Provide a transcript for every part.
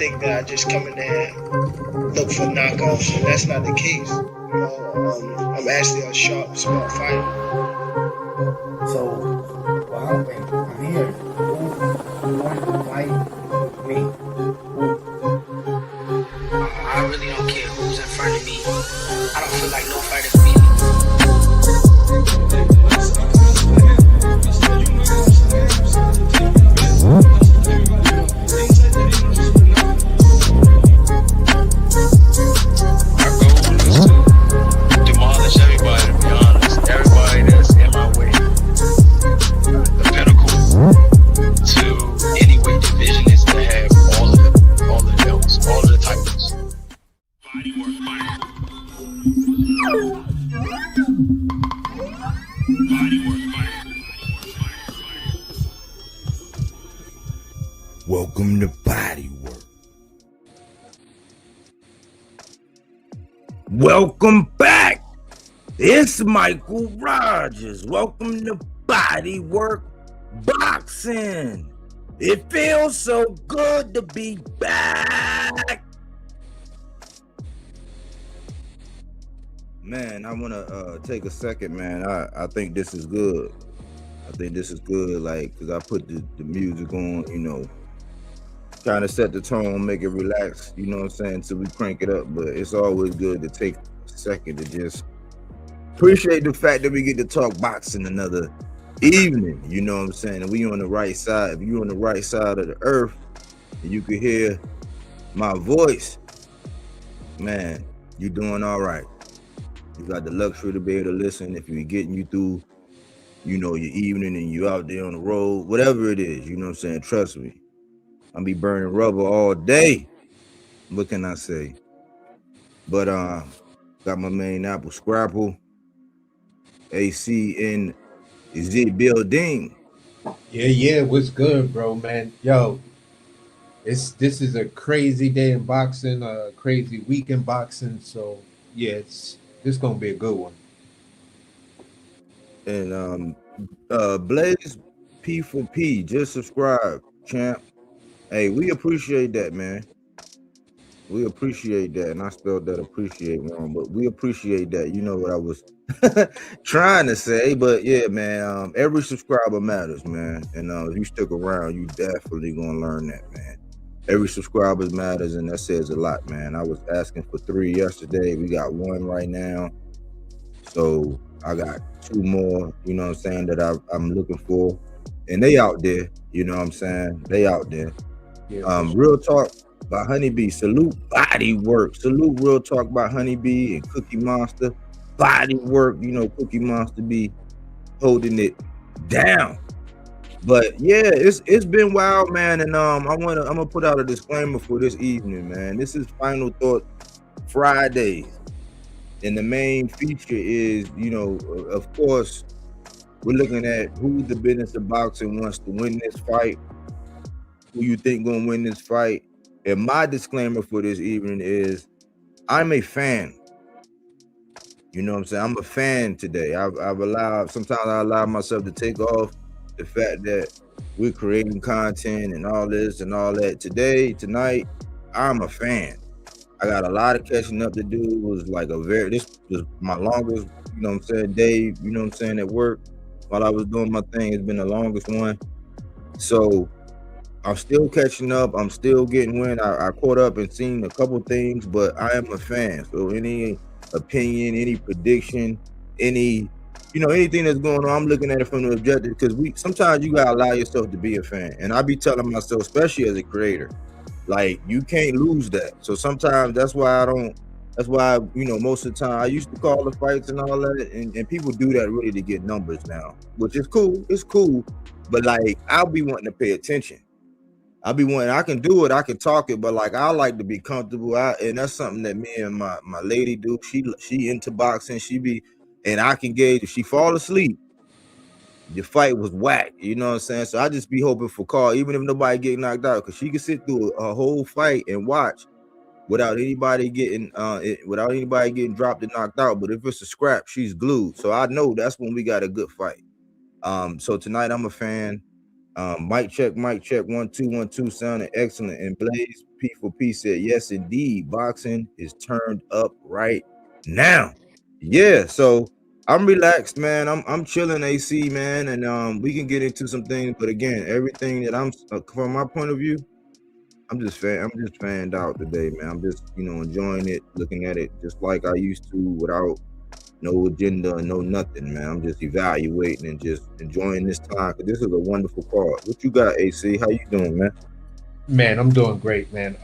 think that I just come in there and look for knockoffs, and that's not the case. You know, I'm actually a sharp, smart fighter. So, well, I'm here. Who wanted to fight me? I really don't care who's in front of me. I don't feel like no fighter beat me. My goal is to demolish everybody, to be honest. Everybody that's in my way. The pinnacle to any weight division is to have all the belts, all of the titles. Welcome to Bodywork. Welcome back. It's Michael Rogers. Welcome to Bodywork Boxing. It feels so good to be back. Man, I want to take a second, man. I think this is good. I think this is good, like, because I put the music on, you know, kind of set the tone, make it relax, you know what I'm saying, until we crank it up. But it's always good to take a second to just appreciate the fact that we get to talk boxing another evening, you know what I'm saying? And we on the right side. If you on the right side of the earth and you can hear my voice, man, you doing all right. You got the luxury to be able to listen if you're getting you through, you know, your evening and you out there on the road, whatever it is, you know what I'm saying? Trust me. I'll be burning rubber all day. What can I say? But got my main Apple Scrapple. AC in the building. Yeah, what's good, bro, man? Yo, this is a crazy day in boxing, a crazy week in boxing. So yeah, this gonna be a good one. And Blaze P4P, just subscribe, champ. Hey, we appreciate that, man. We appreciate that, and I spelled that appreciate wrong, but we appreciate that. You know what I was trying to say, but yeah, man. Every subscriber matters, man. And if you stick around, you definitely gonna learn that, man. Every subscriber matters, and that says a lot, man. I was asking for 3 yesterday. We got 1 right now, so I got 2 more. You know what I'm saying, that I'm looking for, and they out there. You know what I'm saying? They out there. Yeah, Real talk by Honeybee. Salute Bodywork. Salute Real Talk by Honeybee and Cookie Monster. Bodywork, you know, Cookie Monster be holding it down. But yeah, it's been wild, man. And I'm gonna put out a disclaimer for this evening, man. This is Final Thought Fridays, and the main feature is, you know, of course, we're looking at who the business of boxing wants to win this fight. Who you think gonna win this fight? And my disclaimer for this evening is I'm a fan. You know what I'm saying? I'm a fan today. Sometimes I allow myself to take off the fact that we're creating content and all this and all that. Tonight, I'm a fan. I got a lot of catching up to do. It was like this was my longest, you know what I'm saying, day, you know what I'm saying, at work while I was doing my thing. It's been the longest one. So I'm still catching up. I'm still getting wind. I caught up and seen a couple things, but I am a fan. So any opinion, any prediction, anything that's going on, I'm looking at it from the objective, because sometimes you gotta allow yourself to be a fan. And I be telling myself, especially as a creator, like, you can't lose that. So sometimes that's why, you know, most of the time I used to call the fights and all that, and people do that really to get numbers now, which is cool. It's cool, but like, I'll be wanting to pay attention. I can do it, I can talk it, but like, I like to be comfortable. And that's something that me and my lady do. She into boxing. And I can gauge if she fall asleep, the fight was whack. You know what I'm saying? So I just be hoping for call, even if nobody get knocked out, because she can sit through a whole fight and watch without anybody getting dropped and knocked out. But if it's a scrap, she's glued. So I know that's when we got a good fight. So tonight I'm a fan. Mic check, 1 2 1 2, sounding excellent. And Blaze P for P said, yes, indeed, boxing is turned up right now. Yeah, so I'm relaxed, man. I'm chilling, AC, man, and we can get into some things. But again, everything that I'm from my point of view, I'm just fanned out today, man. I'm just enjoying it, looking at it just like I used to, without no agenda, no nothing, man. I'm just evaluating and just enjoying this time because this is a wonderful card. What you got, AC? How you doing, man? Man, I'm doing great, man.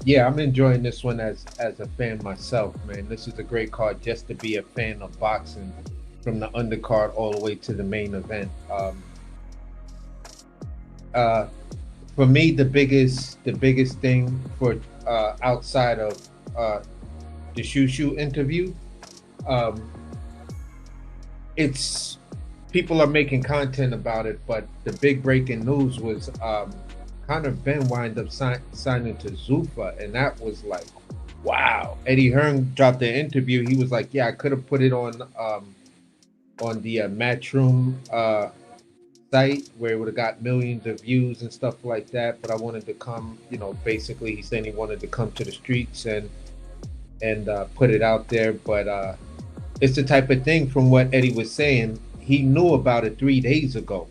Yeah, I'm enjoying this one as a fan myself, man. This is a great card just to be a fan of boxing, from the undercard all the way to the main event. For me, the biggest thing for outside of the Shushu interview, it's people are making content about it, but the big breaking news was Conor Ben wind up signing to Zuffa, and that was like, wow. Eddie Hearn dropped the interview. He was like, yeah, I could have put it on the Matchroom site where it would have got millions of views and stuff like that, but I wanted to come, basically he said he wanted to come to the streets and put it out there. But it's the type of thing, from what Eddie was saying, he knew about it 3 days ago.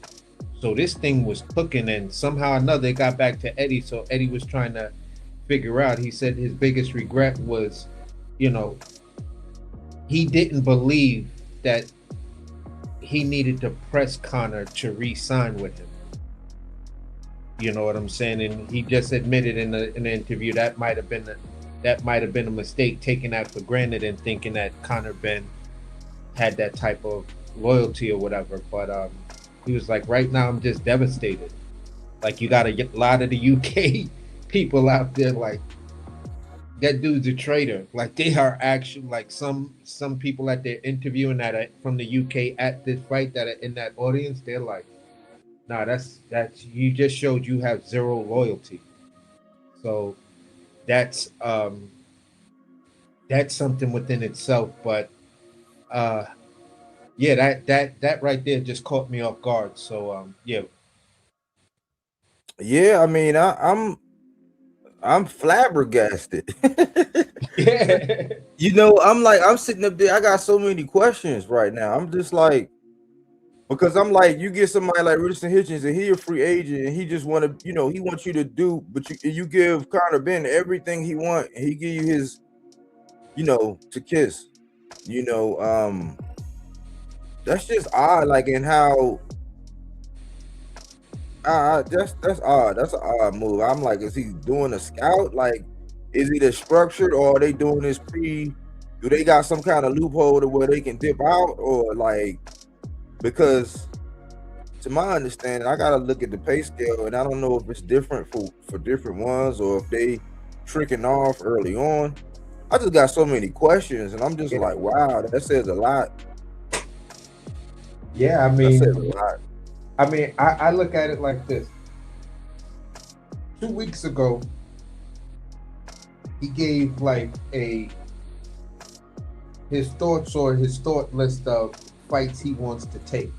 So this thing was cooking, and somehow or another it got back to Eddie. So Eddie was trying to figure out. He said his biggest regret was, he didn't believe that he needed to press Conor to re-sign with him. You know what I'm saying? And he just admitted in the interview that might have been a mistake, taking that for granted and thinking that Conor Ben had that type of loyalty or whatever. But he was like, right now I'm just devastated. Like, you got a lot of the UK people out there like, that dude's a traitor. Like, they are actually, like, some people that they're interviewing that are from the UK at this fight that are in that audience, they're like, nah, that's you just showed you have zero loyalty. So that's something within itself. But yeah, that right there just caught me off guard. So Yeah, I mean, I'm flabbergasted. yeah. I'm sitting up there. I got so many questions right now. I'm just like, because I'm like, you get somebody like Richardson Hitchens, and he a free agent, and he just want to, he wants you to do, but you give Conor Ben everything he want, and he give you his, to kiss, that's just odd. Like, in how. That's odd. That's an odd move. I'm like, is he doing a scout? Like, is it structured, or are they doing this do they got some kind of loophole to where they can dip out, or like, because to my understanding, I gotta look at the pay scale, and I don't know if it's different for different ones, or if they tricking off early on. I just got so many questions, and I'm just like, wow, that says a lot. Yeah, That says a lot. I mean, I look at it like this. 2 weeks ago, he gave like his thoughts or his thought list of fights he wants to take.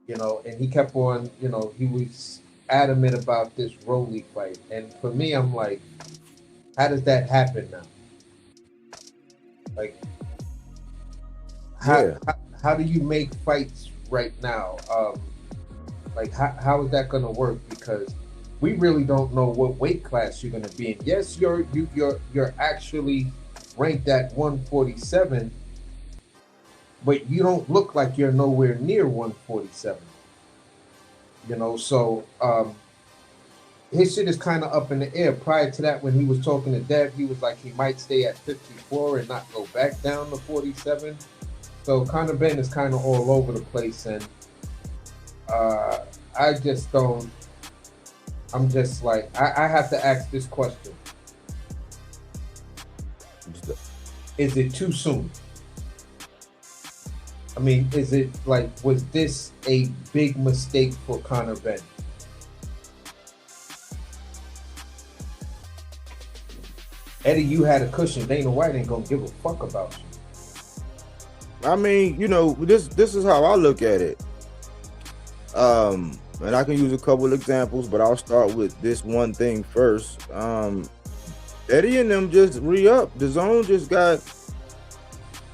And he kept on, he was adamant about this Rolly fight. And for me, I'm like, how does that happen now? Like, how do you make fights right now? Like, how is that going to work? Because we really don't know what weight class you're going to be in. Yes, you're actually ranked at 147, but you don't look like you're nowhere near 147. So his shit is kind of up in the air. Prior to that, when he was talking to Dev, he was like he might stay at 54 and not go back down to 47. So Conor Ben is kind of all over the place, and I just don't. I'm just like, I have to ask this question: is it too soon? I mean, is it like, was this a big mistake for Conor Ben? Eddie, you had a cushion. Dana White ain't gonna give a fuck about you. I mean, this is how I look at it. And I can use a couple examples, but I'll start with this one thing first. Eddie and them just re-up. The Zone just got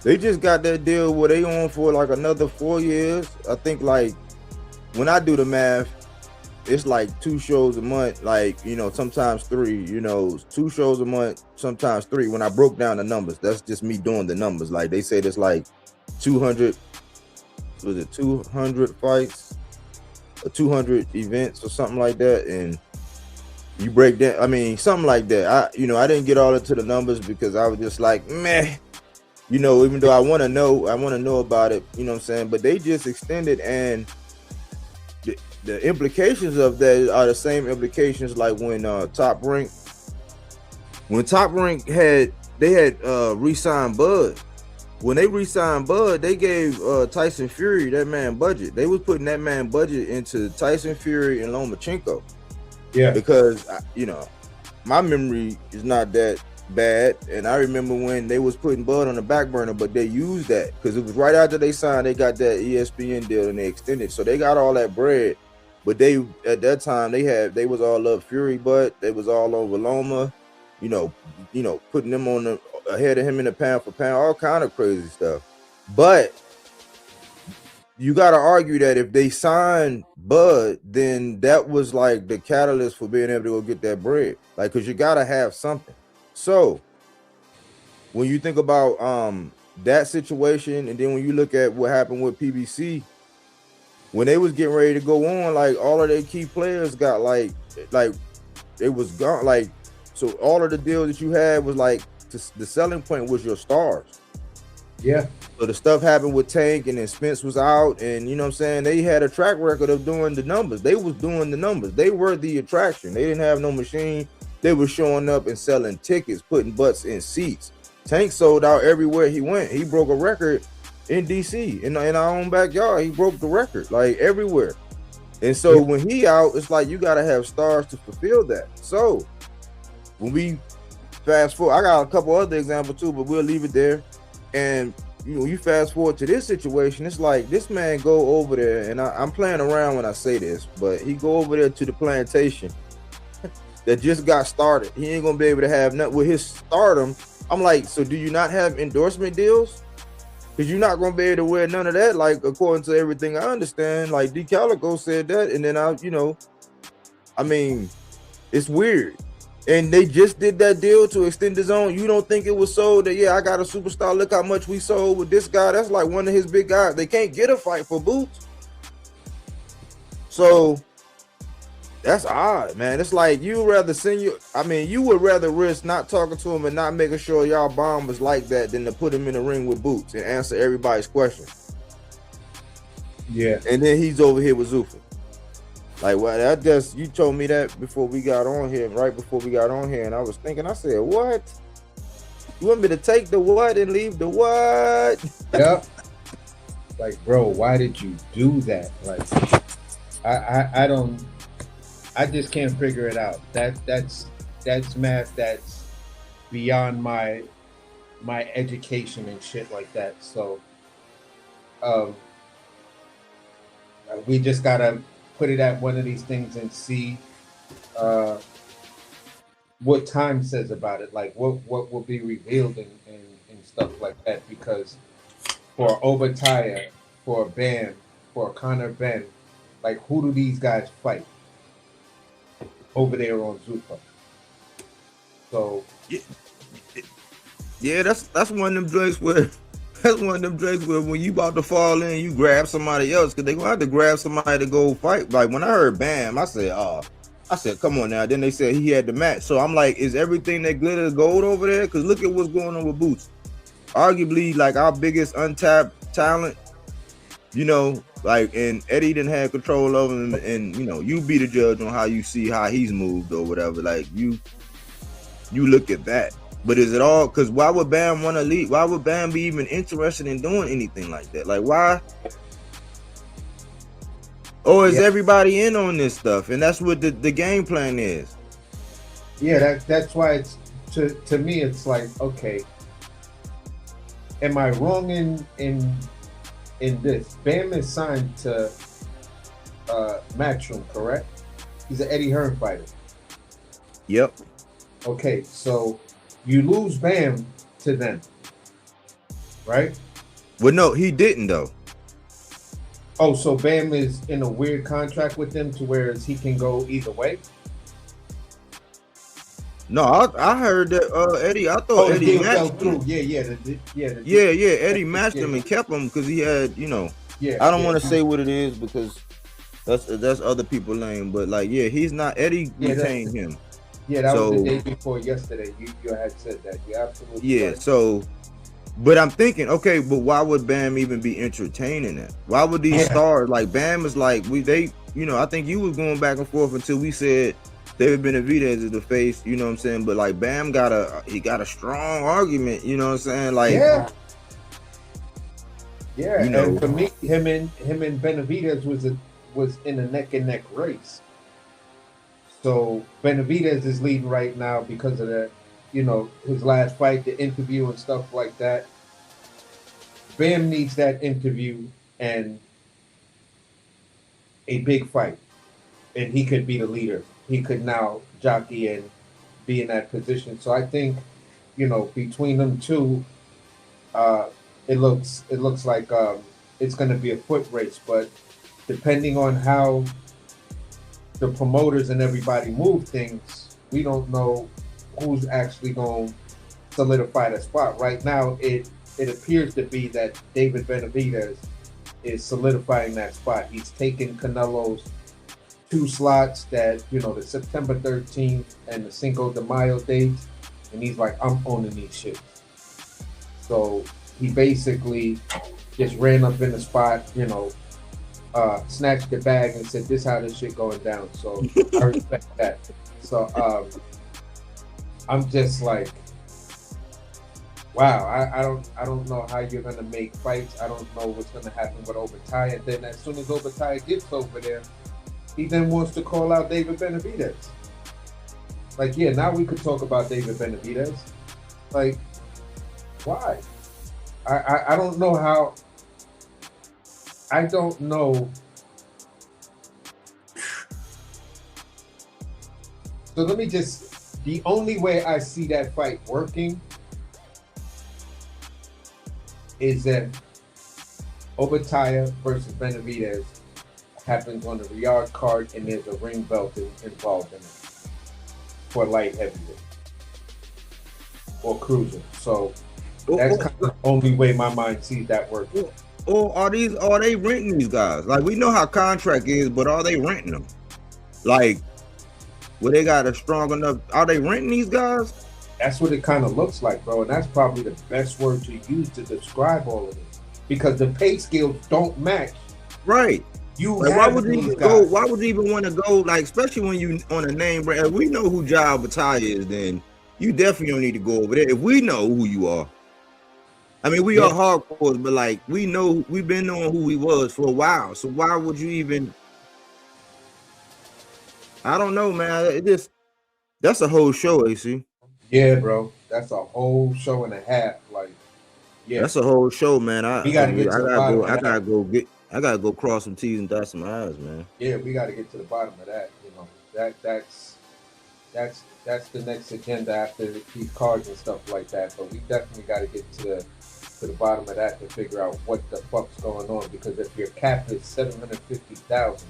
that deal where they on for like another 4 years. I think like when I do the math, it's like 2 shows a month, like, you know, sometimes 3, you know, 2 shows a month, sometimes 3. When I broke down the numbers, that's just me doing the numbers. Like they said, it's like 200 fights, or 200 events or something like that. And you break down, I mean, something like that. I didn't get all into the numbers because I was just like, meh, you know, even though I want to know about it, you know what I'm saying? But they just extended, and the implications of that are the same implications like when Top Rank had re-signed Bud. When they re-signed Bud, they gave Tyson Fury that man budget. They was putting that man budget into Tyson Fury and Lomachenko. Yeah, because you know, my memory is not that bad, and I remember when they was putting Bud on the back burner, but they used that because it was right after they signed. They got that ESPN deal and they extended, so they got all that bread. But they at that time they was all up Fury, but they was all over Loma, you know, putting them on the ahead of him in the pound for pound, all kind of crazy stuff. But you got to argue that if they signed Bud, then that was like the catalyst for being able to go get that bread, like, because you got to have something. So when you think about that situation, and then when you look at what happened with PBC, when they was getting ready to go on, like all of their key players got like it was gone. Like, so all of the deals that you had was like the selling point was your stars. Yeah. So the stuff happened with Tank, and then Spence was out, and you know what I'm saying? They had a track record of doing the numbers. They was doing the numbers. They were the attraction. They didn't have no machine. They were showing up and selling tickets, putting butts in seats. Tank sold out everywhere he went. He broke a record in DC, in our own backyard. He broke the record, like, everywhere. And so when he out, it's like you got to have stars to fulfill that. So when we fast forward, I got a couple other examples too, but we'll leave it there. And you know, you fast forward to this situation, it's like this man go over there, and I'm playing around when I say this, but he go over there to the plantation that just got started. He ain't gonna be able to have nothing with his stardom. I'm like, so do you not have endorsement deals? Because you're not gonna be able to wear none of that, like, according to everything I understand. Like D Calico said that, and then I mean, it's weird. And they just did that deal to extend the Zone. You don't think it was sold that, yeah, I got a superstar, look how much we sold with this guy. That's like one of his big guys. They can't get a fight for Boots. So that's odd, man. It's like you would rather risk not talking to him and not making sure y'all bomb was like that than to put him in the ring with Boots and answer everybody's questions. Yeah. And then he's over here with Zuffa. Like, well, you told me that before we got on here, right before we got on here, and I was thinking, I said, what? You want me to take the what and leave the what? Yep. Like, bro, why did you do that? Like, I just can't figure it out. That's math that's beyond my education and shit like that. So, we just gotta put it at one of these things and see what time says about it, like what will be revealed and stuff like that. Because for Obatiah, for Bam, for Conor Ben, like, who do these guys fight over there on Zuffa? So yeah, that's one of them joints where when you about to fall in, you grab somebody else, because they gonna have to grab somebody to go fight. Like when I heard Bam, I said, come on now. Then they said he had the match. So I'm like, is everything that glitters gold over there? Because look at what's going on with Boots. Arguably, like, our biggest untapped talent, you know, like, and Eddie didn't have control over him, and you know, you be the judge on how you see how he's moved or whatever. Like, you look at that. But is it all, because why would Bam want to leave? Why would Bam be even interested in doing anything like that? Like, why? Or is everybody in on this stuff, and that's what the game plan is? Yeah, that's why it's to me it's like, okay, am I wrong in this? Bam is signed to Matchroom, correct? He's an Eddie Hearn fighter. Yep. Okay, so you lose Bam to them, right? Well, no, he didn't though. Oh, so Bam is in a weird contract with them to where he can go either way? No, I heard that Eddie. I thought The Eddie deal fell matched through. him. Yeah. Eddie matched him and kept him because he had, Yeah. I don't want to say what it is because that's other people lane, but like, yeah, he's not Eddie retained him. Yeah, that was the day before yesterday. You had said that. You're absolutely yeah. right. So, but I'm thinking, okay, but why would Bam even be entertaining that? Why would these stars like Bam is like I think you was going back and forth until we said David Benavidez is the face, you know what I'm saying? But like Bam got a strong argument, you know what I'm saying? Like yeah. And for me, him and Benavidez was in a neck and neck race. So Benavidez is leading right now because of that, his last fight, the interview and stuff like that. Bam needs that interview and a big fight, and he could be the leader. He could now jockey and be in that position. So I think, between them two, it looks like it's going to be a foot race. But depending on how the promoters and everybody move things, we don't know who's actually going to solidify the spot. Right now, it appears to be that David Benavidez is solidifying that spot. He's taken Canelo's 2 slots that, the September 13th and the Cinco de Mayo dates, and he's like, I'm owning these shit. So he basically just ran up in the spot, snatched the bag and said, this how this shit going down. So I respect that. So I'm just like, wow, I don't know how you're gonna make fights. I don't know what's gonna happen with Obitaya. And then as soon as Obitaya gets over there, he then wants to call out David Benavidez. Like, yeah, now we could talk about David Benavidez. Like, why? I don't know how. I don't know. So let me just, the only way I see that fight working is that Obitaya versus Benavidez happens on the Riyadh card and there's a ring belt involved in it for light heavyweight or cruiser. So that's kind of the only way my mind sees that working. Or are they renting these guys? Like, we know how contract is, but are they renting them? Like, where they got a strong enough, are they renting these guys? That's what it kind of looks like, bro. And that's probably the best word to use to describe all of this. Because the pay scales don't match. Right. Like, why would you even go? Why would you even want to go? Like, especially when you on a name brand. If we know who Jai Bataya is, then you definitely don't need to go over there. If we know who you are, I mean, we are hardcore, but like we've been knowing who he was for a while. So why would you even? I don't know, man. That's a whole show, AC. Yeah, bro. That's a whole show and a half. Like, yeah, that's a whole show, man. I gotta go cross some T's and dot some I's, man. Yeah, we got to get to the bottom of that. That's the next agenda after these cards and stuff like that. But we definitely got to get to the bottom of that to figure out what the fuck's going on. Because if your cap is $750,000,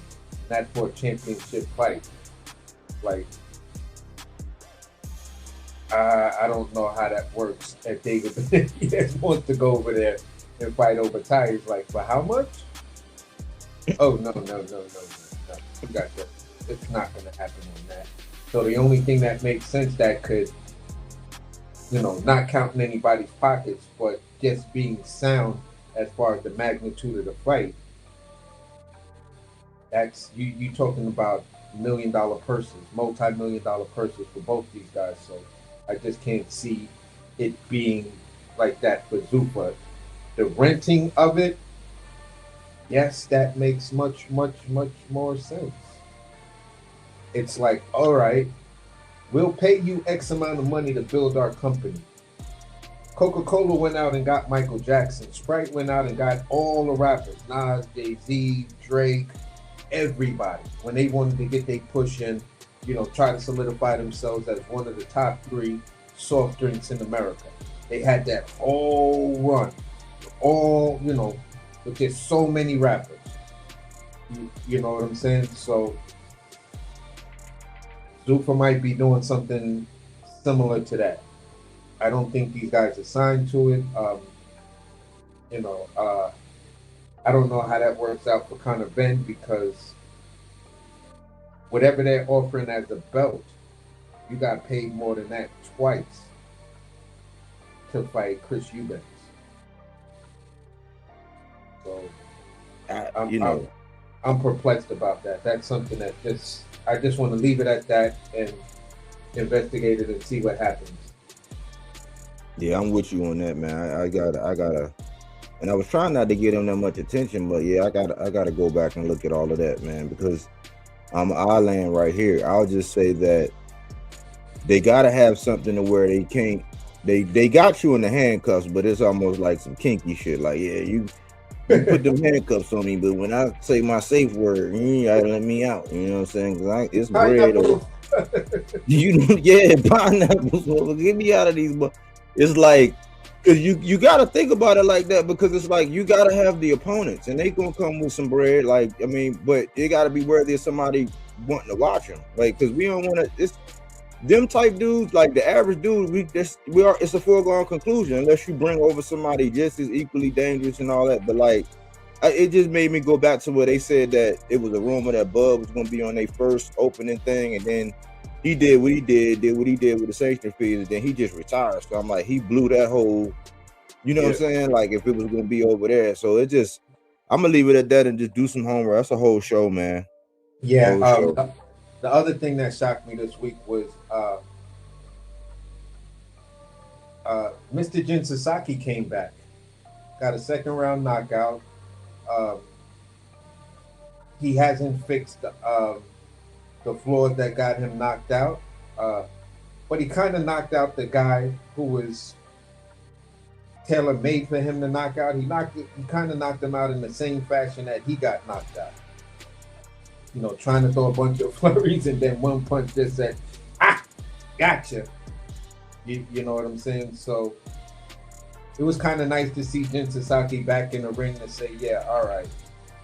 that's for a championship fight. Like, I don't know how that works. If David Benavidez wants to go over there and fight Obitaya, he's like, for how much? Oh, no. You got that. It's not going to happen on that. So the only thing that makes sense that could, not counting anybody's pockets, but just being sound as far as the magnitude of the fight, that's, you talking about $1 million purses, multi-million-dollar purses for both these guys. So I just can't see it being like that for Zuffa. The renting of it, yes, that makes much more sense. It's like, all right, we'll pay you X amount of money to build our company. Coca-Cola went out and got Michael Jackson. Sprite went out and got all the rappers, Nas, Jay-Z, Drake, everybody when they wanted to get their push in, you know, try to solidify themselves as one of the top 3 soft drinks in America. They had that whole run, all, you know, with just so many rappers. You know what I'm saying? So Zufa might be doing something similar to that. I don't think these guys are signed to it. You know, I don't know how that works out for Conor Ben, because whatever they're offering as a belt, you got paid more than that twice to fight Chris Eubanks. So I'm perplexed about that. That's something that I just want to leave it at that and investigate it and see what happens. Yeah, I'm with you on that, man. I gotta, and I was trying not to give them that much attention, but yeah, I gotta go back and look at all of that, man, because I'm land right here. I'll just say that they gotta have something to where they can't. They got you in the handcuffs, but it's almost like some kinky shit. Like, yeah, you put them handcuffs on me, but when I say my safe word, you gotta let me out. You know what I'm saying? Because it's bread. You know, yeah, pineapples. Get me out of these. But it's like, cause you gotta think about it like that, because it's like you gotta have the opponents, and they gonna come with some bread. Like, I mean, but it gotta be worthy of somebody wanting to watch them. Like, cause we don't want to. It's them type dudes, like the average dude. It's a foregone conclusion unless you bring over somebody just as equally dangerous and all that. But like, it just made me go back to where they said that it was a rumor that Bud was gonna be on their first opening thing, and then he did what he did with the sanction fees, and then he just retired. So I'm like, he blew that whole, you know what I'm saying? Like, if it was gonna be over there. So it just, I'm gonna leave it at that and just do some homework. That's a whole show, man. Yeah. The other thing that shocked me this week was Mr. Jin Sasaki came back, got a second round knockout. He hasn't fixed the flaws that got him knocked out, but he kind of knocked out the guy who was tailor-made for him to knock out. He kind of knocked him out in the same fashion that he got knocked out. You know, trying to throw a bunch of flurries, and then one punch just said, gotcha. You know what I'm saying? So it was kind of nice to see Jin Sasaki back in the ring to say, yeah, all right.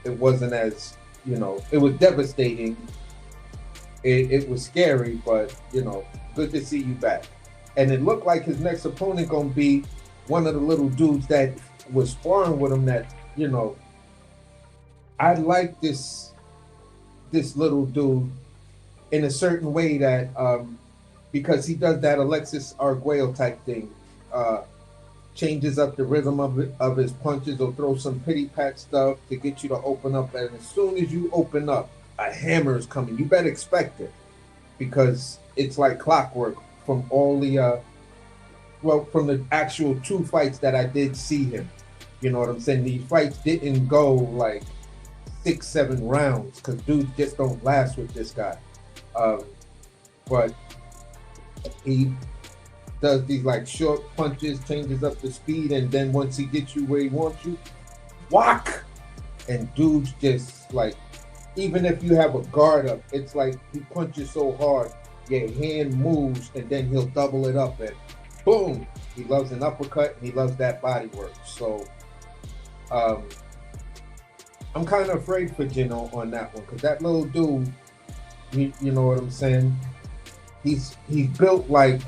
It wasn't as, you know, it was devastating. It was scary, but, you know, good to see you back. And it looked like his next opponent gonna be one of the little dudes that was sparring with him that, you know, I like this little dude in a certain way that because he does that Alexis Arguello type thing, changes up the rhythm of his punches, or throw some pity pat stuff to get you to open up, and as soon as you open up, a hammer is coming. You better expect it, because it's like clockwork from all the from the actual 2 fights that I did see him. You know what I'm saying? These fights didn't go like 6-7 rounds, because dudes just don't last with this guy. But he does these like short punches, changes up the speed, and then once he gets you where he wants you, whack! And dudes just like, even if you have a guard up, it's like he punches so hard, your hand moves, and then he'll double it up, and boom! He loves an uppercut, and he loves that body work. So I'm kind of afraid for Gino on that one, because that little dude, you know what I'm saying? He's built like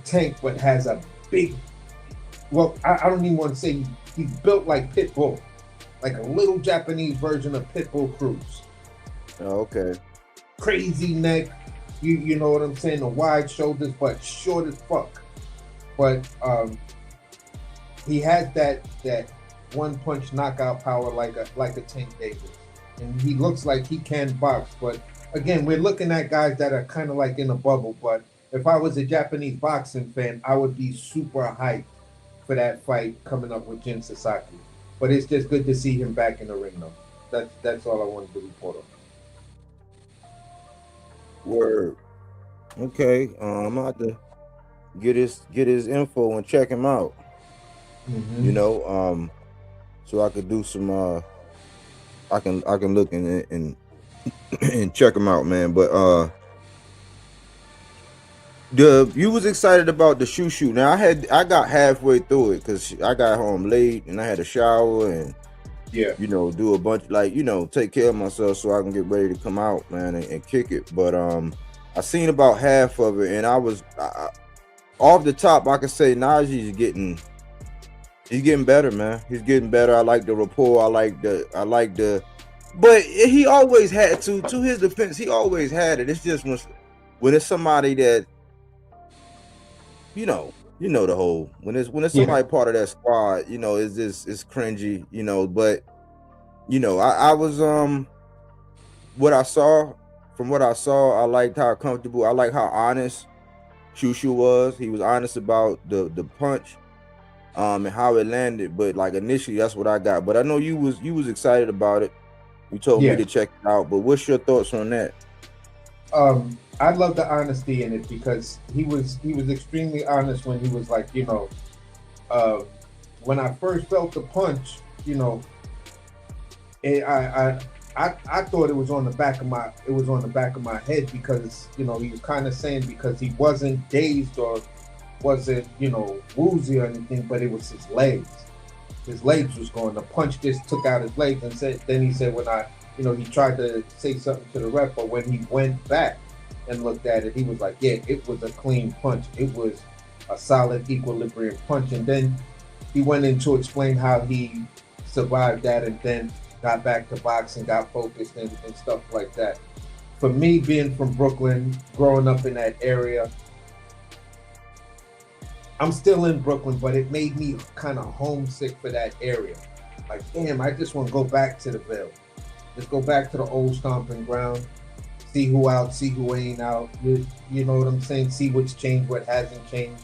Tank, but has a big, well, I don't even want to say he's built like Pitbull, like a little Japanese version of Pitbull Cruz. Oh, okay. Crazy neck, you know what I'm saying? The wide shoulders, but short as fuck. But he has that one punch knockout power like a Tank Davis, and he looks like he can box. But again, we're looking at guys that are kind of like in a bubble. But if I was a Japanese boxing fan, I would be super hyped for that fight coming up with Jin Sasaki. But it's just good to see him back in the ring, though. That's all I wanted to report on. Word. Okay. I'm about to get his info and check him out. Mm-hmm. You know, so I could do some I can look and and check them out, man. But you was excited about the shoot. Now I got halfway through it because I got home late and I had a shower and Yeah. do a bunch, like, take care of myself so I can get ready to come out, man, and kick it. But I seen about half of it, and off the top, I can say Najee's he's getting better, man. He's getting better. I like the rapport. I like the, but he always had to his defense. He always had it. It's just when it's somebody that, the whole, when it's somebody part of that squad, it's cringy, but I was from what I saw, I liked how comfortable, I like how honest Shushu was. He was honest about the punch and how it landed, but like initially that's what I got. But I know you was excited about it. You told me to check it out, but what's your thoughts on that? I love the honesty in it because he was extremely honest when he was like, when I first felt the punch, I thought it was on the back of my head because he was kind of saying because he wasn't dazed or wasn't woozy or anything, but it was his legs. His legs was going. The punch just took out his legs, and then he said when he tried to say something to the ref, but when he went back and looked at it, he was like, yeah, it was a clean punch. It was a solid equilibrium punch. And then he went in to explain how he survived that and then got back to boxing, got focused and stuff like that. For me, being from Brooklyn, growing up in that area, I'm still in Brooklyn, but it made me kind of homesick for that area. Like, damn, I just want to go back to the Ville. Just go back to the old stomping ground. See who out, see who ain't out. You know what I'm saying? See what's changed, what hasn't changed.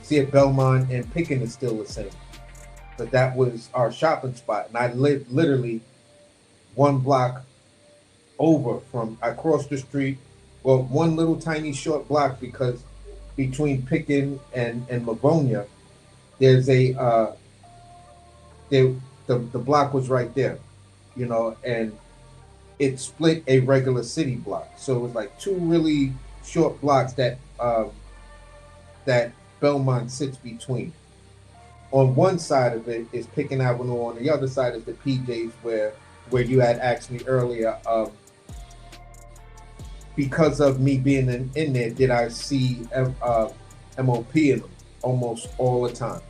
See if Belmont and Pickens is still the same. But that was our shopping spot. And I lived literally one block over I crossed the street. Well, one little tiny short block because between Pickens and Livonia, there's the block was right there, and it split a regular city block. So it was like two really short blocks that Belmont sits between. On one side of it is Pickens Avenue. On the other side is the PJs where you had asked me earlier, because of me being in there, did I see MOP in them almost all the time?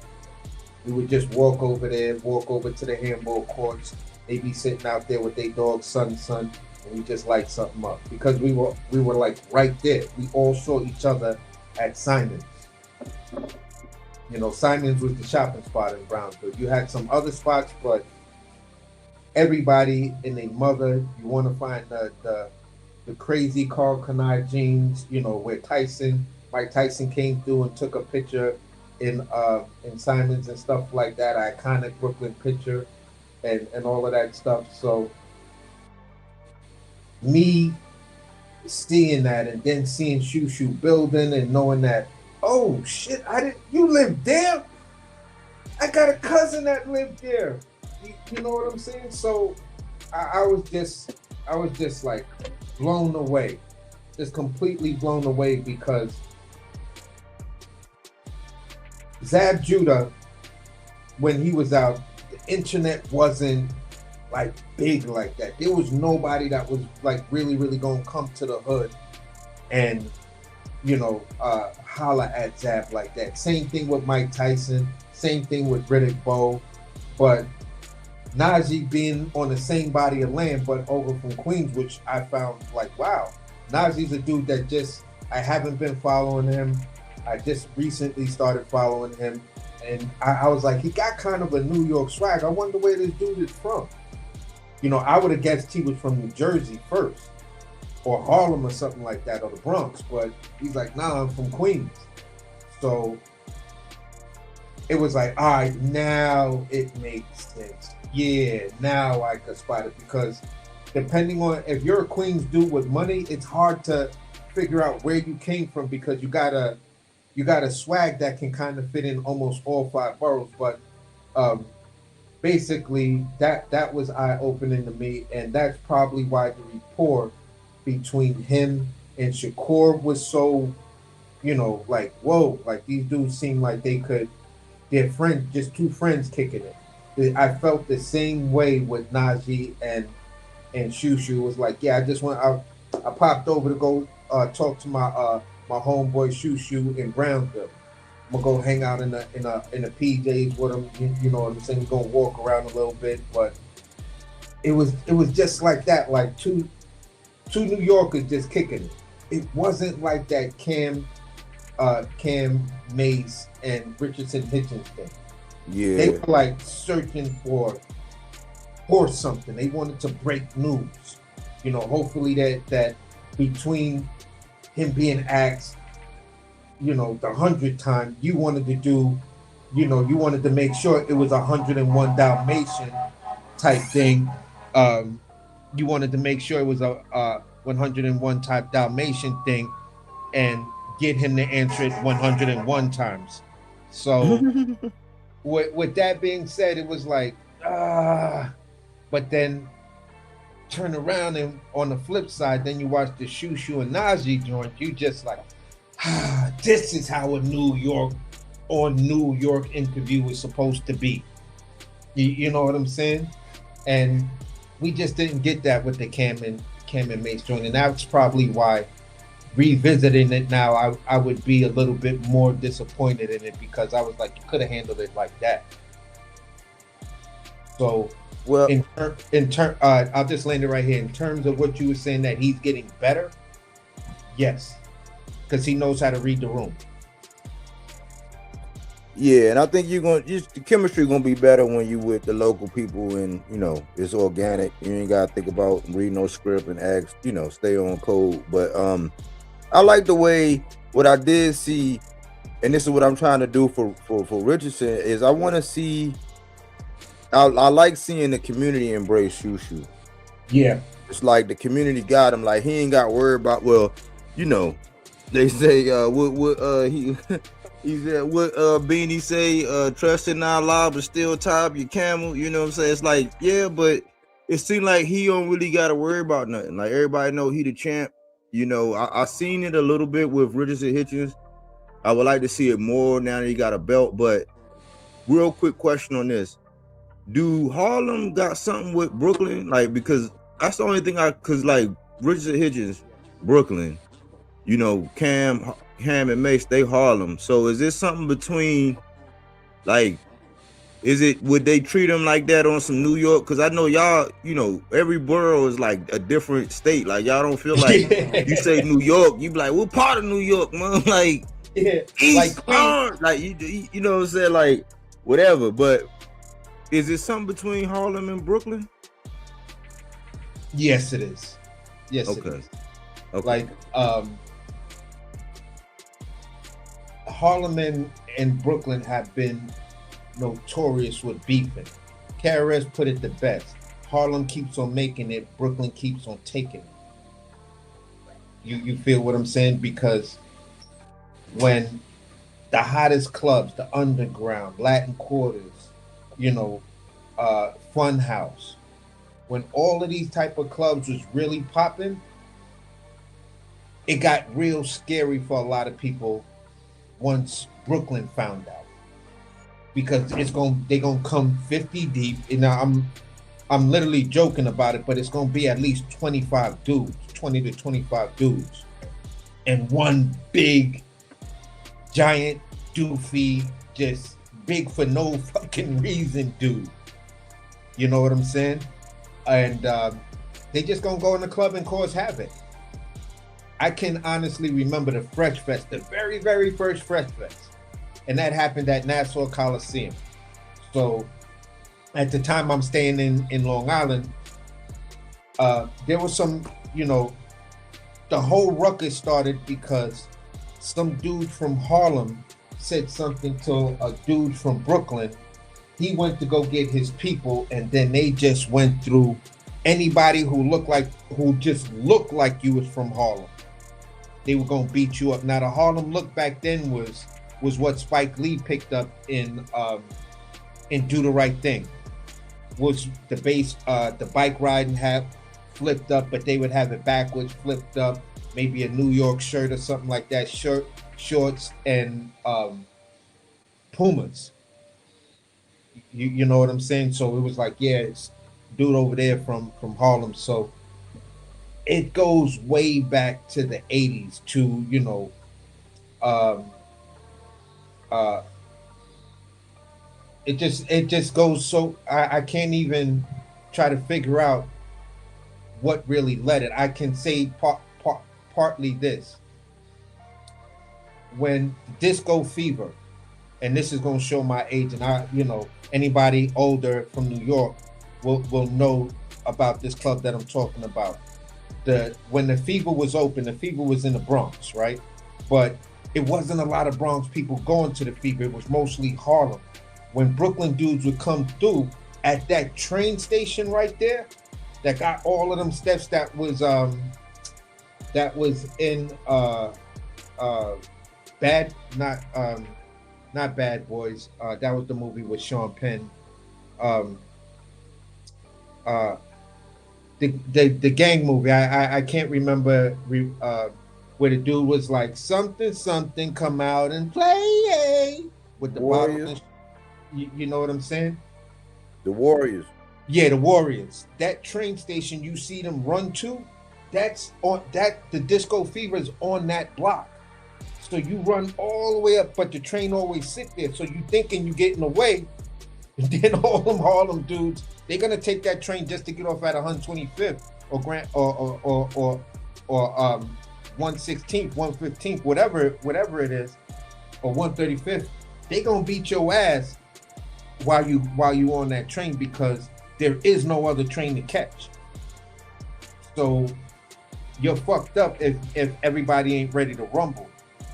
We would just walk over to the handball courts. They be sitting out there with their dog, son, and we just light something up because we were like right there. We all saw each other at Simon's. Simon's was the shopping spot in Brownsville. You had some other spots, but everybody and their mother, you want to find the crazy Carl Kanai jeans, where Mike Tyson came through and took a picture in Simon's and stuff like that, iconic Brooklyn picture. And all of that stuff. So me seeing that and then seeing Shushu building and knowing that, oh shit, you live there? I got a cousin that lived there. You know what I'm saying? So I was just like blown away. Just completely blown away because Zab Judah, when he was out, internet wasn't like big like that. There was nobody that was like really gonna come to the hood and holla at Zab like that. Same thing with Mike Tyson, same thing with Riddick Bowe, but Najee being on the same body of land but over from Queens, which I found like, wow, Najee's a dude that I haven't been following him. I just recently started following him. And I was like, he got kind of a New York swag. I wonder where this dude is from. I would have guessed he was from New Jersey first, or Harlem or something like that, or the Bronx. But he's like, nah, I'm from Queens. So it was like, all right, now it makes sense. Yeah, now I could spot it because depending on if you're a Queens dude with money, it's hard to figure out where you came from because you got a swag that can kind of fit in almost all five boroughs. But basically that was eye-opening to me, and that's probably why the rapport between him and Shakur was so, like, whoa, like these dudes seem like they're friends, just two friends kicking it. I felt the same way with Najee and Shushu. It was like, yeah, I popped over to go talk to my homeboy Shushu in Brownsville. I'm gonna go hang out in the PJs with him. You know what I'm saying? We're gonna walk around a little bit, but it was just like that, like two New Yorkers just kicking it. It wasn't like that Cam Mace and Richardson Hitchens thing. Yeah. They were like searching for something. They wanted to break news. Hopefully that between him being asked, the 100th time, you wanted to make sure it was 101 Dalmatian type thing. You wanted to make sure it was a 101 type Dalmatian thing, and get him to answer it 101 times. So with that being said, it was like, but then turn around and on the flip side, then you watch the Shushu and Najee joint, you just like, this is how a New York interview is supposed to be. You know what I'm saying? And we just didn't get that with the Cam and Mace joint, and that's probably why, revisiting it now, I would be a little bit more disappointed in it, because I was like, you could have handled it like that. So, well, I'll just land it right here. In terms of what you were saying, that he's getting better, yes, because he knows how to read the room. Yeah, and I think the chemistry gonna be better when you with the local people, and it's organic. You ain't gotta think about reading no script and ask, stay on code. But I like the way, what I did see, and this is what I'm trying to do for Richardson, is I want to see. I like seeing the community embrace Shushu. Yeah, it's like the community got him. Like, he ain't got worried about. Well, they say he said, what Beanie say, trust in Allah but still top your camel. You know what I'm saying? It's like, yeah, but it seemed like he don't really got to worry about nothing. Like, everybody know he the champ. I seen it a little bit with Richardson Hitchens. I would like to see it more now that he got a belt. But real quick question on this: do Harlem got something with Brooklyn? Like, because that's the only thing cause like Richardson Hitchens, Brooklyn, Cam and Mace, they Harlem. So is this something between, like, would they treat them like that on some New York? Because I know y'all, every borough is like a different state. Like, y'all don't feel like you say New York, you be like, what part of New York, man? Like, yeah, East Orange. Like, you know what I'm saying? Like, whatever. But is it something between Harlem and Brooklyn? Yes, it is. Yes, okay. It is. Okay. Like, Harlem and Brooklyn have been notorious with beefing. KRS put it the best: Harlem keeps on making it, Brooklyn keeps on taking it. You feel what I'm saying? Because when the hottest clubs, the Underground, Latin Quarters, Funhouse, when all of these type of clubs was really popping, it got real scary for a lot of people once Brooklyn found out, because they're gonna come 50 deep. And now I'm literally joking about it, but it's gonna be at least 25 dudes, 20 to 25 dudes, and one big, giant, doofy, just big for no fucking reason dude. You know what I'm saying? And they just gonna go in the club and cause havoc. I can honestly remember the Fresh Fest, the very, very first Fresh Fest. And that happened at Nassau Coliseum. So at the time I'm staying in Long Island, there was some, the whole ruckus started because some dude from Harlem said something to a dude from Brooklyn. He went to go get his people, and then they just went through anybody who just looked like you was from Harlem. They were gonna beat you up. Now the Harlem look back then was what Spike Lee picked up in Do the Right Thing. was the base, the bike riding hat flipped up, but they would have it backwards, flipped up, maybe a New York shirt or something like that, shorts, and Pumas. You know what I'm saying? So it was like, yeah, it's dude over there from Harlem. So it goes way back to the 80s to, you know, it just goes so I can't even try to figure out what really led it. I can say partly this. When disco fever, and this is going to show my age, and I, you know, anybody older from New York will know about this club that I'm talking about. When the Fever was open, the Fever was in the Bronx, right? But it wasn't a lot of Bronx people going to the Fever. It was mostly Harlem. When Brooklyn dudes would come through at that train station right there, that got all of them steps, that was in not Bad Boys. That was the movie with Sean Penn. The gang movie. I can't remember where the dude was like something come out and play with the bottle. You know what I'm saying? The Warriors. Yeah, the Warriors. That train station you see them run to, that's on that. The Disco Fever is on that block. So you run all the way up, but the train always sit there. So you thinking you getting away, and then all them Harlem dudes, they're gonna take that train just to get off at 125th or 116th, 115th, whatever it is, or 135th. They gonna beat your ass while you on that train, because there is no other train to catch. So you're fucked up if everybody ain't ready to rumble.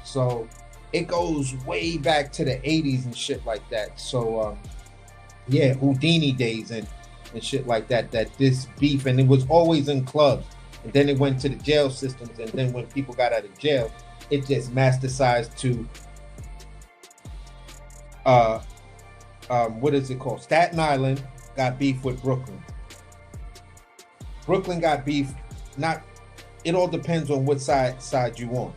So it goes way back to the 80s and shit like that. So yeah, Houdini days and shit like that this beef, and it was always in clubs, and then it went to the jail systems, and then when people got out of jail, it just masterized to what is it called? Staten Island got beef with Brooklyn. Brooklyn got beef, it all depends on what side you on.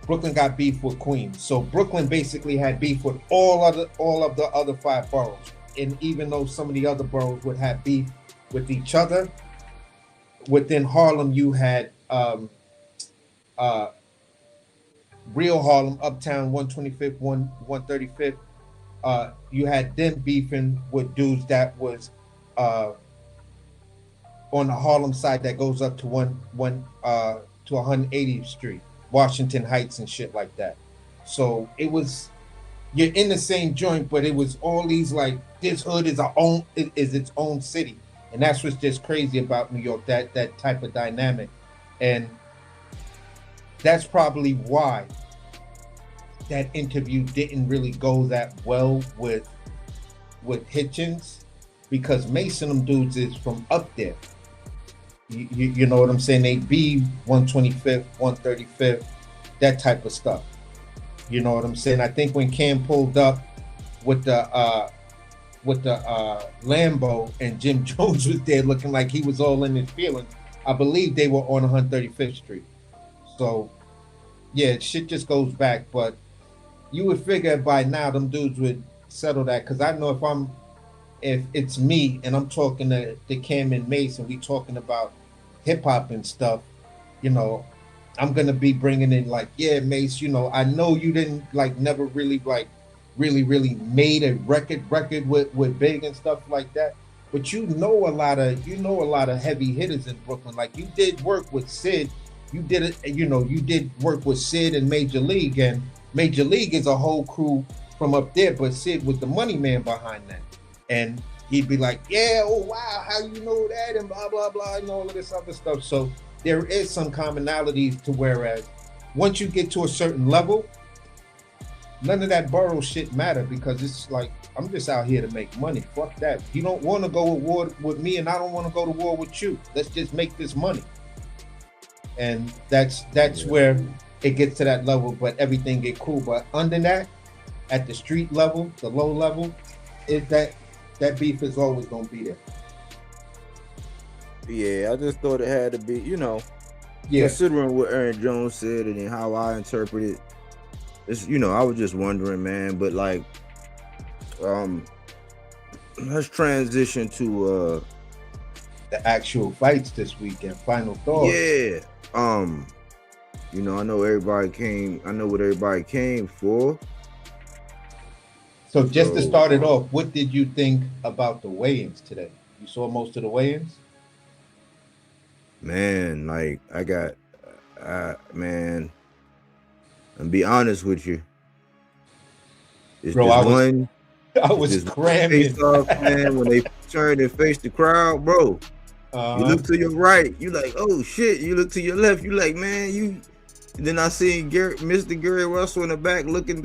Brooklyn got beef with Queens. So Brooklyn basically had beef with all of the other 5 boroughs. And even though some of the other boroughs would have beef with each other, within Harlem you had real Harlem, Uptown, 125th, 135th. You had them beefing with dudes that was on the Harlem side that goes up to 180th Street, Washington Heights and shit like that. So it was, you're in the same joint, but it was all these like, this hood is its own city. And that's what's just crazy about New York, that type of dynamic. And that's probably why that interview didn't really go that well with Hitchens, because Mason, them dudes is from up there. You know what I'm saying? They be 125th, 135th, that type of stuff. You know what I'm saying? I think when Cam pulled up with the Lambo and Jim Jones was there looking like he was all in his feelings, I believe they were on 135th Street. So yeah, shit just goes back, but you would figure by now them dudes would settle that, because I know if it's me and I'm talking to Cam and Mace and we talking about hip hop and stuff, you know, I'm gonna be bringing in like, yeah, Mace, you know, I know you didn't like never really like really made a record with Big and stuff like that, but you know a lot of heavy hitters in Brooklyn. Like you did work with Sid, you did work with Sid and Major League, and Major League is a whole crew from up there, but Sid was the money man behind that. And he'd be like, yeah, oh wow, how you know that, and blah blah blah, and all of this other stuff. So there is some commonalities to whereas once you get to a certain level, none of that borough shit matter, because it's like, I'm just out here to make money. Fuck that. You don't want to go to war with me, and I don't want to go to war with you. Let's just make this money. And that's where it gets to that level, but everything get cool. But under that, at the street level, the low level, is that that beef is always gonna be there. Yeah, I just thought it had to be, Yeah, considering what Aaron Jones said and then how I interpret it. It's, I was just wondering, man. But like, let's transition to the actual fights this weekend. Final thoughts. yeah. I know everybody came. I know what everybody came for. So just to So, start it off, what did you think about the weigh-ins today? You saw most of the weigh-ins? man, like man, and be honest with you, it's Bro, just I was one. I was Just cramming. face off, man. When they turn and face the crowd, bro. You look to your right, you like, oh shit. You look to your left, you like, man, you. Then I see Mr. Gary Russell in the back looking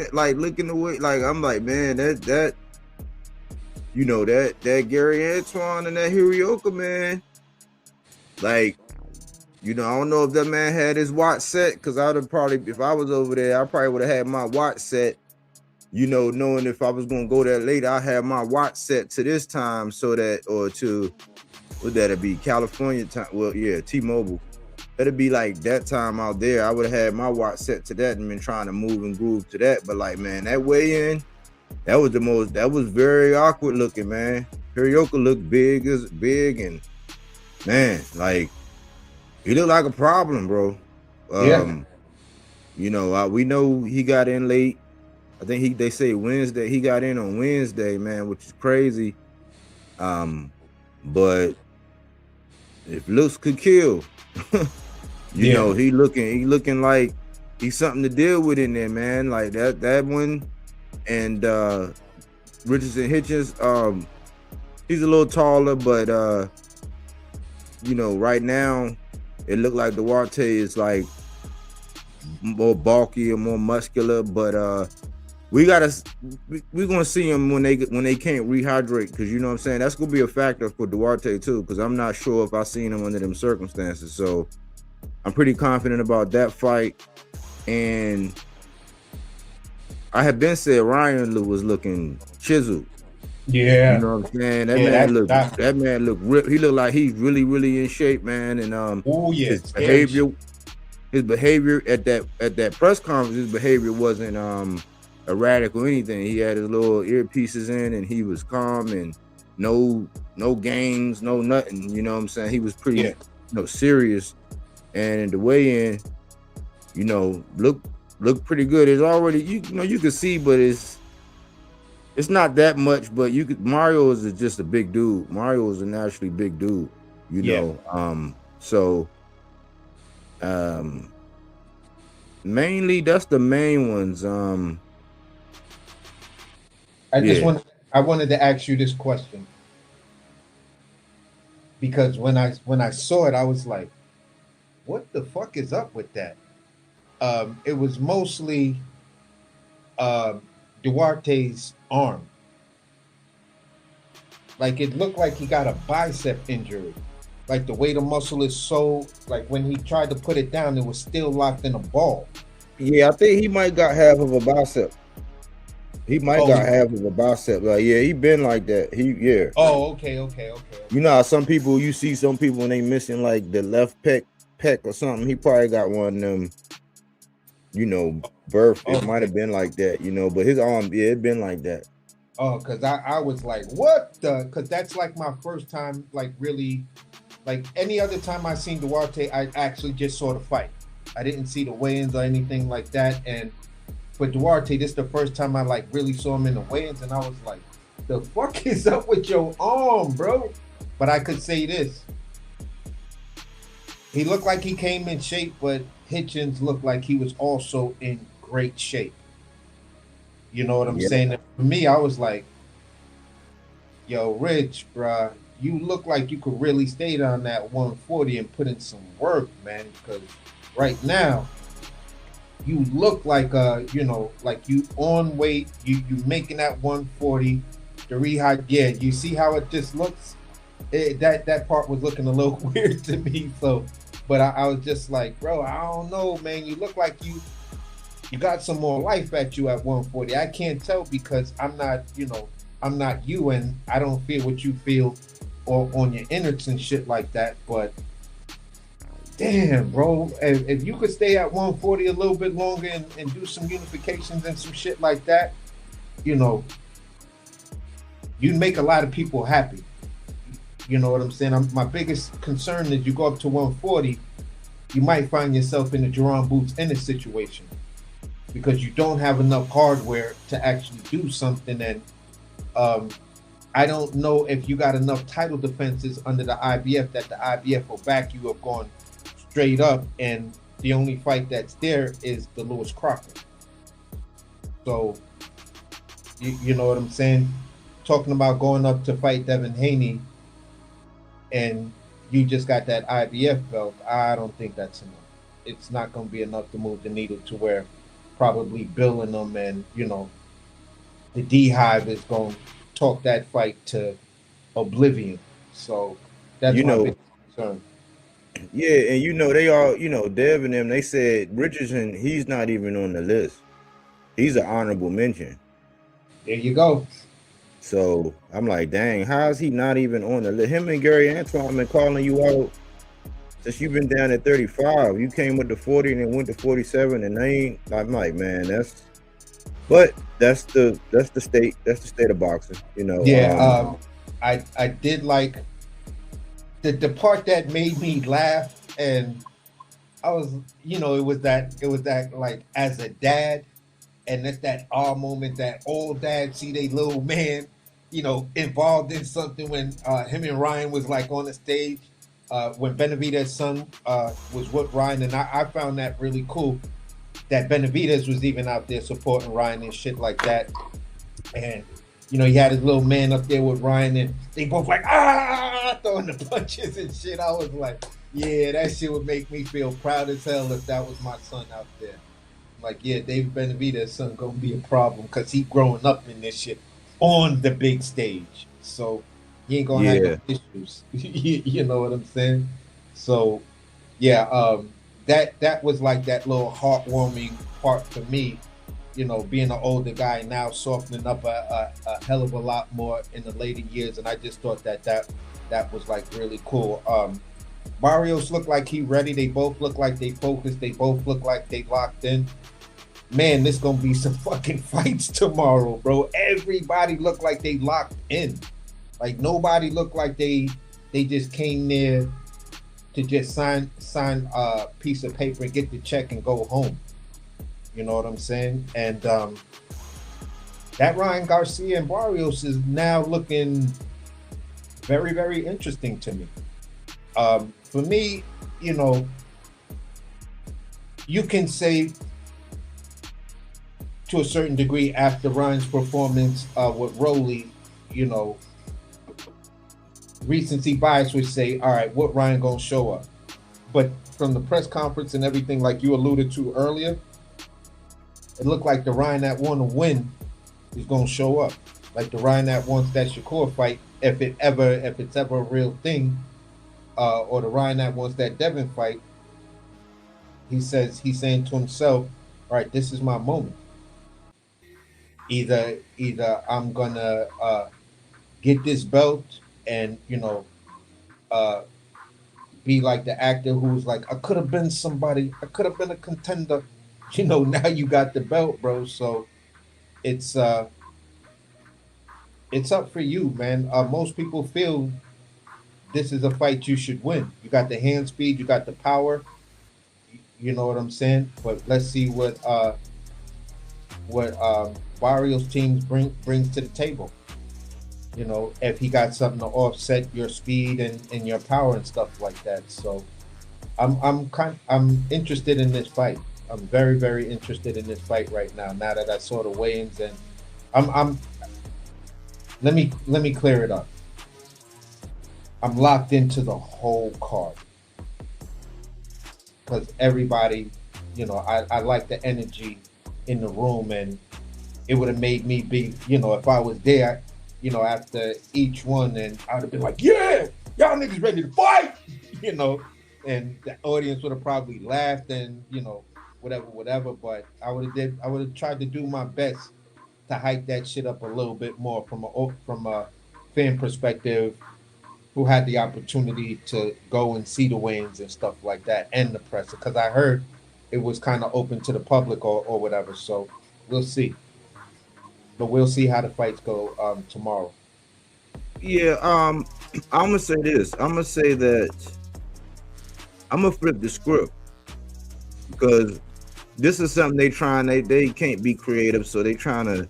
away. Like I'm like, man, that Gary Antoine and that Hirioka, man. Like, I don't know if that man had his watch set, because I would have probably, if I was over there, I probably would have had my watch set. Knowing if I was gonna go there later, I had my watch set to this time, so that, or to, would that be California time? Well, yeah, T-Mobile. That'd be like that time out there. I would have had my watch set to that and been trying to move and groove to that. But like, man, that weigh-in, that was very awkward looking, man. Hirioka looked big and man, like, he looked like a problem, bro. Yeah. We know he got in late. I think they say Wednesday. He got in on Wednesday, man, which is crazy. But if looks could kill, he looking like he's something to deal with in there, man. Like that one, and Richardson Hitchens, he's a little taller, but right now it looked like Duarte is like more bulky and more muscular, but we're gonna see him when they can't rehydrate, because you know what I'm saying, that's gonna be a factor for Duarte too, because I'm not sure if I seen him under them circumstances. So I'm pretty confident about that fight. And I have been said Ryan was looking chiseled. Yeah. You know what I'm saying? That man looked ripped. He looked like he's really, really in shape, man. And his behavior at that press conference, his behavior wasn't erratic or anything. He had his little earpieces in and he was calm, and no games, no nothing. You know what I'm saying? He was pretty serious. And the weigh-in, look pretty good. It's already, you can see, but it's not that much. But Mario is just a big dude. Mario is a naturally big dude, mainly that's the main ones. I wanted to ask you this question, because when I saw it, I was like, what the fuck is up with that? It was mostly Duarte's arm. Like, it looked like he got a bicep injury. Like, the way the muscle is so, like, when he tried to put it down, it was still locked in a ball. Yeah, I think he might got half of a bicep. He might got half of a bicep. Like, yeah, he been like that. Oh, okay. You know how you see some people when they missing like the left pec or something. He probably got one of them, birth. It might have been like that, but his arm, it been like that. Oh, because I was like, what the? Because that's like my first time, like, really, like, any other time I seen Duarte, I actually just saw the fight. I didn't see the weigh-ins or anything like that. And for Duarte, this is the first time I like really saw him in the weigh-ins, and I was like, the fuck is up with your arm, bro? But I could say this. He looked like he came in shape, but Hitchens looked like he was also in great shape. You know what I'm saying? And for me, I was like, yo, Rich, bruh, you look like you could really stay down that 140 and put in some work, man, because right now, you look like like you on weight, you making that 140, the rehab. You see how it just looks? That part was looking a little weird to me. So, but I was just like, bro, I don't know, man. You look like you got some more life at you at 140. I can't tell because I'm not, I'm not you, and I don't feel what you feel or on your innards and shit like that. But damn, bro, if you could stay at 140 a little bit longer and do some unifications and some shit like that, you know, you'd make a lot of people happy. You know what I'm saying? My biggest concern is you go up to 140, you might find yourself in a Jerome Boots Ennis situation because you don't have enough hardware to actually do something. And I don't know if you got enough title defenses under the IBF that the IBF will back you up going straight up. And the only fight that's there is the Lewis Crocker. So, you know what I'm saying? Talking about going up to fight Devin Haney and you just got that IBF belt, I don't think that's enough. It's not going to be enough to move the needle to where probably billing them and, you know, the D-Hive is going to talk that fight to oblivion. So that's my big concern. Yeah, and you know, they all, you know, Dev and them, they said Richardson, he's not even on the list. He's an honorable mention. There you go. So I'm like, dang, how is he not even on the list? Him and Gary Antoine been calling you out since you've been down at 35. You came with the 40 and then went to 47, and they ain't. I'm like, man, that's the state of boxing, you know. Yeah, I did like the part that made me laugh, and I was, you know, it was that like as a dad, and it's that moment that all dads see their little man, you know, involved in something when him and Ryan was like on the stage when Benavidez' son was with Ryan, and I found that really cool that Benavidez was even out there supporting Ryan and shit like that. And you know, he had his little man up there with Ryan, and they both like throwing the punches and shit. I was like, yeah, that shit would make me feel proud as hell if that was my son out there. Like, yeah, David Benavidez' son gonna be a problem because he growing up in this shit on the big stage. So he ain't gonna have no issues. You know what I'm saying? So yeah, that was like that little heartwarming part for me. You know, being an older guy now, softening up a hell of a lot more in the later years, and I just thought that was like really cool. Barrios looked like he ready. They both look like they focused. They both look like they locked in. Man, this gonna be some fucking fights tomorrow, bro. Everybody looked like they locked in. Like nobody looked like they just came there to just sign a piece of paper and get the check and go home. You know what I'm saying? And that Ryan Garcia and Barrios is now looking very, very interesting to me. For me, you know, you can say to a certain degree after Ryan's performance with Rolly, you know, recency bias would say, all right, what Ryan gonna show up? But from the press conference and everything, like you alluded to earlier, it looked like the Ryan that want to win is gonna show up. Like the Ryan that wants that Shakur fight, if it's ever a real thing, or the Ryan that wants that Devin fight, he's saying to himself, all right, this is my moment. Either I'm gonna get this belt and, you know, be like the actor who's like, I could have been somebody, I could have been a contender. You know, now you got the belt, bro. So it's up for you, man. Most people feel this is a fight you should win. You got the hand speed, you got the power. You know what I'm saying? But let's see what Barrios teams brings to the table. You know, if he got something to offset your speed and your power and stuff like that. So I'm interested in this fight. I'm very, very interested in this fight right now. Now that I saw the weigh-ins, and let me clear it up. I'm locked into the whole card because everybody, you know, I like the energy in the room, and it would have made me be, you know, if I was there, you know, after each one, and I would have been like, yeah, y'all niggas ready to fight, you know, and the audience would have probably laughed and, you know, whatever. But I would have tried to do my best to hype that shit up a little bit more from a fan perspective, who had the opportunity to go and see the weigh-ins and stuff like that, and the press, because I heard it was kind of open to the public or whatever. So we'll see, but we'll see how the fights go tomorrow. Yeah, I'm gonna say this. I'm gonna say that I'm gonna flip the script because this is something they can't be creative, so they trying to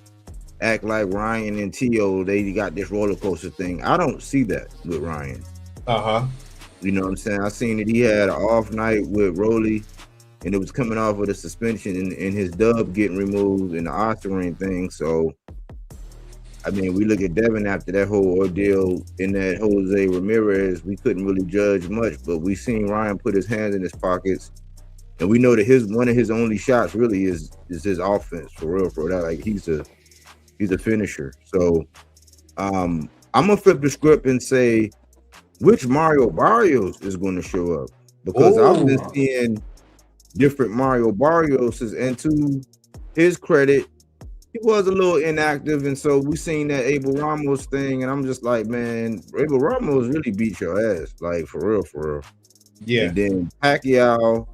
act like Ryan and Tio, they got this roller coaster thing. I don't see that with Ryan. You know what I'm saying? I seen that he had an off night with Rolly, and it was coming off of the suspension and his dub getting removed and the Oscarine thing. So, I mean, we look at Devin after that whole ordeal in that Jose Ramirez, we couldn't really judge much, but we seen Ryan put his hands in his pockets, and we know that one of his only shots really is his offense, for real. That, like, he's a finisher. So I'm gonna flip the script and say which Mario Barrios is going to show up, because I've been seeing different Mario Barrioses, and to his credit, he was a little inactive, and so we seen that Abel Ramos thing, and I'm just like, man, Abel Ramos really beat your ass, like, for real. Yeah. And then Pacquiao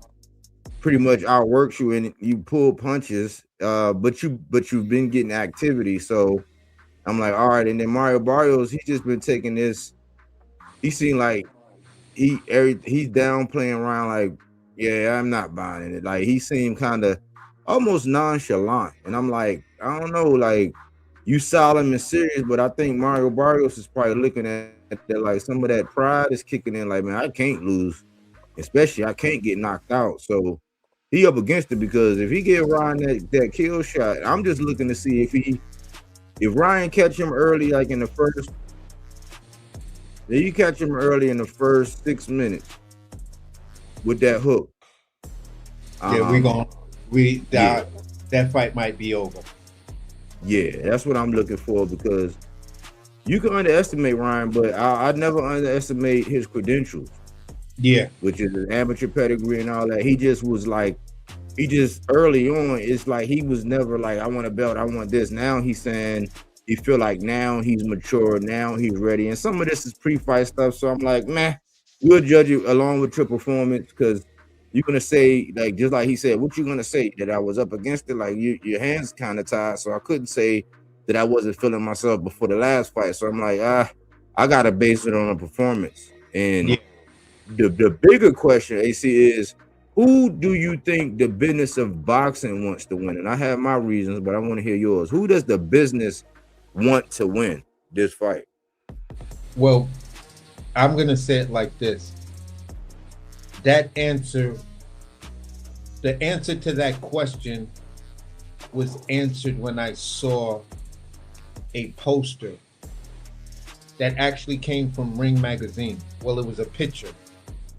pretty much outworks you and you pull punches, but you've been getting activity. So I'm like, all right. And then Mario Barrios, he's just been taking this. He seemed like he's down playing around, like, yeah, I'm not buying it. Like, he seemed kind of almost nonchalant, and I'm like, I don't know, like, you solemn and serious, but I think Mario Barrios is probably looking at that, like, some of that pride is kicking in. Like, man, I can't lose, especially I can't get knocked out. So he up against it, because if he get Ryan that kill shot, I'm just looking to see if Ryan catch him early, like in the first, then you catch him early in the first 6 minutes with that hook. Yeah, that fight might be over. Yeah, that's what I'm looking for, because you can underestimate Ryan, but I never underestimate his credentials. Yeah, which is an amateur pedigree and all that. He just was like, early on, it's like he was never like, I want a belt, I want this. Now he's saying he feel like now he's mature, now he's ready. And some of this is pre-fight stuff. So I'm like, man, we'll judge you along with your performance, because you're gonna say, like, just like he said, what you gonna say? That I was up against it? Like, your hands kind of tied, so I couldn't say that I wasn't feeling myself before the last fight. So I'm like, I gotta base it on a performance. And yeah. The bigger question, AC, is who do you think the business of boxing wants to win? And I have my reasons, but I want to hear yours. Who does the business want to win this fight? Well, I'm gonna say it like this. The answer to that question was answered when I saw a poster that actually came from Ring Magazine. Well, it was a picture.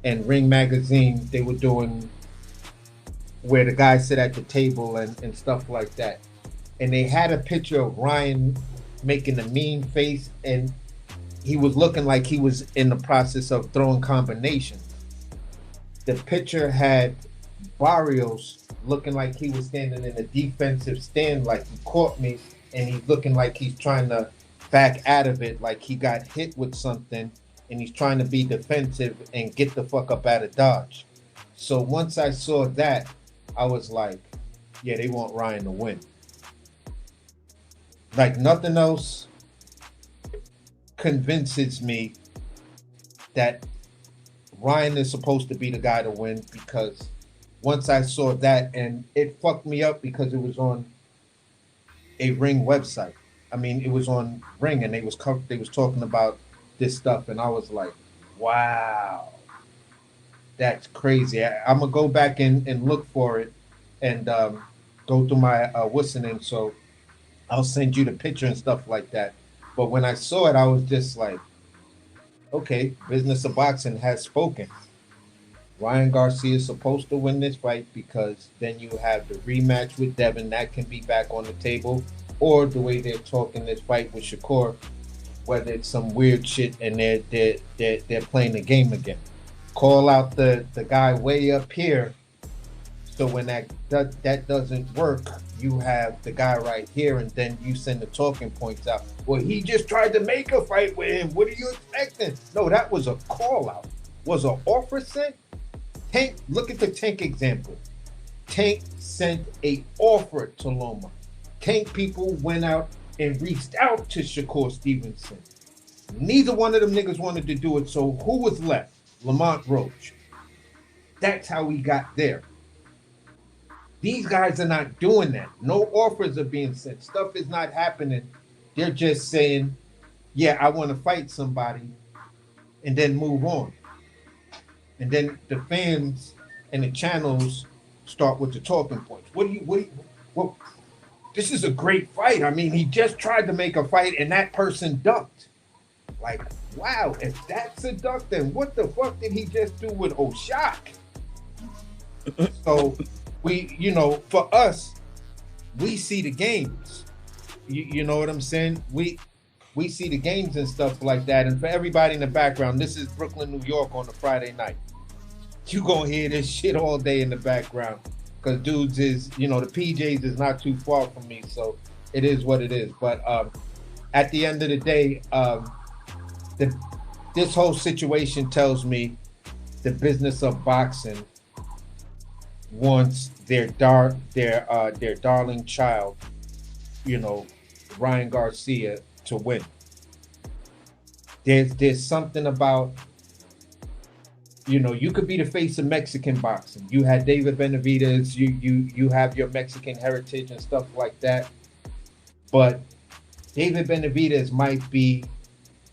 And Ring Magazine, they were doing where the guys sit at the table and stuff like that. And they had a picture of Ryan making a mean face, and he was looking like he was in the process of throwing combinations. The picture had Barrios looking like he was standing in a defensive stand, like he caught me, and he's looking like he's trying to back out of it, like he got hit with something, and he's trying to be defensive and get the fuck up out of Dodge. So once I saw that, I was like, yeah, they want Ryan to win. Like, nothing else convinces me that Ryan is supposed to be the guy to win, because once I saw that, and it fucked me up because it was on a Ring website. I mean, it was on Ring, and they was talking about this stuff, and I was like, wow, that's crazy. I'm gonna go back and look for it and go through my what's the name, so I'll send you the picture and stuff like that. But when I saw it, I was just like, okay, business of boxing has spoken. Ryan Garcia is supposed to win this fight, because then you have the rematch with Devin that can be back on the table, or the way they're talking this fight with Shakur, whether it's some weird shit and they're playing the game again. Call out the guy way up here So when that doesn't work, you have the guy right here, and then you send the talking points out. Well, he just tried to make a fight with him. What are you expecting? No, that was a call out. Was an offer sent? Tank, look at the Tank example. Tank sent a offer to Loma. Tank people went out and reached out to Shakur Stevenson. Neither one of them niggas wanted to do it, so who was left? Lamont Roach. That's how we got there. These guys are not doing that. No offers are being sent. Stuff is not happening. They're just saying, yeah, I want to fight somebody, and then move on. And then the fans and the channels start with the talking points. What this is a great fight. I mean, he just tried to make a fight and that person ducked. Like, wow, if that's a duck, then what the fuck did he just do with Oshak? So we, for us, we see the games. You know what I'm saying? We see the games and stuff like that. And for everybody in the background, this is Brooklyn, New York on a Friday night. You gonna hear this shit all day in the background. Because dudes is, the PJs is not too far from me. So it is what it is. But at the end of the day, this whole situation tells me the business of boxing wants their darling child, Ryan Garcia, to win. There's something about, you could be the face of Mexican boxing. You had David Benavidez, you have your Mexican heritage and stuff like that. But David Benavidez might be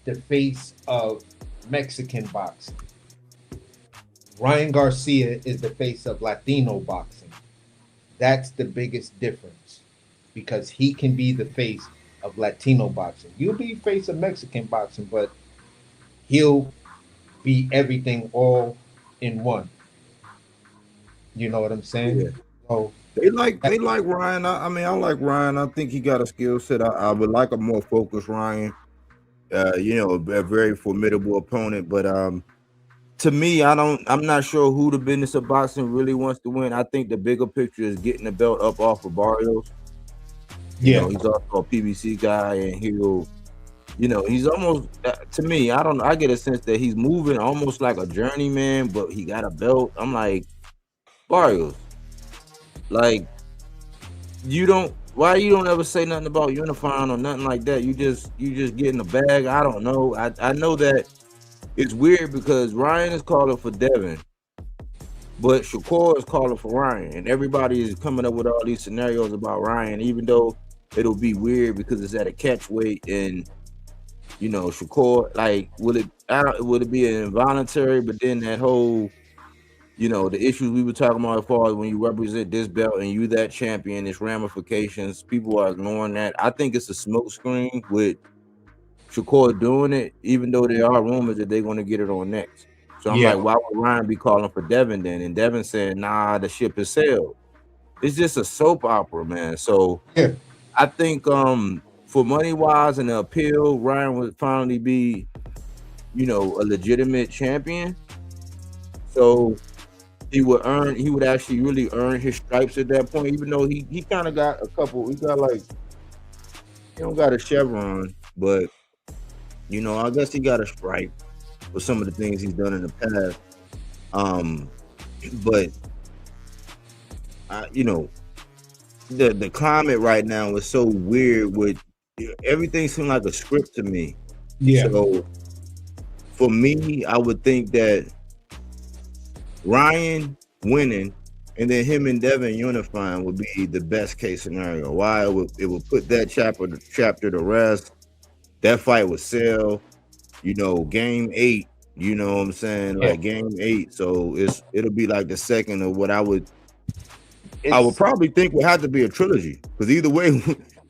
the face of Mexican boxing. Ryan Garcia is the face of Latino boxing. That's the biggest difference, because he can be the face of Latino boxing. You'll be face of Mexican boxing, but he'll be everything all in one. You know what I'm saying? Yeah. So They like Ryan. I mean, I like Ryan. I think he got a skill set. I would like a more focused Ryan. A very formidable opponent. But to me, I'm not sure who the business of boxing really wants to win. I think the bigger picture is getting the belt up off of Barrios. He's also a PBC guy, and he's almost, to me, I get a sense that he's moving almost like a journeyman, but he got a belt. I'm like, Barrios, like, why you don't ever say nothing about unifying or nothing like that? You just get in the bag. I don't know. I know that it's weird because Ryan is calling for Devin, but Shakur is calling for Ryan, and everybody is coming up with all these scenarios about Ryan, even though it'll be weird because it's at a catch weight, and Shakur, like, would it be an involuntary? But then that whole, the issues we were talking about as far as when you represent this belt and you that champion, its ramifications, people are ignoring that. I think it's a smokescreen with Shakur doing it, even though there are rumors that they're going to get it on next. So I'm like, why would Ryan be calling for Devin then? And Devin saying, nah, the ship has sailed. It's just a soap opera, man. So I think for money wise and the appeal, Ryan would finally be, a legitimate champion. So he would actually really earn his stripes at that point, even though he kind of got a couple. He don't got a chevron, but I guess he got a stripe for some of the things he's done in the past. But the climate right now is so weird. With everything seems like a script to me. Yeah. So for me, I would think that Ryan winning and then him and Devin unifying would be the best case scenario. Why? It would put that chapter to rest. That fight would sell. Game 8. You know what I'm saying? Like game 8. So it'll be like the second of what I would probably think would have to be a trilogy, because either way,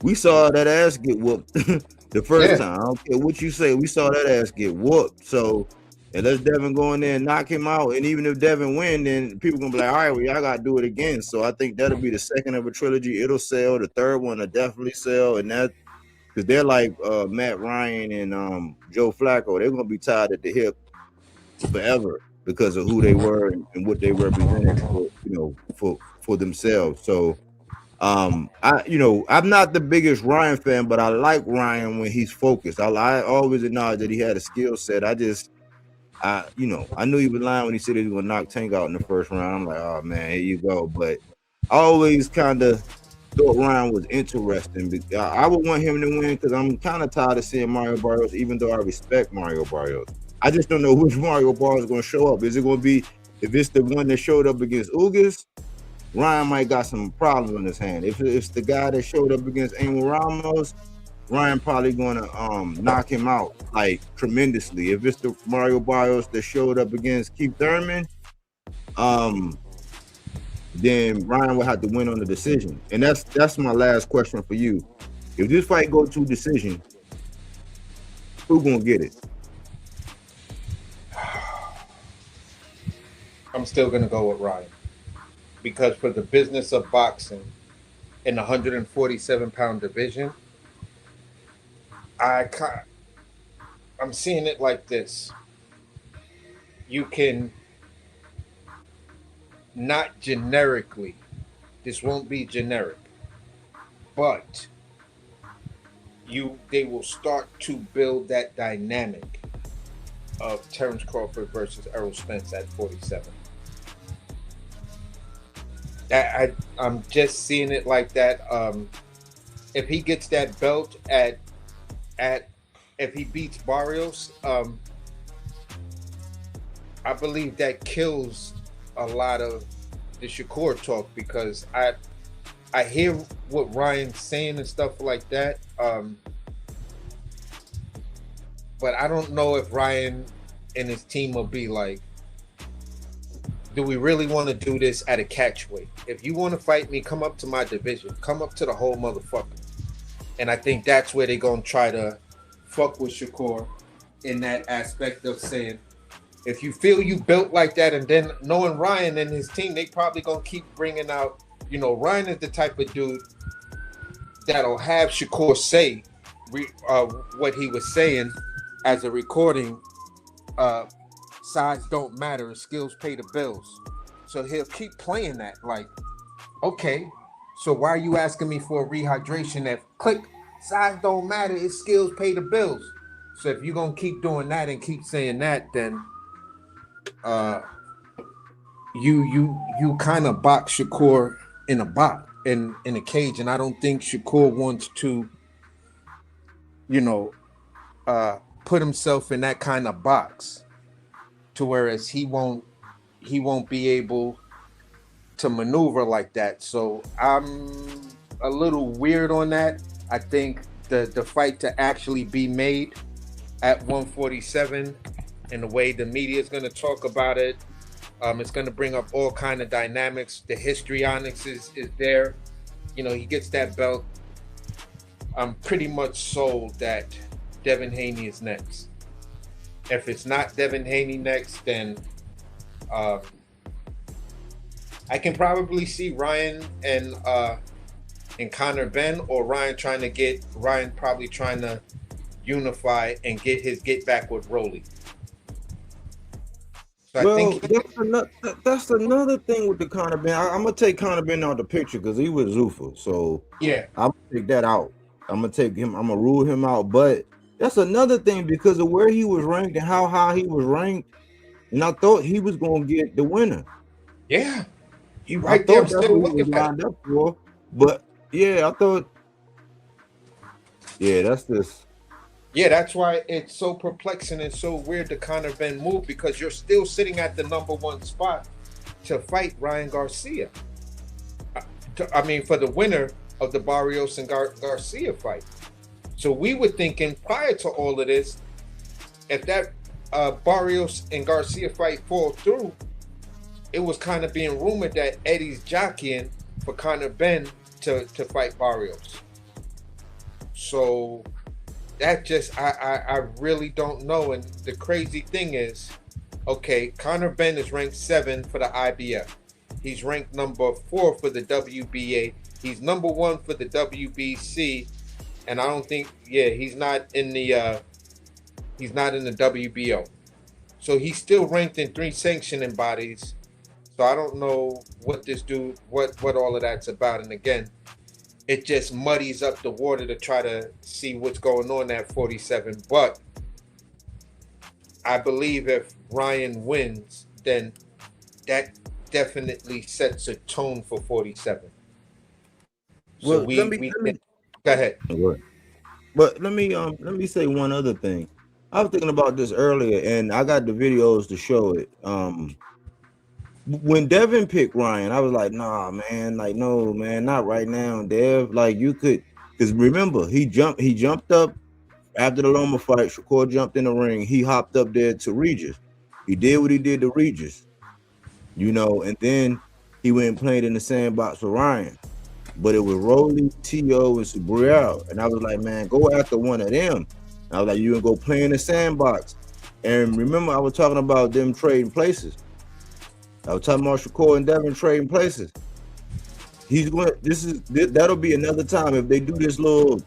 we saw that ass get whooped the first time. I don't care what you say, we saw that ass get whooped. So unless Devin go in there and knock him out, and even if Devin win, then people gonna be like, all right, well, y'all gotta do it again. So I think that'll be the second of a trilogy. It'll sell. The third one will definitely sell, and that because they're like Matt Ryan and Joe Flacco. They're gonna be tied at the hip forever. because of who they were and what they represented for, for themselves. So I'm not the biggest Ryan fan, but I like Ryan when he's focused. I always acknowledge that he had a skill set. I knew he was lying when he said he was gonna knock Tank out in the first round. I'm like, oh man, here you go. But I always kind of thought Ryan was interesting. I would want him to win because I'm kind of tired of seeing Mario Barrios, even though I respect Mario Barrios. I just don't know which Mario Barrios is gonna show up. Is it gonna be, if it's the one that showed up against Ugas, Ryan might got some problems in his hand. If it's the guy that showed up against Angel Ramos, Ryan probably gonna knock him out like tremendously. If it's the Mario Barrios that showed up against Keith Thurman, then Ryan will have to win on the decision. And that's my last question for you. If this fight goes to decision, who gonna get it? I'm still gonna go with Ryan. Because for the business of boxing in the 147-pound division, I'm seeing it like this. You can not generically, this won't be generic, but they will start to build that dynamic of Terrence Crawford versus Errol Spence at 47. I'm just seeing it like that. If he gets that belt if he beats Barrios, I believe that kills a lot of the Shakur talk, because I hear what Ryan's saying and stuff like that. But I don't know if Ryan and his team will be like, do we really want to do this at a catch weight? If you want to fight me, come up to my division. Come up to the whole motherfucker. And I think that's where they're going to try to fuck with Shakur in that aspect of saying, if you feel you built like that, and then knowing Ryan and his team, they probably going to keep bringing out, Ryan is the type of dude that'll have Shakur say what he was saying as a recording, size don't matter, skills pay the bills. So he'll keep playing that, like, okay, so why are you asking me for a rehydration? If click, size don't matter, it's skills pay the bills. So if you're gonna keep doing that and keep saying that, then you kind of box Shakur in a cage, and I don't think Shakur wants to put himself in that kind of box, to whereas he won't be able to maneuver like that. So I'm a little weird on that. I think the fight to actually be made at 147, and the way the media is going to talk about it, it's going to bring up all kind of dynamics. The histrionics is there. He gets that belt. I'm pretty much sold that Devin Haney is next. If it's not Devin Haney next, then I can probably see Ryan and Conor Benn, or Ryan probably trying to unify and get back with Rolly. So I think that's another thing with the Conor Benn. I'm gonna take Conor Benn out the picture because he was Zuffa. So yeah, I'm gonna take that out. I'm gonna take him. I'm gonna rule him out. But that's another thing because of where he was ranked and how high he was ranked, and I thought he was gonna get the winner. Yeah, he right there. That's what he was lined up for. But yeah, I thought. Yeah, that's this. Yeah, that's why it's so perplexing and so weird the Conor Benn move, because you're still sitting at the number one spot to fight Ryan Garcia. I mean, for the winner of the Barrios and Garcia fight. So we were thinking prior to all of this, if that Barrios and Garcia fight fall through, it was kind of being rumored that Eddie's jockeying for Conor Benn to fight Barrios. So that just, I really don't know. And the crazy thing is, okay, Conor Benn is ranked 7 for the IBF. He's ranked number 4 for the WBA. He's number 1 for the WBC. And I don't think, he's not in the WBO. So he's still ranked in 3 sanctioning bodies. So I don't know what this dude, what all of that's about. And again, it just muddies up the water to try to see what's going on at 47. But I believe if Ryan wins, then that definitely sets a tone for 47. So Well, let me go ahead. but let me say one other thing. I was thinking about this earlier, and I got the videos to show it. When Devin picked Ryan, I was like, nah, man, like, no, man, not right now, Dev. Like, you could, because remember, he jumped up after the Loma fight. Shakur jumped in the ring. He hopped up there to Regis. He did what he did to Regis, you know, and then he went and played in the sandbox with Ryan. But it was Rolly, T.O., and Subriel. And I was like, man, go after one of them. I was like, you can go play in the sandbox. And remember, I was talking about them trading places. I was talking about Shakur and Devin trading places. He's going. That'll be another time if they do this little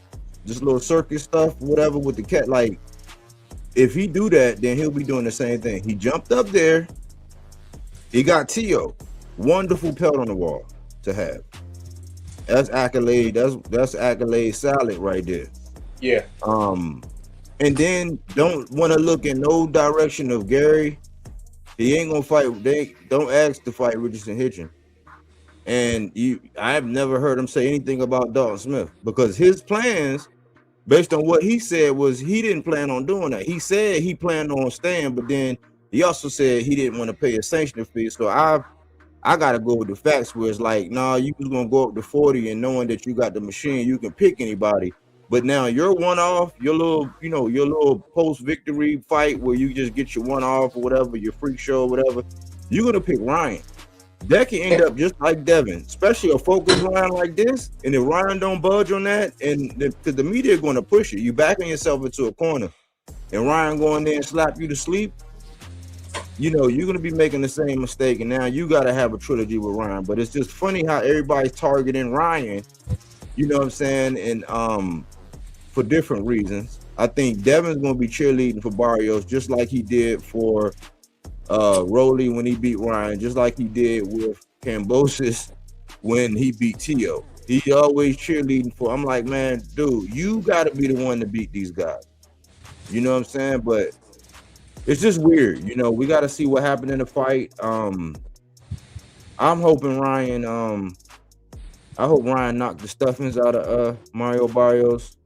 circus stuff, whatever, with the cat. Like, if he do that, then he'll be doing the same thing. He jumped up there. He got T.O. Wonderful pelt on the wall to have. That's accolade. That's accolade salad right there. Yeah. And then don't want to look in no direction of Gary. He ain't gonna fight. They don't ask to fight Richardson Hitchin. And I've never heard him say anything about Dalton Smith, because his plans, based on what he said, was he didn't plan on doing that. He said he planned on staying, but then he also said he didn't want to pay a sanctioning fee. So I gotta go with the facts, where it's like, nah, you was gonna go up to 40 and knowing that you got the machine, you can pick anybody. But now your one-off, your little post-victory fight where you just get your one-off or whatever, your freak show or whatever, you're gonna pick Ryan. That can end up just like Devin, especially a focus line like this. And if Ryan don't budge on that, and because the media are going to push it, you backing yourself into a corner, and Ryan going there and slap you to sleep, you know, you're going to be making the same mistake. And now you got to have a trilogy with Ryan. But it's just funny how everybody's targeting Ryan, you know what I'm saying? And for different reasons. I think Devin's going to be cheerleading for Barrios, just like he did for Rolly when he beat Ryan, just like he did with Kambosos when he beat T.O. He always cheerleading for. I'm like, man, dude, you got to be the one to beat these guys. You know what I'm saying? But it's just weird. You know, we got to see what happened in the fight. I'm hoping Ryan. I hope Ryan knocked the stuffings out of Mario Barrios.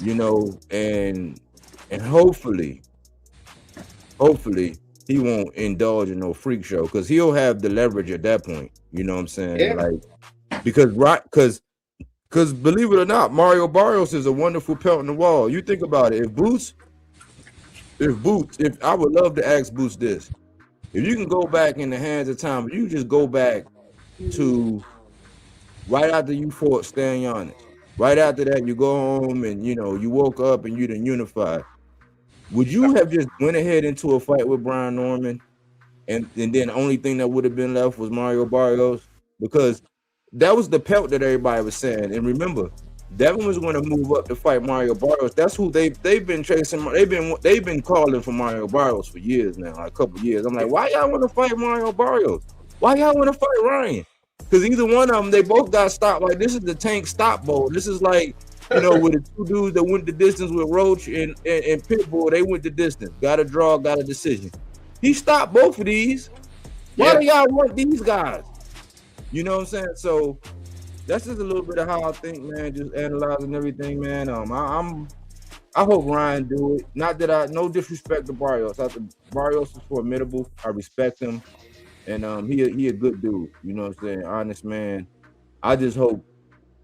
You know, and hopefully he won't indulge in no freak show, because he'll have the leverage at that point. You know what I'm saying? Yeah. Like, because believe it or not, Mario Barrios is a wonderful pelt in the wall. You think about it. If I would love to ask Boots this, if you can go back in the hands of time, if you just go back to right after you fought Stan Giannis, right after that you go home and you know you woke up and you done unified, would you have just went ahead into a fight with Brian Norman, and then the only thing that would have been left was Mario Barrios? Because that was the pelt that everybody was saying. And remember, Devin was going to move up to fight Mario Barrios. That's who they've been chasing. They've been calling for Mario Barrios for years now, like a couple years. I'm like, why y'all want to fight Mario Barrios? Why y'all want to fight Ryan? Because either one of them, they both got stopped. Like, this is the Tank Stop Bowl. This is like, you know, with the two dudes that went the distance with Roach and Pitbull, they went the distance. Got a draw, got a decision. He stopped both of these. Why do y'all want these guys? You know what I'm saying? So that's just a little bit of how I think, man, just analyzing everything, man. I hope Ryan do it. Not that no disrespect to Barrios. Barrios is formidable. I respect him. And he a good dude. You know what I'm saying? Honest man. I just hope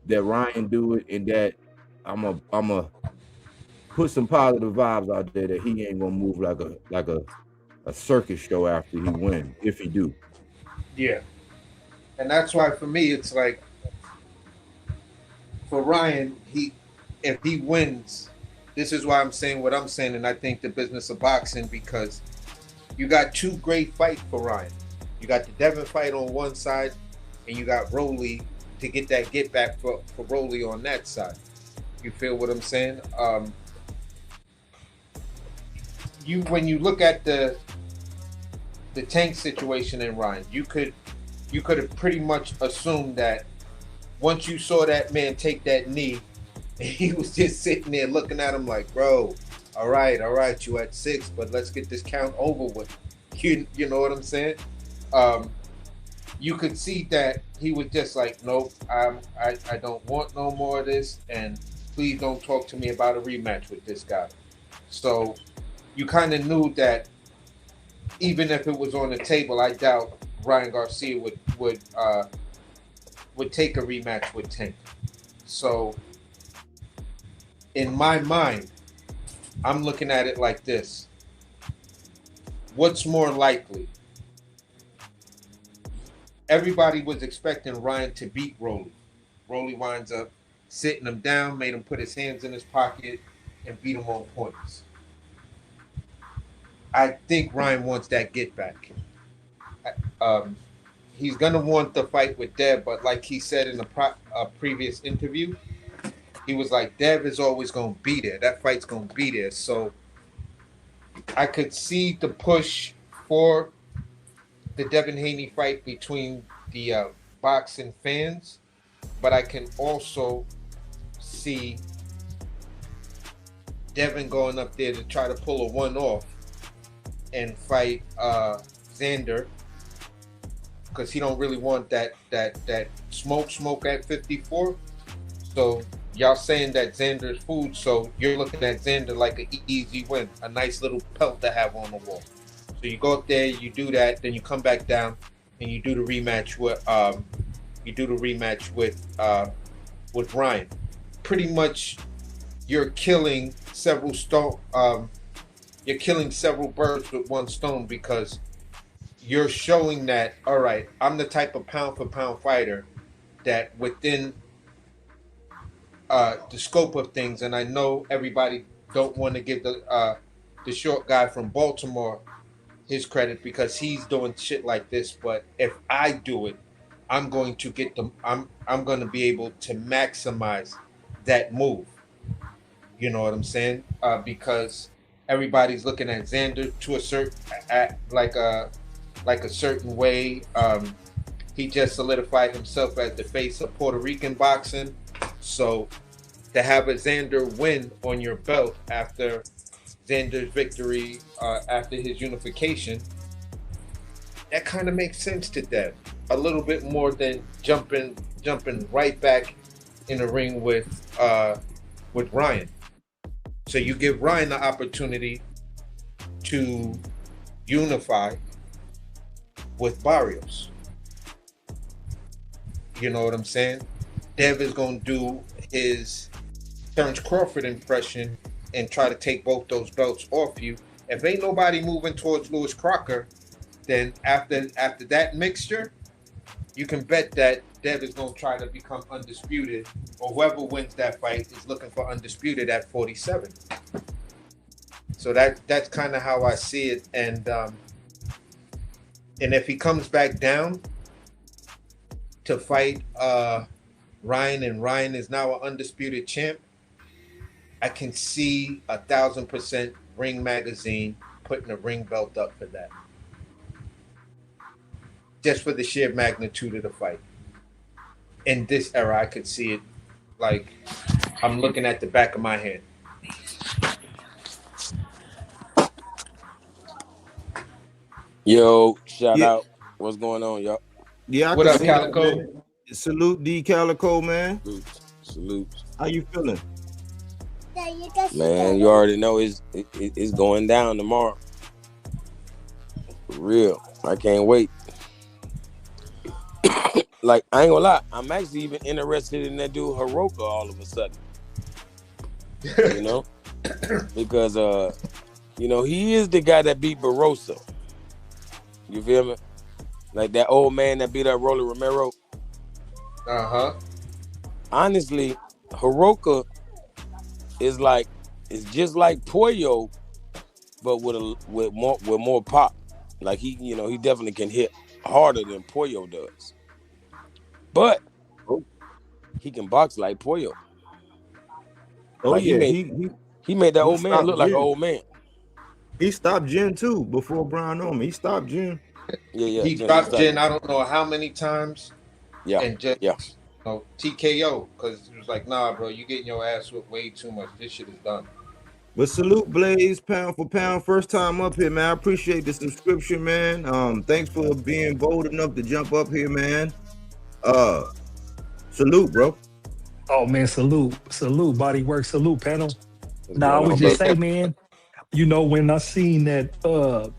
that Ryan do it, and that I'm a put some positive vibes out there that he ain't gonna move like a circus show after he win, if he do. Yeah. And that's why for me it's like, for Ryan, if he wins, this is why I'm saying what I'm saying, and I think the business of boxing, because you got two great fights for Ryan. You got the Devin fight on one side, and you got Rolly to get that get back for Rolly on that side. You feel what I'm saying? When you look at the the Tank situation in Ryan, you could have pretty much assumed that once you saw that man take that knee, he was just sitting there looking at him like, bro, all right, you at 6, but let's get this count over with. You know what I'm saying? You could see that he was just like, nope, I don't want no more of this, and please don't talk to me about a rematch with this guy. So you kind of knew that even if it was on the table, I doubt Ryan Garcia would take a rematch with Tank. So in my mind, I'm looking at it like this. What's more likely? Everybody was expecting Ryan to beat Rolly. Rolly winds up sitting him down, made him put his hands in his pocket, and beat him on points. I think Ryan wants that get back. He's going to want the fight with Dev, but like he said in a previous interview, he was like, Dev is always going to be there. That fight's going to be there. So I could see the push for the Devin Haney fight between the boxing fans, but I can also see Devin going up there to try to pull a one off and fight Xander, because he don't really want that smoke at 54. So y'all saying that Xander's food, so you're looking at Xander like an easy win, a nice little pelt to have on the wall. So you go up there, you do that, then you come back down and you do the rematch with Ryan. Pretty much, you're killing several birds with one stone, because you're showing that, all right, I'm the type of pound for pound fighter that within the scope of things, and I know everybody don't want to give the short guy from Baltimore his credit because he's doing shit like this, but if I do it, I'm going to get them. I'm going to be able to maximize that move. You know what I'm saying? Because everybody's looking at Xander to a certain like a certain way. He just solidified himself as the face of Puerto Rican boxing. So to have a Xander win on your belt after Xander's victory, after his unification, that kind of makes sense to Dev a little bit more than jumping right back in the ring with Ryan. So you give Ryan the opportunity to unify with Barrios. You know what I'm saying? Dev is going to do his Terrence Crawford impression and try to take both those belts off you. If ain't nobody moving towards Lewis Crocker, then after that mixture, you can bet that Dev is going to try to become undisputed, or whoever wins that fight is looking for undisputed at 47. So that's kind of how I see it. And if he comes back down to fight Ryan, and Ryan is now an undisputed champ, I can see 1,000% Ring Magazine putting a ring belt up for that. Just for the sheer magnitude of the fight. In this era, I could see it like I'm looking at the back of my hand. Yo, shout Yeah. out. What's going on, y'all? Yeah, I What can up, see that, Calico? man. Salute D Calico, man. Salute. How you feeling? Man, you already know it's going down tomorrow. For real. I can't wait. Like, I ain't gonna lie, I'm actually even interested in that dude Hiroka all of a sudden. You know? Because he is the guy that beat Barroso. You feel me? Like that old man that beat up Rolly Romero. Uh-huh. Honestly, Hiroka is just like Pollo, but with more pop. Like he definitely can hit harder than Pollo does. But he can box like Pollo. Oh Like yeah, he made that old man look like an old man. He stopped Jen too before Brian Norman. He stopped Jen. Yeah. He Jen dropped started. Jen I don't know how many times, Yeah. and just Yeah. TKO, because it was like, nah, bro, you getting your ass whipped way too much. This shit is done. But salute Blaze, pound for pound, first time up here, man. I appreciate the subscription, man. Thanks for being bold enough to jump up here, man. Salute, bro. Oh man, salute, Bodywork, salute panel. What's Nah, I going would on, just brother? say, man, when I seen that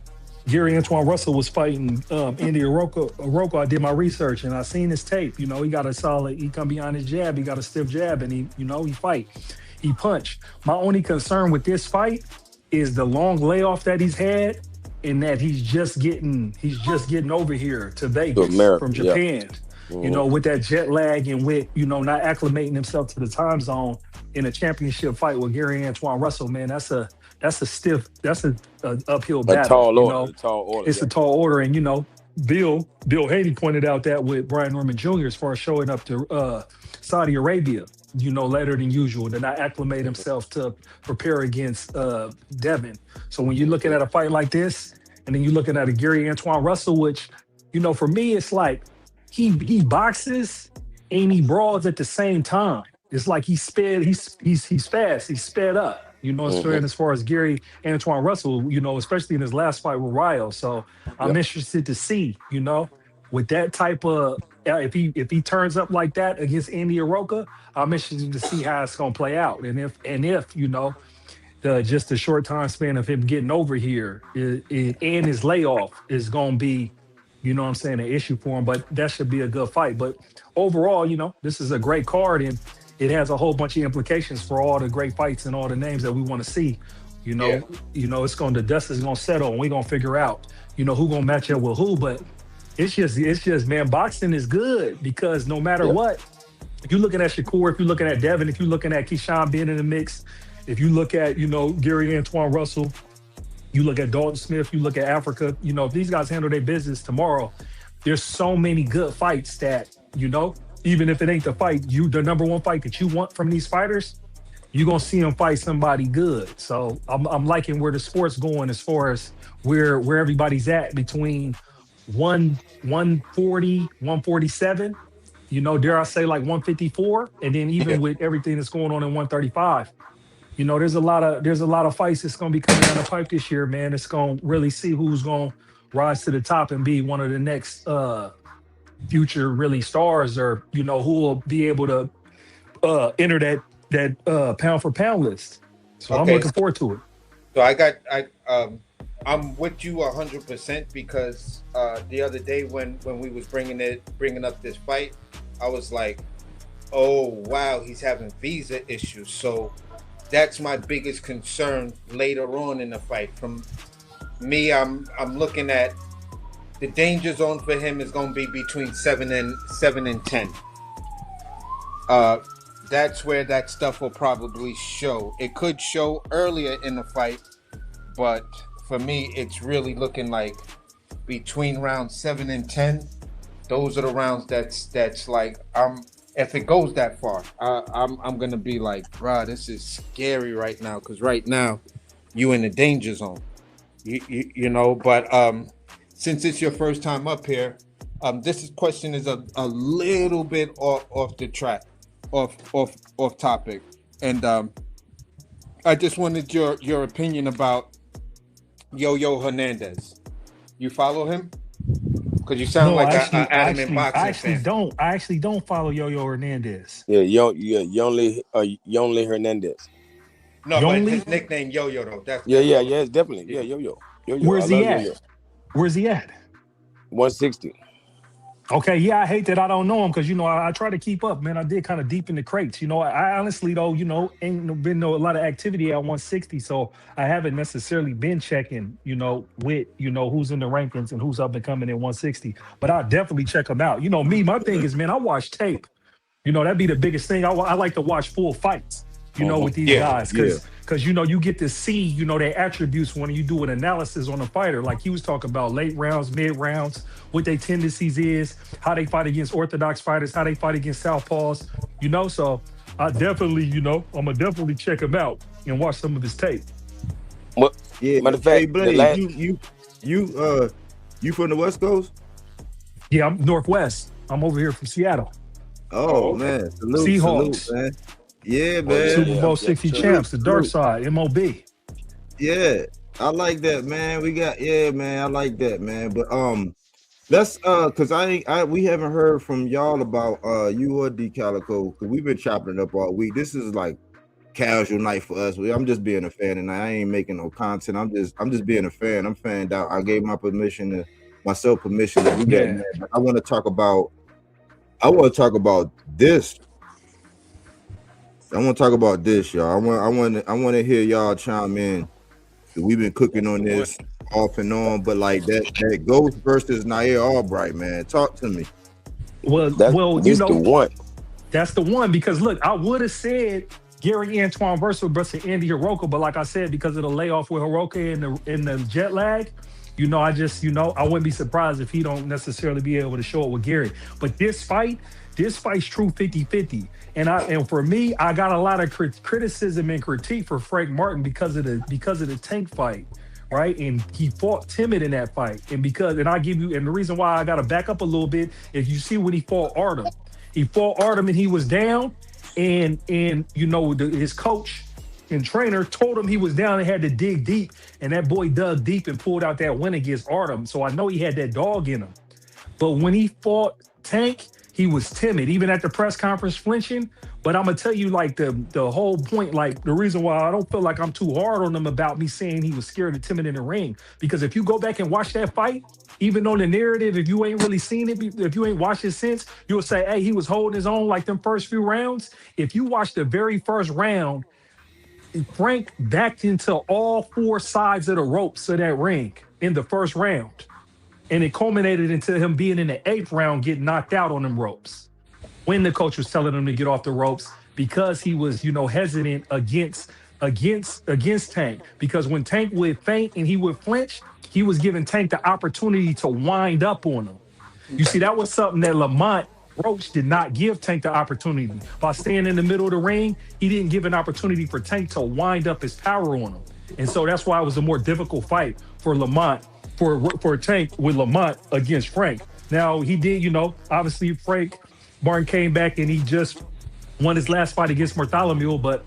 Gary Antoine Russell was fighting Andy Oroco, I did my research and I seen his tape. He got a solid, he come behind his jab, he got a stiff jab, and he fight. He punch. My only concern with this fight is the long layoff that he's had, and that he's just getting over here to Vegas America, from yeah. Japan. With that jet lag and with not acclimating himself to the time zone in a championship fight with Gary Antoine Russell, man, that's a uphill A battle. tall order. A tall order. It's a tall order, and Bill Haney pointed out that with Brian Norman Jr. as far as showing up to Saudi Arabia, later than usual, to not acclimate himself to prepare against Devin. So when you're looking at a fight like this, and then you're looking at a Gary Antoine Russell, which, for me, it's like he boxes and he brawls at the same time. It's like he's fast, he's sped up. As far as Gary Antoine Russell, especially in his last fight with Ryo. So I'm interested to see, with that type of if he turns up like that against Andy Oroca, I'm interested to see how it's gonna play out. And if just the short time span of him getting over here and his layoff is gonna be, an issue for him. But that should be a good fight. But overall, this is a great card, and it has a whole bunch of implications for all the great fights and all the names that we want to see. The dust is gonna settle, and we're gonna figure out, who gonna match up with who. But it's just, man, boxing is good because no matter what, if you're looking at Shakur, if you're looking at Devin, if you're looking at Keyshawn being in the mix, if you look at, Gary Antoine Russell, you look at Dalton Smith, you look at Africa, if these guys handle their business tomorrow, there's so many good fights that, even if it ain't the number one fight that you want from these fighters, you're going to see them fight somebody good. So I'm liking where the sport's going as far as where everybody's at between 140, 147, dare I say like 154. And then even with everything that's going on in 135, there's a lot of fights that's going to be coming down the pipe this year, man. It's going to really see who's going to rise to the top and be one of the next future really stars, or who will be able to enter that pound for pound list. So I'm looking forward to it. So I'm with you 100% because the other day when we was bringing up this fight, I was like, oh wow, he's having visa issues. So that's my biggest concern later on in the fight. From me, I'm looking at the danger zone for him is going to be between 7 and 10. That's where that stuff will probably show. It could show earlier in the fight, but for me, it's really looking like between rounds 7 and 10. Those are the rounds that's like if it goes that far, I'm gonna be like, bruh, this is scary right now, because right now you in the danger zone. But since it's your first time up here, this question is a little bit off the track, off topic, and I just wanted your opinion about Yo-Yo Hernandez. You follow him? Because you sound like an adamant boxing fan. I actually don't follow Yo-Yo Hernandez. Yeah, Yonli Hernandez. No, but his nickname Yo-Yo though. It's definitely Yo-Yo. Where's he at? Yo-Yo. Where's he at? 160. Okay, yeah, I hate that I don't know him because, I try to keep up, man. I did kind of deep in the crates. I honestly, though, ain't been a lot of activity at 160, so I haven't necessarily been checking, with, who's in the rankings and who's up and coming in 160. But I'll definitely check them out. My thing is, man, I watch tape. That'd be the biggest thing. I like to watch full fights, with these guys because, you get to see, their attributes when you do an analysis on a fighter. Like he was talking about late rounds, mid rounds, what their tendencies is, how they fight against orthodox fighters, how they fight against southpaws, So I definitely, I'm going to definitely check him out and watch some of his tape. Well, Yeah. Matter of Hey, fact, the Blaze, last you from the West Coast? Yeah, I'm Northwest. I'm over here from Seattle. Oh, okay. man, salute, Seahawks, man. Yeah, oh yeah, man. Super yeah, Bowl yeah, 60 sure. champs, the dark Salute. side, MOB. Yeah, I like that, man. I like that, man. But let's cause we haven't heard from y'all about you or D Calico, because we've been chopping it up all week. This is like casual night for us. I'm just being a fan, and I ain't making no content. I'm just being a fan. I'm fanned out. I gave myself permission to do that, Yeah. man. But I want to talk about this. I want to talk about this, y'all. I want to hear y'all chime in. We've been cooking on this off and on, but like that Ghost versus Nair Albright, man. Talk to me. Well, That's you this the know, one. that's the one because look, I would have said Gary Antoine versus Andy Hiroko, but like I said, because of the layoff with Hiroko and the jet lag, I just I wouldn't be surprised if he don't necessarily be able to show up with Gary. But this fight's true 50-50. And for me, I got a lot of criticism and critique for Frank Martin because of the Tank fight, right? And he fought timid in that fight. And the reason why I got to back up a little bit, if you see when he fought Artem and he was down, and his coach and trainer told him he was down and had to dig deep, and that boy dug deep and pulled out that win against Artem. So I know he had that dog in him. But when he fought Tank, he was timid, even at the press conference flinching. But I'm gonna tell you, like the whole point, like the reason why I don't feel like I'm too hard on him about me saying he was scared and timid in the ring, because if you go back and watch that fight, even on the narrative, if you ain't really seen it, if you ain't watched it since, you'll say, hey, he was holding his own like them first few rounds. If you watch the very first round, Frank backed into all four sides of the ropes of that ring in the first round. And it culminated into him being in the eighth round, getting knocked out on them ropes when the coach was telling him to get off the ropes, because he was, hesitant against Tank. Because when Tank would feint and he would flinch, he was giving Tank the opportunity to wind up on him. You see, that was something that Lamont Roach did not give Tank the opportunity. By staying in the middle of the ring, he didn't give an opportunity for Tank to wind up his power on him. And so that's why it was a more difficult fight for Lamont, for Tank with Lamont against Frank. Now, he did, obviously Frank Martin came back and he just won his last fight against Bartholomew, but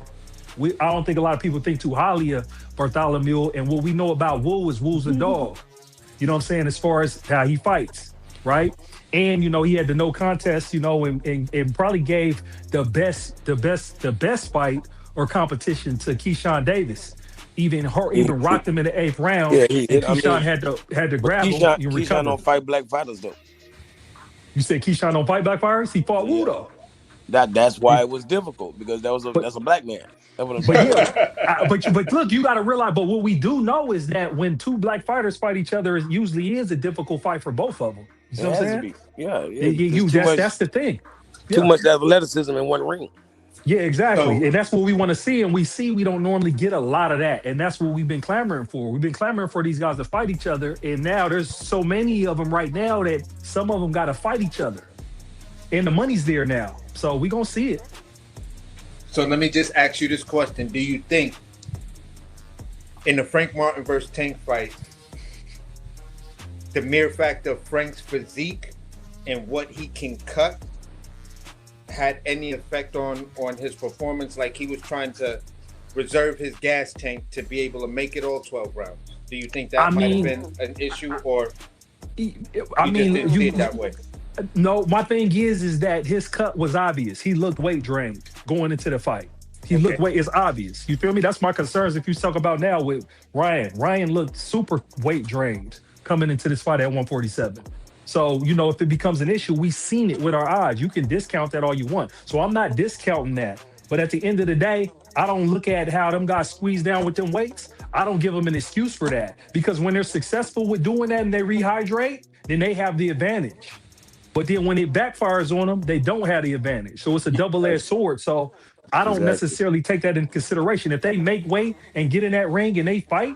I don't think a lot of people think too highly of Bartholomew. And what we know about Wu's a dog. You know what I'm saying? As far as how he fights, right? And he had the no contest, and probably gave the best fight or competition to Keyshawn Davis. Even rocked him in the eighth round. Yeah, he did. And Keyshawn had to grab him. Keyshawn don't fight black fighters though. You said Keyshawn don't fight black fighters? He fought Wu though. That's why it was difficult, because that's a black man. That's what I'm But saying. but look, you got to realize. But what we do know is that when two black fighters fight each other, it usually is a difficult fight for both of them. You know what I'm saying? Yeah. That's the thing. Too much athleticism in one ring. Yeah, exactly. And that's what we want to see. And we don't normally get a lot of that. And that's what we've been clamoring for. We've been clamoring for these guys to fight each other. And now there's so many of them right now that some of them got to fight each other. And the money's there now. So we're going to see it. So let me just ask you this question. Do you think in the Frank Martin versus Tank fight, the mere fact of Frank's physique and what he can cut had any effect on his performance? Like he was trying to reserve his gas tank to be able to make it all 12 rounds. Do you think that might have been an issue, or you didn't see it that way? No, my thing is that his cut was obvious. He looked weight drained going into the fight. It's obvious. You feel me? That's my concerns. If you talk about now with Ryan. Ryan looked super weight drained coming into this fight at 147. So, if it becomes an issue, we've seen it with our eyes. You can discount that all you want. So I'm not discounting that. But at the end of the day, I don't look at how them guys squeeze down with them weights. I don't give them an excuse for that. Because when they're successful with doing that and they rehydrate, then they have the advantage. But then when it backfires on them, they don't have the advantage. So it's a double-edged sword. So I don't necessarily take that into consideration. If they make weight and get in that ring and they fight,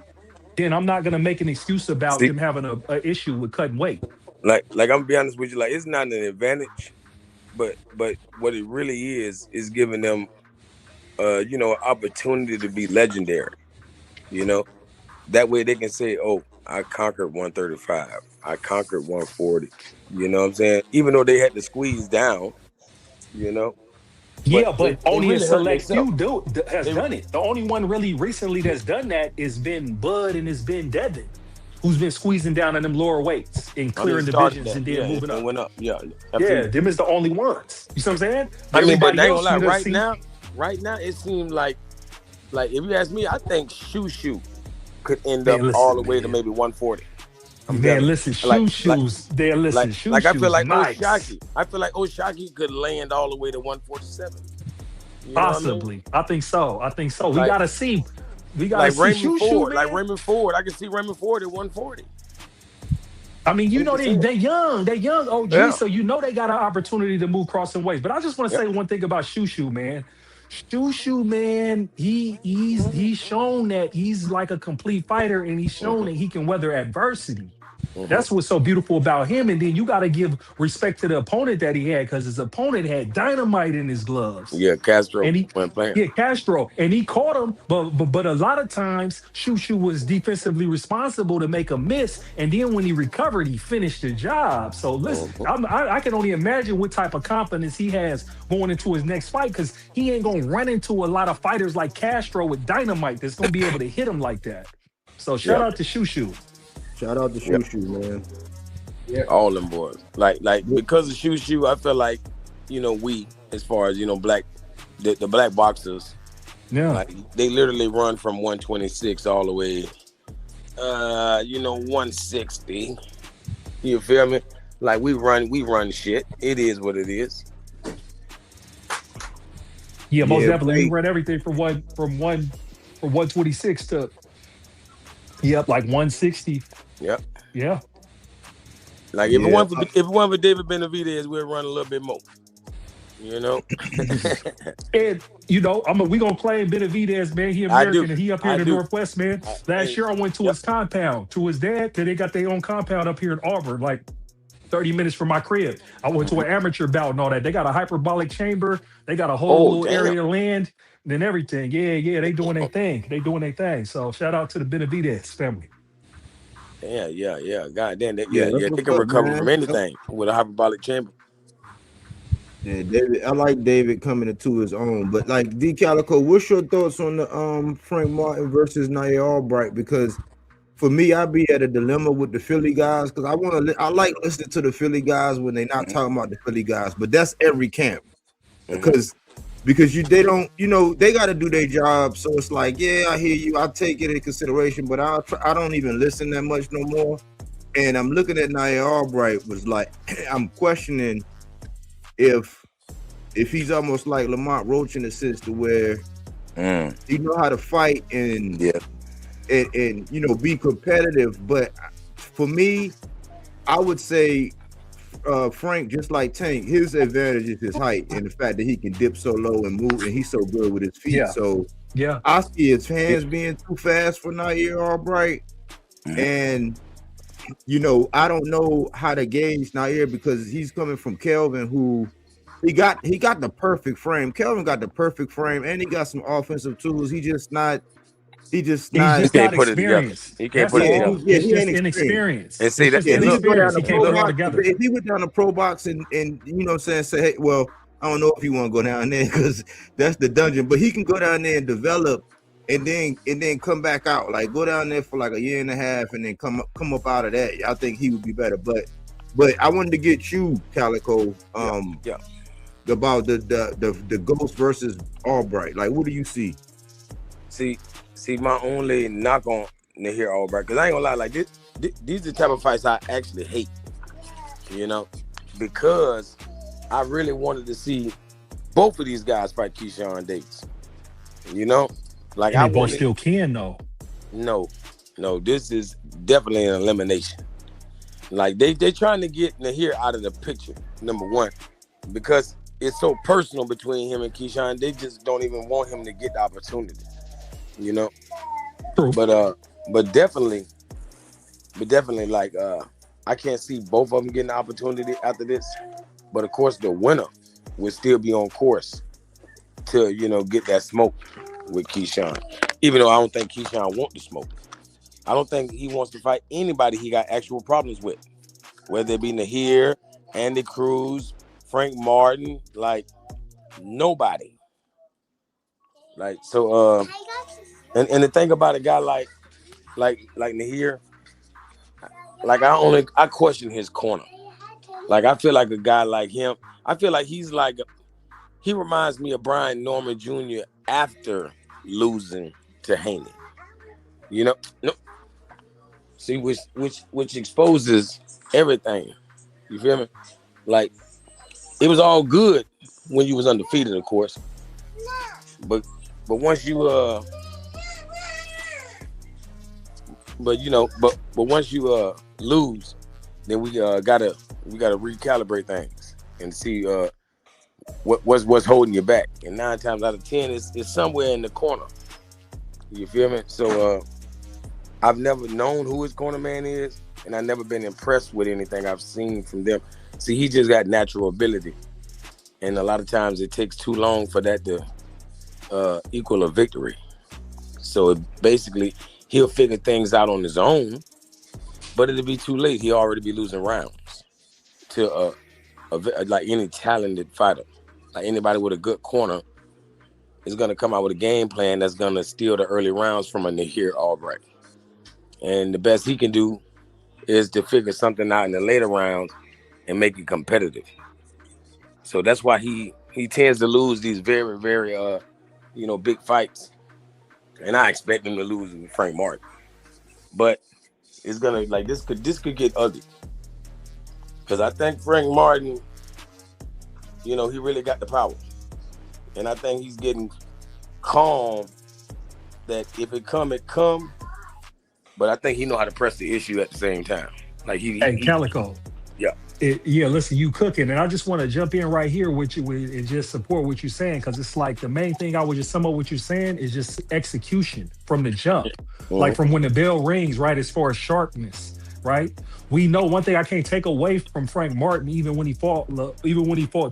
then I'm not going to make an excuse about them having an issue with cutting weight. Like I'm gonna be honest with you, like it's not an advantage, but what it really is giving them, an opportunity to be legendary. That way they can say, "Oh, I conquered 135. I conquered 140." You know what I'm saying? Even though they had to squeeze down, you know, but Yeah, they but only a really hurt select themselves. few has They done it. The only one really recently that's done that has been Bud and it's been Devin, who's been squeezing down in them lower weights and I mean, clearing started divisions that, and then yeah, moving and up. went up, yeah, Yeah, absolutely. them is the only ones. You see what I'm saying? I mean, but Everybody I ain't gonna else lie. you done see. Right now, it seemed like if you ask me, I think Shoo could end up Man, all listen, the way to man. maybe 140. I'm Man, telling listen, you, Shoe like I feel Shoes, like nice. Oshaki. I feel like Oshaki could land all the way to 147. You know what I mean? Possibly. I think so. I think so. We Like gotta see. We gotta like see Raymond Shoe, Ford, man. I can see Raymond Ford at 140. I mean, you I'm know just saying. they young OG, Yeah, so you know they got an opportunity to move crossing ways. But I just want to yeah. say one thing about Shushu, man. Shushu, man, he's shown that he's like a complete fighter, and he's shown that he can weather adversity. Hmm. That's what's so beautiful about him. And then you got to give respect to the opponent that he had, because his opponent had dynamite in his gloves. Yeah, Castro And he, went playing. yeah, Castro, and he caught him, but a lot of times Shushu was defensively responsible to make a miss, and then when he recovered, he finished the job. So listen, Hmm. I can only imagine what type of confidence he has going into his next fight, because he ain't gonna run into a lot of fighters like Castro with dynamite that's gonna be able to hit him like that. So shout Yeah, out to Shushu. Shout out to yeah. Shushu, man. Yeah. All them boys. Like because of Shoo, I feel like, we, as far as, the black boxers, Yeah. like they literally run from 126 all the way 160. You feel me? Like we run shit. It is what it is. Yeah, most Yeah, definitely. We great. run everything from 126 to like 160. Yep. Yeah. Like if Yeah, it weren't for David Benavidez, we'd run a little bit more. You know? And we gonna claim Benavidez, man. He I do. American and he up here I in the do. Northwest, man. Last year I went to Yep. his compound, to his dad. They got their own compound up here in Auburn, like 30 minutes from my crib. I went to an amateur bout and all that. They got a hyperbolic chamber. They got a whole Oh, little damn. area of land and everything. Yeah. They doing their thing. So shout out to the Benavidez family. Yeah. God damn. They that's can what's up, recover from man. anything with a hyperbolic chamber. Yeah, David. I like David coming into his own, but like D Calico, what's your thoughts on the Frank Martin versus Nair Albright? Because for me, I be at a dilemma with the Philly guys, because I like listening to the Philly guys when they're not talking about the Philly guys, but that's every camp because they don't, they got to do their job. So it's like, yeah, I hear you, I take it in consideration, but I don't even listen that much no more. And I'm looking at Nair Albright, was like, I'm questioning if he's almost like Lamont Roach in the sense to where he know how to fight and be competitive. But for me, I would say Frank, just like Tank, his advantage is his height and the fact that he can dip so low and move, and he's so good with his feet. Yeah. So Yeah. I see his hands being too fast for Nair Albright, and I don't know how to gauge Nair because he's coming from Kelvin, who he got the perfect frame. Kelvin got the perfect frame, and he got some offensive tools. He's just not. He Just can't not put it together. experienced. He can't That's put it all. together. It's he just ain't inexperience. And see It's that- just and look, inexperience. He can't put it all box, together. if he went down the pro box and say, hey, well, I don't know if you want to go down there because that's the dungeon, but he can go down there and develop and then come back out. Like go down there for like a year and a half and then come up out of that. I think he would be better. But I wanted to get you, Calico, about the Ghost versus Albright. Like, what do you see? See, my only knock on Nair Albright, because I ain't gonna lie, like these are the type of fights I actually hate, because I really wanted to see both of these guys fight Keyshawn Davis, like And I they both wanted, still can though. no, this is definitely an elimination. Like they trying to get Nair out of the picture, number one, because it's so personal between him and Keyshawn. They just don't even want him to get the opportunity. True. But definitely, like I can't see both of them getting the opportunity after this. But of course, the winner will still be on course to get that smoke with Keyshawn. Even though I don't think Keyshawn want the smoke, I don't think he wants to fight anybody he got actual problems with, whether it be Nahir, Andy Cruz, Frank Martin, like nobody. Like so, and the thing about a guy like Nahir, like I question his corner. Like I feel like a guy like him, I feel like he reminds me of Brian Norman Jr. after losing to Haney. You know, no, see, which exposes everything. You feel me? Like it was all good when you was undefeated, of course. But once you but once you lose, then we gotta recalibrate things and see what's holding you back. And 9 times out of 10 it's somewhere in the corner. You feel me? So I've never known who his corner man is, and I've never been impressed with anything I've seen from them. See, he just got natural ability, and a lot of times it takes too long for that to equal a victory. So basically, he'll figure things out on his own, but it'll be too late. He'll already be losing rounds to like any talented fighter. Like anybody with a good corner is going to come out with a game plan that's going to steal the early rounds from a Nahir Albright. And the best he can do is to figure something out in the later rounds and make it competitive. So that's why he tends to lose these very, very big fights. And I expect him to lose with Frank Martin. But it's gonna this could get ugly. Because I think Frank Martin, he really got the power. And I think he's getting calm that if it come, it come. But I think he know how to press the issue at the same time. Like Calico. Yeah. Listen, you cooking, and I just want to jump in right here with you and just support what you're saying, because it's like the main thing I would just sum up what you're saying is just execution from the jump, like from when the bell rings, right? As far as sharpness, right? We know one thing I can't take away from Frank Martin, even when he fought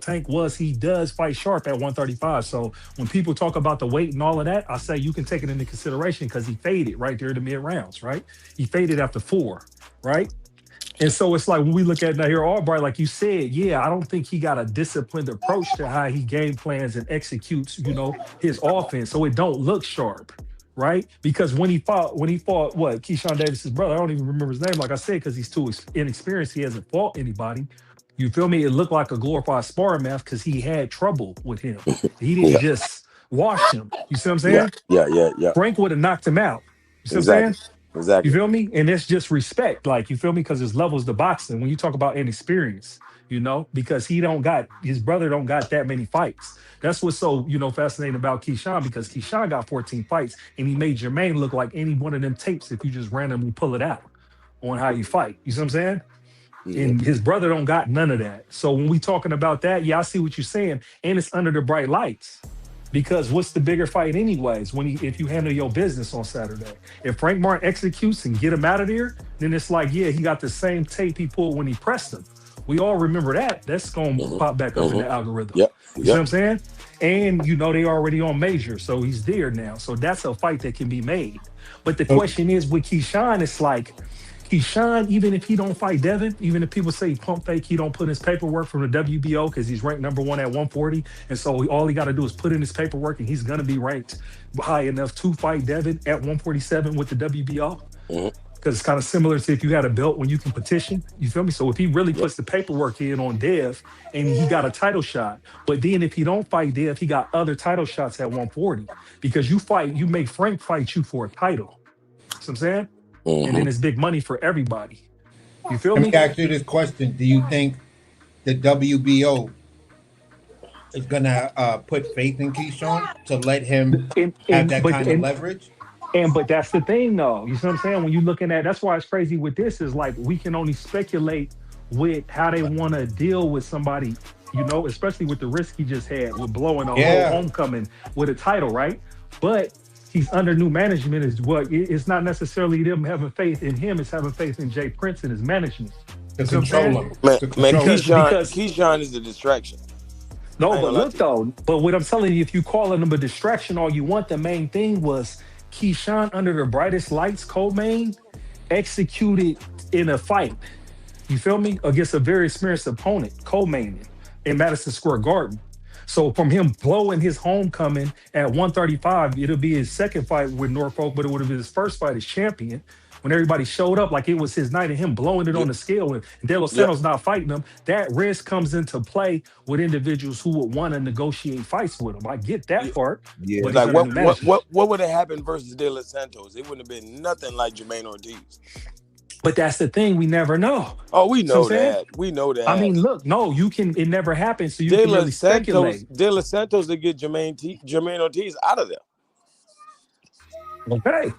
Tank, was he does fight sharp at 135. So when people talk about the weight and all of that, I say you can take it into consideration because he faded right there in the mid rounds, right? He faded after 4, right? And so it's like when we look at Nahir Albright, like you said, I don't think he got a disciplined approach to how he game plans and executes, his offense. So it don't look sharp, right? Because when he fought what, Keyshawn Davis's brother, I don't even remember his name, like I said, because he's too inexperienced. He hasn't fought anybody. You feel me? It looked like a glorified sparring match because he had trouble with him. He didn't just wash him. You see what I'm saying? Yeah. Frank would have knocked him out. You see what I'm saying? Exactly. You feel me? And it's just respect. Like, you feel me? Because there's levels to boxing. When you talk about inexperience, because his brother don't got that many fights. That's what's so, fascinating about Keyshawn, because Keyshawn got 14 fights and he made Jermaine look like any one of them tapes if you just randomly pull it out on how you fight. You see what I'm saying? Mm-hmm. And his brother don't got none of that. So when we talking about that, I see what you're saying. And it's under the bright lights. Because what's the bigger fight anyways if you handle your business on Saturday? If Frank Martin executes and get him out of there, then it's like, he got the same tape he pulled when he pressed him. We all remember that. That's going to pop back up in the algorithm. Yep. You see what I'm saying? And, they already on major, so he's there now. So that's a fight that can be made. But the question is, with Keyshawn, it's like, Keyshawn, even if he don't fight Devin, even if people say pump fake, he don't put his paperwork from the WBO because he's ranked number 1 at 140. And so all he got to do is put in his paperwork and he's going to be ranked high enough to fight Devin at 147 with the WBO. Because it's kind of similar to if you had a belt when you can petition. You feel me? So if he really puts the paperwork in on Dev and he got a title shot, but then if he don't fight Dev, he got other title shots at 140 because you make Frank fight you for a title. You know what I'm saying? And then it's big money for everybody. You feel me? Let me ask you this question. Do you think the WBO is going to put faith in Keyshawn to let him have that kind of leverage? But that's the thing, though. You see what I'm saying? When you're looking at, that's why it's crazy with this, is like we can only speculate with how they want to deal with somebody, especially with the risk he just had with blowing a whole homecoming with a title, right? But he's under new management is what it's not necessarily them having faith in him, it's having faith in Jay Prince and his management. To control him. Man, Keyshawn is a distraction. No, but look though, but what I'm telling you, if you calling him a distraction all you want, the main thing was Keyshawn under the brightest lights, co-main, executed in a fight. You feel me? Against a very experienced opponent, co-maining in Madison Square Garden. So from him blowing his homecoming at 135, it'll be his second fight with Norfolk, but it would have been his first fight as champion. When everybody showed up like it was his night and him blowing it on the scale and De Los Yeah. Santos not fighting him, that risk comes into play with individuals who would want to negotiate fights with him. I get that Yeah. part, Yeah. but Like he's under the management. what would have happened versus De Los Santos? It wouldn't have been nothing like Jermaine Ortiz. But that's the thing, we never know. Oh, we So know I'm saying, that. We know that. I mean, look, no, you can. It never happened, so you De can Los really Santos, speculate. De Los Santos to get Jermaine Ortiz out of there. Okay,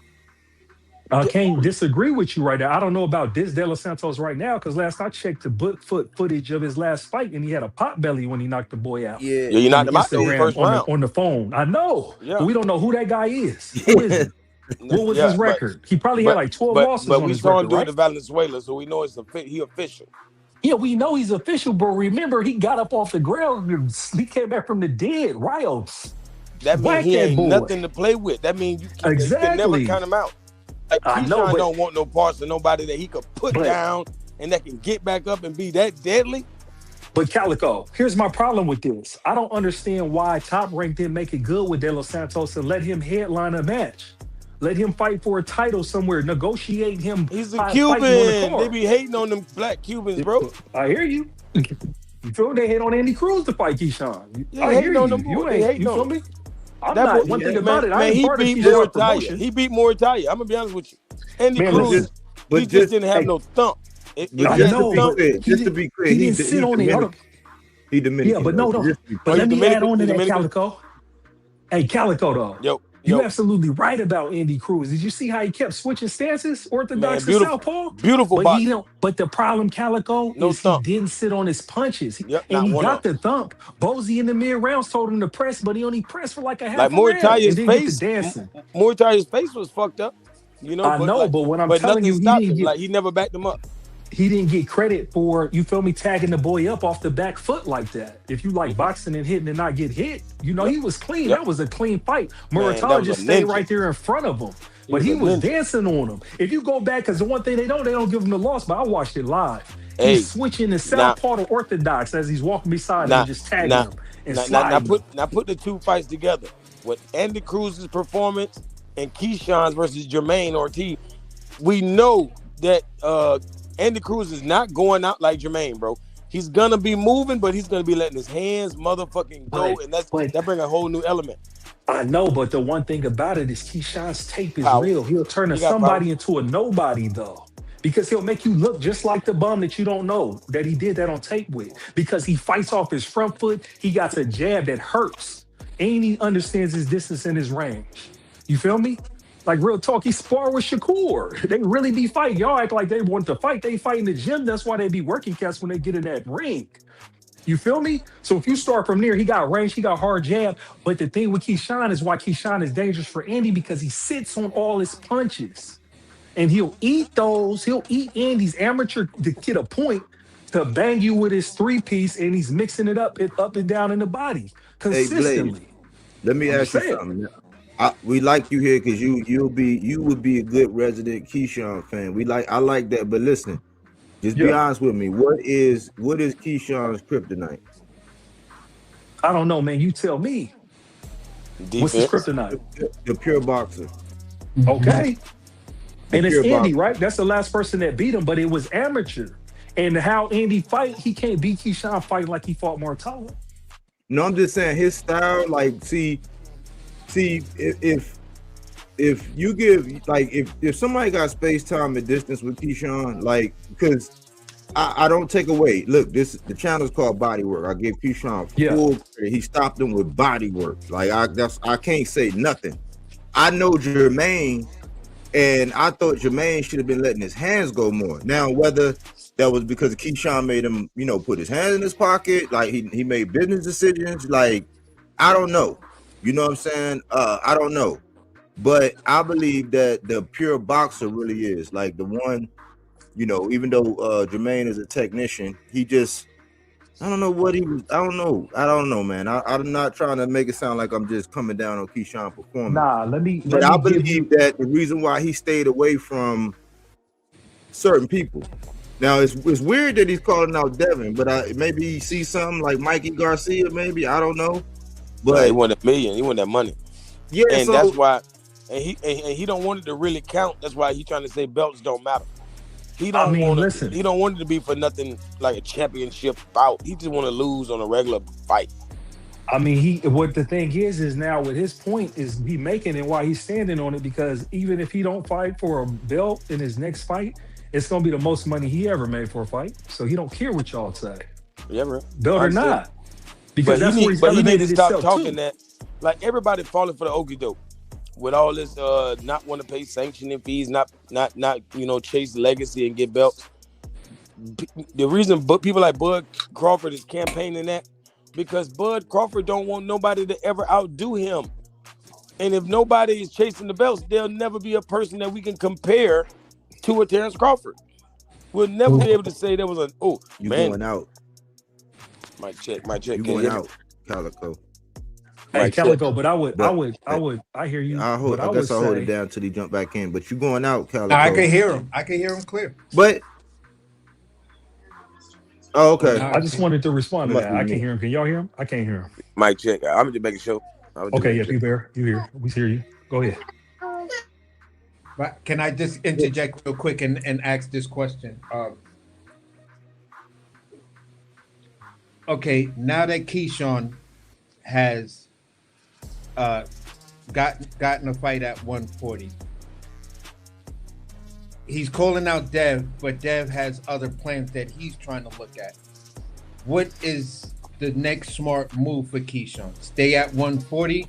I can't disagree with you right now. I don't know about this De Los Santos right now because last I checked the footage of his last fight, and he had a pot belly when he knocked the boy out Yeah. Yeah, you on knocked the him out though, Instagram first round. on the phone. I know, Yeah. but we don't know who that guy is. Who is he? What was his record? He probably had like 12 losses but on we his saw him record, do it right? to Valenzuela, so we know he official. Yeah, we know he's official, but remember, he got up off the ground and he came back from the dead. Rios. That means Whack he that ain't boy. nothing to play with. That means you can never Exactly. count him out. Like I know, Keyshawn but- don't want no parts of nobody that he could put But- down and that can get back up and be that deadly. But Calico, here's my problem with this. I don't understand why Top Rank didn't make it good with De Los Santos and let him headline a match. Let him fight for a title somewhere. Negotiate him. He's a fighting on the Cuban. card. They be hating on them black Cubans, bro. I hear you. You feel they hate on Andy Cruz to fight Keyshawn. Yeah, I they hear hating on you. them boys. You They ain't. hating You on feel them. me? I'm That not. boy- One thing about it, I man, ain't he part of beat Keyshawn Muay promotion. Thai. He beat Muay Thai. I'm gonna be honest with you. Andy Man, Cruz, but he just didn't have hey, no thump. If I he had know, the but thump, Just to be clear, he didn't sit on it. Hold on. He Dominican. Yeah, but no. though. Just to be But let me Dominican? add on to He's that, Dominican? Calico. Hey, Calico, though. yo, You absolutely right about Andy Cruz. Did you see how he kept switching stances, orthodox Man, to beautiful. southpaw? beautiful But boxing. he don't. But the problem, Calico, No is thump. he didn't sit on his punches, Yep, and not he one got of the thump. Bozy in the mid rounds told him to press, but he only pressed for like a half Like a Muay round Thai's and didn't get face, to dancing. Muay Thai's face was fucked up. You know, I know, but what I'm but telling nothing you, he stopped didn't him. get Like he never backed him up. he didn't get credit for, you feel me, tagging the boy up off the back foot like that. If you like boxing and hitting and not get hit, you know, he was clean. Yep. That was a clean fight. Man, that Muratalla was just a stayed ninja. right there in front of him. But was he a was ninja. dancing on him. If you go back, because the one thing they don't give him the loss, but I watched it live. Hey, He's switching the southpaw to orthodox as he's walking beside him Now, and just tagging now, him and now, sliding him. now put the two fights together. With Andy Cruz's performance and Keyshawn's versus Jermaine Ortiz, we know that Andy Cruz is not going out like Jermaine, bro. He's gonna be moving, but he's gonna be letting his hands motherfucking go, and that brings a whole new element. I know, but the one thing about it is Keyshawn's tape is Power. real. He'll turn a He got somebody into a nobody, though. Because he'll make you look just like the bum that you don't know that he did that on tape with. Because he fights off his front foot. He got a jab that hurts. And he understands his distance and his range. You feel me? Like real talk, he sparred with Shakur. They really be fighting. Y'all act like they want to fight. They fight in the gym. That's why they be working cats when they get in that ring. You feel me? So if you start from there, he got range, he got hard jab. But the thing with Keyshawn is why Keyshawn is dangerous for Andy, because he sits on all his punches. And he'll eat those. He'll eat Andy's amateur to get a point to bang you with his three-piece, and he's mixing it up and down in the body consistently. Blaze, let me ask you something. We like you here because you would be a good resident Keyshawn fan. I like that. But listen, just be honest with me. What is Keyshawn's kryptonite? I don't know, man. You tell me. Defense. What's his kryptonite? The pure boxer. Okay. And it's pure Andy, boxer. right? That's the last person that beat him, but it was amateur. And how Andy fight, he can't beat Keyshawn fighting like he fought Mortala. No, I'm just saying his style. Like, see, if you give, like, if somebody got space, time, and distance with Keyshawn, like, because I don't take away. Look, the channel's called Bodywork. I give Keyshawn full credit. He stopped him with Bodywork. Like, I can't say nothing. I know Jermaine, and I thought Jermaine should have been letting his hands go more. Now, whether that was because Keyshawn made him, put his hands in his pocket, like he made business decisions, like, I don't know. You know what I'm saying? I don't know. But I believe that the pure boxer really is like the one, even though Jermaine is a technician, he just I don't know what he was. I don't know, man. I'm not trying to make it sound like I'm just coming down on Keyshawn performance. Nah, let me But I give you. believe that the reason why he stayed away from certain people. Now it's weird that he's calling out Devin, but maybe he sees something like Mikey Garcia. Maybe I don't know. But he wanted $1 million. He wanted that money. Yeah, and so that's why. And he don't want it to really count. That's why he's trying to say belts don't matter. He don't listen. He don't want it to be for nothing like a championship bout. He just want to lose on a regular fight. I mean, what the thing is now with his point is he making it while he's standing on it, because even if he don't fight for a belt in his next fight, it's gonna be the most money he ever made for a fight. So he don't care what y'all say. Yeah, bro. Belt or not. Because but that's where he's elevated to stop himself talking too. that. Like everybody falling for the okie doke. With all this not want to pay sanctioning fees, not chase legacy and get belts. The reason people like Bud Crawford is campaigning that, because Bud Crawford don't want nobody to ever outdo him. And if nobody is chasing the belts, there'll never be a person that we can compare to a Terrence Crawford. We'll never be able to say there was going out. My check. You going out, Calico. Hey, Calico, but I hear you. I guess I'll hold it down till he jump back in. But you going out, Calico. I can hear him clear. But okay. I just wanted to respond to that. I can't hear him. Can y'all hear him? I can't hear him. Mic check. I'm just making sure. Okay, yeah, you hear. We hear you. Go ahead. But can I just interject real quick and ask this question? Okay, now that Keyshawn has gotten a fight at 140, he's calling out Dev, but Dev has other plans that he's trying to look at. What is the next smart move for Keyshawn? Stay at 140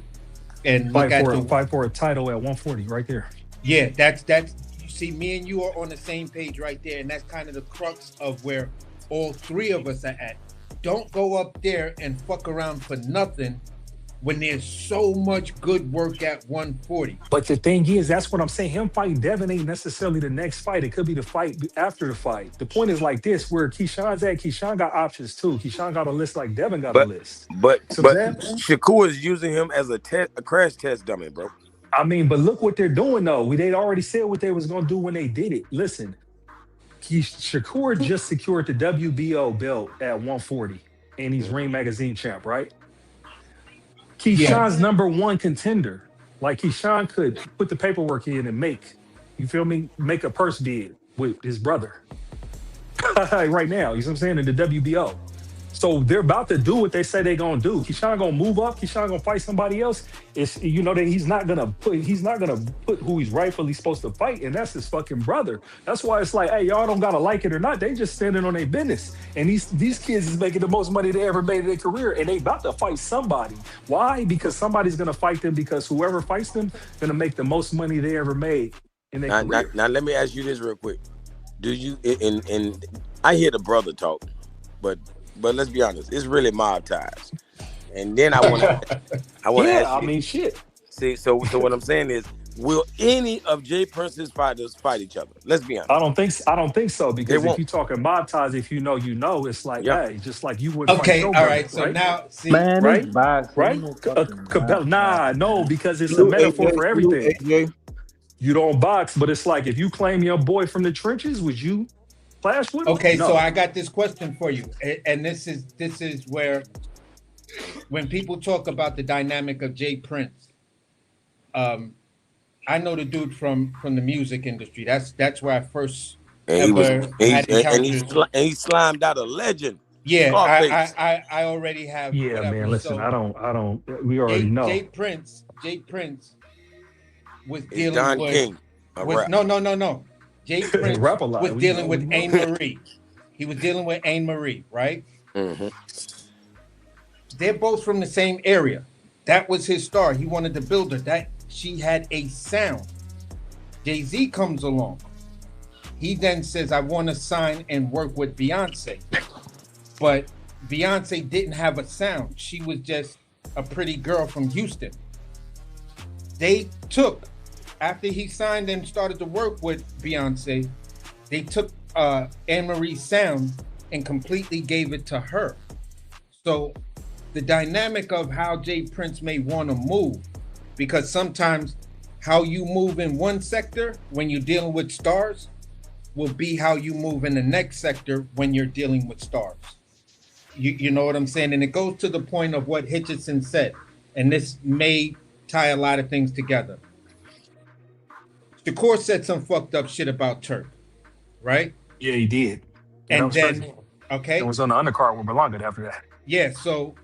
and fight for a title at 140 right there. Yeah, that's you see, me and you are on the same page right there, and that's kind of the crux of where all three of us are at. Don't go up there and fuck around for nothing when there's so much good work at 140. But the thing is, that's what I'm saying. Him fighting Devin ain't necessarily the next fight. It could be the fight after the fight. The point is like this, where Keyshawn's at, Keyshawn got options too. Keyshawn got a list like Devin got a list. But Shakur is using him as a crash test dummy, bro. I mean, but look what they're doing though. They already said what they was gonna do when they did it. Listen, Shakur just secured the WBO belt at 140, and he's Ring Magazine champ, right? Keyshawn's number one contender. Like Keyshawn could put the paperwork in and make a purse bid with his brother right now. You know what I'm saying? In the WBO. So they're about to do what they say they're gonna do. Keyshawn gonna move up. Keyshawn gonna fight somebody else. It's that he's not gonna put who he's rightfully supposed to fight, and that's his fucking brother. That's why it's like, hey, y'all don't gotta like it or not. They just standing on their business. And these kids is making the most money they ever made in their career, and they about to fight somebody. Why? Because somebody's gonna fight them, because whoever fights them gonna make the most money they ever made in their career. Now let me ask you this real quick. Do you and I hear the brother talk, but let's be honest, it's really mob ties. And then I want to ask you. I mean, shit. See, so what I'm saying is, will any of Jay Prince's fighters fight each other? Let's be honest. I don't think so, because if you're talking mob ties, if you know, it's like, hey, just like you wouldn't. Okay, fight all right. So right? now, see, Man, right? Nah, no, because it's a metaphor for everything. You don't box, but it's like if you claim your boy from the trenches, would you clash with him? Okay, No. so I got this question for you, and this is where, when people talk about the dynamic of Jay Prince, I know the dude from the music industry. That's where I first had encounters. He slimed out a legend. Yeah, I already have. Yeah, whatever. man. Listen, So, I don't. We already know. Jay Prince was It's dealing Don with. King. No. Jay Prince Rap a lot. was We dealing know. with Anne Marie. He was dealing with Anne Marie, right? Mm-hmm. They're both from the same area. That was his star. He wanted to build her. That she had a sound. Jay-Z comes along. He then says, I want to sign and work with Beyonce. But Beyonce didn't have a sound. She was just a pretty girl from Houston. After he signed and started to work with Beyonce, they took Anne Marie's sound and completely gave it to her. So the dynamic of how Jay Prince may want to move, because sometimes how you move in one sector when you're dealing with stars will be how you move in the next sector when you're dealing with stars. You know what I'm saying? And it goes to the point of what Hitchison said, and this may tie a lot of things together. Shakur said some fucked up shit about Turk, right? Yeah, he did. And then, okay. It was on the undercard with Berlanga after that. Yeah, so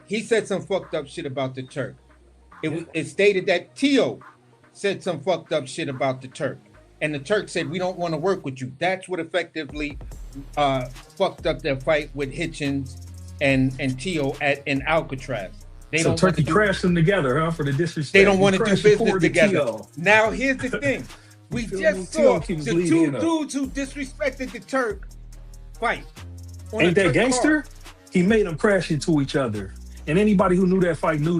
he said some fucked up shit about the Turk. It stated that Tio said some fucked up shit about the Turk. And the Turk said, we don't want to work with you. That's what effectively fucked up their fight with Hitchens and Tio in Alcatraz. So Turkey crashed them together, huh? For the disrespect. They don't want to do business together. Now, here's the thing. We just saw the two dudes who disrespected the Turk fight. Ain't that gangster? He made them crash into each other. And anybody who knew that fight knew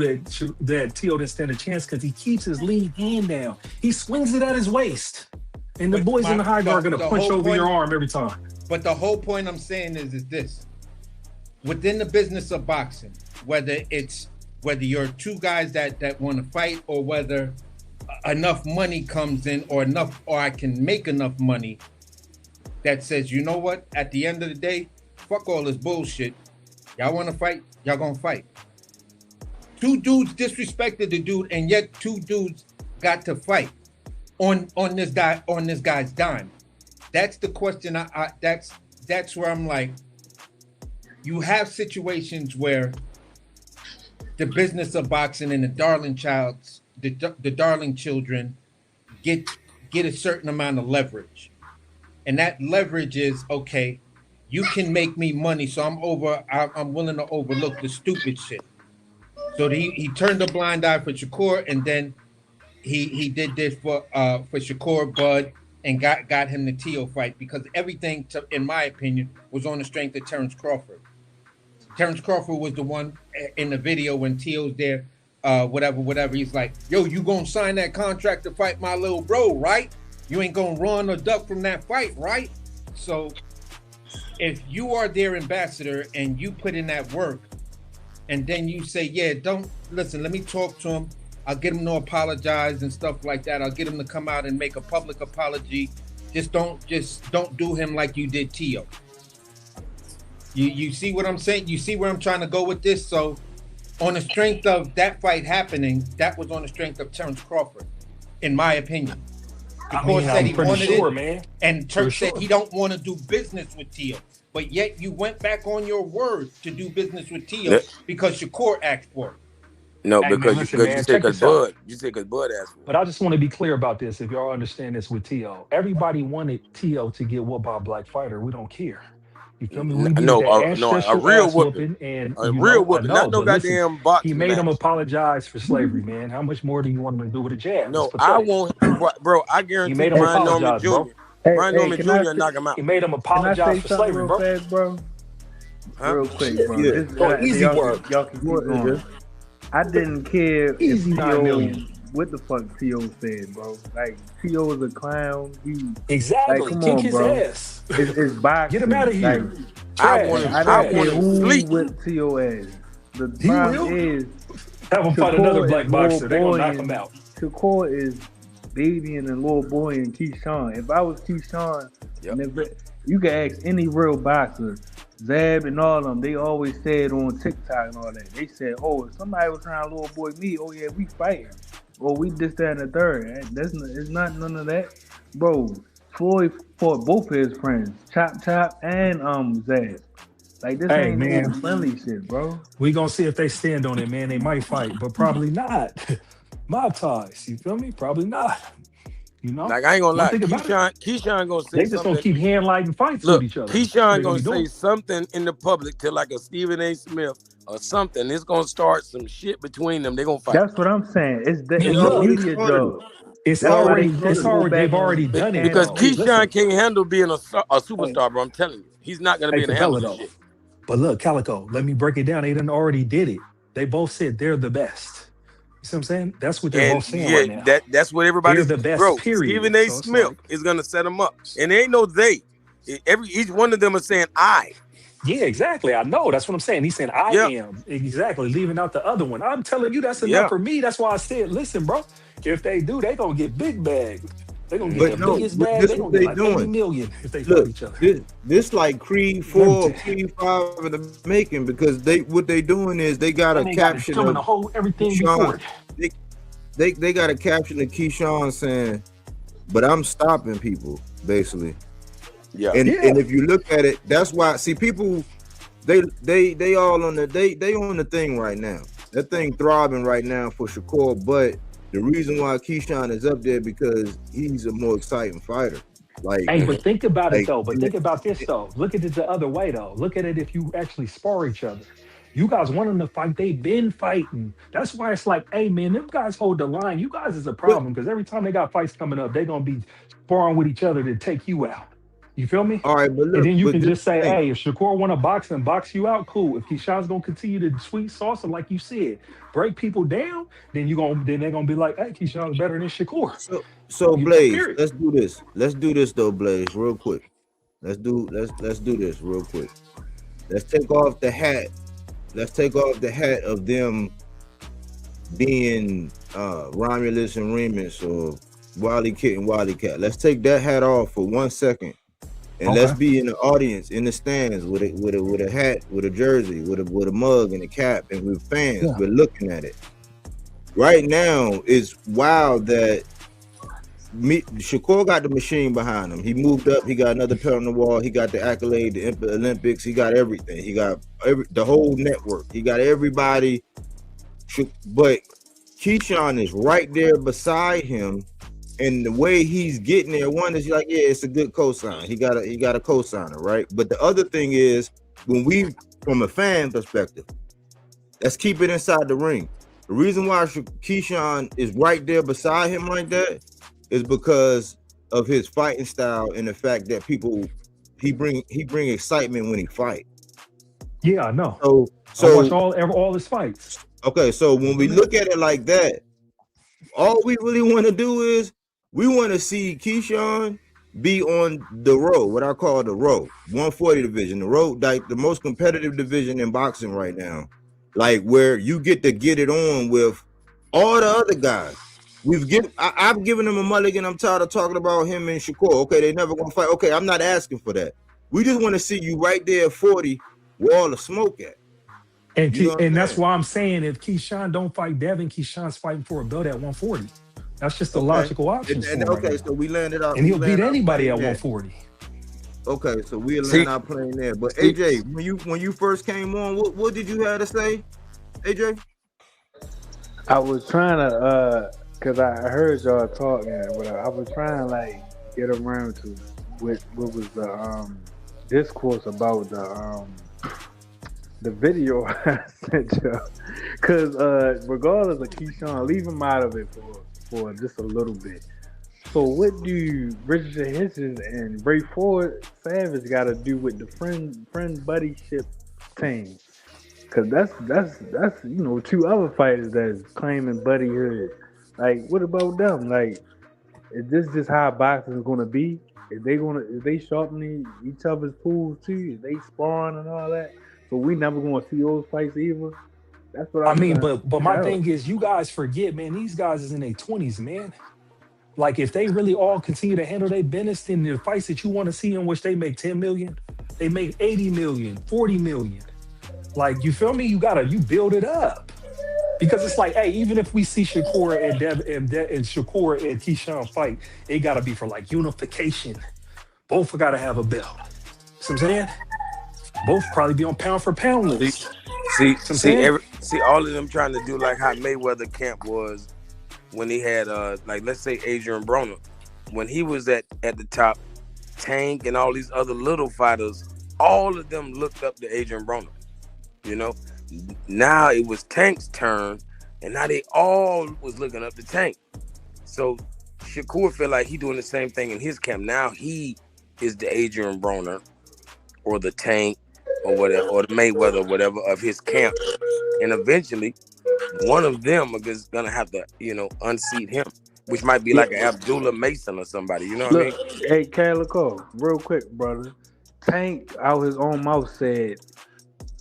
that Tio didn't stand a chance because he keeps his lean hand down. He swings it at his waist. And the boys in the high guard are going to punch over your arm every time. But the whole point I'm saying is this. Within the business of boxing, whether you're two guys that want to fight or whether enough money comes in or I can make enough money that says, you know what, at the end of the day, fuck all this bullshit. Y'all want to fight? Y'all gonna fight. Two dudes disrespected the dude, and yet two dudes got to fight on this guy's dime. That's the question. That's where I'm like, you have situations where the business of boxing and the darling children get a certain amount of leverage, and that leverage is okay. You can make me money, so I'm willing to overlook the stupid shit. So he turned a blind eye for Shakur, and then he did this for Shakur Bud and got him the Tio fight because everything, in my opinion, was on the strength of Terrence Crawford. Terrence Crawford was the one in the video when Tio's there, whatever. He's like, yo, you gonna sign that contract to fight my little bro, right? You ain't gonna run or duck from that fight, right? So if you are their ambassador and you put in that work and then you say, yeah, don't listen, let me talk to him. I'll get him to apologize and stuff like that. I'll get him to come out and make a public apology. Just don't do him like you did Tio. You see what I'm saying? You see where I'm trying to go with this? So on the strength of that fight happening, that was on the strength of Terrence Crawford, in my opinion. Because said he wanted it, man. And Turk said he don't want to do business with Tio. But yet you went back on your word to do business with Tio because Shakur asked for it. No, because you said because Bud asked for it. But I just want to be clear about this. If y'all understand this with Tio, everybody wanted Tio to get whooped by a black fighter. We don't care. You feel me? A real whooping. And a real whooping. Not no goddamn boxing. He made him apologize for slavery, man. How much more do you want him to do with a jab? No, I won't, bro. I guarantee Brian Norman Jr. Brian Norman Jr. knock him out. He made him apologize for slavery, bro. Fast, bro? Huh? Real quick, bro. Yeah. Easy work. Y'all can keep going. I didn't care if Tio, what the fuck Tio said, bro. Like, Tio is a clown. Exactly. Like, come Kick on, his bro. ass. It's boxing. Get him out of here. Like, I want to sleep. What Tio is. The He problem will? is Have him fight another black boxer. They're going to knock him out. Shakur is Davian and Lil Boy and Keyshawn. If I was Keyshawn, and if you can ask any real boxer, Zab and all of them, they always said on TikTok and all that. They said, oh, if somebody was trying to Lil Boy me, oh yeah, we fighting. Or we this, that, and the third. It's not none of that. Bro, Floyd fought both of his friends, Chop and Zab. Like, this ain't no friendly shit, bro. We gonna see if they stand on it, man. They might fight, but probably not. Mob ties, you feel me? Probably not. You know, like I ain't gonna lie, Keyshawn gonna say they just something. Gonna keep hand lighting fights with each other. Keyshawn gonna say something in the public to like a Stephen A. Smith or something. It's gonna start some shit between them. They gonna fight. That's what I'm saying. It's media, though. They've already done it because Keyshawn can't handle being a superstar, bro. I'm telling you, he's not gonna be able to handle this shit. But look, Calico, let me break it down. They done already did it. They both said they're the best. You see what I'm saying? That's what they're both saying right now. That's what everybody's the best, bro. period. Stephen A. Smith is gonna set them up, and there ain't no they. Each one of them are saying I. Yeah, exactly. I know. That's what I'm saying. He's saying I Yeah, am. Exactly. Leaving out the other one. I'm telling you, that's enough yeah. for me. That's why I said, listen, bro, if they do, they gonna get big bag. They gonna get But the Hmm. no, biggest but bag. this They what gonna get they like 80 doing. million if they fight Look, each other. this like Creed Let me 4, tell you. Creed 5 in the making because what they doing is they got a And they got it caption filming of the whole everything before Keyshawn. it. They, they got a caption of Keyshawn saying, "But I'm stopping people," basically. Yeah. And Yeah. if you look at it, that's why. See, people they all on they on the thing right now. That thing throbbing right now for Shakur. But the reason why Keyshawn is up there because he's a more exciting fighter. Like Hey, but think about it like though. But think about this though. Look at it the other way though. Look at it if you actually spar each other. You guys want them to fight. They've been fighting. That's why it's like, hey man, them guys hold the line. You guys is a but problem because every time they got fights coming up, they're gonna be sparring with each other to take you out. You feel me? all right, but And look, then you but can this just say, thing. hey, if Shakur want to box and box you out, cool. If Keyshawn's gonna continue to sweet sauce it, like you said, break people down, then they're gonna be like, hey, Keyshawn's better than Shakur. So Blaze, Period. let's do this. Let's do this though, Blaze, real quick. Let's do this real quick. Let's take off the hat. Let's take off the hat of them being Romulus and Remus or Wally Kit and Wally Cat. Let's take that hat off for 1 second. And let's Okay. be in the audience, in the stands, with a hat, with a jersey, with a mug and a cap, and we're fans. Yeah. We're looking at it. Right now, it's wild that Shakur got the machine behind him. He moved up. He got another pet on the wall. He got the accolade, the Olympics. He got everything. He got the whole network. He got everybody. But Keyshawn is right there beside him. And the way he's getting there, one is like, yeah, it's a good cosign. He got a cosigner, right? But the other thing is, from a fan perspective, let's keep it inside the ring. The reason why Keyshawn is right there beside him like that is because of his fighting style and the fact that he bring excitement when he fight. Yeah, I know. So I watch all his fights. okay, so when we look at it like that, all we really want to do is we want to see Keyshawn be on the road, what I call the road, 140 division, the road, like the most competitive division in boxing right now, like where you get to get it on with all the other guys. I've given him a mulligan. I'm tired of talking about him and Shakur. Okay, they never gonna fight. Okay, I'm not asking for that. We just want to see you right there at 40 where all the smoke at. And that's why I'm saying if Keyshawn don't fight Devin, Keyshawn's fighting for a belt at 140. That's just the logical options for him right now. So we landed out. And he'll beat anybody at 140. Okay, so we'll land our plane there. But AJ, when you first came on, what did you have to say, AJ? I was trying to cause I heard y'all talking, but I was trying to like get around to what was the discourse about the video I sent you. Cause regardless of Keyshawn, leave him out of it for just a little bit. So what do Richard Hitchens and Bray Ford Savage got to do with the friend buddyship thing? Cause that's two other fighters that's claiming buddyhood. Like, what about them? Like, is this just how boxing is gonna be? Is they sharpening each other's tools too? Is they sparring and all that? So we never gonna see those fights either. That's what I mean, but my thing is, you guys forget, man. These guys is in their 20s, man. Like, if they really all continue to handle their business, then the fights that you want to see in which they make 10 million, they make 80 million, 40 million. Like, you feel me? You build it up. Because it's like, hey, even if we see Shakur and Shakur and Keyshawn fight, it gotta be for like unification. Both gotta have a belt. See what I'm saying? Both probably be on pound for pound list. See, all of them trying to do like how Mayweather camp was when he had like, let's say Adrian Broner, when he was at the top, Tank and all these other little fighters, all of them looked up to Adrian Broner. You know, now it was Tank's turn, and now they all was looking up to Tank. So Shakur feel like he doing the same thing in his camp. Now he is the Adrian Broner or the Tank or whatever, or the Mayweather or whatever of his camp. And eventually one of them is gonna have to, unseat him, which might be like an Abdullah Mason or somebody, you know what I mean? Hey, Calico, real quick, brother. Tank out his own mouth said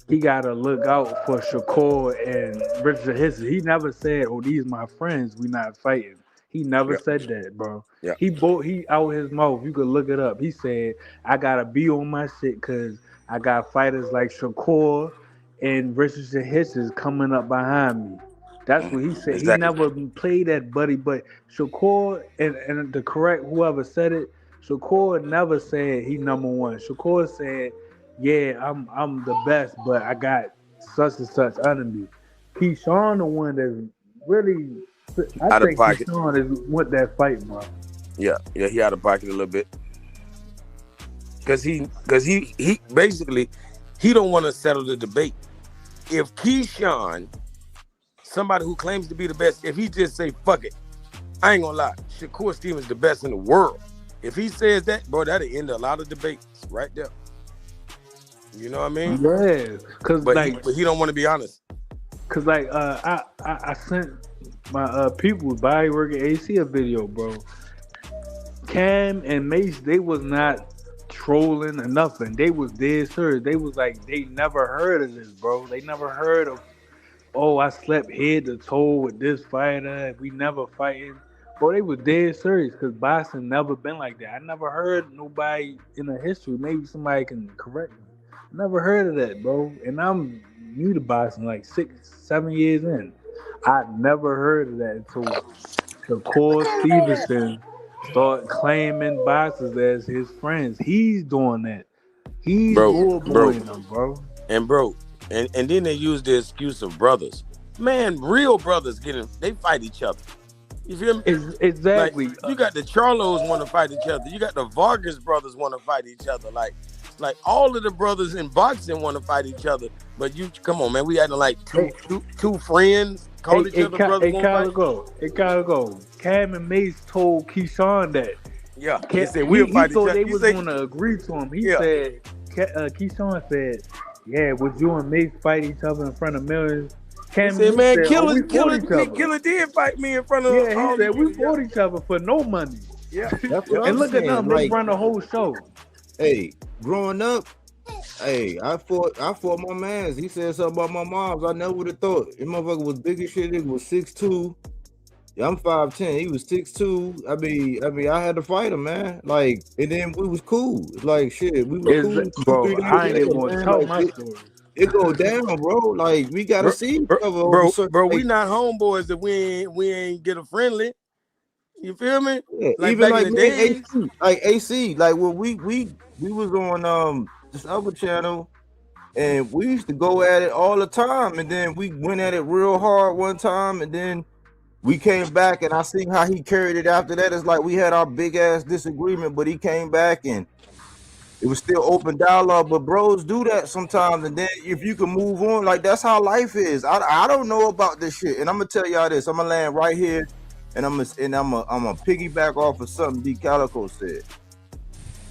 he gotta look out for Shakur and Richard Hisson. He never said, "Oh, these my friends. We not fighting." He never Yeah, said that, bro. yeah. He out his mouth. You could look it up. He said, "I gotta be on my shit because I got fighters like Shakur and Richard Hisson coming up behind me." That's what he said. He Exactly. never played that buddy, but Shakur and the correct whoever said it, Shakur never said he number one. Shakur said, "Yeah, I'm the best, but I got such and such under me." Keyshawn the one that's really, I Out of think pocket. Keyshawn is with that fight, bro. Yeah, he out of pocket a little bit. Cause he basically he don't want to settle the debate. If Keyshawn, somebody who claims to be the best, if he just say fuck it, I ain't gonna lie, Shakur Stevens the best in the world. If he says that, bro, that'll end a lot of debates right there. You know what I mean? Yeah, cause But like, he don't want to be honest. cause like, I sent my people Bodywork and AC a video, bro. Cam and Mace, they was not trolling or nothing. They was dead serious. They was like, they never heard of this, bro. They never heard of, oh, I slept head to toe with this fighter. We never fighting. Bro, they was dead serious because boxing never been like that. I never heard nobody in the history. Maybe somebody can correct me. Never heard of that, bro. And I'm new to boxing, like 6-7 years in. I never heard of that until Shakur Stevenson start claiming boxers as his friends. He's doing that. He's bullboying them, bro. And then they use the excuse of brothers. Man, real brothers they fight each other. You feel me? Exactly. Like, you got the Charlos want to fight each other. You got the Vargas brothers want to fight each other. Like all of the brothers in boxing want to fight each other. But you come on, man. We acting like two friends call each other brothers. It gotta go. Cam and Mace told Keyshawn that. Yeah, he said we'll fight each other. They was going to agree to him. He said, Keyshawn said, "Yeah, would you and Mace fight each other in front of millions?" Cam said, "Man, Killer did fight me in front of." Yeah, he said we fought each other for no money. Yeah, and look at them. They run the whole show. Hey, growing up, hey, I fought my mans. He said something about my moms. I never would have thought. This motherfucker was big as shit. He was 6'2". Yeah, I'm 5'10". He was 6'2". I mean, I had to fight him, man. Like, and then we was cool. Like, shit, we was cool. Bro, I ain't even gonna tell my story. It go down, bro. Like, we gotta see each other. Bro, we not homeboys if we ain't get a friendly. You feel me? Yeah, like even back like in the days. AC, like when we was on this other channel, and we used to go at it all the time, and then we went at it real hard one time, and then we came back, and I seen how he carried it after that. It's like we had our big ass disagreement, but he came back and it was still open dialogue. But bros do that sometimes, and then if you can move on, like that's how life is. I don't know about this shit, and I'm gonna tell y'all this. I'm gonna land right here. And I'm gonna piggyback off of something D Calico said.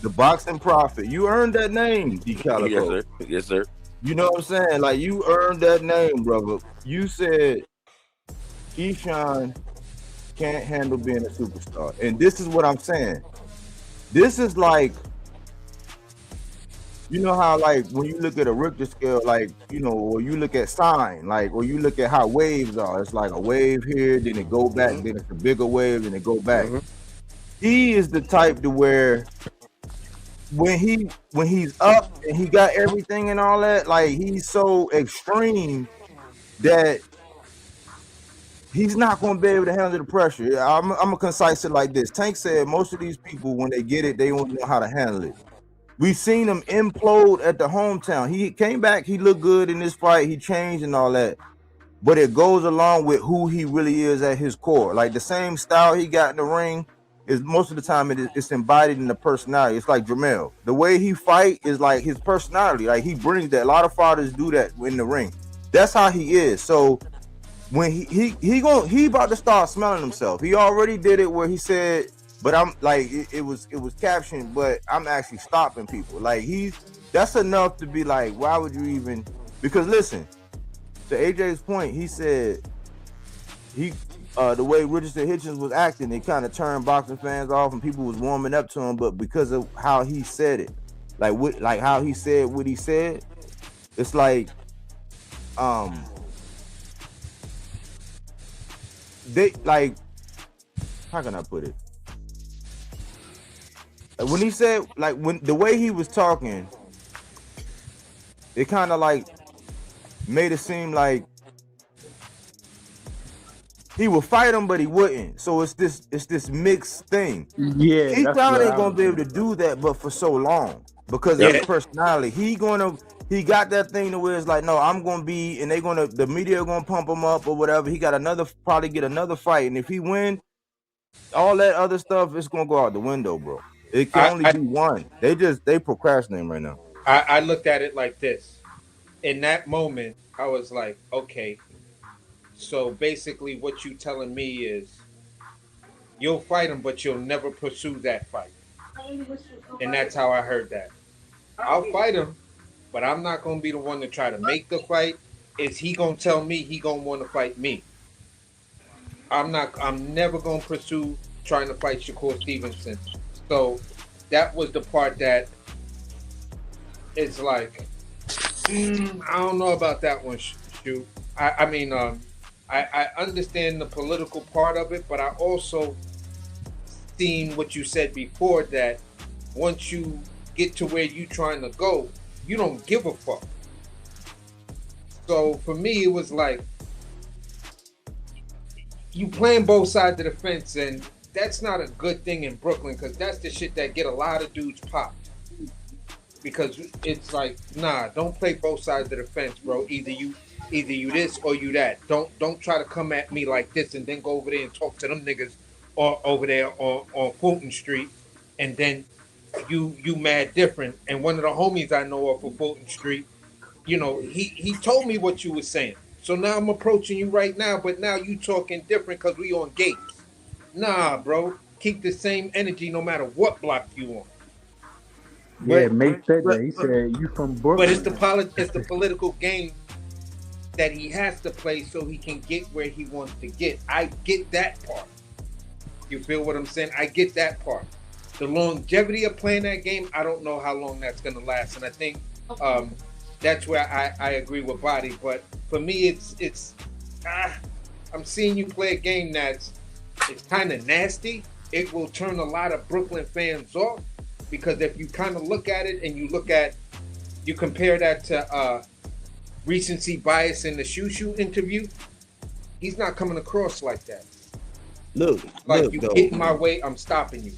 The boxing prophet. You earned that name, D Calico. Yes, sir. You know what I'm saying? Like you earned that name, brother. You said Keyshawn can't handle being a superstar. And this is what I'm saying. This is like, you know how like when you look at a Richter scale, like, you know, or you look at sine, like, or you look at how waves are. It's like a wave here, then it go back, then it's a bigger wave, then it go back. He is the type to where when he's up and he got everything and all that, like he's so extreme that he's not going to be able to handle the pressure. I'm gonna concise it like this. Tank said most of these people, when they get it, they don't know how to handle it. We've seen him implode at the hometown. He came back, he looked good in this fight, he changed and all that. But it goes along with who he really is at his core. Like the same style he got in the ring is most of the time it's embodied in the personality. It's like Jamel. The way he fight is like his personality. Like he brings that. A lot of fighters do that in the ring. That's how he is. So when he about to start smelling himself. He already did it where he said, but I'm like it was captioned, but I'm actually stopping people. Like that's enough to be like, why would you even? Because listen, to AJ's point, he said the way Richardson Hitchens was acting, it kind of turned boxing fans off and people was warming up to him, but because of how he said it. like how he said what he said. It's like they like, how can I put it? When he said, like, when the way he was talking, it kind of like made it seem like he would fight him, but he wouldn't. So it's this mixed thing. Yeah, He that's probably what ain't I gonna was be able to thinking. do that, but for so long because Yeah. of his personality, he got that thing to where it's like, no, I'm gonna be, and the media gonna pump him up or whatever. He got probably get another fight, and if he win, all that other stuff is gonna go out the window, bro. It can only be one. They procrastinating right now. I looked at it like this. In that moment, I was like, okay, so basically what you telling me is you'll fight him, but you'll never pursue that fight. And that's how I heard that. I'll fight him, but I'm not going to be the one to try to make the fight. Is he going to tell me he going to want to fight me? I'm never going to pursue trying to fight Shakur Stevenson. So that was the part that it's like, I don't know about that one, Shoot. I understand the political part of it, but I also seen what you said before, that once you get to where you trying to go, you don't give a fuck. So for me, it was like you playing both sides of the fence, and that's not a good thing in Brooklyn, because that's the shit that get a lot of dudes popped. Because it's like, nah, don't play both sides of the fence, bro. Either you this or you that. Don't try to come at me like this and then go over there and talk to them niggas or over there on Fulton Street, and then you mad different. And one of the homies I know off of Fulton Street, you know, he told me what you were saying. So now I'm approaching you right now, but now you talking different because we on gates. Nah, bro. Keep the same energy no matter what block you on. Yeah, Mate said that. He said, you from Brooklyn. But it's the political game that he has to play so he can get where he wants to get. I get that part. You feel what I'm saying? I get that part. The longevity of playing that game, I don't know how long that's going to last. And I think that's where I agree with Body. But for me, it's I'm seeing you play a game it's kind of nasty. It will turn a lot of Brooklyn fans off, because if you kind of look at it and you compare that to recency bias in the Shoo interview, he's not coming across like that. Look, you get in my way, I'm stopping you.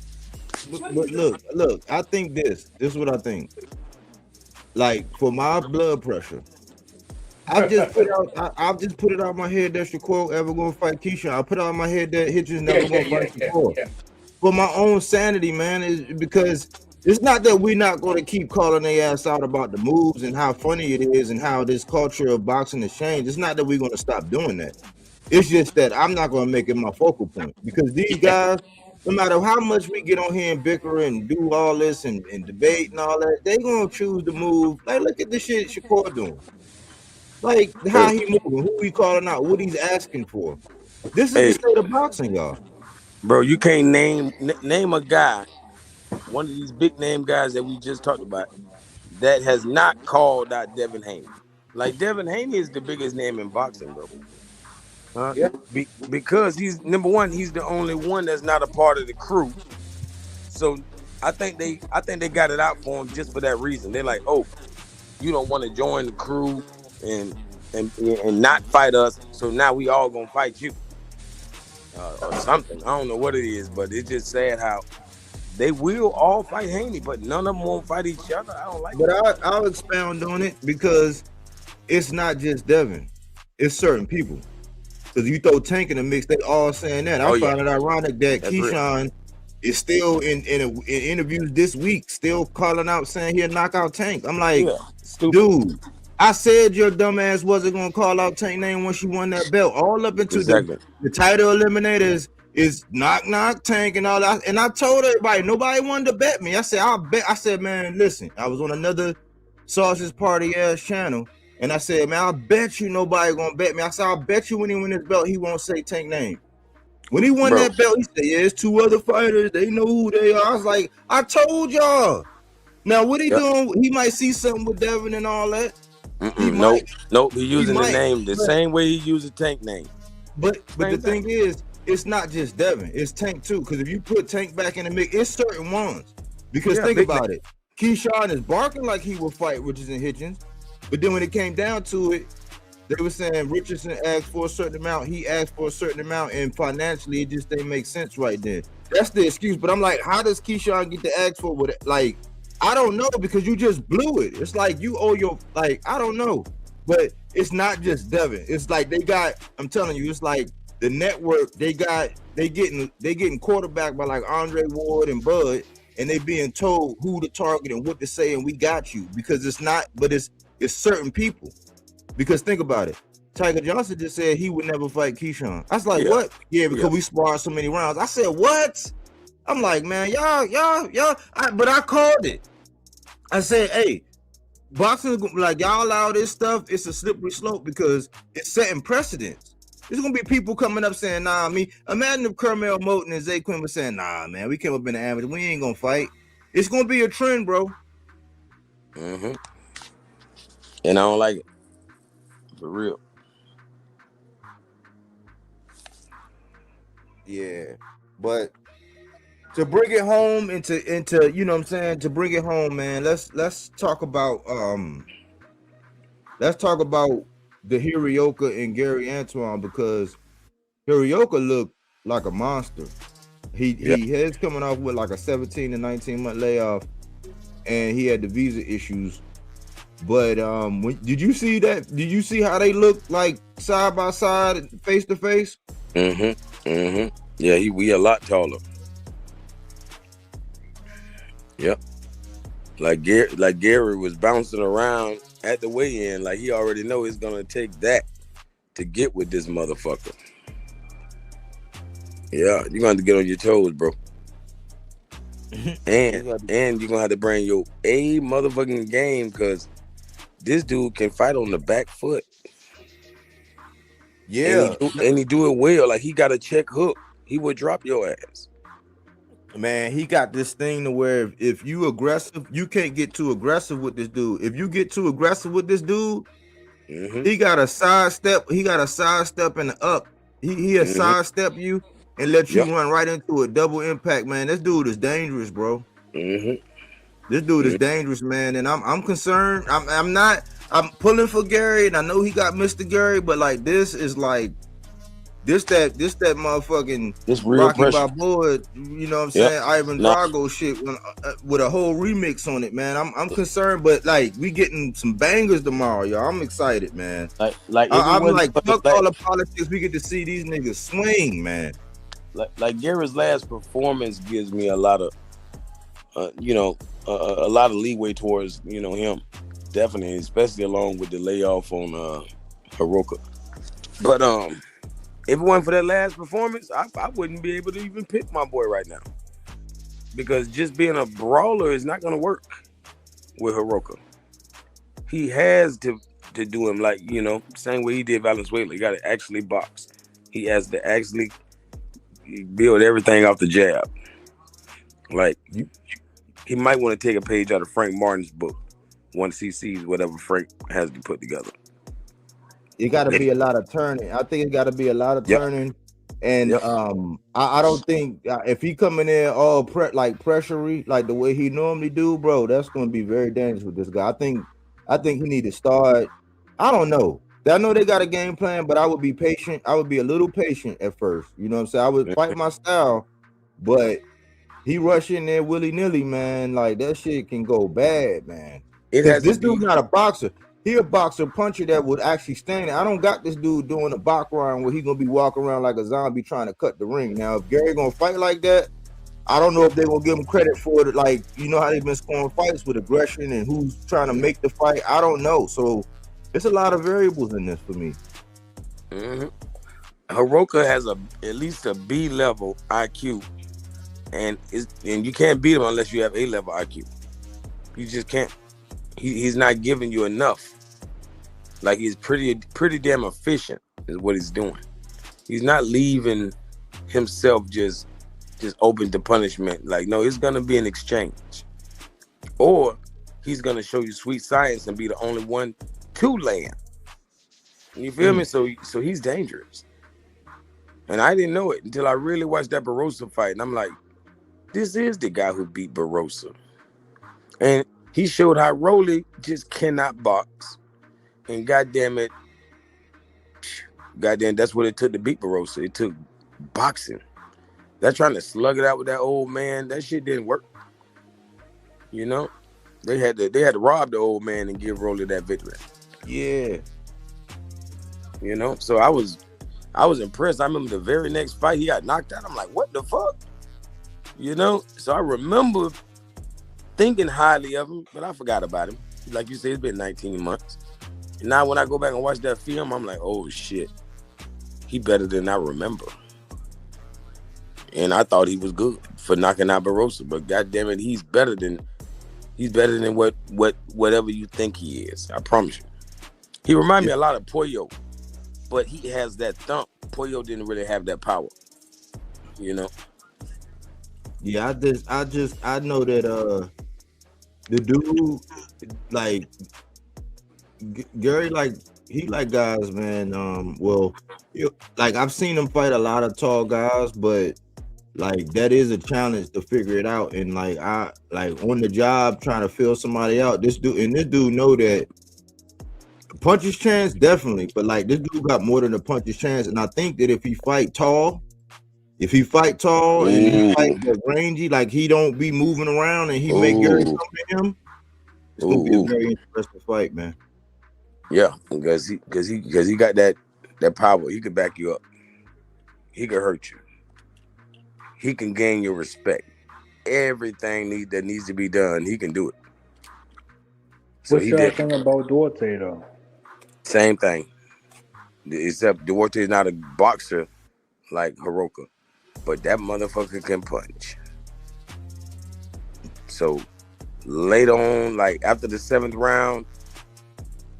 But look, I think this is what I think. Like, for my blood pressure, I've just put it out my head that Shakur ever gonna fight Keyshawn. I put it out my head that Hitchens never gonna fight Shakur. Yeah. For my own sanity, man, is because it's not that we're not going to keep calling their ass out about the moves and how funny it is and how this culture of boxing has changed. It's not that we're going to stop doing that. It's just that I'm not going to make it my focal point, because these guys, no matter how much we get on here and bicker and do all this and debate and all that, they going to choose to move. Like, look at the shit Shakur doing. Like, how he moving, who he calling out, what he's asking for. This is the state of boxing, y'all. Bro, you can't name a guy, one of these big name guys that we just talked about, that has not called out Devin Haney. Like, Devin Haney is the biggest name in boxing, bro. Yeah. Because he's number one, he's the only one that's not a part of the crew. So I think they got it out for him just for that reason. They're like, oh, you don't want to join the crew and not fight us, so now we all gonna fight you. Or something. I don't know what it is, but it's just sad how they will all fight Haney, but none of them won't fight each other. I don't like it. But I'll expound on it, because it's not just Devin. It's certain people. Because you throw Tank in the mix, they all saying that. I find it ironic that Keyshawn is still in interviews this week, still calling out saying he'll knock out Tank. I'm like, dude, I said your dumb ass wasn't gonna call out Tank name once you won that belt. All up into the title eliminators is knock Tank and all that. And I told everybody, nobody wanted to bet me. I said, I'll bet. I said, man, listen, I was on another Sausage Party ass channel, and I said, man, I'll bet you nobody gonna bet me. I said, I'll bet you when he win this belt, he won't say Tank name. When he won that belt, he said, yeah, it's two other fighters. They know who they are. I was like, I told y'all. Now what he Yep. doing? He might see something with Devin and all that. He Nope. might. Nope. He using the might, name the but- same way he used the Tank name. But the Same thing is, it's not just Devin, it's Tank too. Because if you put Tank back in the mix, it's certain ones. Because Yeah, think big about it. Keyshawn is barking like he will fight Richardson Hitchens. But then when it came down to it, they were saying Richardson asked for a certain amount, he asked for a certain amount, and financially it just didn't make sense right then. That's the excuse. But I'm like, how does Keyshawn get to ask for what? Like, I don't know, because you just blew it. It's like you owe your, like, I don't know. But it's not just Devin. It's like they got, I'm telling you, it's like the network, they getting quarterback by like Andre Ward and Bud, and they being told who to target and what to say, and we got you. Because it's not, but it's certain people. Because think about it. Tiger Johnson just said he would never fight Keyshawn. I was like, what? Yeah, because we sparred so many rounds. I said, what? I'm like, man, y'all. But I called it. I said, hey, boxing, like, y'all allow this stuff, it's a slippery slope because it's setting precedents. There's gonna be people coming up saying, nah, imagine if Kermel Moton and Zay Quinn were saying, nah, man, we came up in the amateur, we ain't gonna fight. It's gonna be a trend, bro. And I don't like it. For real. Yeah. But to bring it home into you know what I'm saying, to bring it home, man, let's talk about the Hirioka and Gary Antoine, because Hirioka looked like a monster. He has coming off with like a 17 to 19 month layoff, and he had the visa issues. But did you see that? Did you see how they look like side by side, face to face? Yeah, we a lot taller. Yep. Like Gary was bouncing around at the weigh-in, like he already know it's gonna take that to get with this motherfucker. Yeah, you're gonna have to get on your toes, bro. and you're gonna have to bring your A motherfucking game, because this dude can fight on the back foot. Yeah. And he do it well. Like, he got a check hook. He would drop your ass. Man, he got this thing to where if you aggressive, you can't get too aggressive with this dude. If you get too aggressive with this dude, he got a sidestep. He got a sidestep and up. He'll sidestep you and let you run right into a double impact, man. This dude is dangerous, bro. This dude is dangerous, man. And I'm concerned. I'm pulling for Gary, and I know he got Mr. Gary, but like this is like this that motherfucking this real Rocky pressure. Balboa, you know what I'm saying? Ivan Drago shit with a whole remix on it, man. I'm concerned, but like we getting some bangers tomorrow, y'all. I'm excited, man. I'm like, fuck all the politics. We get to see these niggas swing, man. Like Gary's last performance gives me a lot of a lot of leeway towards him, definitely, especially along with the layoff on Hiroka. But if it wasn't for that last performance, I wouldn't be able to even pick my boy right now, because just being a brawler is not going to work with Hiroka. He has to do him like same way he did Valenzuela. He got to actually box. He has to actually build everything off the jab. Like he might want to take a page out of Frank Martin's book once he sees whatever Frank has to put together. It got to be a lot of turning. I think it got to be a lot of turning. And I don't think if he coming in all pressury like the way he normally do, bro, that's going to be very dangerous with this guy. I think he need to start. I don't know. I know they got a game plan, but I would be patient. I would be a little patient at first. You know what I'm saying? I would fight my style, but he rush in there willy-nilly, man. Like, that shit can go bad, man. This dude's not a boxer. He a boxer puncher that would actually stand. I don't got this dude doing a box round where he gonna be walking around like a zombie trying to cut the ring. Now, if Gary gonna fight like that, I don't know if they gonna give him credit for it. Like, you know how they've been scoring fights with aggression and who's trying to make the fight. I don't know. So it's a lot of variables in this for me. Hiroka has at least a B level IQ, and you can't beat him unless you have A level IQ. You just can't. He's not giving you enough. Like, he's pretty damn efficient is what he's doing. He's not leaving himself just open to punishment. Like, no, it's gonna be an exchange. or he's gonna show you sweet science and be the only one to land. You feel me? So he's dangerous. And I didn't know it until I really watched that Barroso fight. And I'm like, this is the guy who beat Barroso. And he showed how Rolly just cannot box. And goddamn, that's what it took to beat Barroso. It took boxing. That trying to slug it out with that old man, that shit didn't work. You know? They had to rob the old man and give Rolly that victory. Yeah. You know? So I was impressed. I remember the very next fight he got knocked out. I'm like, what the fuck? You know? So I remember thinking highly of him, but I forgot about him. Like you said, it's been 19 months. And now when I go back and watch that film, I'm like, oh shit. He better than I remember. And I thought he was good for knocking out Barroso, but goddamn it, he's better than whatever you think he is. I promise you. He reminds me a lot of Pollo, but he has that thump. Pollo didn't really have that power. You know? Yeah, I know that the dude, like Gary, like he like guys, man. Like I've seen him fight a lot of tall guys, but like that is a challenge to figure it out. And like I like on the job trying to fill somebody out. This dude know that puncher's chance definitely, but like this dude got more than a puncher's chance. And I think that if he fight tall and he fight that rangy, like he don't be moving around and he make Gary come to him, it's gonna be a very interesting fight, man. Yeah, because he got that power. He can back you up. He can hurt you. He can gain your respect. Everything that needs to be done, he can do it. So What's y'all think about Duarte though? Same thing. Except Duarte is not a boxer like Hiroka, but that motherfucker can punch. So later on, like after the 7th round,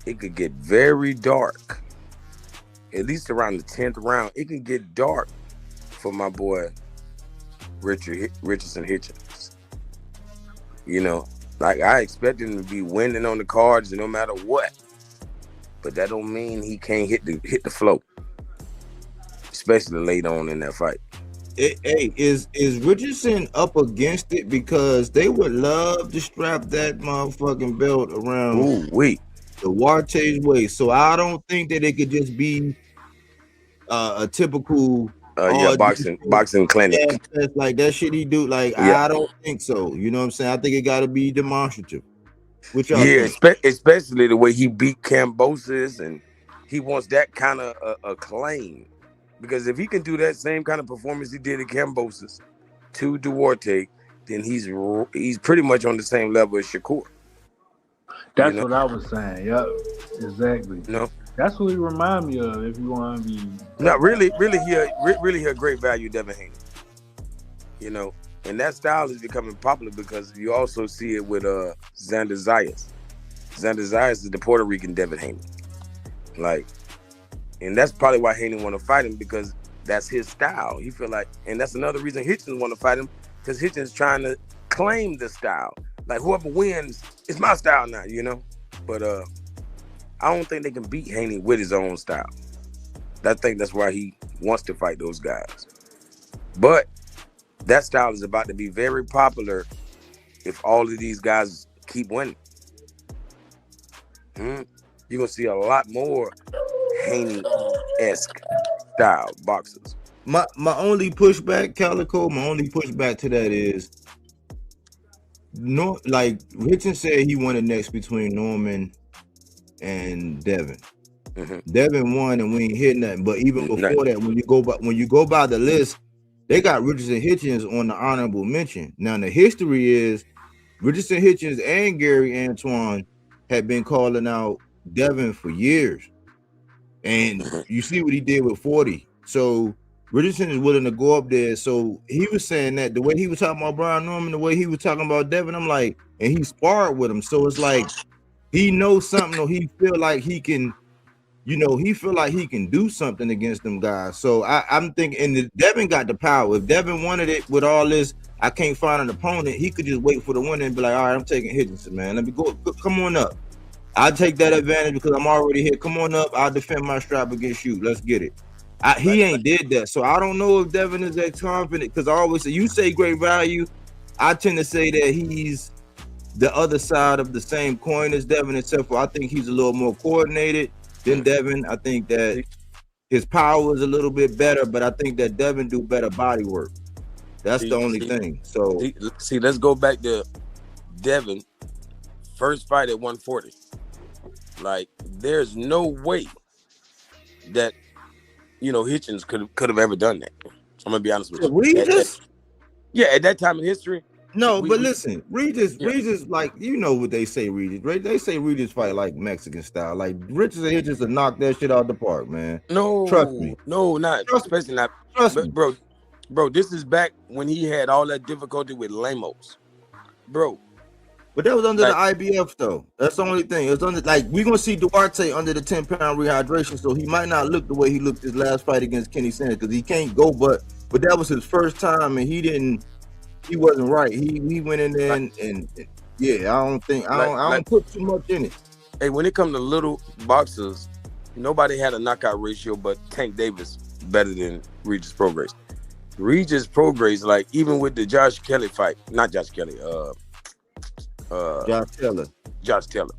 it could get very dark. At least around the 10th round, it can get dark for my boy Richardson Hitchens. You know, like I expect him to be winning on the cards no matter what. But that don't mean he can't hit the flow. Especially late on in that fight. Hey, is Richardson up against it? Because they would love to strap that motherfucking belt around the Duarte's waist. So I don't think that it could just be a typical boxing clinic. Like that shit he do. Like I don't think so. You know what I'm saying? I think it got to be demonstrative. Especially the way he beat Kambosos, and he wants that kind of acclaim. Because if he can do that same kind of performance he did at Kambosos to Duarte, then he's pretty much on the same level as Shakur. That's what I was saying. Yep, exactly. No, that's what he remind me of. If you want to be really a great value, Devin Haney. You know, and that style is becoming popular because you also see it with Xander Zayas. Xander Zayas is the Puerto Rican Devin Haney. Like, and that's probably why Haney want to fight him, because that's his style. He feel like, and that's another reason Hitchens want to fight him, because Hitchens trying to claim the style. Like whoever wins, it's my style now, you know. But I don't think they can beat Haney with his own style. I think that's why he wants to fight those guys. But that style is about to be very popular if all of these guys keep winning. You're gonna see a lot more Haney-esque style boxers. My only pushback, Calico, to that is like Richard said he won the next between Norman and Devin. Devin won and we ain't hit nothing. But even before that, when you go by the list, they got Richardson Hitchens on the honorable mention. Now the history is Richardson Hitchens and Gary Antoine had been calling out Devin for years. And you see what he did with 40. So Richardson is willing to go up there. So he was saying that the way he was talking about Brian Norman, the way he was talking about Devin, I'm like, and he sparred with him. So it's like he knows something, or he feel like he can, he feel like he can do something against them guys. So I'm thinking, and Devin got the power. If Devin wanted it with all this I can't find an opponent, he could just wait for the winner and be like, all right, I'm taking Hitchinson, man. Let me go. Come on up. I'll take that advantage because I'm already here. Come on up. I'll defend my strap against you. Let's get it. He ain't did that. So I don't know if Devin is that confident because I always say, you say great value. I tend to say that he's the other side of the same coin as Devin, except for I think he's a little more coordinated than Devin. I think that his power is a little bit better, but I think that Devin do better body work. That's the only thing. So let's go back to Devin first fight at 140. Like, there's no way that Hitchens could have ever done that. I'm gonna be honest with you. Regis? At that time in history. No, but listen, Regis, like, you know what they say, Regis, right? They say Regis fight like Mexican style. Like, Richards and Hitchens to knock that shit out the park, man. No, trust me. No, not especially not. Trust me, bro. This is back when he had all that difficulty with Lamos, bro. But that was under the IBF though. That's the only thing. It was under, like, we're gonna see Duarte under the 10-pound rehydration, so he might not look the way he looked his last fight against Kenny Sanders because he can't go. But that was his first time, and he wasn't right. He went in there and yeah. I don't put too much in it. Hey, when it comes to little boxers, nobody had a knockout ratio but Tank Davis better than Regis Prograis. Regis Prograis, like, even with the Josh Kelly fight, not Josh Kelly, Josh Taylor.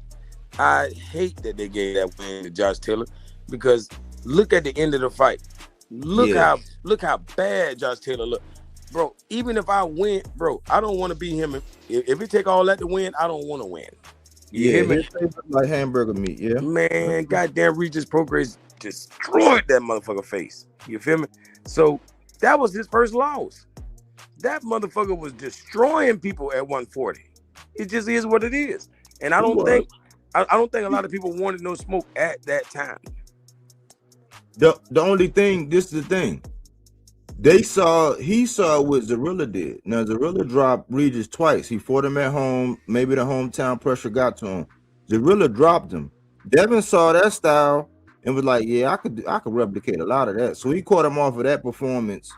I hate that they gave that win to Josh Taylor because look at the end of the fight. Look how bad Josh Taylor looked. Bro, even if I win, bro, I don't want to be him. If it take all that to win, I don't want to win. You hear me? Like hamburger meat, yeah. Man, goddamn Regis Prograis destroyed that motherfucker face. You feel me? So that was his first loss. That motherfucker was destroying people at 140. It just is what it is. And I don't think a lot of people wanted no smoke at that time. The only thing, this is the thing. He saw what Zarilla did. Now Zarilla dropped Regis twice. He fought him at home. Maybe the hometown pressure got to him. Zarilla dropped him. Devin saw that style and was like, yeah, I could replicate a lot of that. So he caught him off of that performance.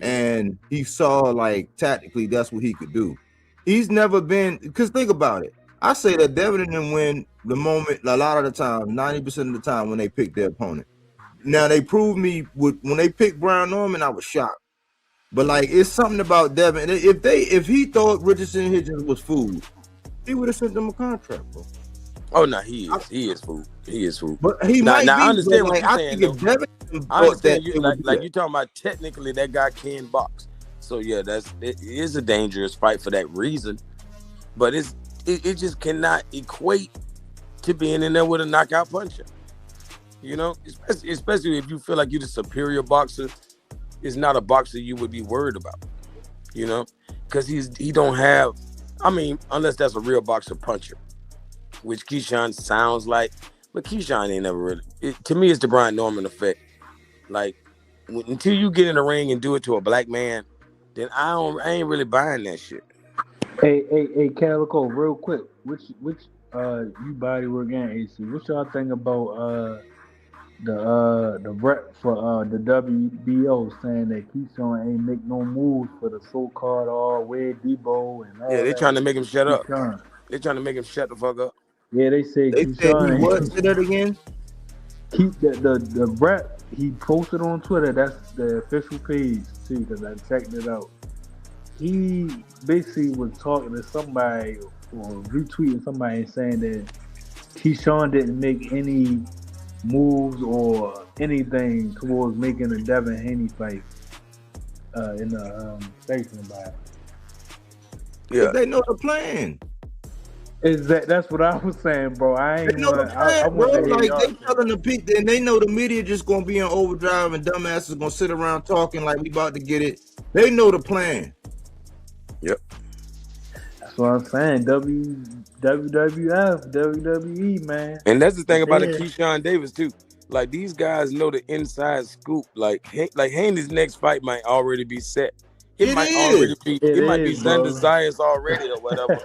And he saw, like, tactically that's what he could do. He's never been, because think about it. I say that Devin didn't win the moment a lot of the time, 90% of the time when they pick their opponent. Now they proved me when they picked Brian Norman, I was shocked. But like, it's something about Devin. If he thought Richardson Hitchens was food, he would have sent them a contract, bro. Oh no, he is food. He is food. But he might be. I understand what you're saying. I understand you, like you're talking about technically that guy can box. So yeah, it is a dangerous fight for that reason. But it just cannot equate to being in there with a knockout puncher. You know, especially if you feel like you're the superior boxer, it's not a boxer you would be worried about. You know, because he don't have. I mean, unless that's a real boxer puncher, which Keyshawn sounds like, but Keyshawn ain't never really. To me, it's the Brian Norman effect. Like, until you get in the ring and do it to a black man, then I ain't really buying that shit. Hey, Calico, real quick, which you Bodywork and AC, what y'all think about the rep for the WBO saying that Keyshawn ain't make no moves for the so-called all-red Debo and all they're that. trying to make him shut up. They're trying to make him shut the fuck up. Yeah, they say Keyshawn. What? Say that again. Keep the rep he posted on Twitter. That's the official page too, because I checked it out. He basically was talking to somebody or retweeting somebody saying that Keyshawn didn't make any moves or anything towards making a Devin Haney fight in the station about it. Yeah, they know the plan. That's what I was saying, bro. I ain't know the plan, bro. Like, they telling the people, and they know the media just gonna be in overdrive, and dumbasses gonna sit around talking like we about to get it. They know the plan. Yep. That's what I'm saying. WWF, WWE, man. And that's the thing about a Keyshawn Davis too. Like, these guys know the inside scoop. Like Haney's next fight might already be set. It might be Xander Zayas already or whatever.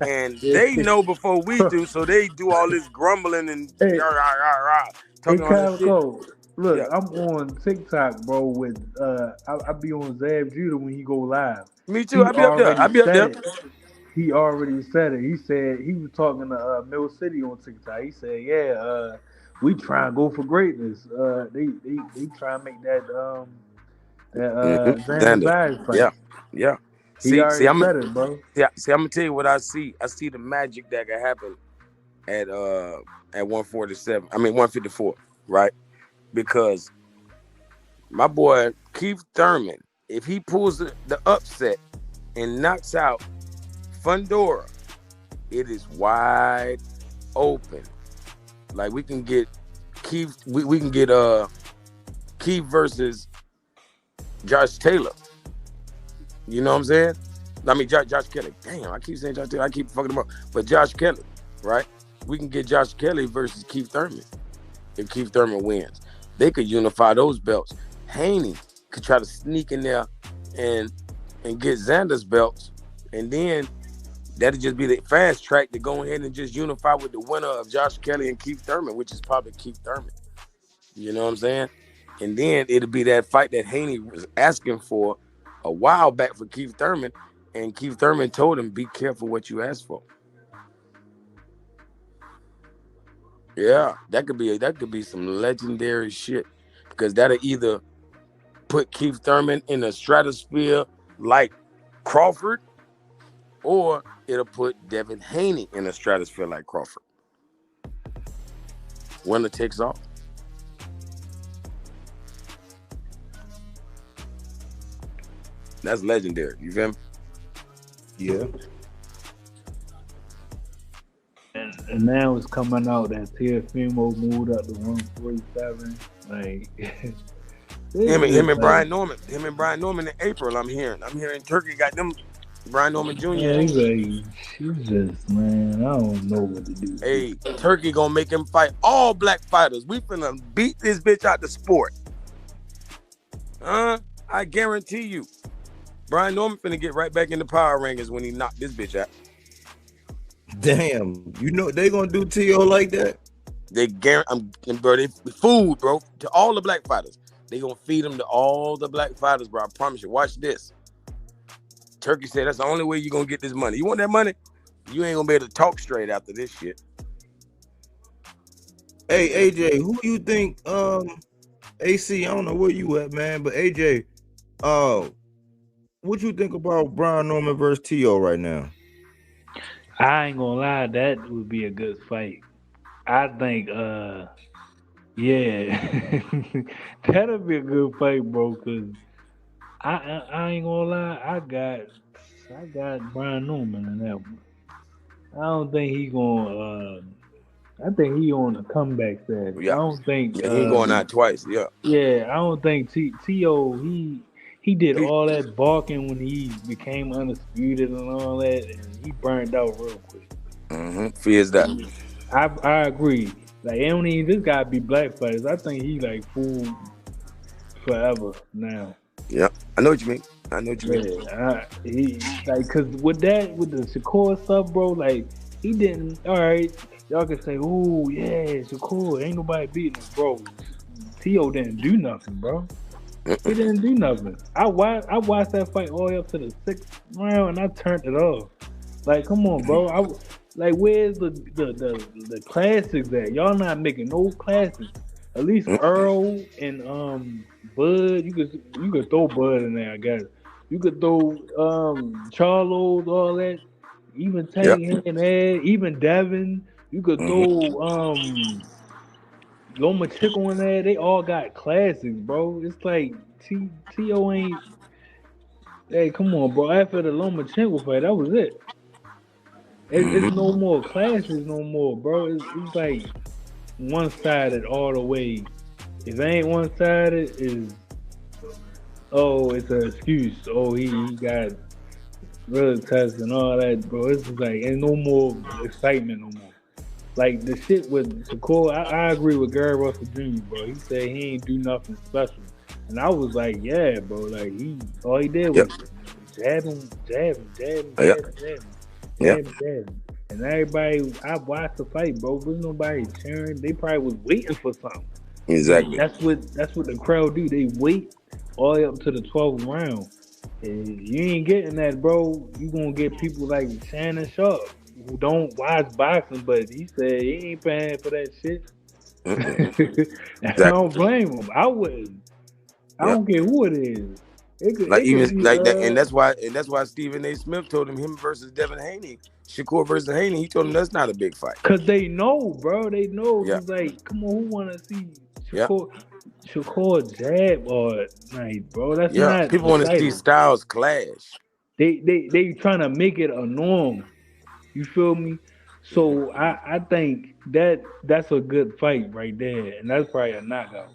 And they know before we do, so they do all this grumbling and talking all this shit. Look, Yeah. I'm on TikTok, bro. With I be on Zab Judah when he go live. Me too. He I be up there. already I be up said there. it. He already said it. He said he was talking to Mill City on TikTok. He said, "Yeah, we try and go for greatness. They try and make that Xander Xander. Badge Yeah. fight. Yeah. He See, already said it, bro. I'm gonna tell you what I see. I see the magic that can happen at 147. I mean 154, right? Because my boy Keith Thurman, if he pulls the upset and knocks out Fundora, it is wide open. Like we can get Keith, we can get Keith versus Josh Taylor. You know what I'm saying? I mean Josh Kelly. Damn, I keep saying Josh Taylor. I keep fucking him up. But Josh Kelly, right? We can get Josh Kelly versus Keith Thurman. If Keith Thurman wins, they could unify those belts. Haney could try to sneak in there and get Xander's belts, and then that'd just be the fast track to go ahead and just unify with the winner of Josh Kelly and Keith Thurman, which is probably Keith Thurman. You know what I'm saying? And then it'll be that fight that Haney was asking for a while back for Keith Thurman, and Keith Thurman told him, "Be careful what you ask for." Yeah, that could be some legendary shit, because that'll either put Keith Thurman in a stratosphere like Crawford, or it'll put Devin Haney in a stratosphere like Crawford. Winner takes all. That's legendary. You feel me? Yeah. And now it's coming out that Teofimo moved up to 147. Like Him and Brian Norman. Him and Brian Norman in April. I'm hearing Turkey got them. Brian Norman Jr. Yeah, he's like, Jesus, man, I don't know what to do. Hey, Turkey gonna make him fight all black fighters. We finna beat this bitch out the sport. I guarantee you. Brian Norman finna get right back in the power rankings when he knocked this bitch out. Damn, you know they gonna do T.O. like that? They bro, they food, bro, to all the black fighters. They gonna feed them to all the black fighters, bro. I promise you. Watch this. Turkey said that's the only way you're gonna get this money. You want that money? You ain't gonna be able to talk straight after this shit. Hey, AJ, who you think? AC, I don't know where you at, man, but AJ, what you think about Brian Norman versus T.O. right now? I ain't gonna lie, that would be a good fight. I think, yeah, that'll be a good fight, bro. Cause I ain't gonna lie, I got Brian Norman in that one. I don't think he gonna. I think he on the comeback side. Yeah. I don't think. Yeah, he going out twice. Yeah. Yeah, I don't think T.O. He did all that barking when he became undisputed and all that, and he burned out real quick. Fears that. I agree. Like, it don't even this guy be black fighters. I think he like fooled forever now. Yeah, I know what you mean. Yeah, he like, cause with the Shakur stuff, bro. Like, he didn't. All right, y'all can say, "Oh yeah, Shakur, ain't nobody beating him, bro." T.O. didn't do nothing, bro. He didn't do nothing. I watched that fight all the way up to the 6th round, and I turned it off. Like, come on, bro. Like, where's the classics at? Y'all not making no classics. At least Earl and Bud. You could throw Bud in there, I guess. You could throw Charlos, all that. Even Tank and Ed, even Devin. You could throw Loma Chico in there. They all got classics, bro. It's like T.O. ain't. Hey, come on, bro. After the Loma Chico fight, that was it. It's no more classics no more, bro. It's like one-sided all the way. If it ain't one-sided, it's an excuse. Oh, he got real tests and all that, bro. It's just like, ain't no more excitement no more. Like, the shit with Shakur, I agree with Gary Russell Jr., bro. He said he ain't do nothing special. And I was like, yeah, bro. Like, all he did was jab him. And everybody, I watched the fight, bro. There's nobody cheering. They probably was waiting for something. Exactly. That's what the crowd do. They wait all the way up to the 12th round. And you ain't getting that, bro. You gonna get people like Shannon Sharp who don't watch boxing, but he said he ain't paying for that shit. I Exactly. don't blame him. I wouldn't. I Yep. don't care who it is. Like It could even be like that, and that's why Stephen A. Smith told him versus Devin Haney, Shakur versus Haney. He told him that's not a big fight. cause they know, bro. They know. Yeah. He's like, come on, who wanna see Yeah. Shakur jab or like, bro? That's Yeah. not People want to see exciting. styles clash. They trying to make it a norm. You feel me? So I think that's a good fight right there, and that's probably a knockout.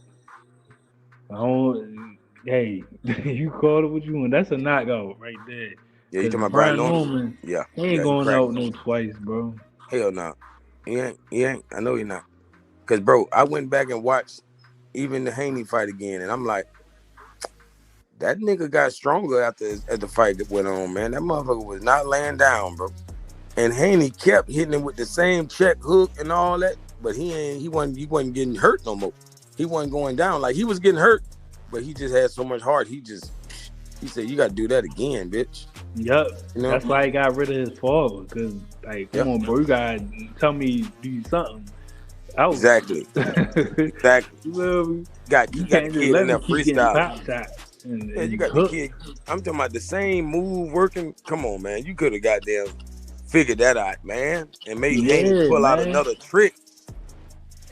I don't, hey, you call it what you want. That's a knockout right there. Yeah, you Cause talking about Brian Brian Norman? Norman, Yeah. he ain't Yeah, he going cracked. out no twice, bro. Hell no. He ain't. I know you're not. Cause bro, I went back and watched even the Haney fight again, and I'm like, that nigga got stronger as the fight that went on, man. That motherfucker was not laying down, bro. And Haney kept hitting him with the same check hook and all that, but he wasn't getting hurt no more. He wasn't going down. Like he was getting hurt, but he just had so much heart. He said, you gotta do that again, bitch. Yup. You know? That's why he got rid of his father. Cause like, come on, bro, you gotta tell me do something. Exactly. Exactly. You feel me? You got the can't just kid let in him there keep getting freestyling. top shots. Yeah, you got the kid. I'm talking about the same move working. Come on, man. You could have goddamn figured that out, man, and made Haney pull out another trick.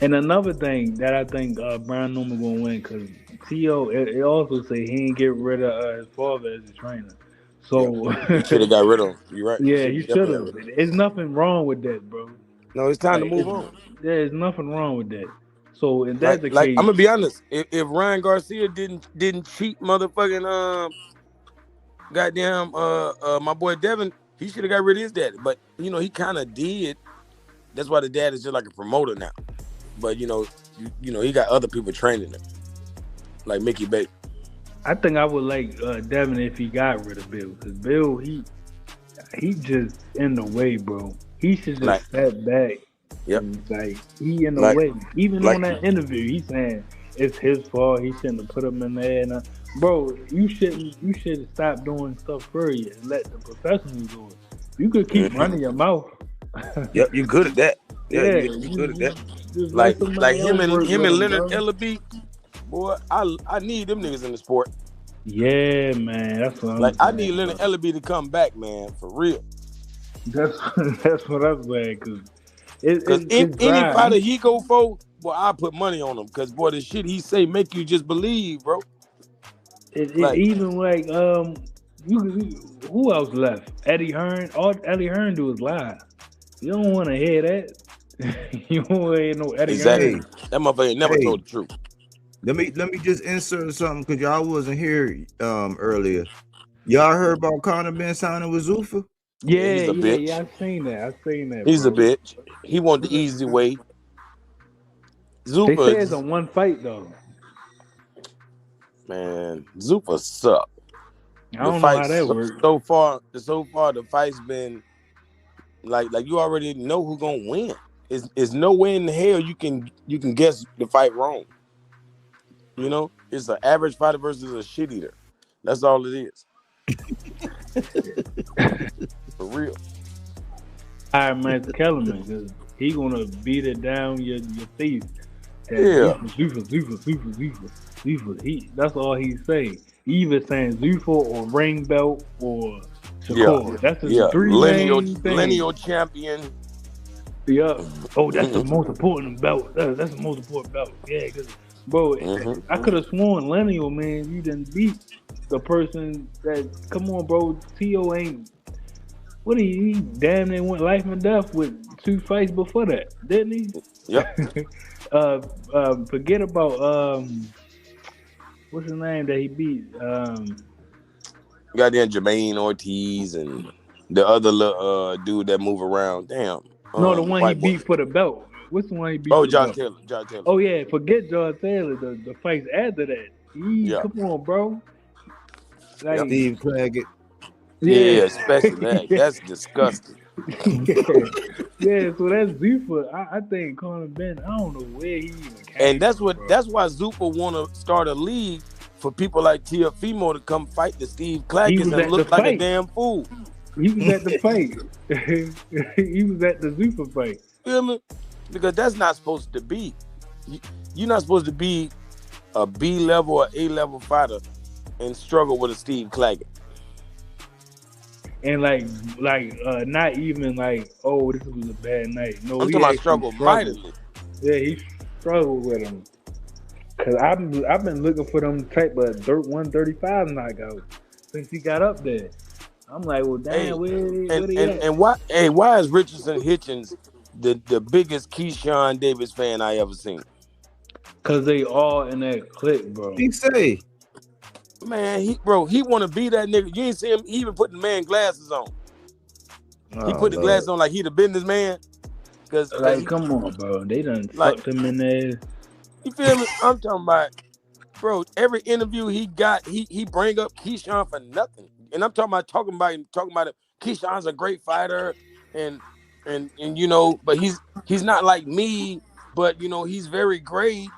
And another thing that I think Brian Norman gonna win, because T.O. it also say he ain't get rid of his father as a trainer. So he should have got rid of him. You're right. Yeah, he should have. There's nothing wrong with that, bro. No, it's time to move on. There's nothing wrong with that. So if that's the like case, I'm gonna be honest, if Ryan Garcia didn't cheat motherfucking goddamn my boy Devin, he should have got rid of his daddy. But you know, he kind of did. That's why the dad is just like a promoter now. But you know, he got other people training him, like Mickey Baker. I think I would like Devin if he got rid of Bill, because Bill he just in the way, bro. He should just step back. Yep. Like he in the way. Even on that interview, he's saying it's his fault. He shouldn't have put him in there. And, bro, you should stop doing stuff for you and let the professionals do it. You could keep running your mouth. Yep, you good at that. Yeah, you good at that. Like him and Leonard Ellaby, boy, I need them niggas in the sport. Yeah, man, that's what I'm like. saying, I need Leonard Ellaby to come back, man, for real. That's what I'm saying, because any fighter he go for, boy, I put money on him, because boy, the shit he say make you just believe, bro. Even like who else left? Eddie Hearn. All Eddie Hearn do is lie. You don't want to hear that. You don't want to hear no Eddie Hearn. That motherfucker ain't never told the truth. Let me just insert something, because y'all wasn't here earlier. Y'all heard about Conor been signing with Zuffa? Yeah, he's a bitch. Yeah, I seen that. He's a bitch. He want the easy way. Zuffa, they say it's a one fight though. Man, Zuffa suck. I don't know how that works. So far, the fight's been like you already know who's gonna win. It's no way in the hell you can guess the fight wrong. You know, it's an average fighter versus a shit eater. That's all it is. For real. Iron Man Kellerman, because he gonna beat it down your face. Yeah. Zuffa. That's all he say. Either saying Zuffa or ring belt or Shakur. Yeah. That's the three main things. Lineal champion. Yeah. Oh, that's the most important belt. That's the most important belt. Yeah, because bro, I could have sworn lineal, man, you didn't beat the person that. Come on, bro. T.O. ain't. What he damn near went life and death with 2 fights before that, didn't he? Yep. Forget about what's his name that he beat? Goddamn Jermaine Ortiz and the other little dude that move around. Damn. No, the one he beat for the belt. What's the one he beat? Oh, for John the belt? Taylor. Oh yeah, forget John Taylor. The fights after that. Come on, bro. Like, Steve Claggett. Yeah, especially that. That's disgusting. Yeah, so that's Zuffa. I think Conor Ben. I don't know where he even came And that's from, what bro. that's why Zupa want to start a league for people like Tiafimo to come fight the Steve He Claggett was and at the look like a fight. damn fool. He was at the fight. He was at the Zuffa fight. Feel me? Because that's not supposed to be. You're not supposed to be a B level or A level fighter and struggle with a Steve Claggett. And not even like, oh, this was a bad night. No, I'm he talking about actually struggle mightily. Yeah, he struggled with him. Cause I've been looking for them type of 135 knockouts since he got up there. I'm like, well, damn, Hey, where they at? and why is Richardson Hitchens the biggest Keyshawn Davis fan I ever seen? Cause they all in that clique, bro. He say, Man, he want to be that nigga. You ain't see him. He even put the man glasses on. He put the glasses on like he the businessman. Cause Come on, bro. They done like, fucked him in there. You feel me? I'm talking about, bro. Every interview he got, he bring up Keyshawn for nothing. And I'm talking about him. Keyshawn's a great fighter, and you know, but he's not like me. But you know, he's very great.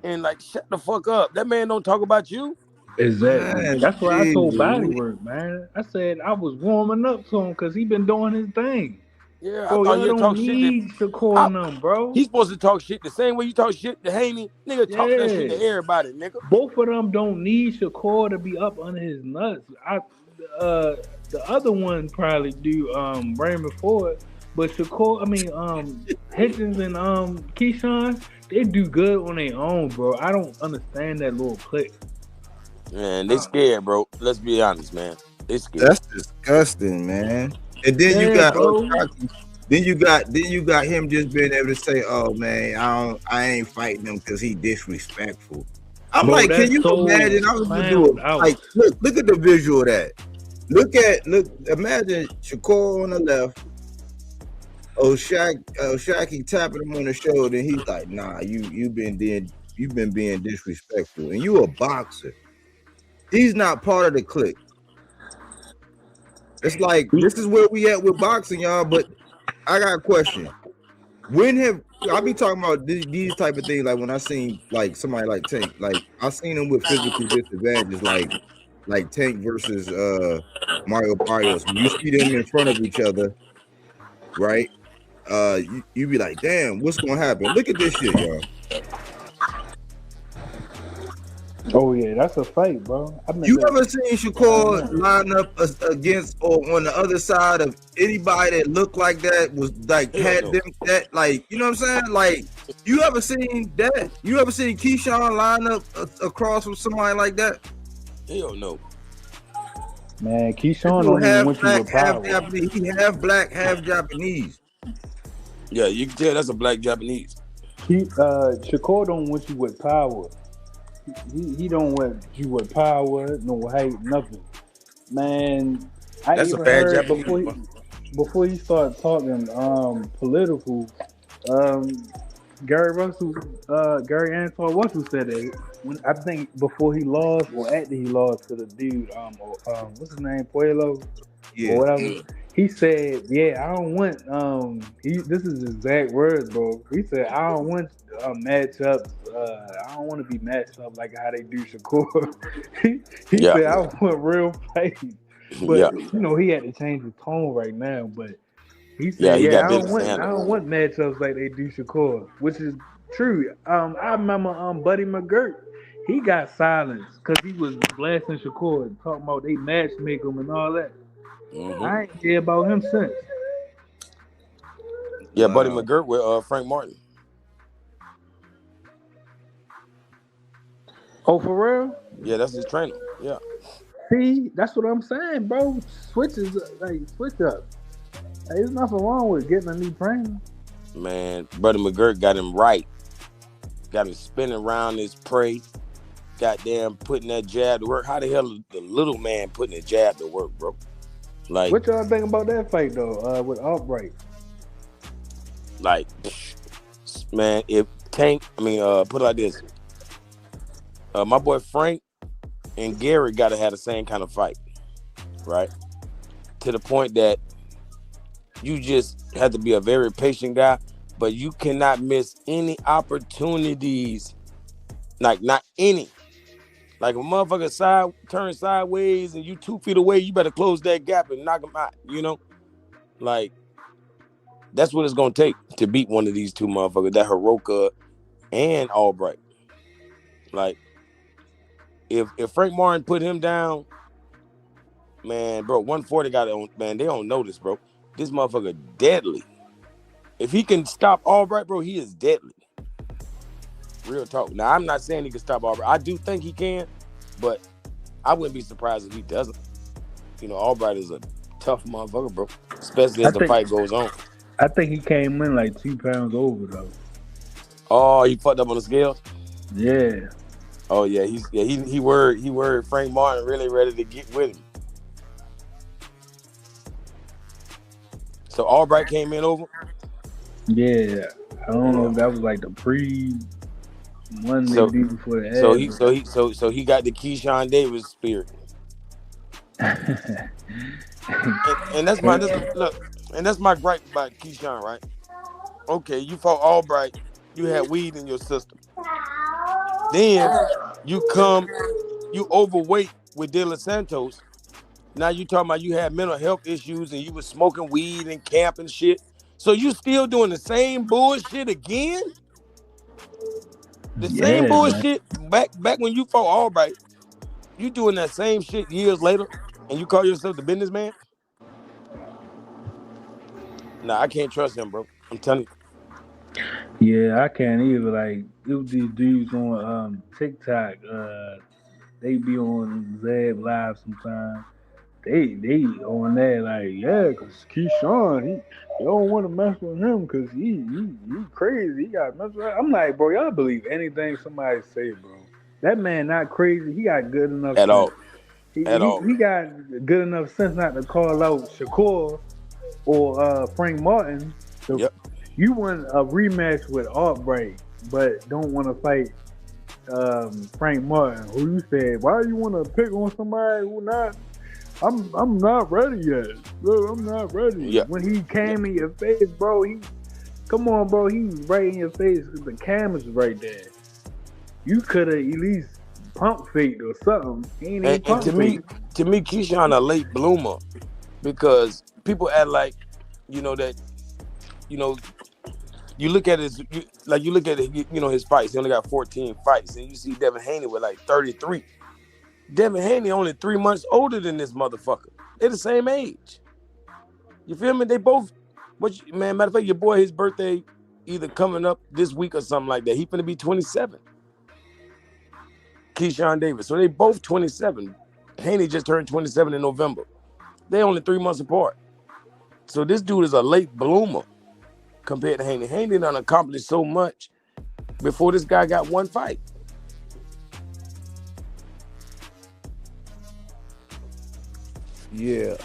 And like, shut the fuck up. That man don't talk about you. Exactly. Man, That's what I told Jesus. Bodywork, man. I said I was warming up to him because he been doing his thing. Yeah, Bro, I thought y'all he'd don't talk shit. need Shakur and them, bro. He's supposed to talk shit the same way you talk shit to Haney. Nigga, talk that shit to everybody, nigga. Both of them don't need Shakur to be up under his nuts. The other one probably do Raymond Ford, but Hitchens and Keyshawn, they do good on their own, bro. I don't understand that little clique. Man, they scared, bro. Let's be honest, man. They scared. That's disgusting, man. And then you got then you got him just being able to say, "Oh man, I ain't fighting him because he disrespectful." I'm bro, like, can you imagine? I was gonna do it. Like, look at the visual of that. Look, imagine Shakur on the left, O'Shaquie tapping him on the shoulder, and he's like, "Nah, you've been being disrespectful, and you a boxer." He's not part of the clique. It's like, this is where we at with boxing, y'all. But I got a question. When have I be talking about these type of things? Like when I seen like somebody like Tank, like I seen them with physical disadvantages, like Tank versus Mario Barrios. When you see them in front of each other, right? You be like, damn, what's gonna happen? Look at this shit, y'all. Oh yeah, that's a fight, bro. You ever seen Shakur line up against or on the other side of anybody that looked like that, was like had them that, like, you know what I'm saying? Like, you ever seen that? You ever seen Keyshawn line up across from somebody like that? Hell no. Man, Keyshawn don't even want you with power. He half black, half Japanese. Yeah, you can tell that's a black Japanese. Shakur don't want you with power. He don't want you with power, no height, nothing. Man, that's even a bad heard Japanese. before he started talking political, Gary Antoine Russell said that I think before he lost or after he lost to the dude, what's his name, Puello, or whatever. He said, "Yeah, I don't want." This is his exact words, bro. He said, "I don't want matchups. I don't want to be matched up like how they do Shakur." he said, "I want real fights." But you know, he had to change his tone right now. But he said, "Yeah, I don't want matchups like they do Shakur," which is true. I remember Buddy McGirt. He got silenced because he was blasting Shakur, talking about they matchmake him and all that. Mm-hmm. I ain't hear about him since. Yeah, Buddy McGirt with Frank Martin. Oh, for real? Yeah, that's his trainer. Yeah. See, that's what I'm saying, bro. Switch up. Hey, there's nothing wrong with getting a new trainer. Man, Buddy McGirt got him right. Got him spinning around his prey. Goddamn, putting that jab to work. How the hell is the little man putting a jab to work, bro? Like, what y'all think about that fight though? With Albright. Like, man, if Tank, put it like this. My boy Frank and Gary gotta have the same kind of fight, right? To the point that You just have to be a very patient guy, but you cannot miss any opportunities. Like, not any. Like, a motherfucker turn sideways and you 2 feet away, you better close that gap and knock him out, you know? Like, that's what it's going to take to beat one of these two motherfuckers, that Hiroka and Albright. Like, if Frank Martin put him down, man, bro, 140 got it on, man, they don't know this, bro. This motherfucker deadly. If he can stop Albright, bro, he is deadly. Real talk. Now, I'm not saying he can stop Albright. I do think he can, but I wouldn't be surprised if he doesn't. You know, Albright is a tough motherfucker, bro, especially as the fight goes on. I think he came in like 2 pounds over, though. Oh, he fucked up on the scales? Yeah. Oh, yeah. He worried Frank Martin really ready to get with him. So Albright came in over? Yeah. I don't know if that was like the one they did before the ad. So he got the Keyshawn Davis spirit. and that's my gripe about Keyshawn, right? Okay, you fought Albright, you had weed in your system. Then you overweight with De Los Santos. Now you talking about you had mental health issues and you was smoking weed in camp and shit. So you still doing the same bullshit again? The same bullshit back when you fought Albright. You doing that same shit years later, and you call yourself the businessman? Nah, I can't trust him, bro. I'm telling you. Yeah, I can't either. Like, these dudes on TikTok, they be on Zab Live sometimes. They on there like, yeah, cause Keyshawn, they don't want to mess with him cause he crazy. He got messed with. I'm like, bro, y'all believe anything somebody say, bro. That man not crazy. He got good enough at sense. all. He got good enough sense not to call out Shakur or Frank Martin. So yep. You want a rematch with Albright, but don't want to fight Frank Martin, who you said, why you want to pick on somebody who not? I'm not ready yet, bro. I'm not ready. Yeah. When he came in your face, bro, come on, bro. He was right in your face because the camera's right there. You could have at least pump faked or something. And to me, Keyshawn a late bloomer because people act like, you know, that, you know, you look at his fights. He only got 14 fights, and you see Devin Haney with like 33. Devin Haney only 3 months older than this motherfucker. They're the same age. You feel me? They both, matter of fact, your boy, his birthday either coming up this week or something like that. He finna be 27. Keyshawn Davis. So they both 27. Haney just turned 27 in November. They only 3 months apart. So this dude is a late bloomer compared to Haney. Haney done accomplished so much before this guy got one fight. Yeah,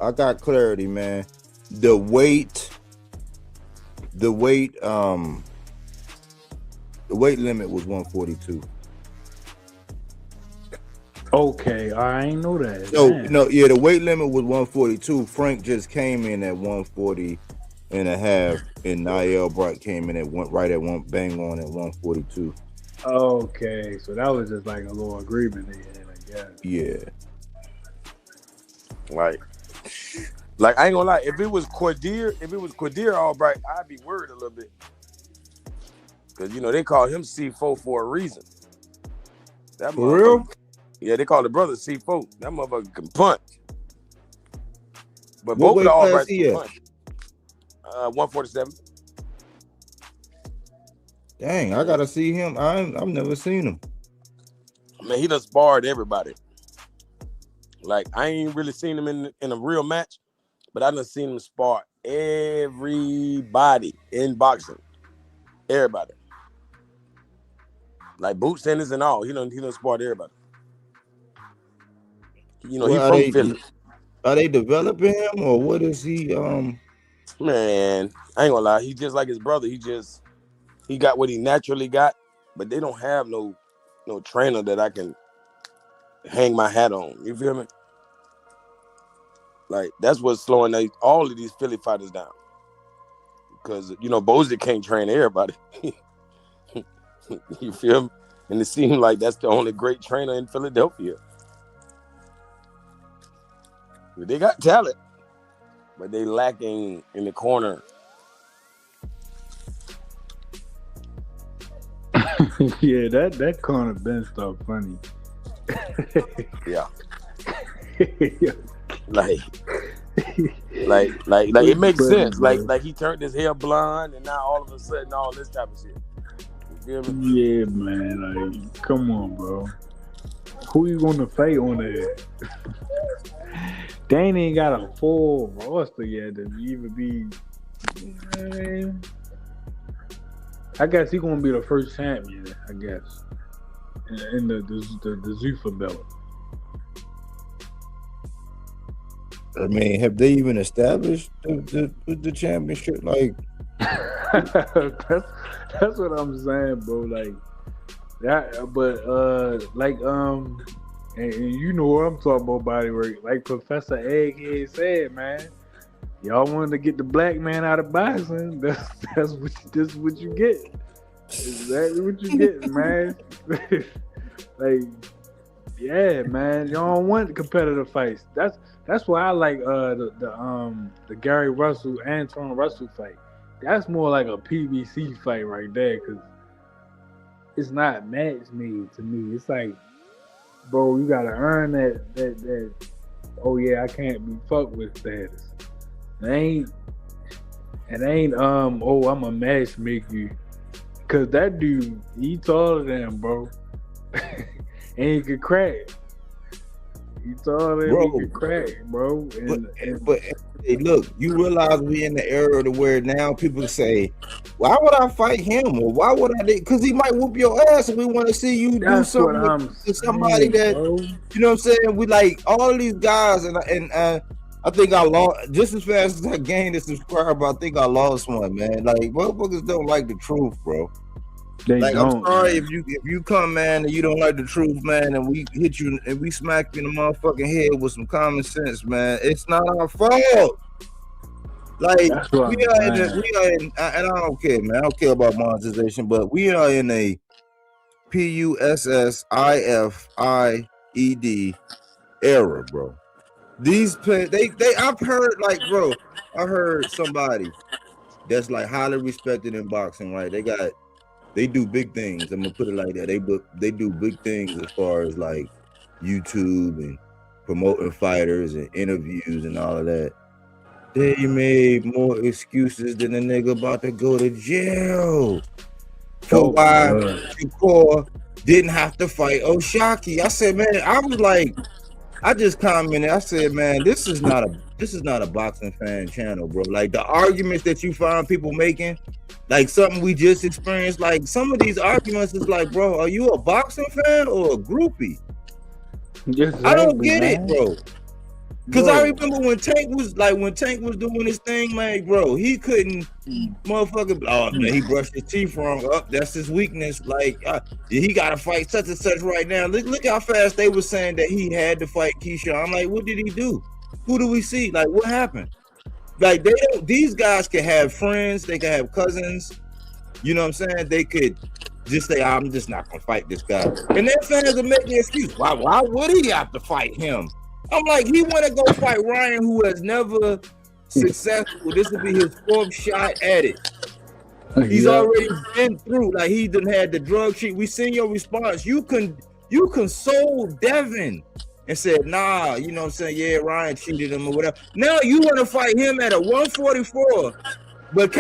I got clarity, man. The weight limit was 142. Okay, I ain't know that. The weight limit was 142. Frank just came in at 140 and a half, and Niall Bright came in at bang on at 142. Okay, so that was just like a little agreement they had, I guess. Yeah. Like I ain't gonna lie, if it was Quadir Albright, I'd be worried a little bit. Cause you know they call him C4 for a reason. That for real? Yeah, they call the brother C4. That motherfucker can punch. But what both of the Albrights can punch. 147. Dang, I gotta see him. I've never seen him. Man, he done sparred everybody. Like, I ain't really seen him in a real match, but I done seen him spar everybody in boxing. Everybody. Like boot centers and all. He done sparred everybody. You know, well, he's from Philly. Are they developing him or what is he? Man, I ain't gonna lie. He just like his brother. He got what he naturally got, but they don't have no trainer that I can hang my hat on. You feel me? Like that's what's slowing all of these Philly fighters down. Because Bozic can't train everybody. You feel me? And it seems like that's the only great trainer in Philadelphia. They got talent, but they lacking in the corner. Yeah, that corner bench stuff funny. Yeah. Like it makes sense. Like he turned his hair blonde, and now all of a sudden all this type of shit. You feel me? Yeah, man. Like, come on, bro. Who you gonna fight on there? They ain't got a full roster yet to even be. I guess he's gonna be the first champion. I guess in the Zuffa belt. I mean, have they even established the championship? Like, that's what I'm saying, bro. Like that, but and you know what I'm talking about, Bodywork. Like Professor Egghead said, man, y'all wanted to get the black man out of boxing. That's what you get. Exactly what you get, man. Like, yeah, man. Y'all don't want competitive fights. That's why I like the Gary Russell Anton Russell fight. That's more like a PBC fight right there, because it's not match made to me. It's like, bro, you gotta earn that. Oh yeah, I can't be fucked with status. It ain't oh, I'm a match make you, cause that dude, he taller than him, bro. And he could crack. He taller than he could crack, bro. But hey, look, you realize we in the era to where now people say, why would I fight him? Or why would I? Because he might whoop your ass, and we want to see you do something to somebody that, bro. You know what I'm saying? We like all of these guys, and I think I lost just as fast as I gained a subscriber. I think I lost one, man. Like, motherfuckers don't like the truth, bro. I'm sorry, man. if you come, man, and you don't like the truth, man, and we hit you and we smack you in the motherfucking head with some common sense, man. It's not our fault. Like, we are in, and I don't care, man. I don't care about monetization, but we are in a PUSSIFIED era, bro. These I've heard, like, bro, I heard somebody that's like highly respected in boxing, right? They do big things. I'm gonna put it like that. They do big things as far as like YouTube and promoting fighters and interviews and all of that. They made more excuses than a nigga about to go to jail for why Shakur didn't have to fight O'Shaquie. I said, man, I just commented. I said, man, this is not a boxing fan channel, bro. Like the arguments that you find people making, like something we just experienced, like some of these arguments is like, bro, are you a boxing fan or a groupie? Exactly, I don't get it, bro. Because I remember when Tank was doing his thing, man, bro, he couldn't motherfucker. Oh man, he brushed his teeth wrong. That's his weakness. Like he got to fight such and such right now. Look how fast they were saying that he had to fight Keyshawn. I'm like, what did he do? Who do we see? Like, what happened? Like these guys can have friends, they can have cousins. You know what I'm saying? They could just say, I'm just not gonna fight this guy, and their fans are making an excuse. Why would he have to fight him? I'm like, he want to go fight Ryan, who has never successful. This will be his fourth shot at it. He's already been through. Like, he done had the drug treat. We seen your response. You consoled Devin and said, nah, you know what I'm saying? Yeah, Ryan cheated him or whatever. Now you want to fight him at a 144, but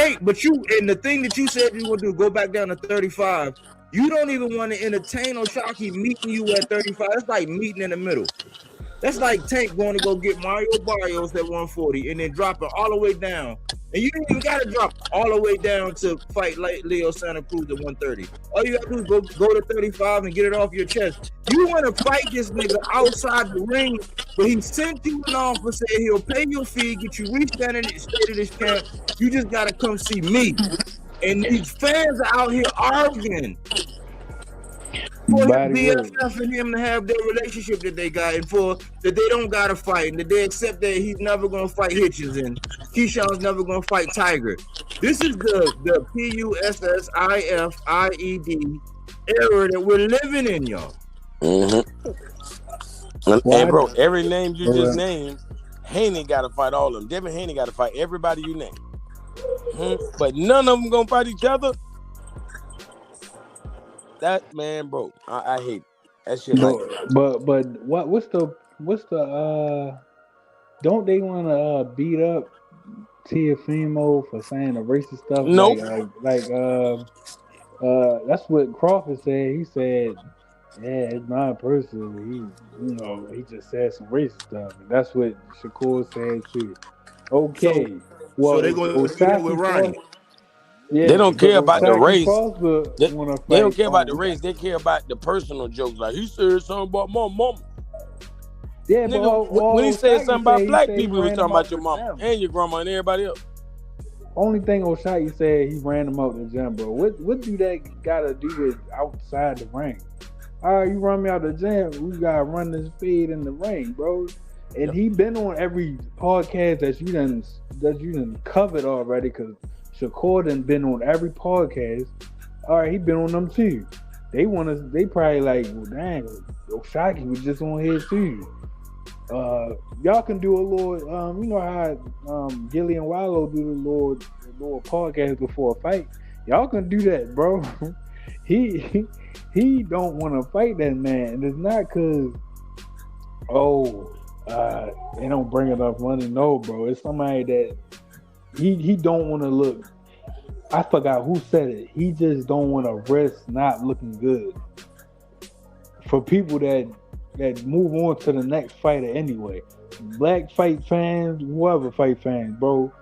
you, and the thing that you said you want to do, go back down to 35. You don't even want to entertain O'Shaquie meeting you at 35. That's like meeting in the middle. That's like Tank going to go get Mario Barrios at 140 and then drop it all the way down. And you didn't even got to drop all the way down to fight like Leo Santa Cruz at 130. All you got to do is go to 35 and get it off your chest. You want to fight this nigga outside the ring, but he sent you an offer, said he'll pay your fee, get you re-standing in the state of this camp. You just got to come see me. And these fans are out here arguing. for his Body work. BFF and him to have their relationship that they got, and for that they don't gotta fight, and that they accept that he's never gonna fight Hitchens and Keyshawn's never gonna fight Tiger. This is the PUSSIFIED era that we're living in, y'all. And bro, every name you just named, Haney got to fight all of them. Devin Haney got to fight everybody you name. But none of them gonna fight each other. That man, bro, I hate it. That shit. But what's the don't they want to beat up Teofimo for saying the racist stuff? Nope. That's what Crawford said. He said, "Yeah, it's not personal. He just said some racist stuff." And that's what Shakur said too. Okay. So they're going to do that with Ryan. Yeah, they don't care about the race. They don't care about the race. They care about the personal jokes. Like he said something about my mama. Yeah, nigga, but when he said something about black people, he was talking about your mama and your grandma and everybody else. Only thing O'Shea said, he ran him out the gym, bro. What do that gotta do with outside the ring? All right, you run me out the gym, we gotta run this feed in the ring, bro. And he been on every podcast that you done covered already, because Shakur done been on every podcast. All right, he been on them too. They probably like, well, dang, O'Shea was just on here too. Y'all can do a little, you know how Gilly and Wallow do the little podcast before a fight. Y'all can do that, bro. He don't want to fight that man, and it's not because they don't bring enough money. No, bro, it's somebody that he don't want to look. I forgot who said it. He just don't want to risk not looking good for people that move on to the next fighter anyway. Black fight fans, whoever fight fans, bro,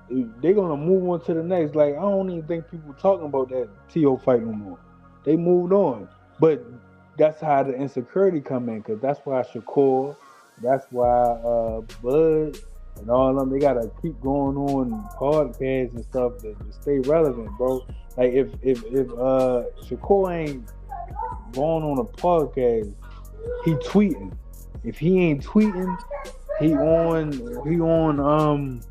they're gonna move on to the next. Like, I don't even think people talking about that T.O. fight no more. They moved on. But that's how the insecurity come in, because that's why Shakur, that's why Bud and all of them, they gotta keep going on podcasts and stuff to stay relevant, bro. Like if Shakur ain't going on a podcast, he tweeting. If he ain't tweeting, he on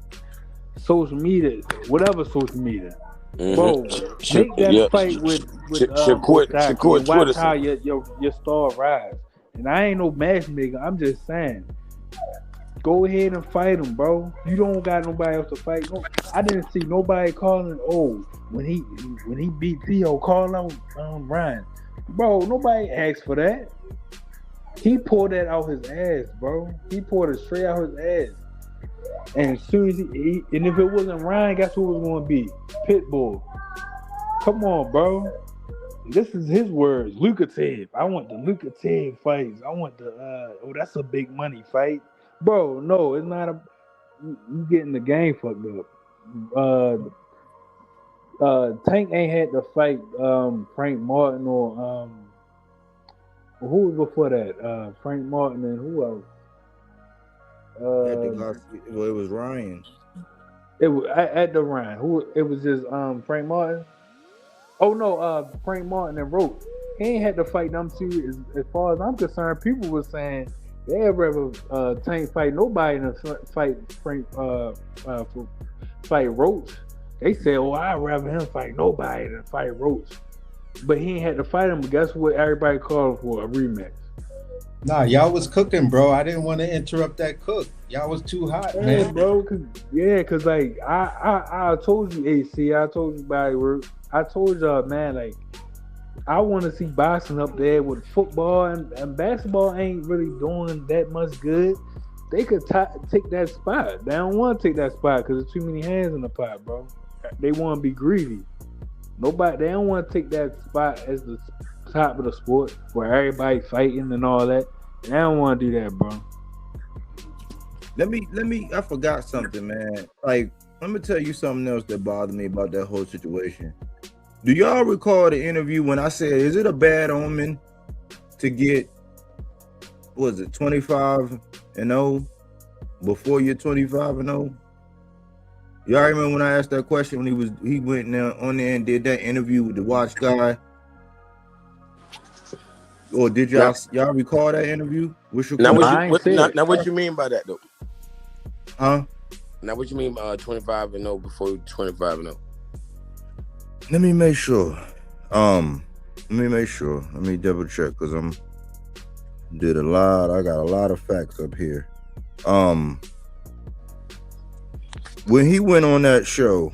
social media, whatever social media. Bro, make that fight with Shakur, watch how your star rise. And I ain't no matchmaker. I'm just saying, go ahead and fight him, bro. You don't got nobody else to fight. No, I didn't see nobody calling. When he beat Theo, call out Ryan. Bro, nobody asked for that. He pulled that out his ass, bro. He pulled it straight out his ass. And as soon as and if it wasn't Ryan, guess who it was going to be? Pitbull. Come on, bro. This is his words. Lucrative. I want the lucrative fights. I want the that's a big money fight. Bro, no, it's not you getting the game fucked up. Tank ain't had to fight Frank Martin or who was before that? Frank Martin and who else? It was Ryan. It was at the Ryan. It was just Frank Martin. Oh no, Frank Martin and Roach. He ain't had to fight them two. As far as I'm concerned, people were saying they'd rather Tank fight nobody than fight Frank fight Roach. They said, I'd rather him fight nobody than fight Roach. But he ain't had to fight him. But guess what? Everybody called for a rematch. Nah, y'all was cooking, bro. I didn't want to interrupt that cook. Y'all was too hot, man. Bro. Cause like I told you, AC. I told you, Bodywork. I told y'all, man. Like, I want to see boxing up there with football and basketball ain't really doing that much good. They could take that spot. They don't want to take that spot because there's too many hands in the pot, bro. They want to be greedy. They don't want to take that spot as the top of the sport where everybody fighting and all that. They don't want to do that, bro. Let me. I forgot something, man. Like, let me tell you something else that bothered me about that whole situation. Do y'all recall the interview when I said, is it a bad omen to get, 25-0 before you're 25-0? Y'all remember when I asked that question when he went on there and did that interview with the Watch guy? Or did y'all recall that interview with Now Shakur? what you mean by that though? Huh? Now what you mean by 25-0 before 25-0? Let me make sure. Let me double check because I got a lot of facts up here. When he went on that show,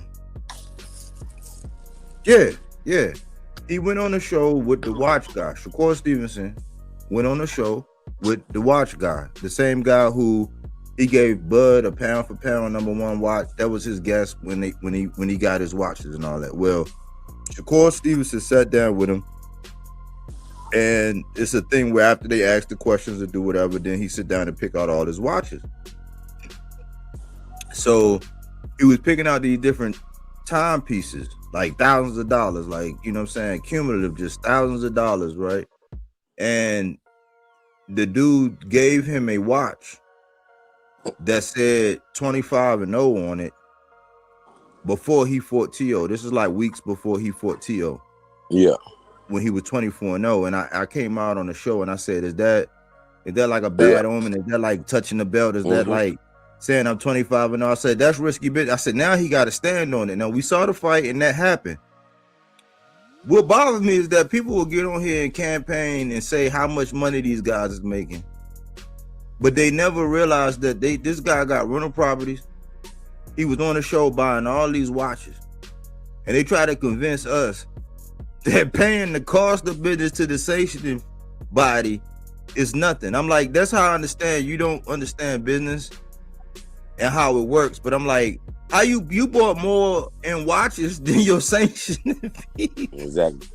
he went on the show with the watch guy. Shakur Stevenson went on the show with the watch guy, the same guy who he gave Bud a pound for pound #1 watch. That was his guest when he got his watches and all that. Well, Shakur Stevenson sat down with him, and it's a thing where after they ask the questions or do whatever, then he sit down and pick out all his watches. So he was picking out these different timepieces, like thousands of dollars, like, you know what I'm saying, cumulative, just thousands of dollars, right? And the dude gave him a watch that said 25-0 on it before he fought T.O. This is like weeks before he fought T.O. Yeah. When he was 24-0. And I came out on the show and I said, is that like a bad omen? Is that like touching the belt? Is that like saying I'm 25-0? I said, that's risky business. I said, now he got to stand on it. Now, we saw the fight and that happened. What bothers me is that people will get on here and campaign and say how much money these guys is making. But they never realized that this guy got rental properties. He was on the show buying all these watches. And they try to convince us that paying the cost of business to the sanctioning body is nothing. I'm like, that's how I understand you don't understand business and how it works. But I'm like, how you bought more in watches than your sanctioning fees? Exactly.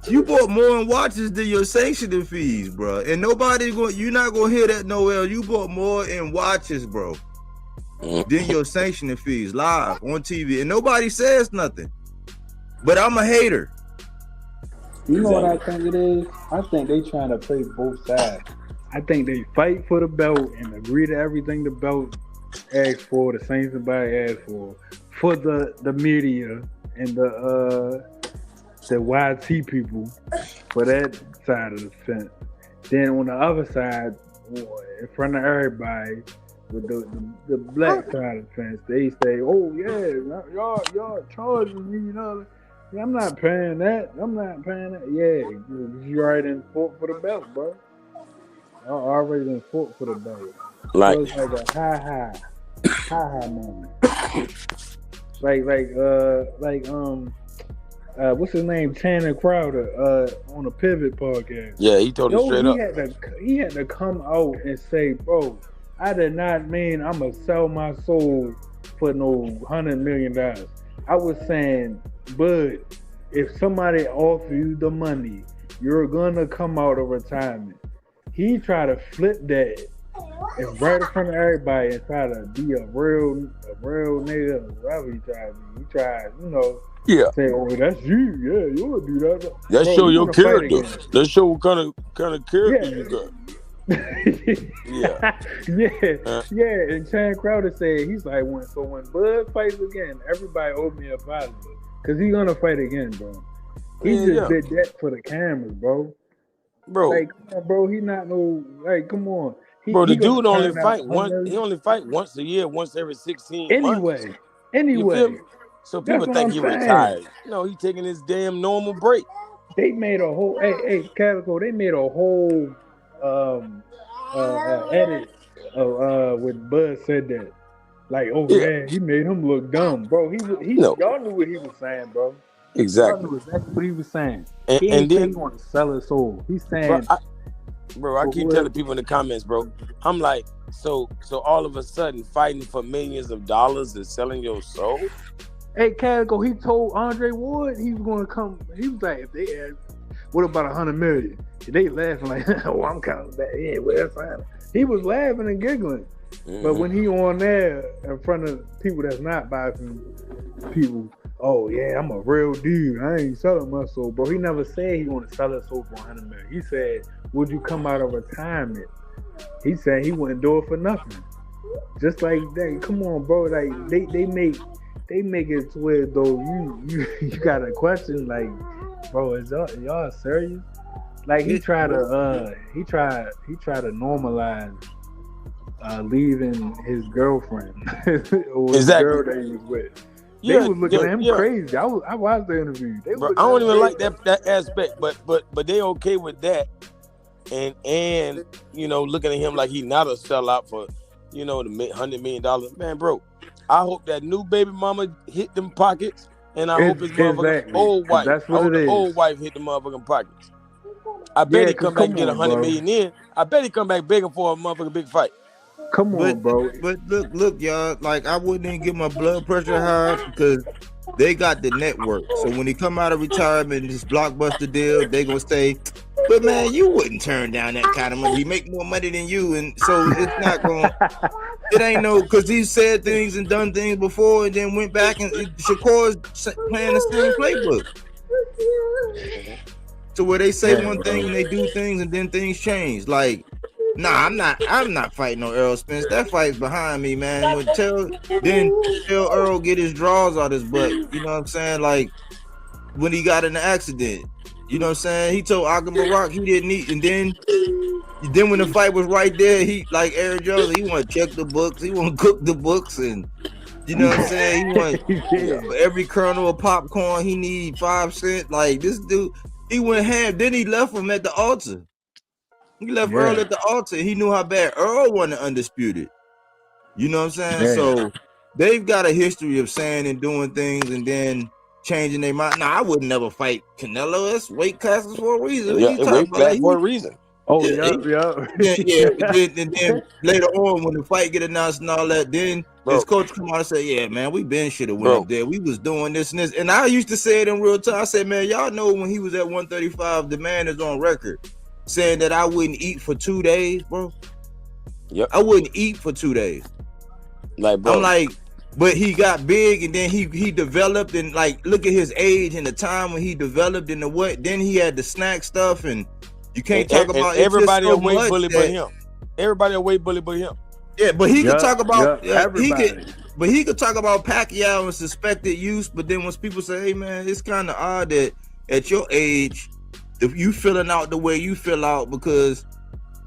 You bought more in watches than your sanctioning fees, bro. And you're not gonna hear that nowhere. You bought more in watches, bro, than your sanctioning fees live on TV. And nobody says nothing. But I'm a hater. You know what I think it is? I think they trying to play both sides. I think they fight for the belt and agree to everything the belt asks for, the same somebody asked for the media and the YT people for that side of the fence. Then on the other side, in front of everybody, with the black side of the fence, they say, "Oh yeah, y'all charging me, you know." Yeah, I'm not paying that. Yeah, you already done fought for the belt, bro. I already done fought for the belt. Like, so it's like a high moment. What's his name? Tanner Crowder on the Pivot podcast. Yeah, he told it straight up. He had to come out and say, bro, I did not mean I'm gonna sell my soul for no $100 million. I was saying, but if somebody offer you the money, you're gonna come out of retirement. He tried to flip that and right in front of everybody and try to be a real nigga or whatever he tried to be. He tried, say, oh, that's you. Yeah, you would do that. That show your character. That show what kind of character you got. Yeah. And Chan Crowder said he's like, when Bud fights again, everybody owe me a apology because he's gonna fight again, bro. He did that for the cameras, bro. Like, come on, bro. He not no come on. The dude only fight once. He only fight once a year, once every 16 months. Anyway. So people think he retired. No, he taking his damn normal break. They made a whole Calico. They made a whole edit when Bud said that. Like, man, he made him look dumb, bro. Y'all knew what he was saying, bro. Exactly. Y'all knew exactly what he was saying. And then he want to sell his soul. He's saying, I keep telling people in the comments, bro. I'm like, so all of a sudden, fighting for millions of dollars is selling your soul. Hey, Calico, he told Andre Ward he was going to come. He was like, if they asked, what about $100 million? They laughing like, oh, I'm counting back. Yeah, well, that's fine. He was laughing and giggling. Mm-hmm. But when he on there in front of people that's not boxing people, oh yeah, I'm a real dude. I ain't selling my soul, bro. He never said he want to sell his soul for $100 million. He said, would you come out of retirement? He said he wouldn't do it for nothing. Just like that. Come on, bro. Like they make it to where though you got a question like Bro, is y'all serious? Like he tried to normalize leaving his girlfriend or his girl that he was with. They was looking at him crazy. I watched the interview. Bro, I don't even like that aspect, but they okay with that, and you know, looking at him like he not a sellout for, you know, the $100 million. Man, bro, I hope that new baby mama hit them pockets, and I hope his motherfucking old wife. Old wife hit the motherfucking pockets. I bet he come back and get $100 million in. I bet he come back begging for a motherfucking big fight. Come on, bro. But look, y'all. Like, I wouldn't even get my blood pressure high because they got the network. So when he come out of retirement, this blockbuster deal, they gonna say, "But man, you wouldn't turn down that kind of money. He make more money than you," and so it's not going. It ain't no, because he said things and done things before, and then went back and Shakur's playing the same playbook. So where they say one thing and they do things and then things change. Like, nah, I'm not fighting no Earl Spence. That fight's behind me, man. Tell Earl get his draws out his butt. You know what I'm saying? Like when he got in the accident. You know what I'm saying? He told Barak he didn't eat, and then when the fight was right there, he, like Aaron Jones, he want to check the books, he want to cook the books, and you know what I'm saying? He want for every kernel of popcorn he need 5 cents. Like this dude, he went ham. Then he left him at the altar. He left Earl at the altar. He knew how bad Earl wasn't undisputed. You know what I'm saying? Yeah. So they've got a history of saying and doing things and then changing their mind. Nah, I would never fight Canelo. That's weight classes for a reason. Weight class for a reason. Oh, yeah. And then later on, when the fight get announced and all that, then his coach come out and say, "Yeah, man, we been should have went up there. We was doing this and this." And I used to say it in real time. I said, "Man, y'all know when he was at 135, the man is on record saying that I wouldn't eat for 2 days, bro. Yep, I wouldn't eat for 2 days. Like, bro, I'm like." But he got big and then he developed, and like look at his age and the time when he developed and the what. Then he had the snack stuff, and you can't talk about everybody a weight bully but him. Everybody a weight bully but him. Yeah, but he could talk about everybody. He could talk about Pacquiao and suspected use. But then when people say, "Hey man, it's kind of odd that at your age, if you filling out the way you fill out," because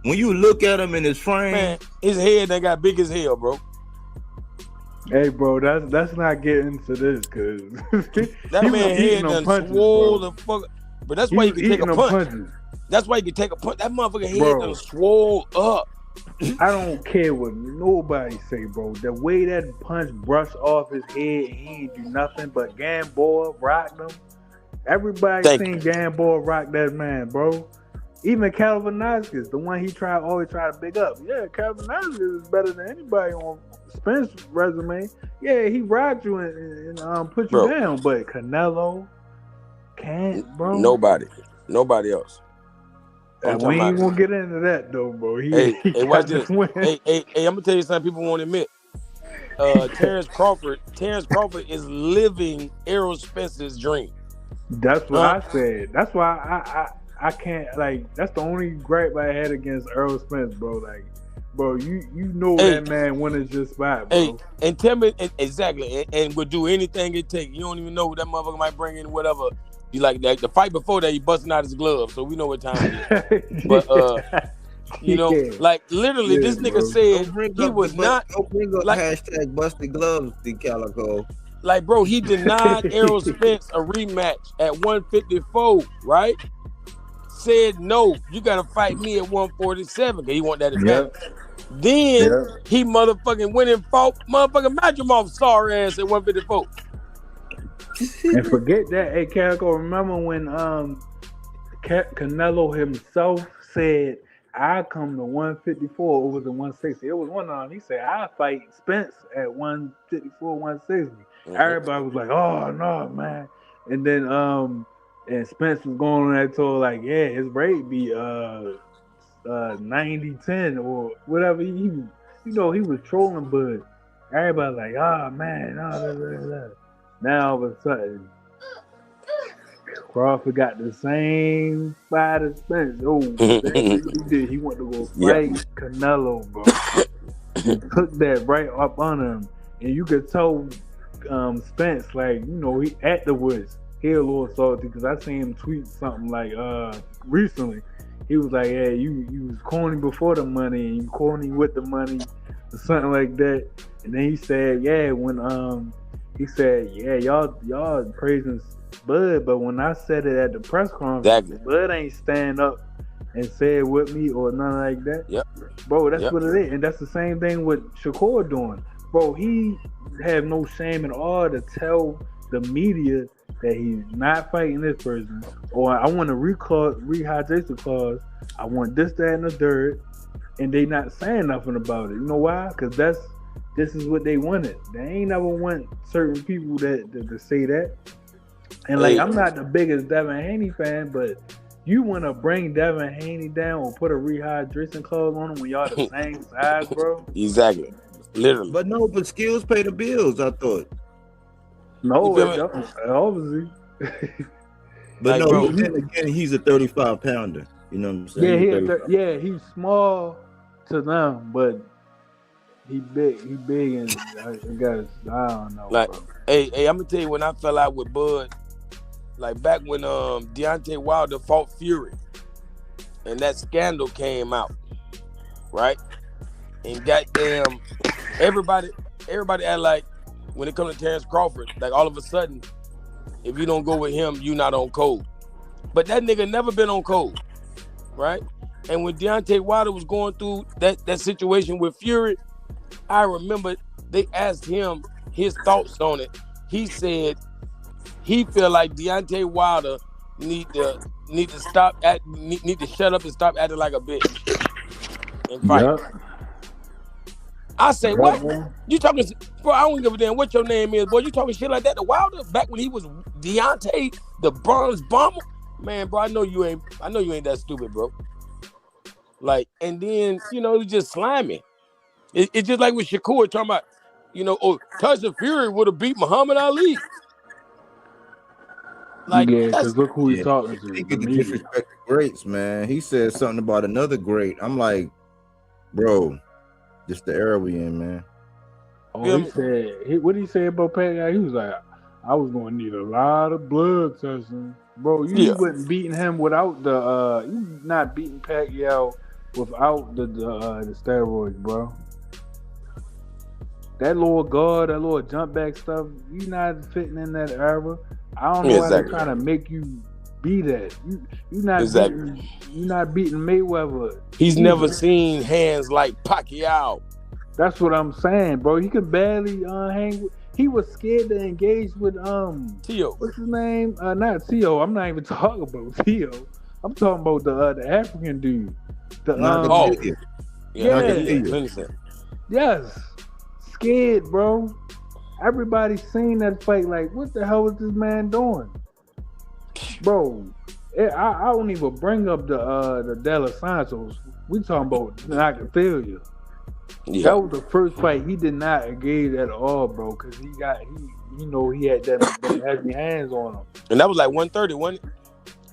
when you look at him in his frame, man, his head that got big as hell, bro. Hey, bro, that's not getting into this, cause that man head done swole the fuck. But that's why you can take a punch. That's why you can take a punch. That motherfucker head done swole up. I don't care what nobody say, bro. The way that punch brushed off his head, and he ain't do nothing but Gamboa rocked him. Everybody seen Gamboa rock that man, bro. Even Calvin Velasquez, the one he always try to big up. Yeah, Calvin Velasquez is better than anybody on Spence's resume. Yeah, he rocked you and put you down, but Canelo can't, bro. Nobody else. We ain't gonna get into that though, bro. Hey, watch this. Hey, I'm gonna tell you something people won't admit. Terrence Crawford is living Errol Spence's dream. That's what I said. That's why I can't, like, that's the only gripe I had against Earl Spence, bro. Like, bro, you know that man winning his spot, bro. Hey, and tell me exactly, and would do anything it takes. You don't even know what that motherfucker might bring in, whatever. You like the fight before that, he busting out his gloves, so we know what time it is. But you know, like literally, this nigga said he was not. Don't bring up like, hashtag busted gloves, the Calico. Like, bro, he denied Errol Spence a rematch at 154, right? Said no, you gotta fight me at 147 because he want that advantage. Then he motherfucking went and fought motherfucking Madrimov sorry ass at 154. And forget that, hey Calico, remember when Canelo himself said I come to 154 over the 160. It was one on. He said I fight Spence at 154, 160. Everybody was like, "Oh no, man!" And then and Spence was going on that tour like, yeah, his rate be 90-10 or whatever. He was trolling, but everybody like, oh man, Now all of a sudden, Crawford got the same fight as Spence. Oh, he did. He went to go fight Canelo, bro. He took that right up on him, and you could tell Spence, like, he afterwards. he a little salty because I seen him tweet something like recently. He was like, "Yeah, you was corny before the money and you corny with the money, or something like that." And then he said, "Yeah, when he said, yeah, y'all praising Bud, but when I said it at the press conference, Exactly. Bud ain't stand up and say it with me or nothing like that." Yep. Bro, that's Yep. what it is, and that's the same thing with Shakur doing. Bro, he have no shame at all to tell the media that he's not fighting this person, or I want a rehydration clause. I want this, that, and the third, and they not saying nothing about it. You know why? Because this is what they wanted. They ain't never want certain people to say that. And like, Hey. I'm not the biggest Devin Haney fan, but you want to bring Devin Haney down or put a rehydration clause on him when y'all the same size, bro? Exactly. Literally. But no, but skills pay the bills, I thought. No, You feel obviously. But Like, no, bro. then again, he's a 35 pounder. You know what I'm saying? Yeah, He's 35. he's small to them, but he big and I guess I don't know. Like, bro. hey, I'm gonna tell you when I fell out with Bud, like back when Deontay Wilder fought Fury, and that scandal came out, right? And goddamn, everybody act like when it comes to Terrence Crawford, like all of a sudden, if you don't go with him, you not on code. But that nigga never been on code, right? And when Deontay Wilder was going through that situation with Fury, I remember they asked him his thoughts on it. He said he feel like Deontay Wilder need to shut up and stop acting like a bitch and fight. Yep. I say, Yep, what? man. You talking, bro? I don't give a damn what your name is, boy. You talking shit like that to Wilder back when he was Deontay, the Bronze Bomber? Man, bro, I know you ain't that stupid, bro. Like, and then, you just slimy. It's just like with Shakur talking about, Tyson Fury would have beat Muhammad Ali. Like, Yeah, that's because look who he's Yeah, talking to. he The could media. disrespect the greats, man. He said something about another great. I'm like, bro, this the era we in, man. Oh, he said, what did he say about Pacquiao? He was like, I was going to need a lot of blood testing. Bro, you wasn't beating him without you not beating Pacquiao without the steroids, bro. That little guard, that little jump back stuff, you not fitting in that era. I don't know why they're trying to make you be that. You not beating Mayweather. He's never seen hands like Pacquiao. That's what I'm saying, bro. He could barely hang with. He was scared to engage with Tio. What's his name? Not Tio. I'm not even talking about Tio. I'm talking about the African dude. Yes. Scared, bro. Everybody seen that fight. Like, what the hell is this man doing, bro? I don't even bring up the De Los Santos. We talking about Nakathila. Yeah. That was the first fight he did not engage at all, bro, because he had that heavy hands on him. And that was like 130, wasn't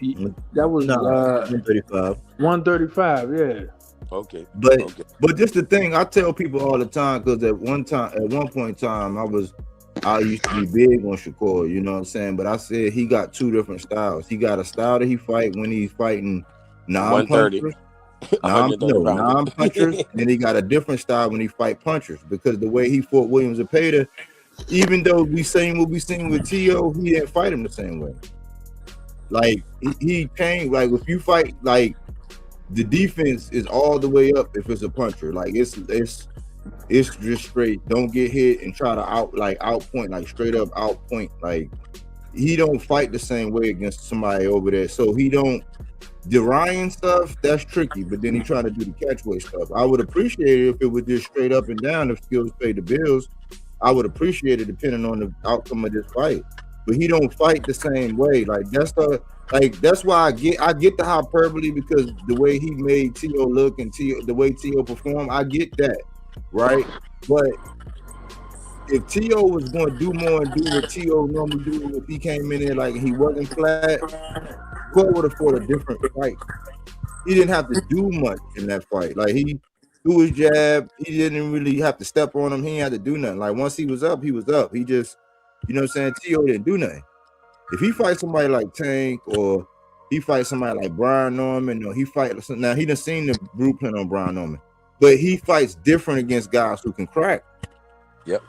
it? That was 135. 135, yeah. Okay. But just the thing, I tell people all the time, because at one point in time, I used to be big on Shakur, you know what I'm saying? But I said he got two different styles. He got a style that he fight when he's fighting non-punchers. Non-punchers, and he got a different style when he fight punchers, because the way he fought Williams Zepeda, even though we seen what we seen with Tio, he didn't fight him the same way. Like he came, like if you fight, like the defense is all the way up if it's a puncher. Like it's just straight, don't get hit and try to outpoint, like straight up outpoint. Like he don't fight the same way against somebody over there. So he don't. The Ryan stuff, that's tricky, but then he trying to do the catchway stuff. I would appreciate it if it was just straight up and down. If skills pay the bills, I would appreciate it depending on the outcome of this fight. But he don't fight the same way. Like that's why I get the hyperbole, because the way he made Tio look and the way Tio performed, I get that, right? But if Tio was going to do more and do what Tio normally do, if he came in there like he wasn't flat, Cole would have fought a different fight. He didn't have to do much in that fight. Like he threw his jab, he didn't really have to step on him. He didn't have to do nothing. Like once he was up, he was up. He just, you know what I'm saying? Tio didn't do nothing. If he fights somebody like Tank or he fights somebody like Brian Norman, or he fights now, he done seen the blueprint on Brian Norman, but he fights different against guys who can crack. Yep.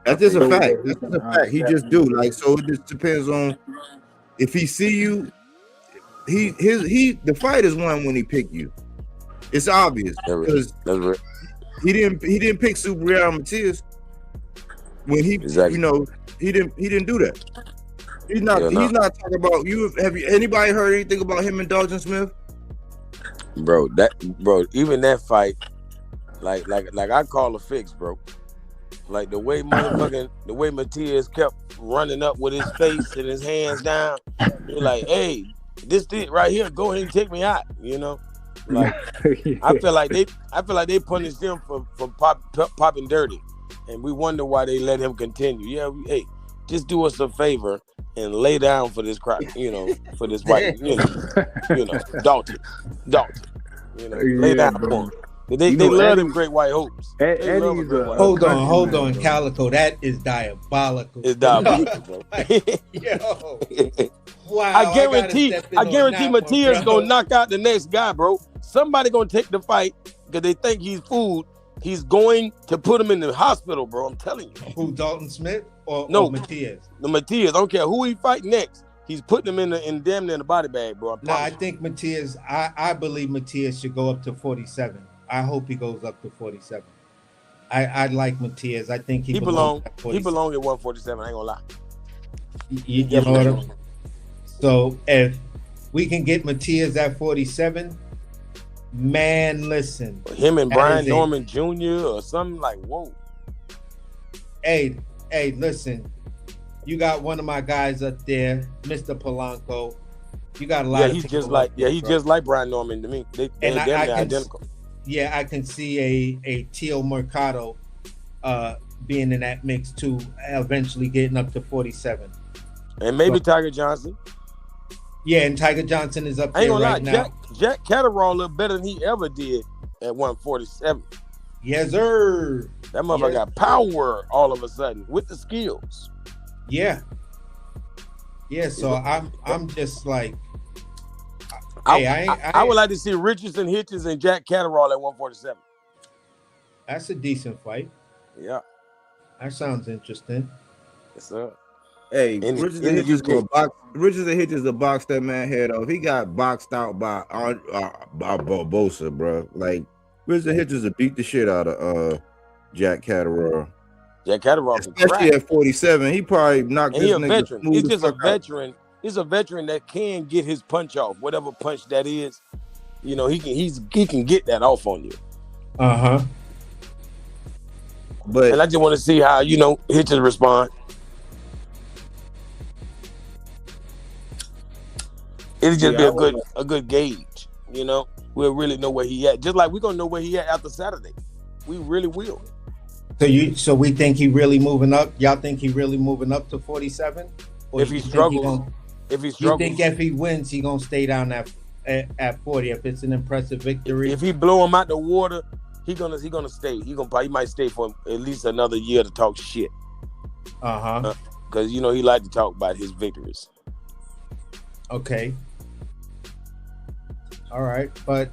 That's just a fact. That's just a fact. He just do like so. It just depends on if he see you. The fight is won when he pick you. It's obvious because he didn't pick Super Real Matias when he exactly. He didn't do that. He's not talking about you. Have you anybody heard anything about him and Dalton Smith? Bro, even that fight, like I call a fix, bro. Like the way Matias kept running up with his face and his hands down, you're like, hey, this thing right here, go ahead and take me out, Like I feel like they punished him for popping dirty, and we wonder why they let him continue. Yeah, hey, just do us a favor and lay down for this crap, for this fight, Dalton, lay down for him. They love them great white hopes. Hold on, Calico. That is diabolical. It's diabolical, bro. Yo. Wow. I guarantee Matias gonna knock out the next guy, bro. Somebody gonna take the fight because they think he's food. He's going to put him in the hospital, bro. I'm telling you. Who, Dalton Smith or Matias? The Matias. I don't care who he fight next. He's putting him in damn near the body bag, bro. I think Matias. I believe Matias should go up to 47. I hope he goes up to 47. I like Matias. I think he belong. He belong at 147. I ain't gonna lie. You know what I'm. So if we can get Matias at 47, man, listen. Him and Brian Norman Jr. or something like whoa. Hey, listen. You got one of my guys up there, Mr. Polanco. You got a lot. He's just like Brian Norman to me. They're identical. Yeah, I can see a Teal Mercado being in that mix too, eventually getting up to 47. And maybe Tiger Johnson. Yeah, and Tiger Johnson is up there right now. Jack Catterall looked better than he ever did at 147. Yes, sir. That motherfucker got power all of a sudden with the skills. Yeah. Yeah, so I'm just like, I would like to see Richardson, Hitchens, and Jack Catterall at 147. That's a decent fight. Yeah. That sounds interesting. Yes, sir. Hey, Richardson Hitchens will box that man head off. He got boxed out by Barbosa, bro. Like, Richardson Hitchens will beat the shit out of Jack Catterall. Jack Catterall, especially at 47, he probably knocked this nigga. Veteran. He's just a veteran. Out. He's a veteran that can get his punch off, whatever punch that is. He can get that off on you. And I just want to see how Hitchens respond. It'll just be a good gauge. We'll really know where he at. Just like we're gonna know where he at after Saturday. We really will. So we think he really moving up? Y'all think he really moving up to 47? If he struggles, you think if he wins, he gonna stay down at 40? If it's an impressive victory, if he blow him out the water, he gonna stay. He might stay for at least another year to talk shit. Because he like to talk about his victories. Okay. All right, but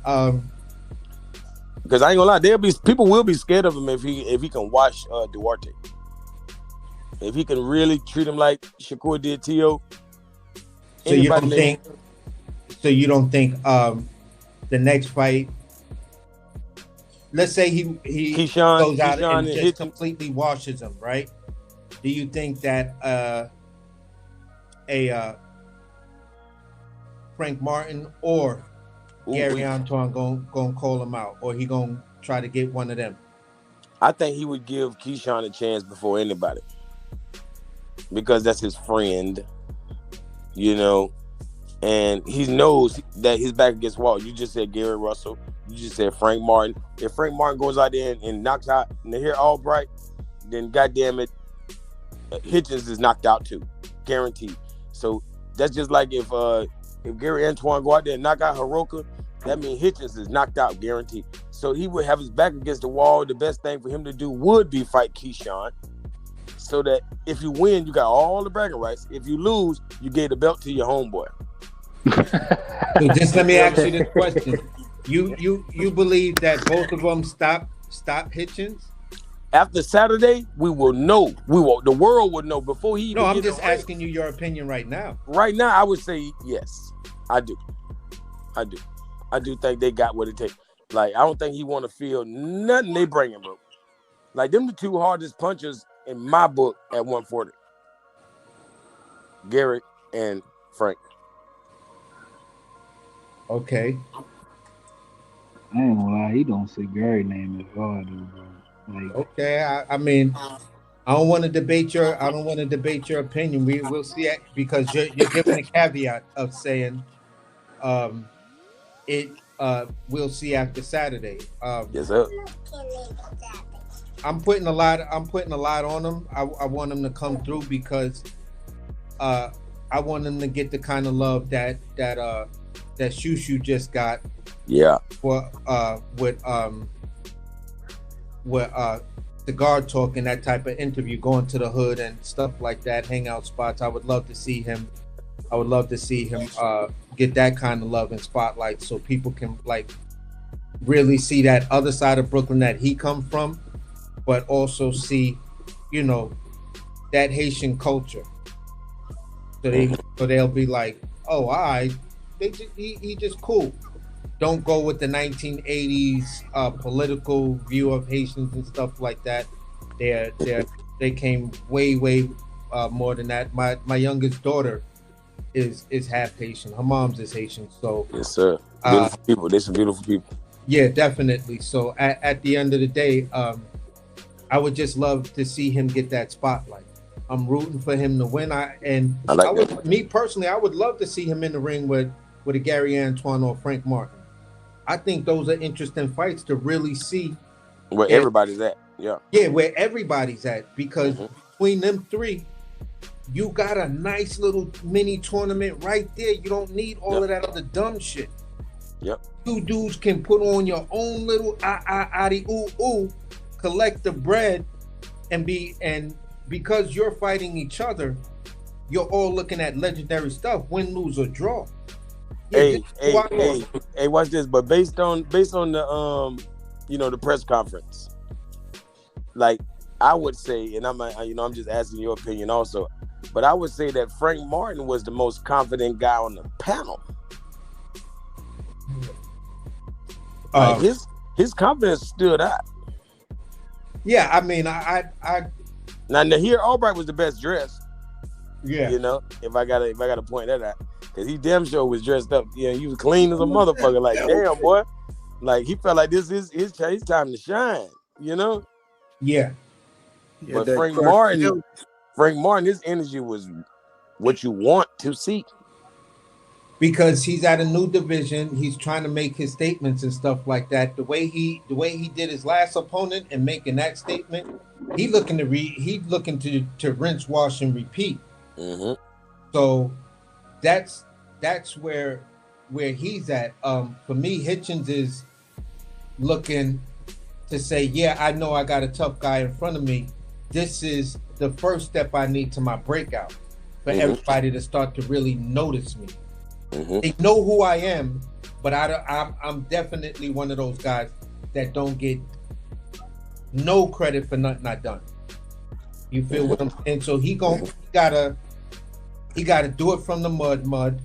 because I ain't gonna lie, people will be scared of him if he can watch Duarte. If he can really treat him like Shakur did T.O. So you don't think the next fight, let's say he Keyshawn goes out and just completely washes him, right? Do you think that Frank Martin or Gary Antoine gonna call him out, or he gonna try to get one of them? I think he would give Keyshawn a chance before anybody, because that's his friend, and he knows that his back against wall. You just said Gary Russell. You just said Frank Martin. If Frank Martin goes out there and knocks out Nahir Albright, then goddamn it, Hitchens is knocked out too, guaranteed. So that's just like if Gary Antoine go out there and knock out Hiroka, that means Hitchens is knocked out, guaranteed. So he would have his back against the wall. The best thing for him to do would be fight Keyshawn. so that if you win, you got all the bragging rights. If you lose, you gave the belt to your homeboy. So just let me ask you this question: You believe that both of them stop Hitchens? After Saturday, we will know. The world will know before he even. No, I'm just asking you your opinion right now. Right now, I would say yes. I do think they got what it takes. Like, I don't think he want to feel nothing they bring him, bro. Like, them the two hardest punchers in my book at 140. Garrett and Frank. Okay. I ain't gonna lie, he don't say Gary name as hard though, bro. Like, okay, I mean, I don't want to debate your opinion. We'll see it, because you're giving a caveat of saying, we'll see after Saturday. Yes, sir. I'm putting a lot on him. I want him to come through because I want him to get the kind of love that Shushu just got. Yeah. For with the guard talk and that type of interview, going to the hood and stuff like that, hangout spots. I would love to see him get that kind of love and spotlight, so people can like really see that other side of Brooklyn that he come from, but also see, that Haitian culture. So they'll be like, oh, all right, he just cool. Don't go with the 1980s political view of Haitians and stuff like that. They came way more than that. My youngest daughter is half Haitian. Her mom's is Haitian. So yes, sir. Beautiful people. They're some beautiful people. Yeah, definitely. So at the end of the day, I would just love to see him get that spotlight. I'm rooting for him to win. Me personally, I would love to see him in the ring with a Gary Antoine or Frank Martin. I think those are interesting fights to really see where everybody's at. Yeah. Yeah, where everybody's at, because between them three, you got a nice little mini tournament right there. You don't need all of that other dumb shit. Yep. Two dudes can put on your own little collect the bread, and because you're fighting each other, you're all looking at legendary stuff, win, lose, or draw. Hey, watch this. But based on the the press conference, like I would say, and I'm just asking your opinion also, but I would say that Frank Martin was the most confident guy on the panel. Like his confidence stood out. Yeah, I mean, I now here Albright was the best dressed. Yeah, if I gotta point that out. Cause he damn sure was dressed up. Yeah, he was clean as a motherfucker. Like, damn boy, like he felt like this is his time to shine. Yeah. But Frank Martin, his energy was what you want to see. Because he's at a new division, he's trying to make his statements and stuff like that. The way he did his last opponent and making that statement, he's looking to rinse, wash, and repeat. Mm-hmm. So that's where he's at. For me, Hitchens is looking to say, yeah, I know I got a tough guy in front of me. This is the first step I need to my breakout for everybody to start to really notice me. Mm-hmm. They know who I am, but I'm definitely one of those guys that don't get no credit for nothing I done. You feel what I'm saying? So he gotta do it from the mud,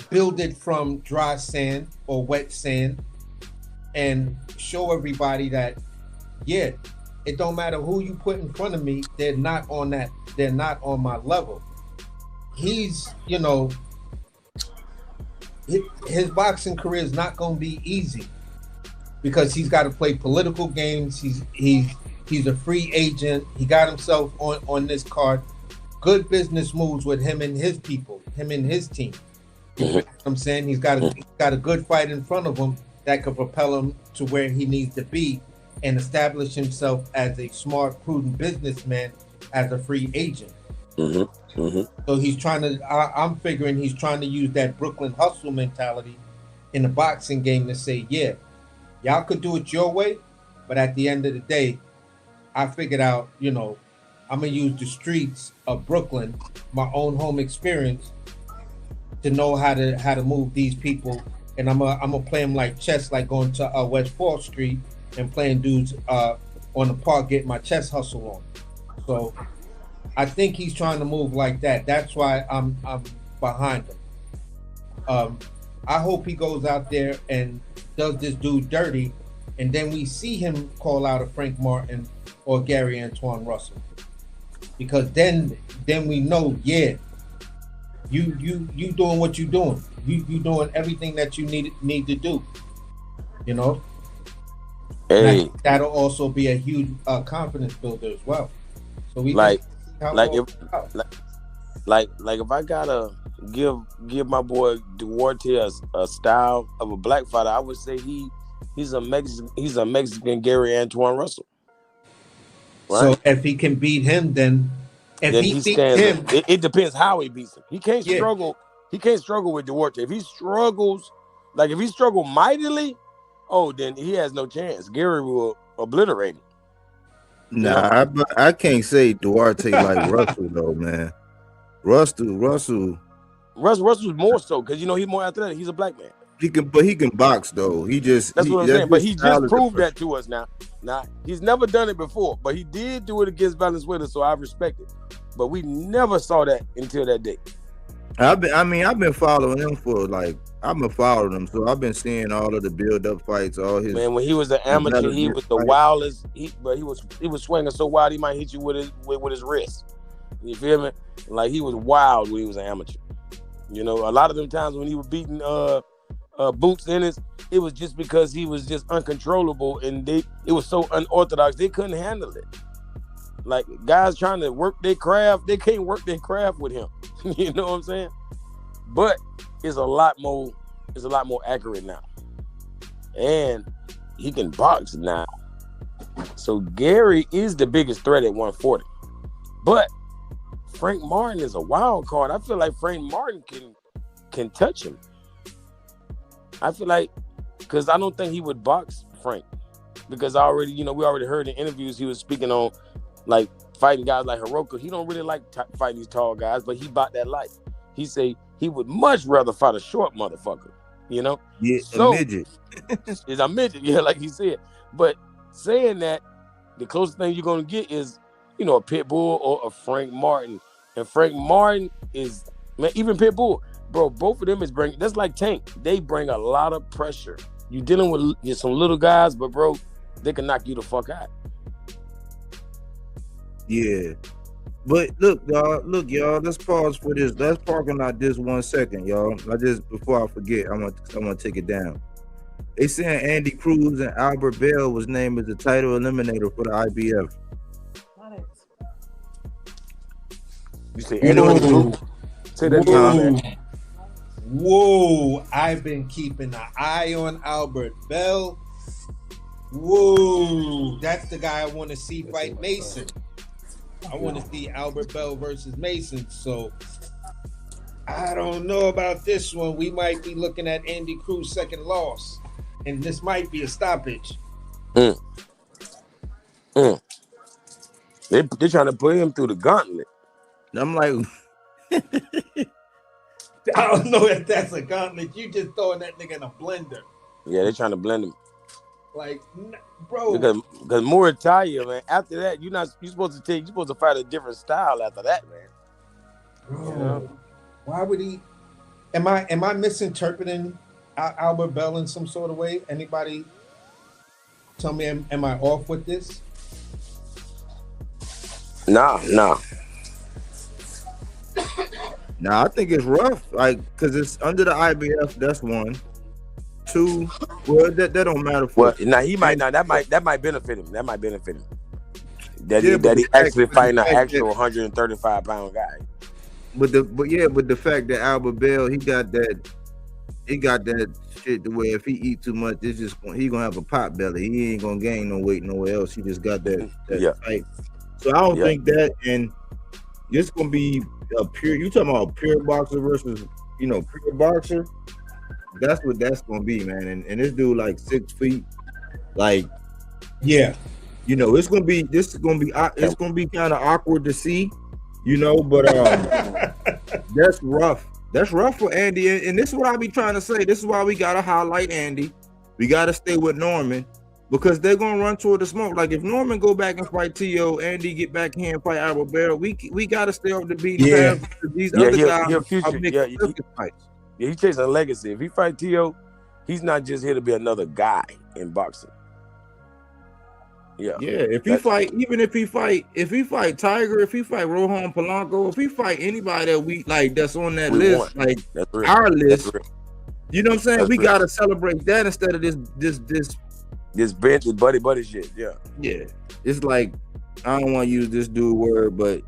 build it from dry sand or wet sand, and show everybody that, yeah, it don't matter who you put in front of me, they're not on my level. He's, his boxing career is not going to be easy because he's got to play political games. He's a free agent. He got himself on this card. Good business moves with him and his people, him and his team. You know what I'm saying? He's got a good fight in front of him that could propel him to where he needs to be and establish himself as a smart, prudent businessman as a free agent. So he's trying to, I'm figuring he's trying to use that Brooklyn hustle mentality in the boxing game to say, yeah, y'all could do it your way, but at the end of the day, I figured out, I'm gonna use the streets of Brooklyn, my own home experience, to know how to move these people, and I'm gonna play them like chess, like going to West 4th Street and playing dudes on the park, getting my chess hustle on. So I think he's trying to move like that. That's why I'm behind him. I hope he goes out there and does this dude dirty, and then we see him call out a Frank Martin or Gary Antoine Russell, because then we know, yeah, you doing what you doing. You doing everything that you need to do. You know. Hey, that'll also be a huge confidence builder as well. So we like if I gotta give my boy Duarte a style of a black fighter, I would say he's a Mexican Gary Antoine Russell. Right? So if he can beat him, then he beats him, it depends how he beats him. He can't struggle. He can't struggle with Duarte. If he struggles mightily, then he has no chance. Gary will obliterate him. Nah, I can't say Duarte like Russell though, man. Russell's more so because he's more athletic. He's a black man. He can box though. That's what I'm saying. But he just proved that to us now. Now he's never done it before, but he did do it against Valenzuela, so I respect it. But we never saw that until that day. I've been following him so I've been seeing all of the build-up fights, all his. Man, when he was an amateur, he was the wildest. But he was swinging so wild he might hit you with his wrist. You feel me? Like he was wild when he was an amateur. A lot of them times when he was beating Boots Ennis, it was just because he was just uncontrollable and it was so unorthodox they couldn't handle it. Like guys trying to work their craft, they can't work their craft with him. You know what I'm saying? But it's a lot more accurate now. And he can box now. So Gary is the biggest threat at 140. But Frank Martin is a wild card. I feel like Frank Martin can touch him. I feel like, because I don't think he would box Frank. Because we already heard in interviews he was speaking on like fighting guys like Hiroko. He don't really like fighting these tall guys, but he bought that life. He say he would much rather fight a short motherfucker, Yeah, so, a midget. Is a midget, yeah, like he said. But saying that, the closest thing you're gonna get is, a Pitbull or a Frank Martin. And Frank Martin is, man, even Pitbull, bro, both of them that's like Tank. They bring a lot of pressure. You dealing with some little guys, but bro, they can knock you the fuck out. Yeah. But look, y'all, let's pause for this. Let's park on out this 1 second, y'all. Before I forget, I'm gonna take it down. They saying Andy Cruz and Albert Bell was named as the title eliminator for the IBF. You say Andy Cruz? Say that again, man. Whoa, I've been keeping an eye on Albert Bell. Whoa, that's the guy I want to see fight Mason. I want to see Albert Bell versus Mason. So I don't know about this one. We might be looking at Andy Cruz' second loss, and this might be a stoppage. They're trying to put him through the gauntlet. I'm like, I don't know if that's a gauntlet. You just throwing that nigga in a blender. Yeah, they're trying to blend him. Like, bro. Because Muay Thai, man, after that, you're supposed to fight a different style after that, man. Bro, why would he? Am I misinterpreting Albert Bell in some sort of way? Anybody tell me, am I off with this? Nah. Nah, I think it's rough, like, because it's under the IBF. That's one. Two, well, that don't matter for. Well, now that might benefit him. That might benefit him. That he actually fighting an actual 135-pound guy. But the fact that Albert Bell, he got that shit to where if he eat too much, he gonna have a pot belly. He ain't gonna gain no weight nowhere else. He just got that type. So I don't think that, and it's gonna be a pure. You talking about a pure boxer versus pure boxer? That's what that's gonna be, man. And this dude like 6 feet, like, yeah. You know, it's gonna be kind of awkward to see, you know, but that's rough. That's rough for Andy, and this is what I be trying to say. This is why we gotta highlight Andy. We gotta stay with Norman because they're gonna run toward the smoke. Like if Norman go back and fight T.O., Andy get back here and fight Albert Barrel, we gotta stay off the beaten path because these other guys are making fights. Yeah, he's chasing a legacy. If he fight T.O., he's not just here to be another guy in boxing. Yeah. If he fight Tiger, if he fight Rohan Polanco, if he fight anybody that we like that's on that list, like our list, you know what I'm saying? We gotta celebrate that instead of this bench and buddy shit. Yeah. It's like I don't want to use this dude word, but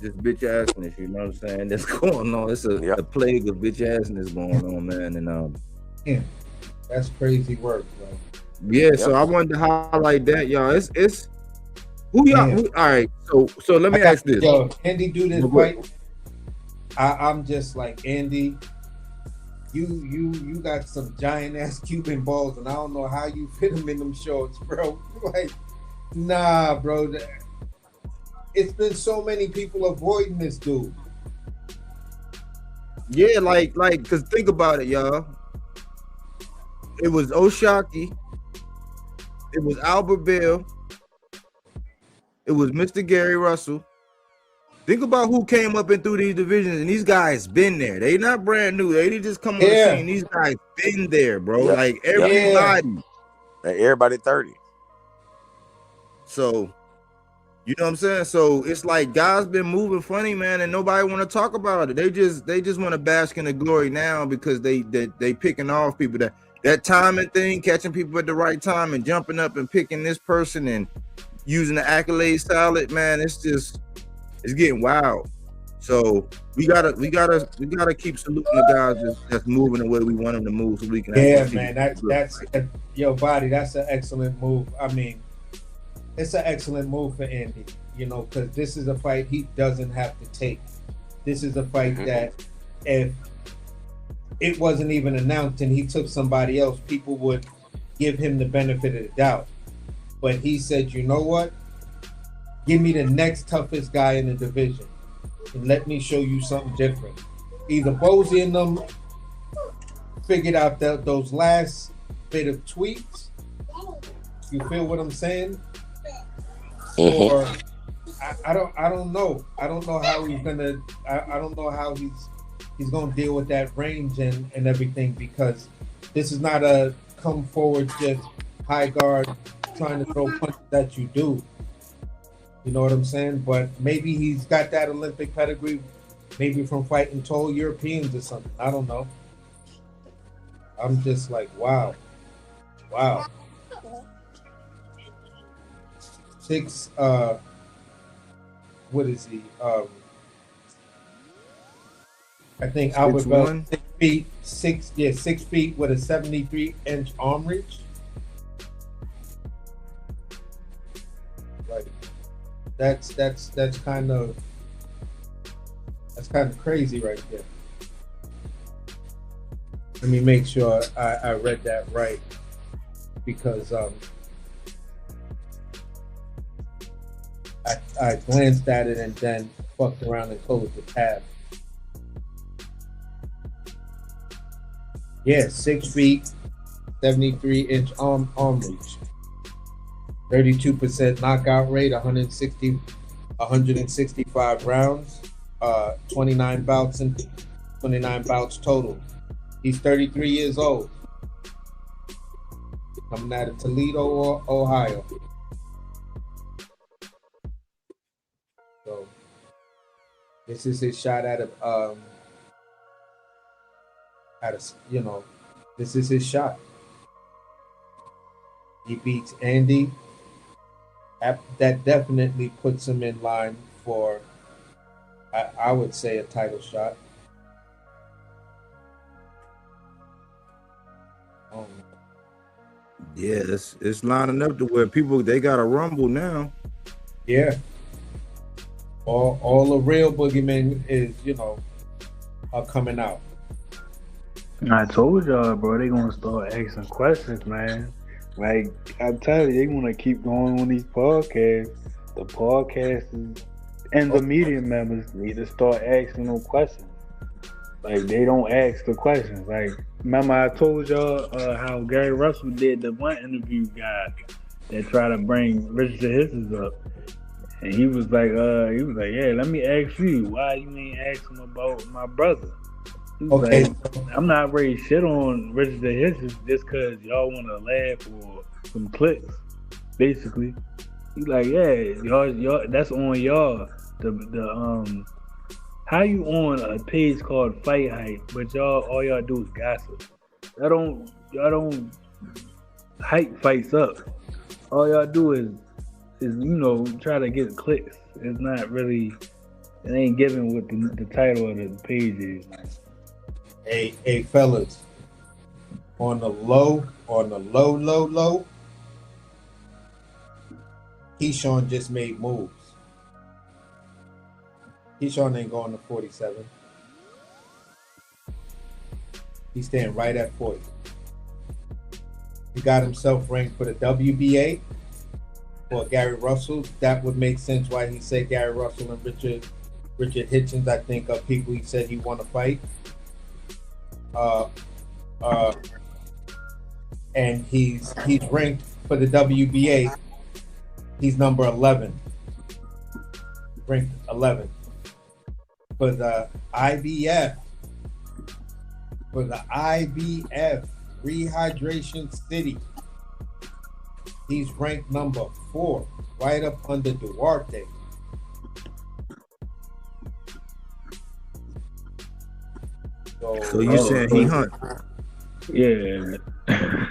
this bitch assness, you know what I'm saying? That's going on. It's a plague of bitch assness going on, man. And that's crazy work, bro. So I wanted to highlight that, y'all. It's who y'all. All right, so let me ask this. Yo, Andy do this fight. I'm just like Andy. You got some giant ass Cuban balls, and I don't know how you fit them in them shorts, bro. Like, nah, bro. It's been so many people avoiding this dude. Yeah, like, cause think about it, y'all. It was Oshaki. It was Albert Bell. It was Mr. Gary Russell. Think about who came up and through these divisions, and these guys been there. They not brand new. They didn't just come on the scene. These guys been there, bro. Like everybody. Like everybody 30. So, you know what I'm saying? So it's like guys been moving funny, man, and nobody want to talk about it. They just want to bask in the glory now because they picking off people that timing thing, catching people at the right time and jumping up and picking this person and using the accolade salad, man. It's getting wild. So we gotta keep saluting the guys that's moving the way we want them to move, so we can. Yeah, man. That's yo, Body. That's an excellent move. I mean, it's an excellent move for Andy. You know, because this is a fight he doesn't have to take. This is a fight that if it wasn't even announced and he took somebody else, people would give him the benefit of the doubt. But he said, you know what? Give me the next toughest guy in the division and let me show you something different. Either Bozy and them figured out those last bit of tweaks. You feel what I'm saying? Or I don't know. I don't know how he's gonna. I don't know how he's gonna deal with that range and everything, because this is not a come forward just high guard trying to throw punches that you do. You know what I'm saying? But maybe he's got that Olympic pedigree, maybe from fighting tall Europeans or something. I don't know. I'm just like, wow. What is he? I think Albert Bell, 6 feet with a 73-inch arm reach. Like that's kind of crazy right there. Let me make sure I read that right, because I glanced at it and then fucked around and closed the tab. Yeah, 6 feet, 73-inch arm reach. 32% knockout rate, 165 rounds, 29 bouts total. He's 33 years old. Coming out of Toledo, Ohio. So this is his shot this is his shot. He beats Andy. That definitely puts him in line for, I would say, a title shot. Yeah, it's lining up to where people, they got a rumble now. Yeah. All the real boogeymen are coming out. I told y'all, bro, they gonna start asking questions, man. Like I tell you, they want to keep going on these podcasts. The podcasters and the media members need to start asking them questions. Like they don't ask the questions. Like remember I told y'all how Gary Russell did the one interview guy that tried to bring Richard Hisses up, and he was like, yeah, let me ask you why you ain't ask him about my brother. He was Okay, like, I'm not ready to shit on Richard Hisses just cause y'all want to laugh or some clicks, basically. He's like, yeah, y'all, that's on y'all. The how you on a page called Fight Hype, but all y'all do is gossip. Y'all don't hype fights up. All y'all do is try to get clicks. It's not really. It ain't giving what the title of the page is. hey, fellas, on the low, Keyshawn just made moves. Keyshawn ain't going to 47. He's staying right at 40. He got himself ranked for the WBA for Gary Russell. That would make sense why he said Gary Russell and Richard Hitchens, I think, are people he said he want to fight. And he's ranked for the WBA. He's number 11. Ranked 11. For the IBF, Rehydration City, he's ranked number 4, right up under Duarte. So you saying he hunt? Yeah.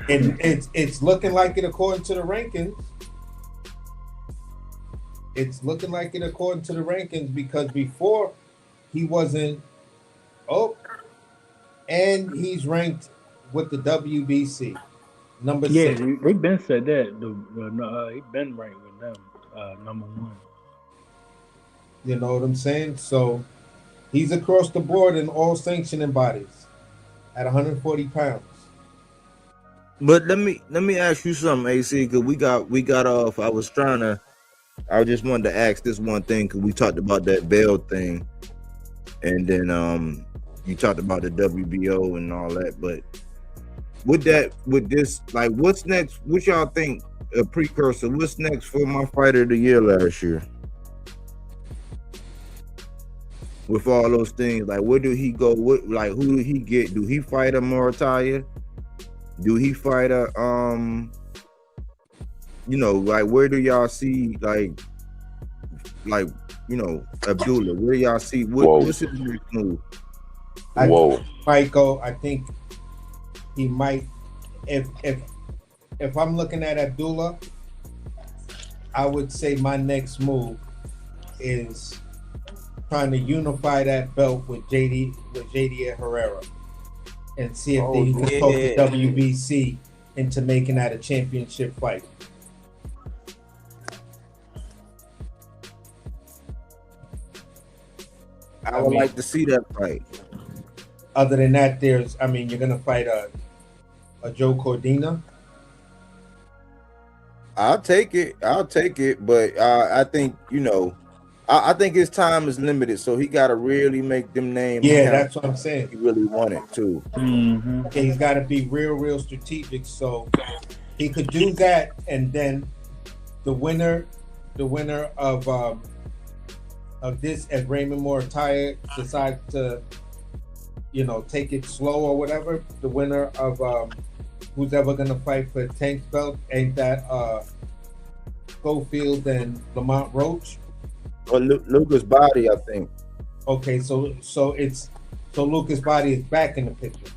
And it's looking like it according to the rankings. It's looking like it according to the rankings because before he wasn't. Oh, and he's ranked with the WBC number 6. Yeah, they been said that. He been ranked with them, number 1. You know what I'm saying? So he's across the board in all sanctioning bodies at 140 pounds. But let me ask you something, AC, because we got off. I just wanted to ask this one thing because we talked about that bail thing, and then you talked about the WBO and all that. But with this, like, what's next? What y'all think? A precursor. What's next for my fighter of the year last year? With all those things, like, where do he go? Who do he get? Do he fight a Morataya? Do he fight a like, where do y'all see Abdullah? Where do y'all see what's his next move? I think he might. If I'm looking at Abdullah, I would say my next move is trying to unify that belt with JD Herrera and see if he can poke the WBC into making that a championship fight. I would like to see that fight. Other than that, you're gonna fight a Joe Cordina. I'll take it, but I think I think his time is limited, so he got to really make them names. Yeah, that's what I'm saying. He really want it too. Mm-hmm. Okay, he's got to be real strategic. So he could do that, and then the winner of this, if Raymond Morataya decides to, take it slow or whatever, the winner of who's ever gonna fight for Tank's belt, ain't that Schofield and Lamont Roach? Or Lucas Body, I think. Okay, so Lucas Body is back in the picture.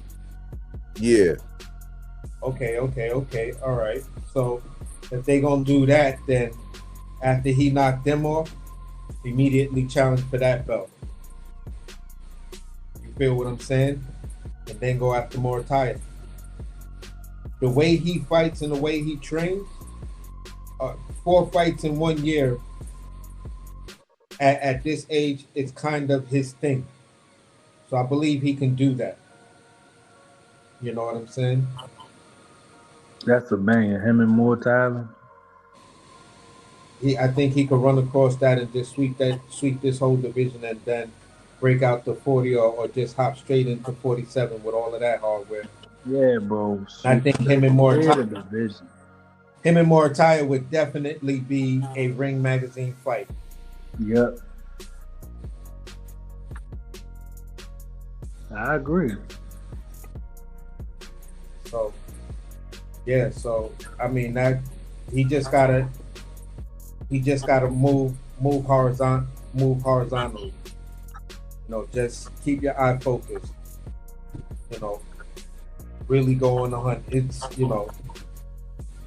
Yeah. Okay. All right. So if they gonna do that, then after he knocked them off, immediately challenge for that belt. You feel what I'm saying? And then go after Morataya. The way he fights and the way he trains, 4 fights in 1 year. At this age, it's kind of his thing. So I believe he can do that. You know what I'm saying? That's a banger. Him and Moore Tyler. I think he could run across that and just sweep this whole division, and then break out the 40, or just hop straight into 47 with all of that hardware. Yeah, bro. I think him and Clear the division. Morataya would definitely be a Ring Magazine fight. Yep. I agree. So, yeah. So I mean that he just gotta move horizontally. Just keep your eye focused. Really go on the hunt. It's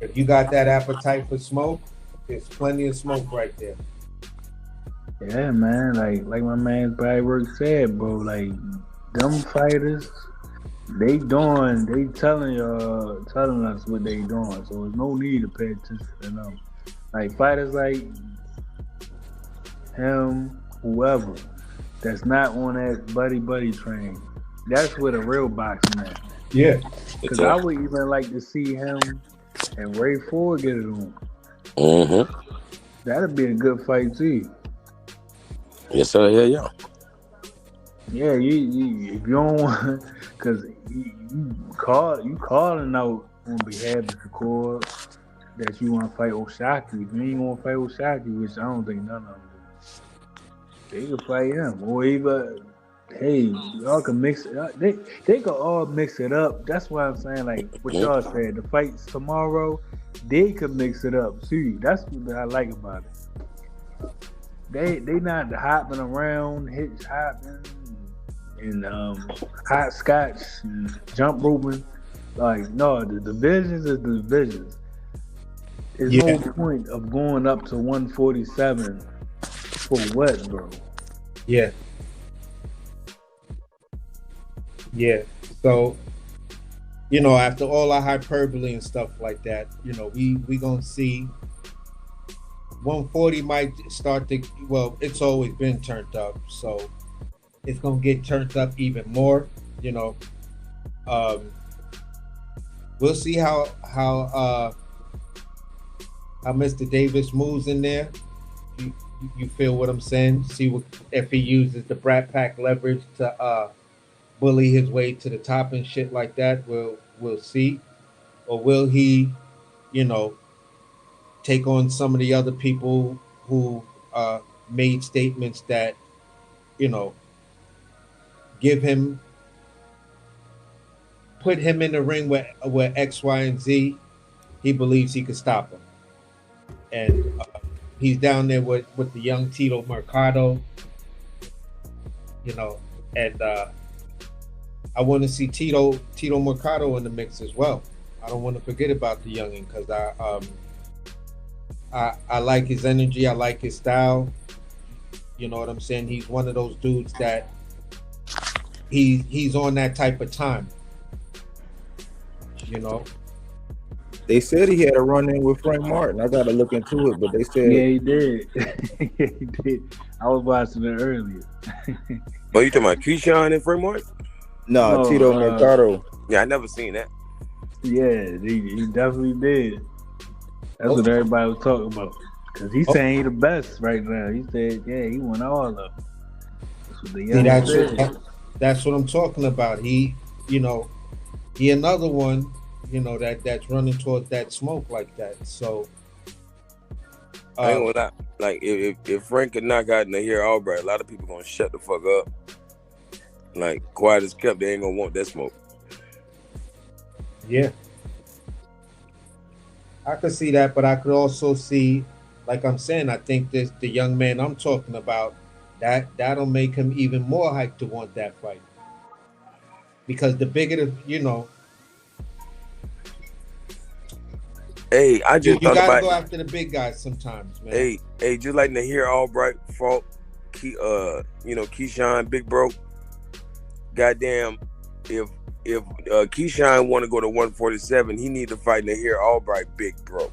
if you got that appetite for smoke, there's plenty of smoke right there. Yeah, man. Like my man Bodywork said, bro. Like them fighters, they telling us what they doing. So there's no need to pay attention to them. Like fighters like him, whoever, that's not on that buddy train. That's where the real boxing at. Yeah. Because I would even like to see him and Ray Ford get it on. Mm-hmm. That'd be a good fight too. Yes, sir. Yeah. Yeah, you if you don't want, because you calling out on behalf of the core that you want to fight Oshaki. If you ain't gonna fight Oshaki, which I don't think none of them do, they could fight him. Or even, hey, y'all can mix it up. They could all mix it up. That's why I'm saying, like what y'all said, the fights tomorrow, they could mix it up too. That's what I like about it. They not hopping around, hitch hopping, and hot scotch and jump roping. Like, no, the divisions is the divisions. There's no point of going up to 147 for what, bro? Yeah. So, after all our hyperbole and stuff like that, we gonna see 140 might start to, well, it's always been turned up, so it's gonna get turned up even more. We'll see how Mr. Davis moves in there. You feel what I'm saying? See if he uses the Brat Pack leverage to bully his way to the top and shit like that. We'll see. Or will he, take on some of the other people who made statements that, put him in the ring where X, Y, and Z, he believes he could stop him. And he's down there with the young Tito Mercado, and I want to see Tito Mercado in the mix as well. I don't want to forget about the youngin, because I like his energy, I like his style. You know what I'm saying? He's one of those dudes that he's on that type of time. They said he had a run-in with Frank Martin. I gotta look into it, but they said he did. Yeah, he did. I was watching it earlier. Oh, you talking about Keyshawn and Frank Martin? No, Tito Mercado. Yeah, I never seen that. Yeah, he definitely did. That's what everybody was talking about. Because he's saying he the best right now. He said, yeah, he won all of them. That's what the young said. That's what I'm talking about. He another one, that's running towards that smoke like that. So I ain't gonna lie. Like if Frank could knock out Nahir Albright, a lot of people gonna shut the fuck up. Like quiet as kept, they ain't gonna want that smoke. Yeah. I could see that, but I could also see, like I'm saying, I think the young man I'm talking about, that'll make him even more hyped to want that fight. Because the bigger Hey, I just you thought gotta about go after the big guys sometimes, man. Hey, just like Nahir Albright fought Keyshawn Big Bro. Goddamn, if Keyshawn want to go to 147, he need to fight Nahir Albright Big Bro.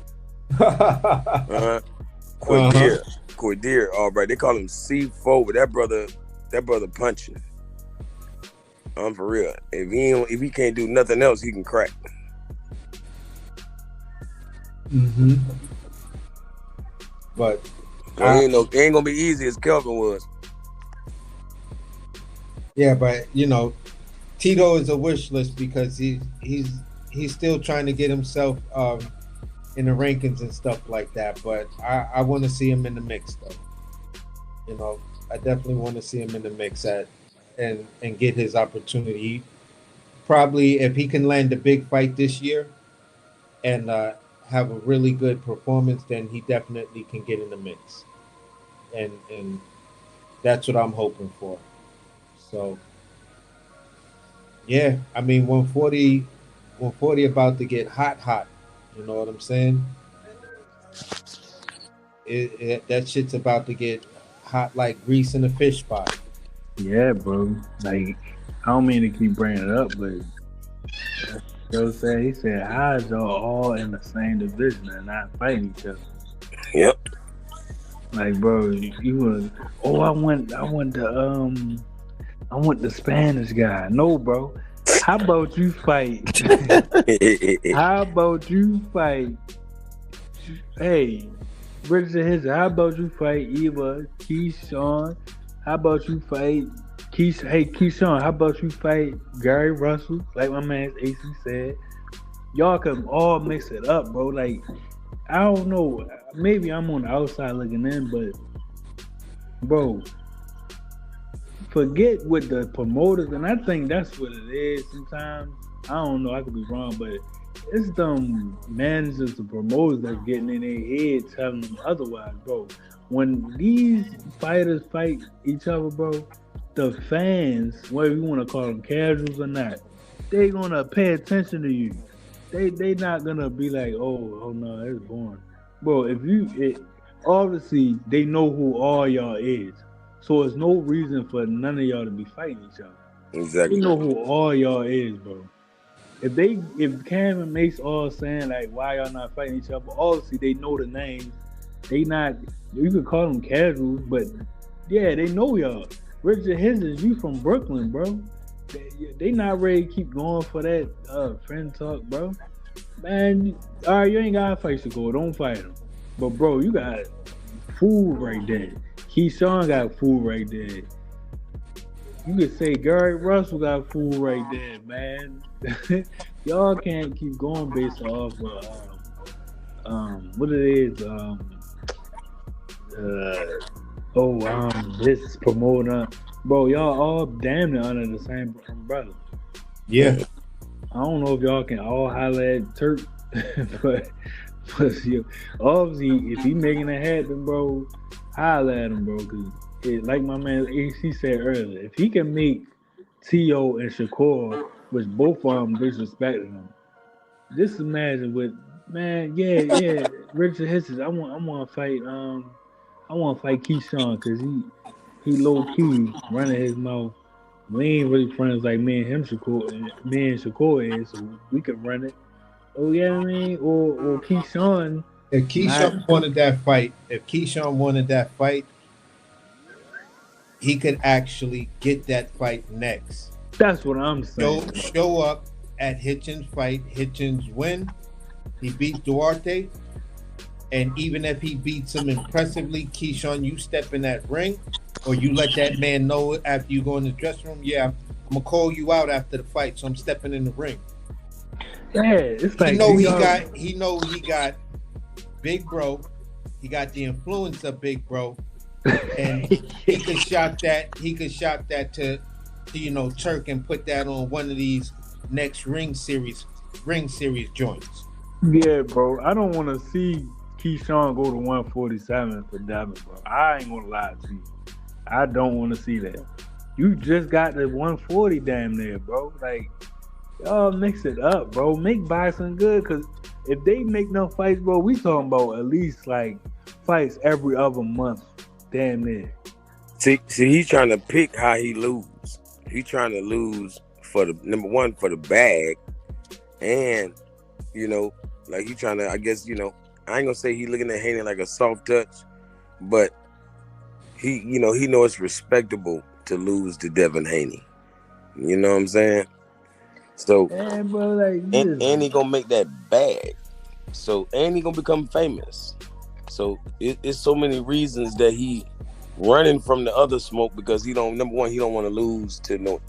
Quadir Albright. They call him C4, but that brother punching. I'm for real. If he can't do nothing else, he can crack. Mm-hmm. But So it ain't gonna be easy as Kelvin was. yeah, but Tito is a wish list because he's still trying to get himself in the rankings and stuff like that. But I want to see him in the mix though. I definitely want to see him in the mix and get his opportunity. Probably if he can land a big fight this year and have a really good performance, then he definitely can get in the mix. And that's what I'm hoping for. So yeah, I mean 140 about to get hot. You know what I'm saying? That shit's about to get hot like grease in a fish pot. Yeah, bro. Like, I don't mean to keep bringing it up, but Joe said, he said, how is y'all all in the same division and not fighting each other? Yep. Like, bro, you was, I want the Spanish guy. No, bro. How about you fight? How about you fight? Hey, Richard Hizzy, how about you fight Eva, Keyshawn? How about you fight Keyshawn, how about you fight Gary Russell? Like my man AC said. Y'all can all mix it up, bro. Like, I don't know. Maybe I'm on the outside looking in, but bro, forget what the promoters, and I think that's what it is sometimes. I don't know, I could be wrong, but it's them managers and promoters that's getting in their head telling them otherwise, bro. When these fighters fight each other, bro, the fans, whether you want to call them casuals or not, they gonna pay attention to you. They not gonna be like, oh no, it's boring, bro. Obviously they know who all y'all is, so there's no reason for none of y'all to be fighting each other. Exactly. They know who all y'all is, bro. If Cam and Mace all saying like, why y'all not fighting each other? Obviously they know the names. They not. You could call them casuals, but yeah, they know y'all. Richard Hizzy, you from Brooklyn, bro. They not ready to keep going for that friend talk, bro. Man, all right, you ain't got to fight Shakur. Don't fight him. But, bro, you got food right there. Keyshawn got food right there. You could say Gary Russell got food right there, man. Y'all can't keep going based off of what it is. This promoter, bro. Y'all all damn near under the same umbrella. Yeah. I don't know if y'all can all holler at Turk, but obviously, if he making it happen, bro, holler at him, bro. Cause like my man AC said earlier, if he can make T.O. and Shakur, which both of them disrespected him, just imagine with yeah, Richard Hizzy. I want to fight Keyshawn because he low key running his mouth. We ain't really friends like me and Shakur is, so we could run it. Oh yeah, I mean, or Keyshawn. If Keyshawn wanted that fight, he could actually get that fight next. That's what I'm saying. Show up at Hitchens' fight. Hitchens win. He beats Duarte. And even if he beats him impressively, Keyshawn, you step in that ring, or you let that man know after you go in the dressing room, yeah, I'm going to call you out after the fight, so I'm stepping in the ring. Yeah, it's like... He got Big Bro. He got the influence of Big Bro. And he could shot that to Turk and put that on one of these next ring series joints. Yeah, bro. I don't want to see Keyshawn go to 147 for Devin, bro. I ain't gonna lie to you. I don't want to see that. You just got the 140 damn near, bro. Like, y'all mix it up, bro. Make boxing good, because if they make no fights, bro, we talking about at least like fights every other month, damn near. See, he's trying to pick how he lose. He's trying to lose for the number one for the bag, and like he trying to. I guess I ain't gonna say he looking at Haney like a soft touch, but he know it's respectable to lose to Devin Haney. You know what I'm saying? So yeah, bro, like, and he gonna make that bag. So and he gonna become famous. So it's so many reasons that he running from the other smoke because he don't. Number one, he don't want to lose to no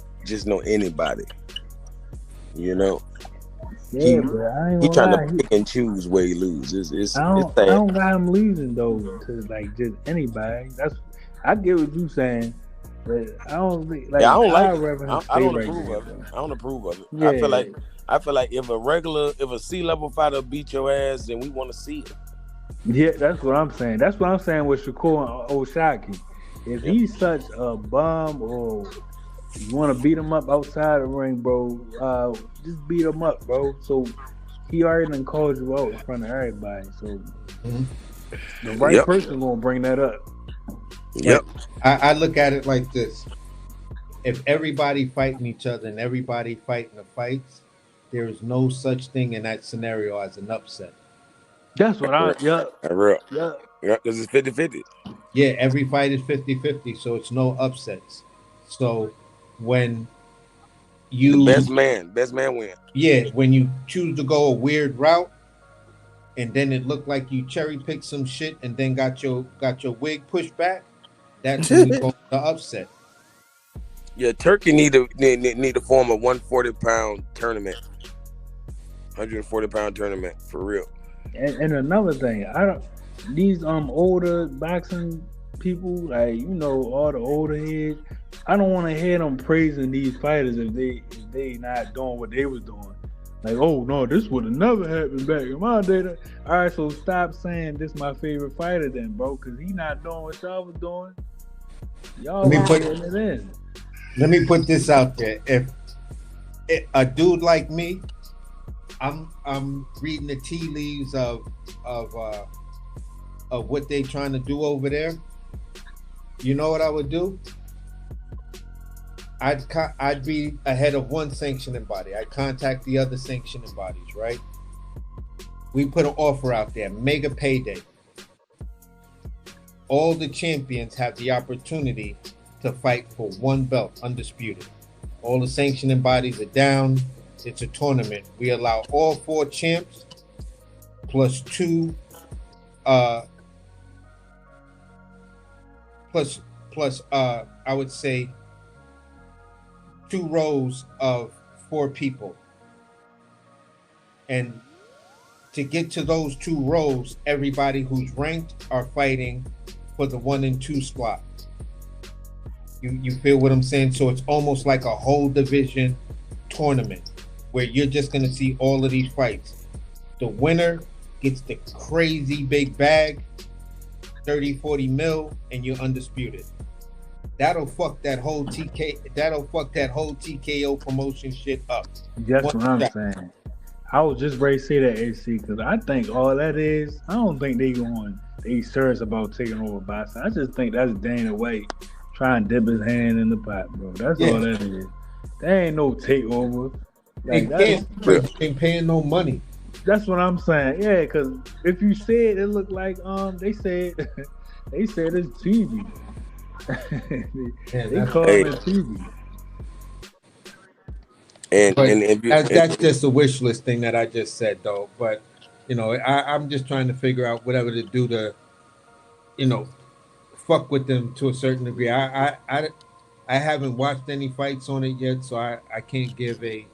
anybody. You know. Yeah, but I ain't He gonna trying lie. to pick and choose where he loses. It's I sad. don't got him losing though to like just anybody. I get what you saying, but I don't think like I don't like I'd it. rather him I stay don't right approve there, of it. bro. I don't approve of it. Yeah. I feel like if a C-level fighter beat your ass, then we want to see it. Yeah, that's what I'm saying. That's what I'm saying with Shakur and Oshaki. If he's such a bum or you want to beat him up outside the ring, bro, just beat him up, bro. So he already done called you out in front of everybody. So the right person gonna bring that up. Yep. I look at it like this. If everybody fighting each other and everybody fighting the fights, there is no such thing in that scenario as an upset. That's what Because it's 50-50. Yeah, every fight is 50-50, so it's no upsets. So when you the best man win. Yeah, when you choose to go a weird route and then it looked like you cherry picked some shit and then got your wig pushed back, that's when you go the upset. Yeah, Turkey need to form a 140-pound tournament. 140-pound tournament for real. And another thing, these older boxing people, like all the older heads, I don't want to hear them praising these fighters if they not doing what they was doing. Like, oh no, this would have never happened back in my day. All right, so stop saying this my favorite fighter then, bro, because he not doing what y'all was doing. Y'all putting it in. Let me put this out there. If a dude like me, I'm reading the tea leaves of what they trying to do over there. You know what I would do? I'd be ahead of one sanctioning body. I'd contact the other sanctioning bodies, right? We put an offer out there, mega payday. All the champions have the opportunity to fight for one belt, undisputed. All the sanctioning bodies are down. It's a tournament. We allow all 4 champs plus 2 I would say 2 rows of 4 people. And to get to those 2 rows, everybody who's ranked are fighting for the 1 and 2 spot. You feel what I'm saying? So it's almost like a whole division tournament where you're just going to see all of these fights. The winner gets the crazy big bag, 30-40 mil, and you're undisputed. That'll fuck that whole TKO promotion shit up. That's what I'm saying. I was just ready to say that, AC, because I think all that is, I don't think they serious about taking over boxing. I just think that's Dana White trying to dip his hand in the pot, bro. That's all that is. There ain't no takeover. Like, they ain't paying no money. That's what I'm saying. Yeah, because if you said it looked like they said it's TV. they call it TV. That's just a wish list thing that I just said, though. But I'm just trying to figure out whatever to do to, fuck with them to a certain degree. I haven't watched any fights on it yet, so I can't give a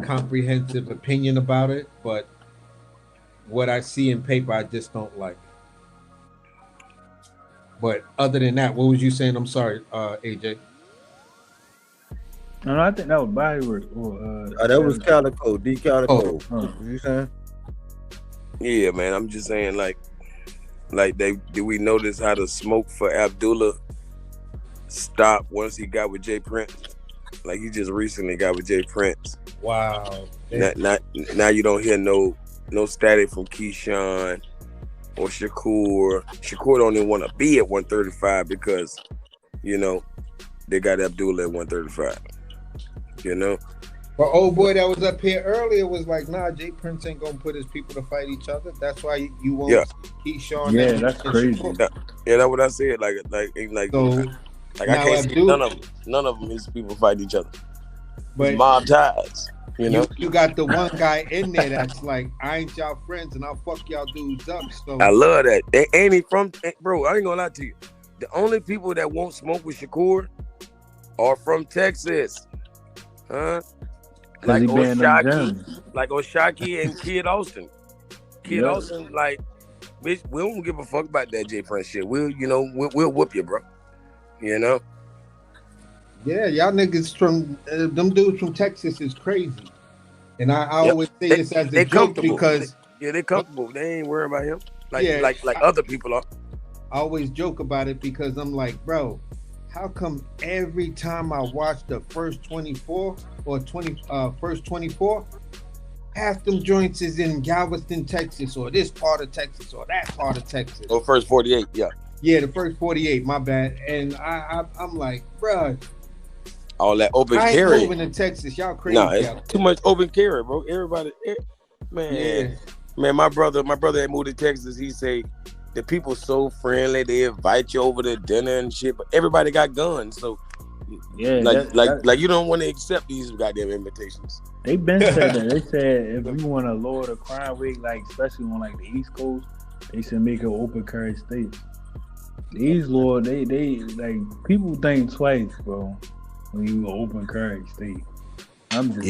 comprehensive opinion about it. But what I see in paper, I just don't like. But other than that, what was you saying? I'm sorry, AJ. No, I think that was Bodywork. That was Calico, D Calico. What you saying? Yeah, man. I'm just saying, like did we notice how the smoke for Abdullah stopped once he got with Jay Prince? Like he just recently got with Jay Prince. Wow. Now you don't hear no static from Keyshawn or Shakur. Shakur don't even want to be at 135 because, they got Abdullah at 135. But old boy that was up here earlier was like, nah, Jay Prince ain't gonna put his people to fight each other. That's why you won't see Keyshawn. Yeah, that's crazy. Yeah, that's what I said. Like so, I can't see none of them. None of them his people fight each other. But mob ties. You know, you got the one guy in there that's like, I ain't y'all friends and I'll fuck y'all dudes up. So I love that. They ain't he from, bro. I ain't gonna lie to you. The only people that won't smoke with Shakur are from Texas, huh? Like he banned them Oshaki, gems. like Oshaki and Kid Austin. Kid Yep. Austin, like, bitch, we don't give a fuck about that J Prince shit. We'll whoop you, bro. You know. yeah, y'all niggas from them dudes from Texas is crazy. And I always say this as a joke because they're comfortable. They ain't worried about him like I other people are. always joke about it because I'm like, bro, how come every time I watch the first 24 or first 24, half them joints is in Galveston, Texas, or this part of Texas, or that part of Texas. Oh, first 48, yeah. Yeah, the first 48, my bad. And I'm like, bro, all that open I ain't carry. moving to Texas. Y'all crazy. No, it's too much open carry, bro. Everybody, man, my brother that moved to Texas, he say the people so friendly. They invite you over to dinner and shit, but everybody got guns, so Yeah, like you don't want to accept these goddamn invitations. They been said that. They said if you want to lower the crime rate, like especially on like the East Coast, they should make an open carry state. These laws, they like people think twice, bro, when you open carry state. I'm just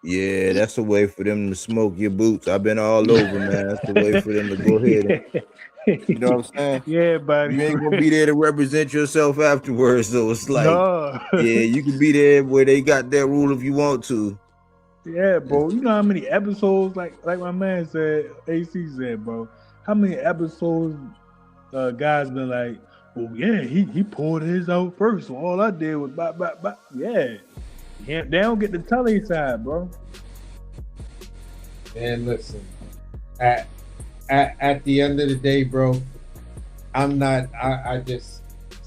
Yeah, that's a way for them to smoke your boots. I've been all over, man. That's a way for them to go ahead and, you know what I'm saying? Yeah, buddy. You ain't gonna be there to represent yourself afterwards, so it's like, no. yeah, you can be there where they got that rule if you want to. Yeah, bro. You know how many episodes, like my man said, AC said, bro, how many episodes guys been like, oh yeah, he pulled his out first, so all I did was bop. Yeah. They don't get to tell their side, bro. And listen, at the end of the day, bro, I'm not. I just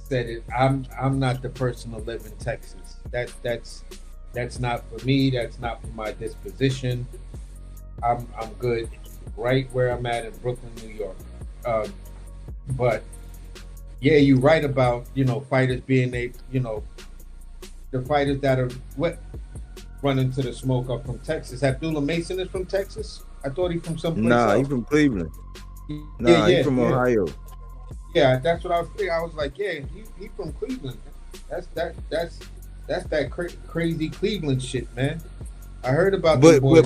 said it. I'm not the person to live in Texas. That's not for me. That's not for my disposition. I'm good right where I'm at in Brooklyn, New York. But yeah, you're right about fighters being the fighters that are running to the smoke are from Texas. Abdullah Mason is from Texas. I thought he's from someplace else. He's from Cleveland. He's from Ohio. Yeah, that's what I was thinking. I was like, yeah, he from Cleveland. That's that crazy Cleveland shit, man. I heard about the boy.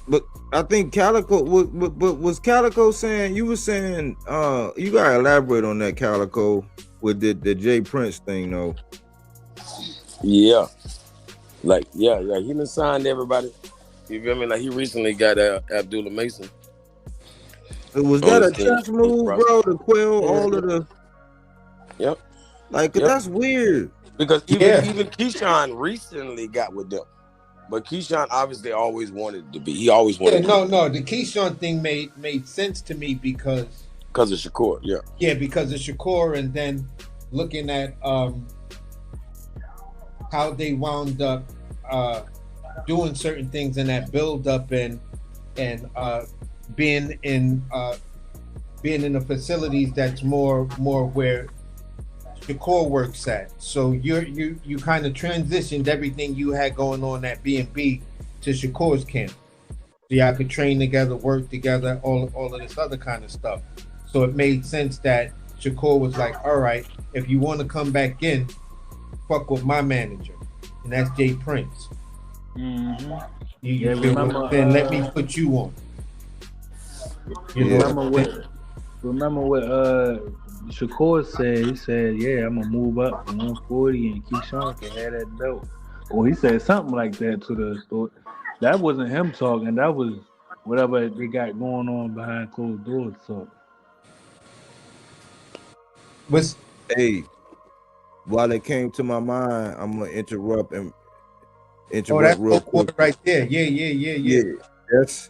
But I think Calico. But was Calico saying? You were saying. You gotta elaborate on that, Calico, with the Jay Prince thing, though. Yeah, he done signed everybody. You feel me? Like he recently got Abdullah Mason. Was that a chess move, bro? To quell all of the. Yep. Like that's weird. Because even Keyshawn recently got with them, but Keyshawn obviously always wanted to be. He always wanted. No. The Keyshawn thing made sense to me because of Shakur. Yeah. Yeah, because of Shakur, and then looking at how they wound up doing certain things in that build up and being in the facilities that's more where Shakur works at. So you kind of transitioned everything you had going on at B&B to Shakur's camp. So y'all could train together, work together, all of this other kind of stuff. So it made sense that Shakur was like, all right, if you want to come back in, fuck with my manager, and that's Jay Prince. Mm-hmm. Then let me put you on. Remember what Shakur said? He said, yeah, I'm gonna move up to 140 and Keyshawn can have that belt. Or he said something like that to the store. That wasn't him talking. That was whatever they got going on behind closed doors. So, hey, while it came to my mind, I'm gonna interrupt that's real quick. Right there. Yeah. That's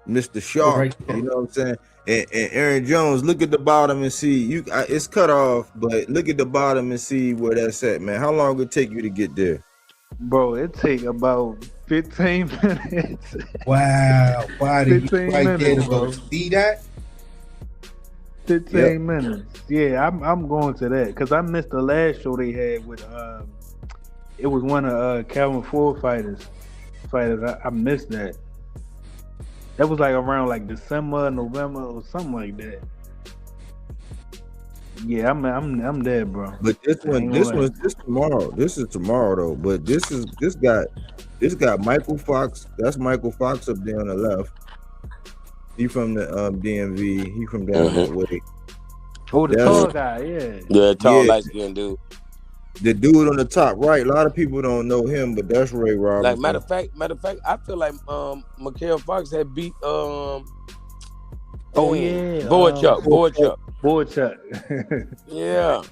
Mr. Sharp. Right, you know what I'm saying? And Aaron Jones, look at the bottom and see. It's cut off, but look at the bottom and see where that's at, man. How long it take you to get there? Bro, it take about 15 minutes. Wow. Why did you right there to bro. go see that? 15 minutes. Yeah, I'm going to that because I missed the last show they had with It was one of Calvin Ford fighters. I missed that. That was like around like December, November, or something like that. Yeah, I'm dead, bro. But this tomorrow. This is tomorrow though. But this got Michael Fox. That's Michael Fox up there on the left. He from the DMV. He from down that way. Oh, the tall guy, yeah. Yeah, tall, light skinned dude. The dude on the top right. A lot of people don't know him, but that's Ray Robinson. Like matter of fact, I feel like Mikael Fox had beat Boychuk. Yeah.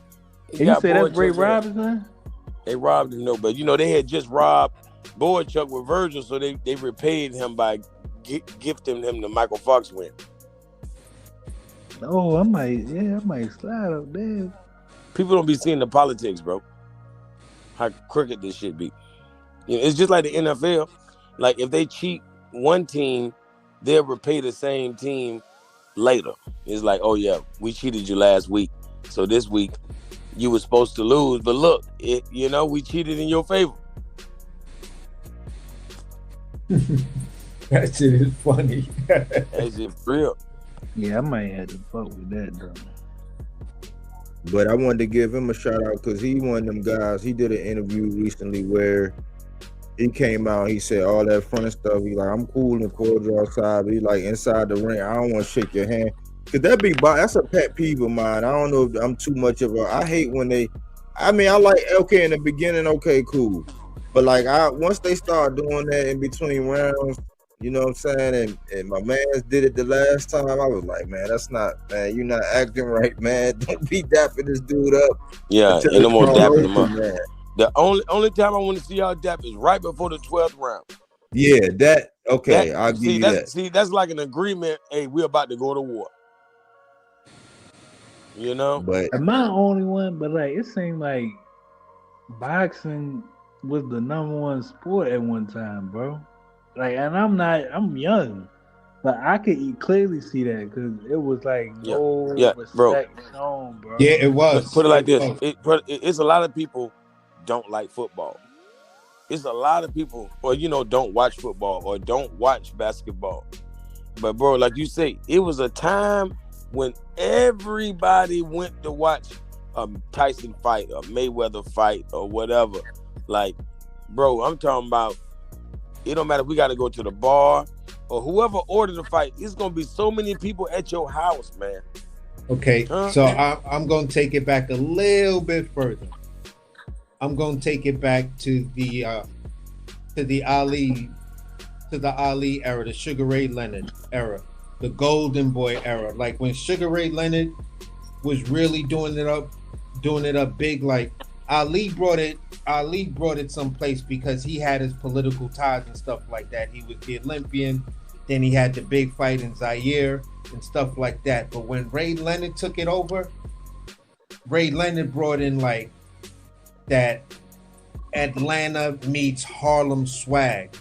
You say that's Ray Robinson? They robbed him, no, but they had just robbed Boychuk with Virgil, so they repaid him by gifting him the Michael Fox win. Oh, I might slide up there. People don't be seeing the politics, bro. How crooked this shit be. It's just like the NFL. Like if they cheat one team, they'll repay the same team later. It's like, oh yeah, we cheated you last week, so this week you were supposed to lose, but look, we cheated in your favor. That shit is funny. That shit real. Yeah, I might have to fuck with that though. But I wanted to give him a shout out because he one of them guys. He did an interview recently where he came out. He said all that front stuff. He like, I'm cool and cordial outside, but he like inside the ring, I don't want to shake your hand. Cause that's a pet peeve of mine. I don't know if I'm too much of a. I hate when they. I mean, I like okay in the beginning, okay, cool, but like once they start doing that in between rounds, you know what I'm saying? And my mans did it the last time. I was like, man, that's not, man. You're not acting right, man. Don't be dapping this dude up. Yeah, ain't no more dapping him up. Man. The only time I want to see y'all dap is right before the 12th round. Yeah, I'll give you that. See, that's like an agreement. Hey, we're about to go to war. But am I the only one? But like, it seemed like boxing was the number one sport at one time, bro. Like, and I'm young, but I could clearly see that because it was like no respect shown, bro. Yeah, it was. Put it like this: it's a lot of people don't like football. It's a lot of people, or don't watch football or don't watch basketball. But bro, like you say, it was a time when everybody went to watch a Tyson fight, a Mayweather fight, or whatever. Like, bro, I'm talking about. It don't matter if we got to go to the bar or whoever ordered the fight. It's going to be so many people at your house, man. Okay, so I'm going to take it back a little bit further. I'm going to take it back to the Ali era, the Sugar Ray Leonard era, the Golden Boy era. Like when Sugar Ray Leonard was really doing it up big, like Ali brought it someplace because he had his political ties and stuff like that. He was the Olympian, then he had the big fight in Zaire and stuff like that. But when Ray Leonard took it over, Ray Leonard brought in like that Atlanta meets Harlem swag,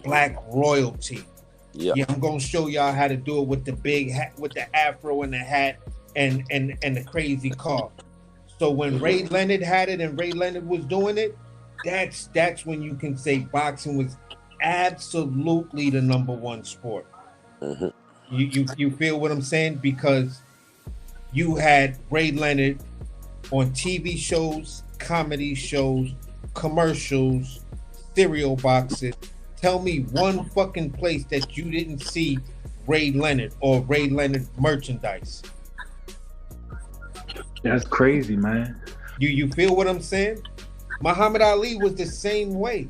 black royalty. Yeah, I'm gonna show y'all how to do it with the big hat, with the afro and the hat and the crazy car. So when Ray Leonard had it and Ray Leonard was doing it, that's when you can say boxing was absolutely the number one sport. Mm-hmm. You feel what I'm saying? Because you had Ray Leonard on TV shows, comedy shows, commercials, cereal boxes. Tell me one fucking place that you didn't see Ray Leonard or Ray Leonard merchandise. That's crazy, man. You feel what I'm saying? Muhammad Ali was the same way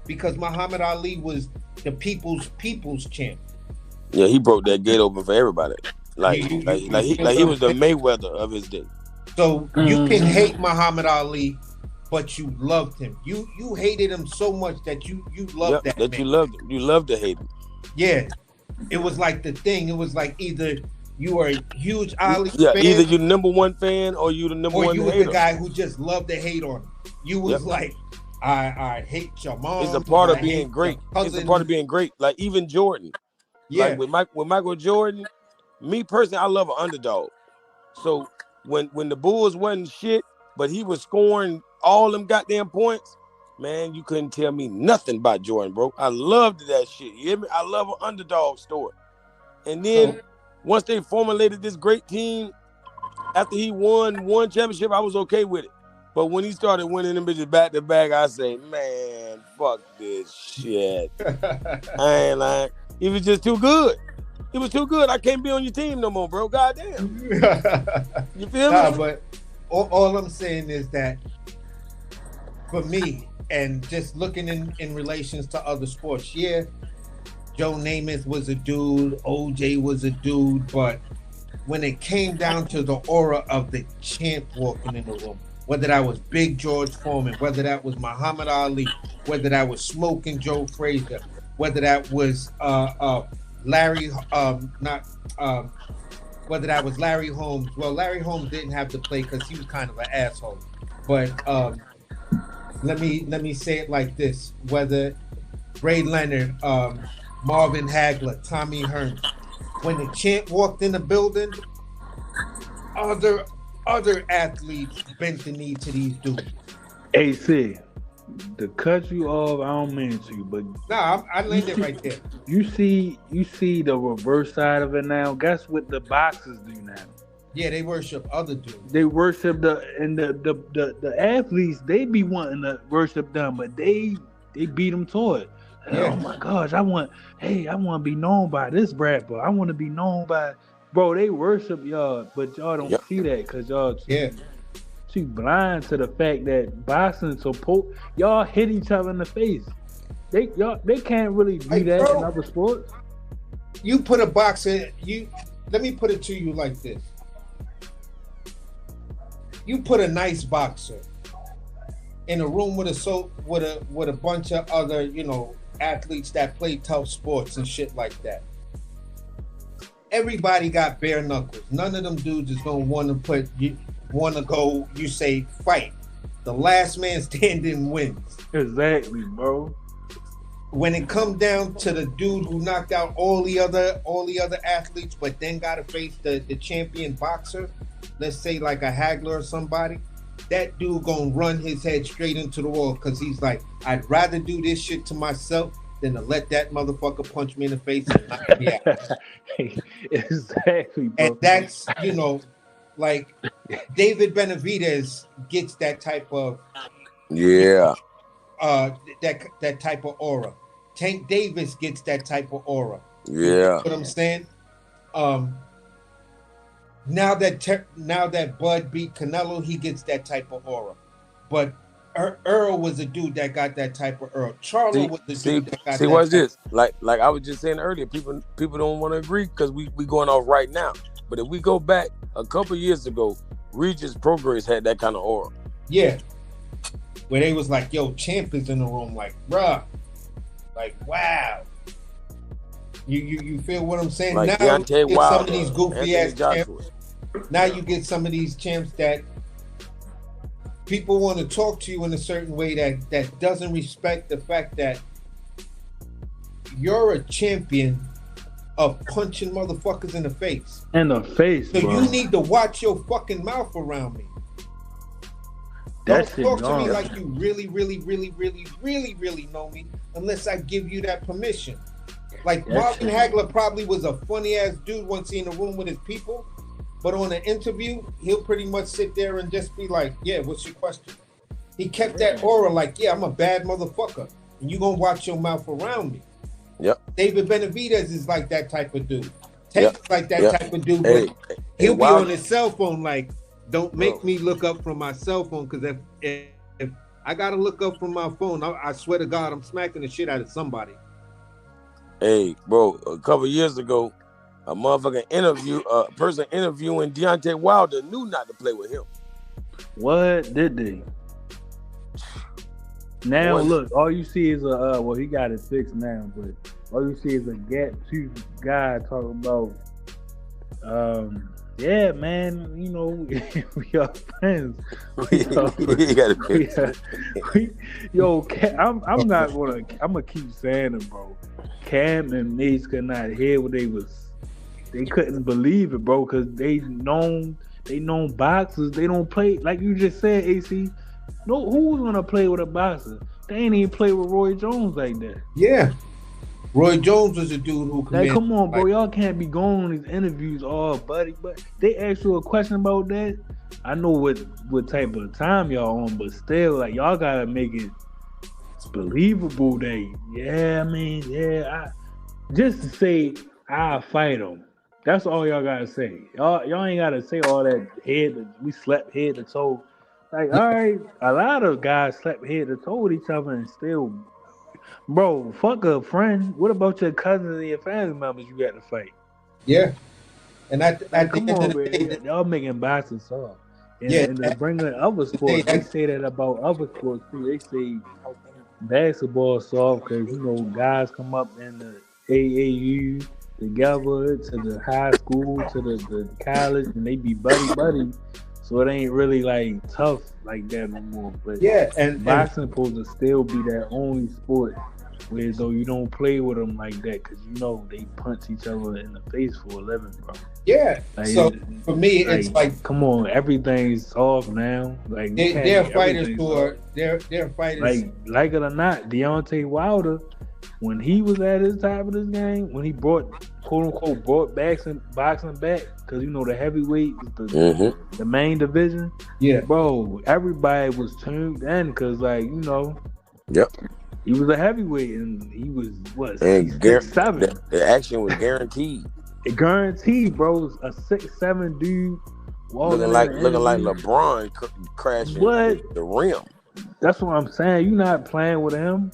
because Muhammad Ali was the people's champ. Yeah, he broke that gate open for everybody. Like he was the Mayweather of his day. So you can hate Muhammad Ali, but you loved him. You hated him so much that you loved that. That man. You loved him. You loved to hate him. Yeah, it was like the thing. It was like either you are a huge Ali fan. Either you're the number one fan or you the number one hater. Or you was the guy who just loved to hate on him. You was like, I hate your mom. It's a part of being great. It's a part of being great. Like even Jordan. Yeah. Like with Michael Jordan, me personally, I love an underdog. So when the Bulls wasn't shit, but he was scoring all them goddamn points, man, you couldn't tell me nothing about Jordan, bro. I loved that shit. You hear me? I love an underdog story. And then once they formulated this great team, after he won one championship, I was okay with it. But when he started winning them bitches back to back, I say, man, fuck this shit. I ain't lying. He was just too good. He was too good. I can't be on your team no more, bro. Goddamn. You feel me? But all I'm saying is that for me, and just looking in relations to other sports, yeah, Joe Namath was a dude, OJ was a dude, but when it came down to the aura of the champ walking in the room, whether that was Big George Foreman, whether that was Muhammad Ali, whether that was Smoking Joe Frazier, whether that was Larry, whether that was Larry Holmes. Well, Larry Holmes didn't have to play because he was kind of an asshole. But let me say it like this: whether Ray Leonard, Marvin Hagler, Tommy Hearns, when the champ walked in the building, other athletes bent the knee to these dudes. AC, to cut you off, I don't mean to, but I landed right there. You see the reverse side of it now. Guess what the boxers do now? Yeah, they worship other dudes. They worship the athletes. They be wanting to worship them, but they beat them to it. Yeah. Oh my gosh, I want to be known by this rapper. I want to be known by, bro. They worship y'all, but y'all don't see that because y'all too blind to the fact that boxing support y'all hit each other in the face. They can't really do that in other sports. You put a boxer. Let me put it to you like this. You put a nice boxer in a room with a bunch of other, athletes that play tough sports and shit like that. Everybody got bare knuckles. None of them dudes is gonna want to go. You say fight. The last man standing wins. Exactly, bro. When it comes down to the dude who knocked out all the other athletes, but then got to face the champion boxer, let's say like a Hagler or somebody, that dude gonna run his head straight into the wall because he's like, I'd rather do this shit to myself than to let that motherfucker punch me in the face and knock me out. Exactly, bro. And that's, like David Benavidez gets that type of that type of aura. Tank Davis gets that type of aura. Yeah. You know what I'm saying? Now that Bud beat Canelo, he gets that type of aura. But Earl was a dude that got that type of aura. Charlo was the dude that got that. What's this? Like I was just saying earlier, people don't want to agree because we going off right now. But if we go back a couple years ago, Regis Progress had that kind of aura. Yeah. Where they was like, yo, Champ is in the room, like, bruh. Like, wow. You feel what I'm saying? Like now Deontay you get Wilder, some of these goofy ass champs. Now you get some of these champs that people want to talk to you in a certain way that doesn't respect the fact that you're a champion of punching motherfuckers in the face. In the face, so bro. you need to watch your fucking mouth around me. Don't talk to me like you really, really, really, really, really, really know me unless I give you that permission. Like Marvin Hagler probably was a funny ass dude once he in the room with his people, but on an interview, he'll pretty much sit there and just be like, yeah, what's your question? He kept that aura like, yeah, I'm a bad motherfucker, and you gonna watch your mouth around me. Yep. David Benavidez is like that type of dude. Tank's like that type of dude, but he'll be on his cell phone like, don't make me look up from my cell phone, because if I gotta look up from my phone, I swear to God, I'm smacking the shit out of somebody. Hey, bro, a couple years ago, a person interviewing Deontay Wilder knew not to play with him. What did they? Now look, all you see is well, he got it fixed now, but all you see is a gap tooth guy talking about yeah, man, we are friends. I'm gonna keep saying it, bro. Cam and Mace could not hear what they couldn't believe it, bro, because they known boxers. They don't play, like you just said, AC. No, who's gonna play with a boxer? They ain't even play with Roy Jones like that. Yeah. Roy Jones was a dude who Like, commanded. come on, bro. Y'all can't be going on these interviews all buddy. But they ask you a question about that. I know what type of time y'all on, but still, like, y'all gotta make it believable that, just to say I'll fight him. That's all y'all gotta say. Y'all ain't gotta say all that we slept head to toe. Like, all right, a lot of guys slept head to toe with each other and still, bro, fuck a friend. What about your cousins and your family members you got to fight? Yeah. And at the Come end on, of the day, man. Y'all making boxing soft. And, Yeah. and they bring in other sports. They say that about other sports too. They say basketball soft because, guys come up in the AAU together to the high school to the college and they be buddy. So it ain't really like tough like that no more. But yeah, and boxing supposed to still be that only sport where though you don't play with them like that because they punch each other in the face for a living, bro. Yeah. Like, so for me, it's like, come on, everything's soft now. Like they're fighters who are they're fighters. Like it or not, Deontay Wilder, when he was at his top of this game, when he quote unquote brought boxing back, because the heavyweight is the main division. Yeah, bro, everybody was tuned in because Yep. He was a heavyweight and he was what? And 6'7". The action was guaranteed. Guaranteed, bro. A 6'7" dude looking like LeBron crashing the rim. That's what I'm saying. You not playing with him.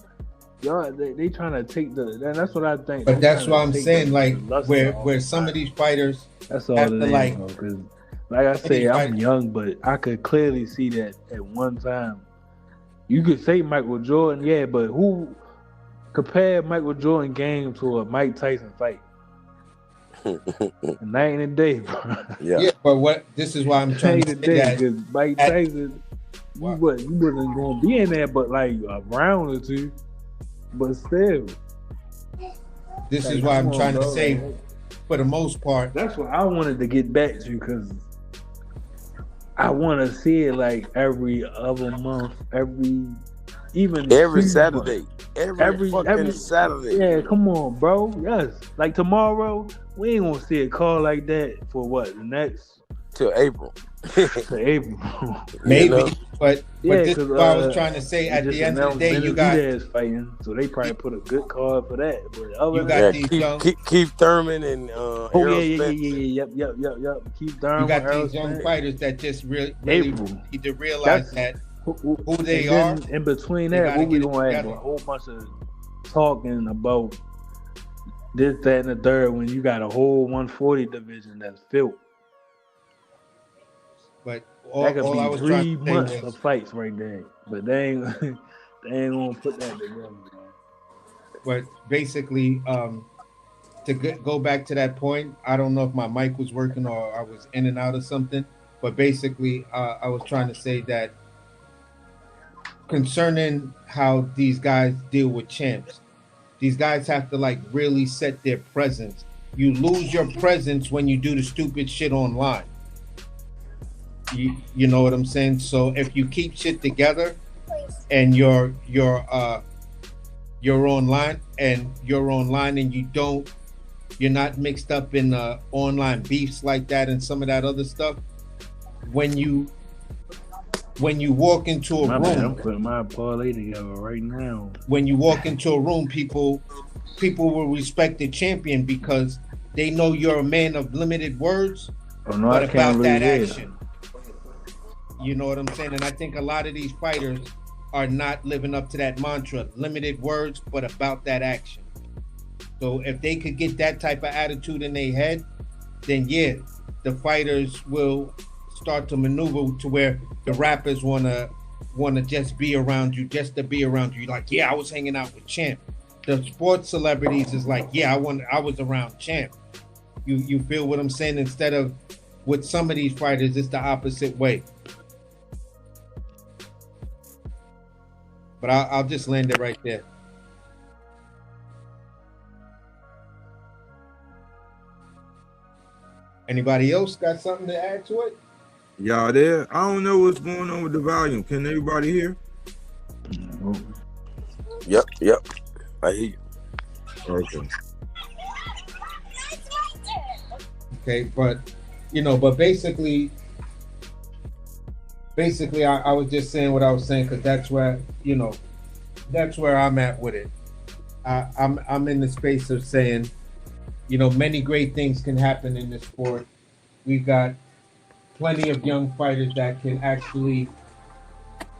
Y'all, they trying to take that's what I think. But that's what I'm saying. Like where some of these fighters, that's all it is. Because like I say, I'm young, but I could clearly see that at one time. You could say Michael Jordan, yeah, but who compared Michael Jordan game to a Mike Tyson fight? Night and day, bro. Yeah, but this is why I'm trying to say that because Mike Tyson, you wasn't going to be in there, but like a round or two, but still. This is why I'm trying to say, for the most part, that's what I wanted to get back to because I want to see it like every other month, every Saturday. Every Saturday. Yeah, come on, bro. Yes. Like tomorrow, we ain't gonna see a call like that for what? The next till April. Maybe. But this is what I was trying to say. At the end of the day, you got fighting, so they probably put a good card for that. But other Keith Thurman and Yep. Keith Thurman. You got these young fighters that just really need to realize that who they are. In between that, what we gonna have a whole bunch of talking about this, that, and the third when you got a whole 140 division that's filled. But that could be 3 months of fights right there. But they ain't gonna put that together. But basically, to go back to that point, I don't know if my mic was working or I was in and out of something. But basically, I was trying to say that concerning how these guys deal with champs, these guys have to like really set their presence. You lose your presence when you do the stupid shit online. You know what I'm saying? So if you keep shit together and you're online and you're not mixed up in online beefs like that and some of that other stuff, when you walk into a room, I'm putting my parlay together right now. When you walk into a room, people will respect the champion because they know you're a man of limited words, but about that action. You know what I'm saying? And I think a lot of these fighters are not living up to that mantra, limited words, but about that action. So if they could get that type of attitude in their head, then yeah, the fighters will start to maneuver to where the rappers wanna just be around you, just to be around you. Like, yeah, I was hanging out with Champ. The sports celebrities is like, yeah, I was around Champ. You feel what I'm saying? Instead of with some of these fighters, it's the opposite way. But I'll just land it right there. Anybody else got something to add to it? Y'all there? I don't know what's going on with the volume. Can everybody hear? Yep. I hear you. Okay. Okay, but basically, I was just saying what I was saying because that's where I'm at with it. I'm in the space of saying, many great things can happen in this sport. We've got plenty of young fighters that can actually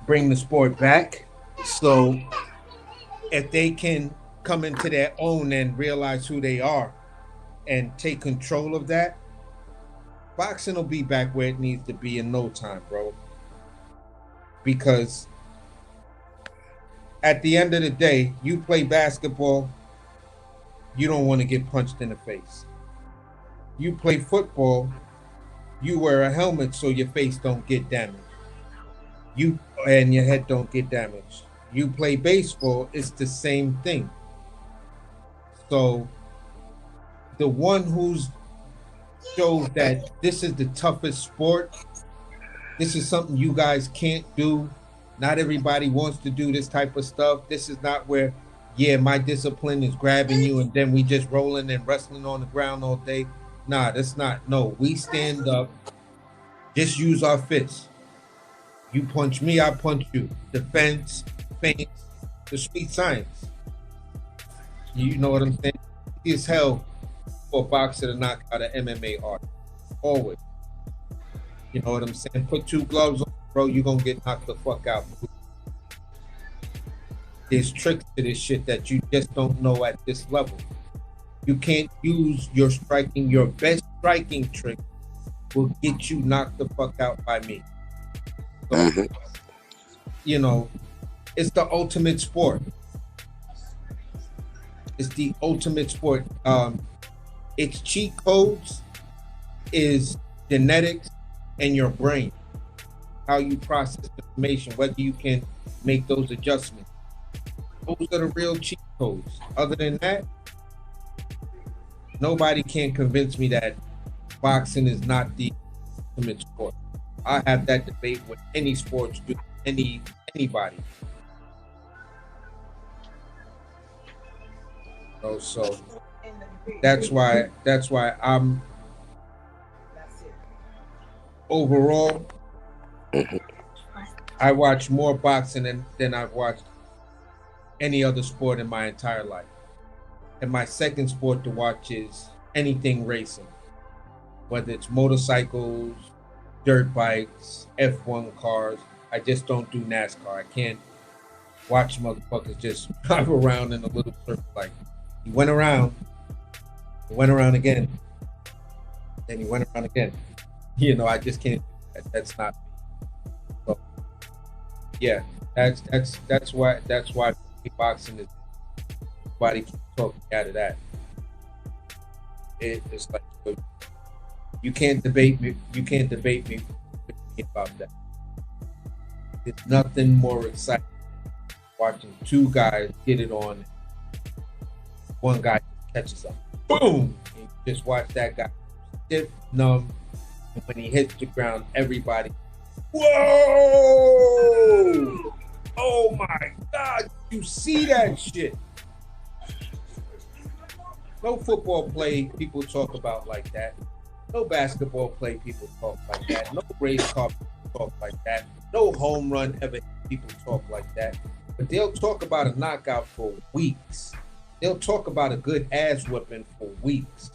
bring the sport back. So if they can come into their own and realize who they are and take control of that, boxing will be back where it needs to be in no time, bro. Because at the end of the day, you play basketball, you don't want to get punched in the face. You play football, you wear a helmet so your face don't get damaged. And your head don't get damaged. You play baseball, it's the same thing. So the one who's shows that this is the toughest sport, this is something you guys can't do. Not everybody wants to do this type of stuff. This is not where, my discipline is grabbing you and then we just rolling and wrestling on the ground all day. Nah, that's not. No, we stand up, just use our fists. You punch me, I punch you. Defense, feint, the sweet science. You know what I'm saying? It's hell for a boxer to knock out an MMA artist. Always. You know what I'm saying? Put 2 gloves on, bro, you're going to get knocked the fuck out. There's tricks to this shit that you just don't know at this level. You can't use your striking. Your best striking trick will get you knocked the fuck out by me. So, it's the ultimate sport. It's the ultimate sport. Its cheat codes is genetics and your brain, how you process information, whether you can make those adjustments. Those are the real cheat codes. Other than that, nobody can convince me that boxing is not the ultimate sport. I have that debate with any sports, with anybody. So that's why I'm overall. I watch more boxing than I've watched any other sport in my entire life. And my second sport to watch is anything racing, whether it's motorcycles, dirt bikes, F1 cars. I just don't do NASCAR. I can't watch motherfuckers just drive around in a little circle. Like, he went around again, then he went around again. I just can't do that. That's not me. So, yeah, that's why boxing is. Nobody can talk me out of that. It's like, you can't debate me. You can't debate me about that. There's nothing more exciting than watching 2 guys get it on. One guy catches up, boom! And you just watch that guy stiff, numb, and when he hits the ground, everybody, whoa! Oh my God! You see that shit? No football play people talk about like that. No basketball play people talk like that. No race car people talk like that. No home run ever people talk like that. But they'll talk about a knockout for weeks. They'll talk about a good ass whipping for weeks.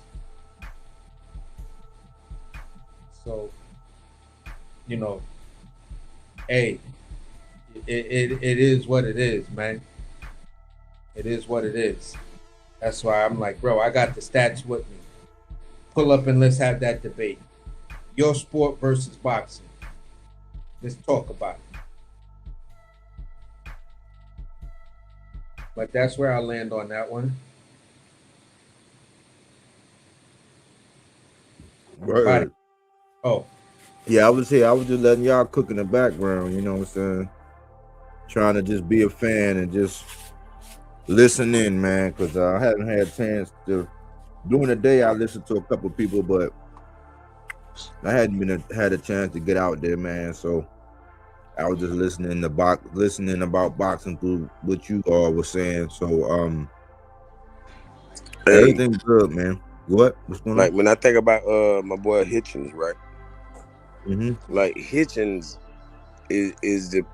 So, hey, it is what it is, man. It is what it is. That's why I'm like, bro, I got the stats with me. Pull up and let's have that debate. Your sport versus boxing. Let's talk about it. But that's where I land on that one. Right. Oh. Yeah, I was here. I was just letting y'all cook in the background, you know what I'm saying? Trying to just be a fan and just listen in, man, because I haven't had a chance to. During the day, I listened to a couple of people, but I hadn't had a chance to get out there, man. So I was just listening about boxing through what you all were saying. So Hey, everything's good, man. What's going like on? when I think about my boy Hitchens, right? Mm-hmm. Like Hitchens is the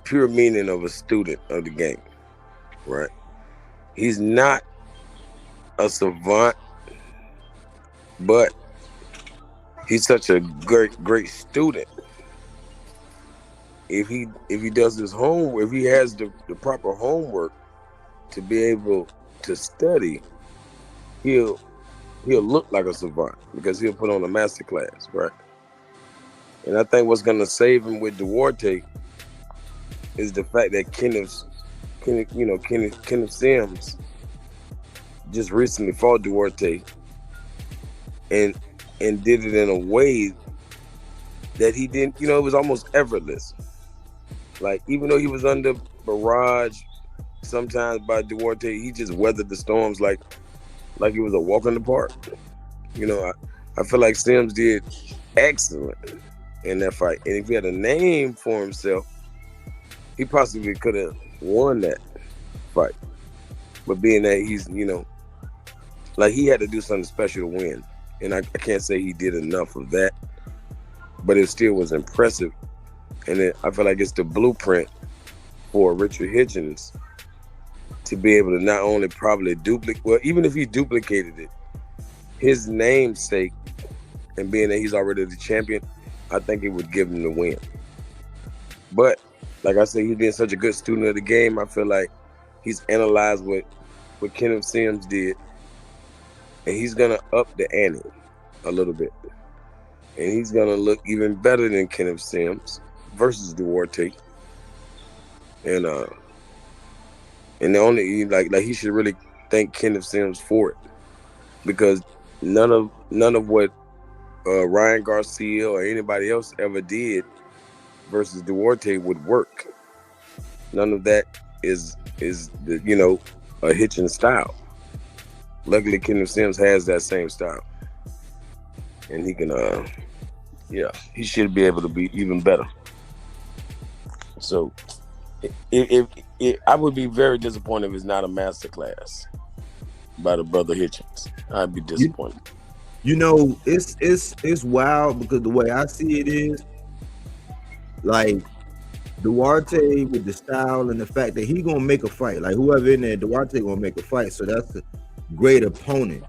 pure meaning of a student of the game, right? He's not a savant, but he's such a great student. If he does his homework, if he has the proper homework to be able to study, he'll look like a savant because he'll put on a master class, right? And I think what's gonna save him with Duarte is the fact that Kenneth Sims just recently fought Duarte and did it in a way that he didn't, it was almost effortless. Like, even though he was under barrage sometimes by Duarte, he just weathered the storms like it was a walk in the park. I feel like Sims did excellent in that fight. And if he had a name for himself, he possibly could have won that fight. But being that he's, like, he had to do something special to win. And I can't say he did enough of that, but it still was impressive. And I feel like it's the blueprint for Richard Hitchens to be able to not only probably duplicate, well, even if he duplicated it, his namesake and being that he's already the champion, I think it would give him the win. But like I said, he's been such a good student of the game. I feel like he's analyzed what Kenneth Sims did, and he's gonna up the ante a little bit, and he's gonna look even better than Kenneth Sims versus Duarte. And the only like he should really thank Kenneth Sims for it, because none of what Ryan Garcia or anybody else ever did versus Duarte would work. None of that is the a Hitchens style. Luckily, Kenneth Sims has that same style, and he can he should be able to be even better. So if I would be very disappointed if it's not a masterclass by the brother Hitchens. I'd be disappointed. It's wild, because the way I see it is, like, Duarte with the style and the fact that he gonna make a fight. Like, whoever in there, Duarte gonna make a fight. So that's a great opponent.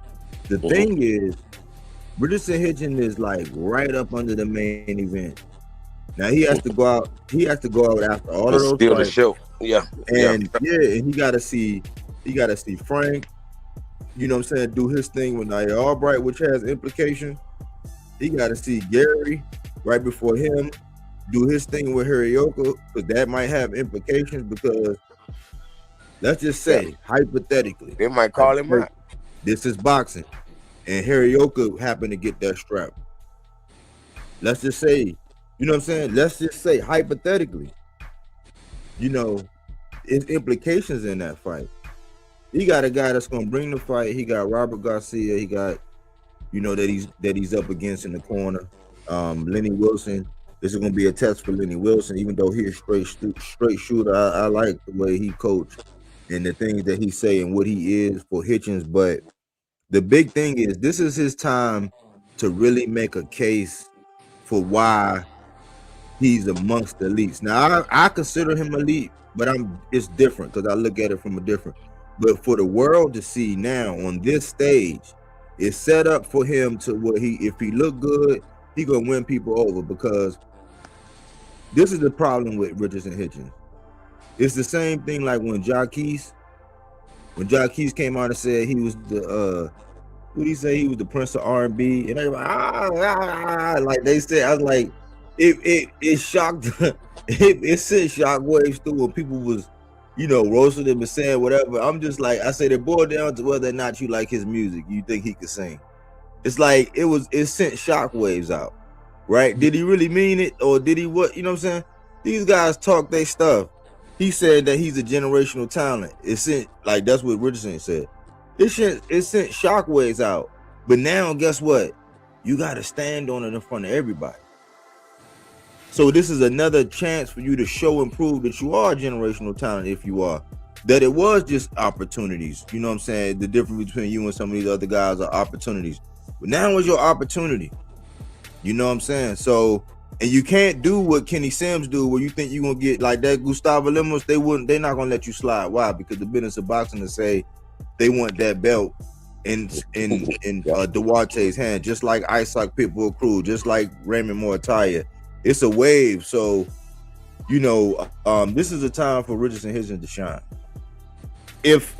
The thing is, Richardson Hitchens is like right up under the main event. Now he has to go out. He has to go out after all of those Steal fights. the show. Yeah. And and he gotta see Frank, you know what I'm saying, do his thing with Nia Albright, which has implications. He gotta see Gary right before him do his thing with Hirioka, because that might have implications, because let's just say, hypothetically, they might call him out. This is boxing, and Hirioka happened to get that strap. Let's just say, you know what I'm saying? Let's just say, hypothetically, it's implications in that fight. He got a guy that's gonna bring the fight. He got Robert Garcia. He got, that he's up against in the corner. Lenny Wilson. This is gonna be a test for Lenny Wilson, even though he's a straight shooter. I like the way he coached and the things that he say and what he is for Hitchens. But the big thing is, this is his time to really make a case for why he's amongst the elites. Now, I consider him elite, but it's different because I look at it from a different. But for the world to see now on this stage, it's set up for him to where if he look good, he gonna win people over, because this is the problem with Richardson Hitchens. It's the same thing like when Jaquez came out and said he was the what did he say? He was the Prince of R&B, and everybody like they said. I was like, it shocked. it sent shock waves through when people was, roasting him and saying whatever. I'm just like, I said, it boiled down to whether or not you like his music. You think he could sing? It's like it sent shock waves out, right? Did he really mean it, or did he what? You know what I'm saying? These guys talk their stuff. He said that he's a generational talent. It sent, like, that's what Richardson said. It sent shock waves out. But now, guess what? You got to stand on it in front of everybody. So this is another chance for you to show and prove that you are a generational talent. If you are, that it was just opportunities. You know what I'm saying? The difference between you and some of these other guys are opportunities. But now is your opportunity. You know what I'm saying? So, and you can't do what Kenny Sims do, where you think you're gonna get like that Gustavo Lemos. They're not gonna let you slide. Why? Because the business of boxing to say they want that belt in Duarte's hand, just like Isaac Pitbull Cruz, just like Raymond Mortaya. It's a wave. So, you know, this is a time for Richardson Hitchens to shine. If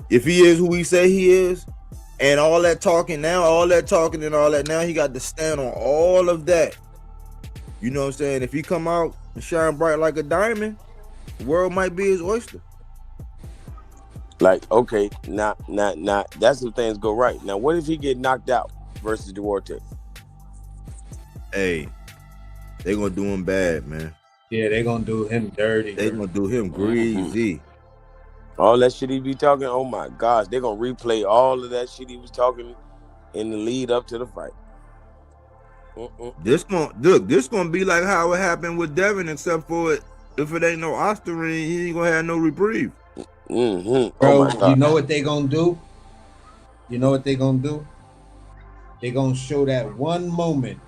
he is who we say he is, and all that talking now, all that talking and all that now, he got to stand on all of that. You know what I'm saying? If he come out and shine bright like a diamond, the world might be his oyster. Like, okay, not that's if things go right. Now, what if he get knocked out versus Duarte? Hey, they gonna do him bad, man. Yeah, they gonna do him dirty. They gonna do him greasy. All that shit he be talking, oh my gosh, they're gonna replay all of that shit he was talking in the lead up to the fight. This gonna be like how it happened with Devin, except for if it ain't no Osterine, he ain't gonna have no reprieve. Bro, oh my God. You know what they gonna do? You know what they gonna do? They gonna show that one moment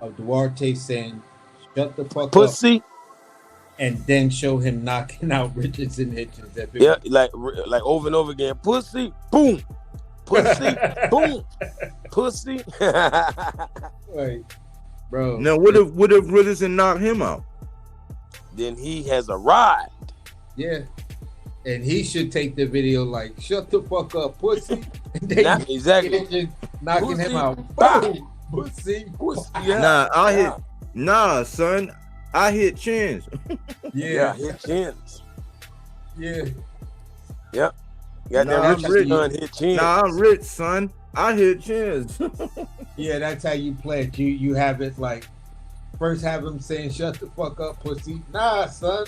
of Duarte saying, "Shut the fuck Pussy." up," and then show him knocking out Richardson Hitchens. Yeah, like over and over again. Pussy, boom. Pussy, boom. Pussy. Wait, bro. Now, what if Richardson knocked him out? Then he has arrived. Yeah. And he should take the video like, "Shut the fuck up, pussy." And then exactly. Just knocking pussy, him out. Boom. Pussy. Yeah. Son. I hit chins. Yeah. Hit chins. Yeah. Yep. I'm rich. Hit chins. I'm rich, son. I hit chins. Yeah, that's how you play it. You have it like, first have him saying, "Shut the fuck up, pussy." Nah, son.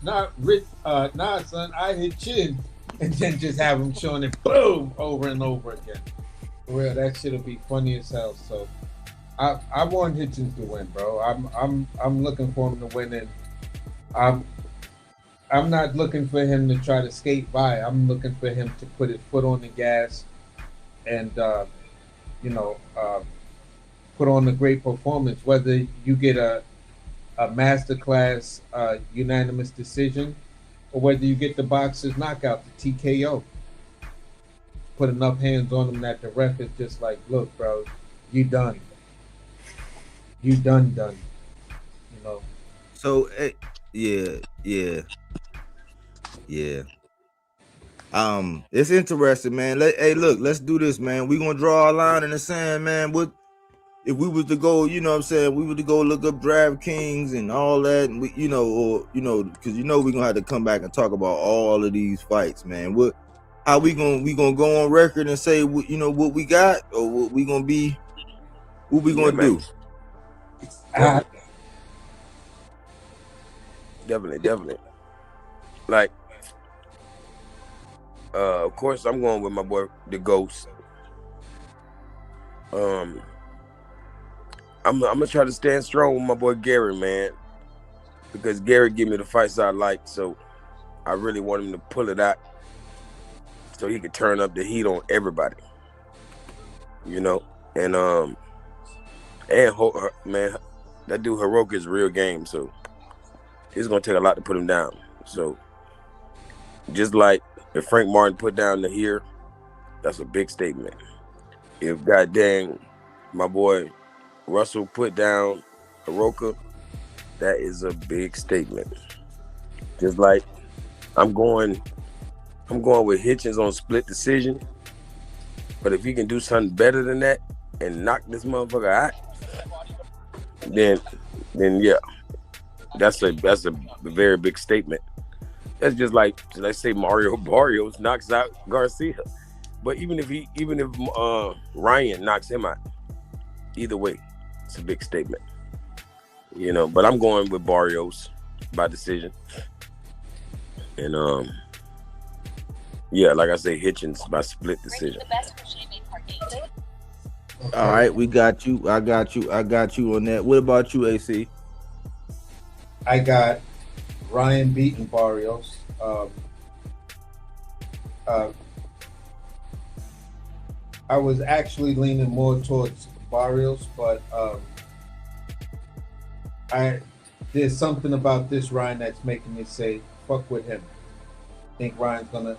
Not rich. Nah, son. I hit chins. And then just have him showing it, boom, over and over again. Well, that shit'll be funny as hell. So, I want Hitchens to win, bro. I'm looking for him to win, and I'm not looking for him to try to skate by. I'm looking for him to put his foot on the gas, and put on a great performance. Whether you get a masterclass unanimous decision, or whether you get the boxer's knockout, the TKO. Put enough hands on him that the ref is just like, "Look, bro, you done. You done. You know." So, yeah. It's interesting, man. Let's do this, man. We gonna draw a line in the sand, man. What if we was to go? You know what I'm saying? We was to go look up DraftKings and all that, and because we gonna have to come back and talk about all of these fights, man. How we gonna go on record and say what we got, or what we gonna do? Definitely. Like, of course, I'm going with my boy, the Ghost. I'm gonna try to stand strong with my boy Gary, man, because Gary give me the fights I like, so I really want him to pull it out, so he can turn up the heat on everybody, and man, that dude Hiroka is real game, so it's gonna take a lot to put him down. So just like if Frank Martin put down the here, that's a big statement. If goddamn my boy Russell put down Hiroka, that is a big statement. Just like I'm going with Hitchens on split decision. But if he can do something better than that and knock this motherfucker out, then yeah, that's a very big statement. That's just like, let's say Mario Barrios knocks out Garcia. But even if Ryan knocks him out, either way, it's a big statement. But I'm going with Barrios by decision. And yeah, like I say, Hitchens by split decision. All right, we got you. I got you on that. What about you, AC? I got Ryan beating Barrios. Uh, I was actually leaning more towards Barrios, but there's something about this Ryan that's making me say fuck with him. I think Ryan's gonna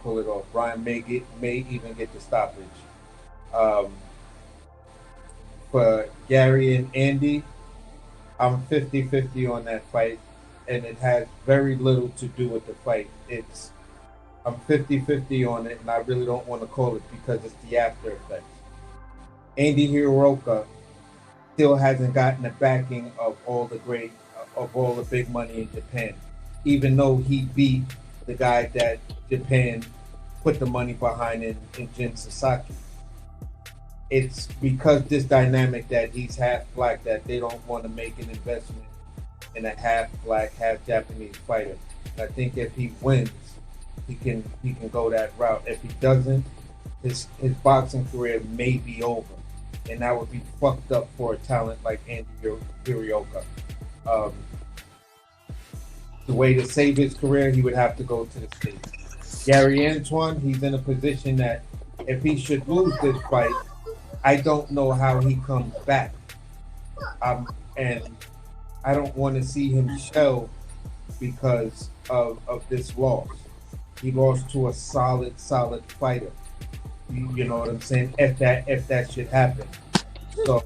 pull it off. Ryan may even get the stoppage. For Gary and Andy, I'm 50-50 on that fight, and it has very little to do with the fight. I'm 50-50 on it, and I really don't want to call it because it's the after effects. Andy Hiroka still hasn't gotten the backing of all the big money in Japan, even though he beat the guy that Japan put the money behind in Jin Sasaki. It's because this dynamic that he's half black that they don't want to make an investment in a half black, half Japanese fighter. I think if he wins, he can go that route. If he doesn't, his boxing career may be over, and that would be fucked up for a talent like Andy Hiroka. The way to save his career, he would have to go to the States. Gary Antoine, he's in a position that if he should lose this fight, I don't know how he comes back. And I don't want to see him shell because of this loss. He lost to a solid fighter. You know what I'm saying? If that should happen. So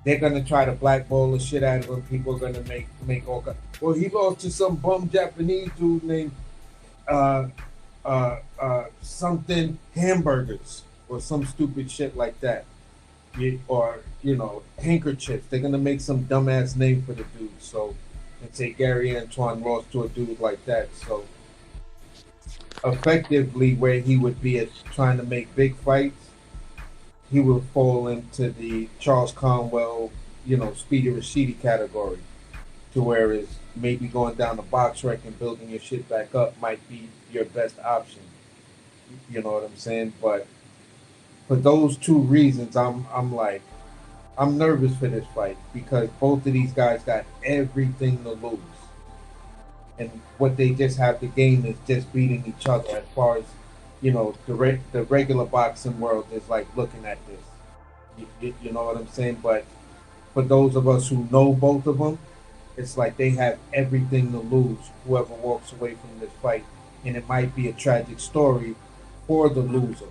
they're gonna try to blackball the shit out of him. People are gonna make all kinds. Well, he lost to some bum Japanese dude named something hamburgers or some stupid shit like that. Or handkerchiefs. They're gonna make some dumbass name for the dude. So and say Gary Antoine lost to a dude like that. So effectively, where he would be at trying to make big fights, he would fall into the Charles Conwell, Speedy Rashidi category, to where is maybe going down the box rec and building your shit back up might be your best option. You know what I'm saying? But for those two reasons, I'm nervous for this fight because both of these guys got everything to lose. And what they just have to gain is just beating each other as far as, the regular boxing world is like looking at this. You know what I'm saying? But for those of us who know both of them, it's like they have everything to lose, whoever walks away from this fight. And it might be a tragic story for the loser.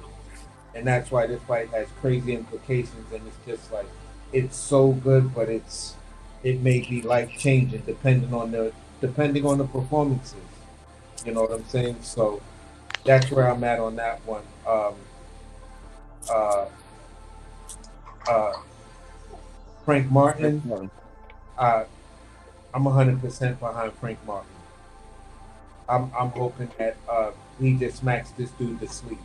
And that's why this fight has crazy implications. And it's just like, it's so good, but it may be life-changing depending on the performances. You know what I'm saying? So that's where I'm at on that one. Frank Martin, I'm 100% behind Frank Martin. I'm hoping that he just smacks this dude to sleep.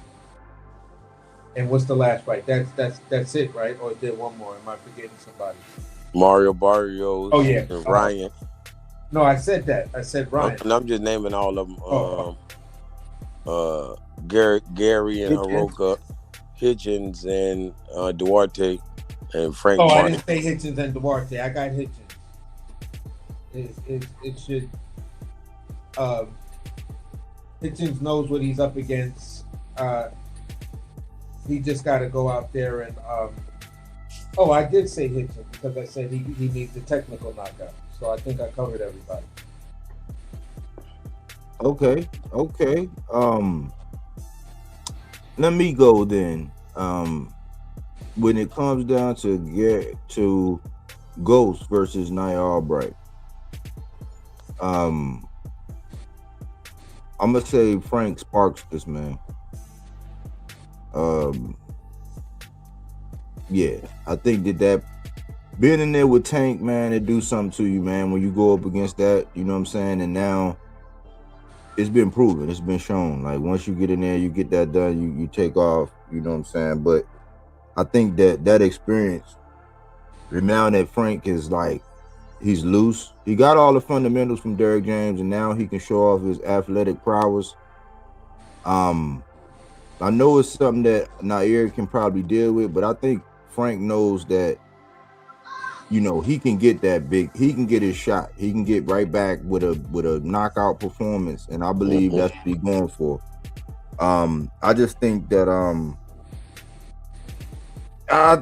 And what's the last fight? That's it, right? Or is there one more? Am I forgetting somebody? Mario Barrios. Oh yeah, and Ryan. No, I said that. I said Ryan. And I'm just naming all of them. Gary and Hiroka, Hitchens and Duarte, and Frank Martin. I didn't say Hitchens and Duarte. I got Hitchens. It should. Hitchens knows what he's up against. He just got to go out there and. I did say Hitchens because I said he needs a technical knockout. So I think I covered everybody. Okay. Let me go then. When it comes down to Ghost versus Nia Albright, I'm gonna say Frank sparks this, man. Yeah, I think that being in there with Tank, man, it do something to you, man. When you go up against that, you know what I'm saying? And now it's been proven, it's been shown. Like once you get in there, you get that done, you take off, you know what I'm saying? But I think that experience, now that Frank is like, he's loose. He got all the fundamentals from Derrick James, and now he can show off his athletic prowess. I know it's something that Nair can probably deal with, but I think Frank knows that you know, he can get that big. He can get his shot. He can get right back with a knockout performance, and I believe that's what he's going for. I just think that I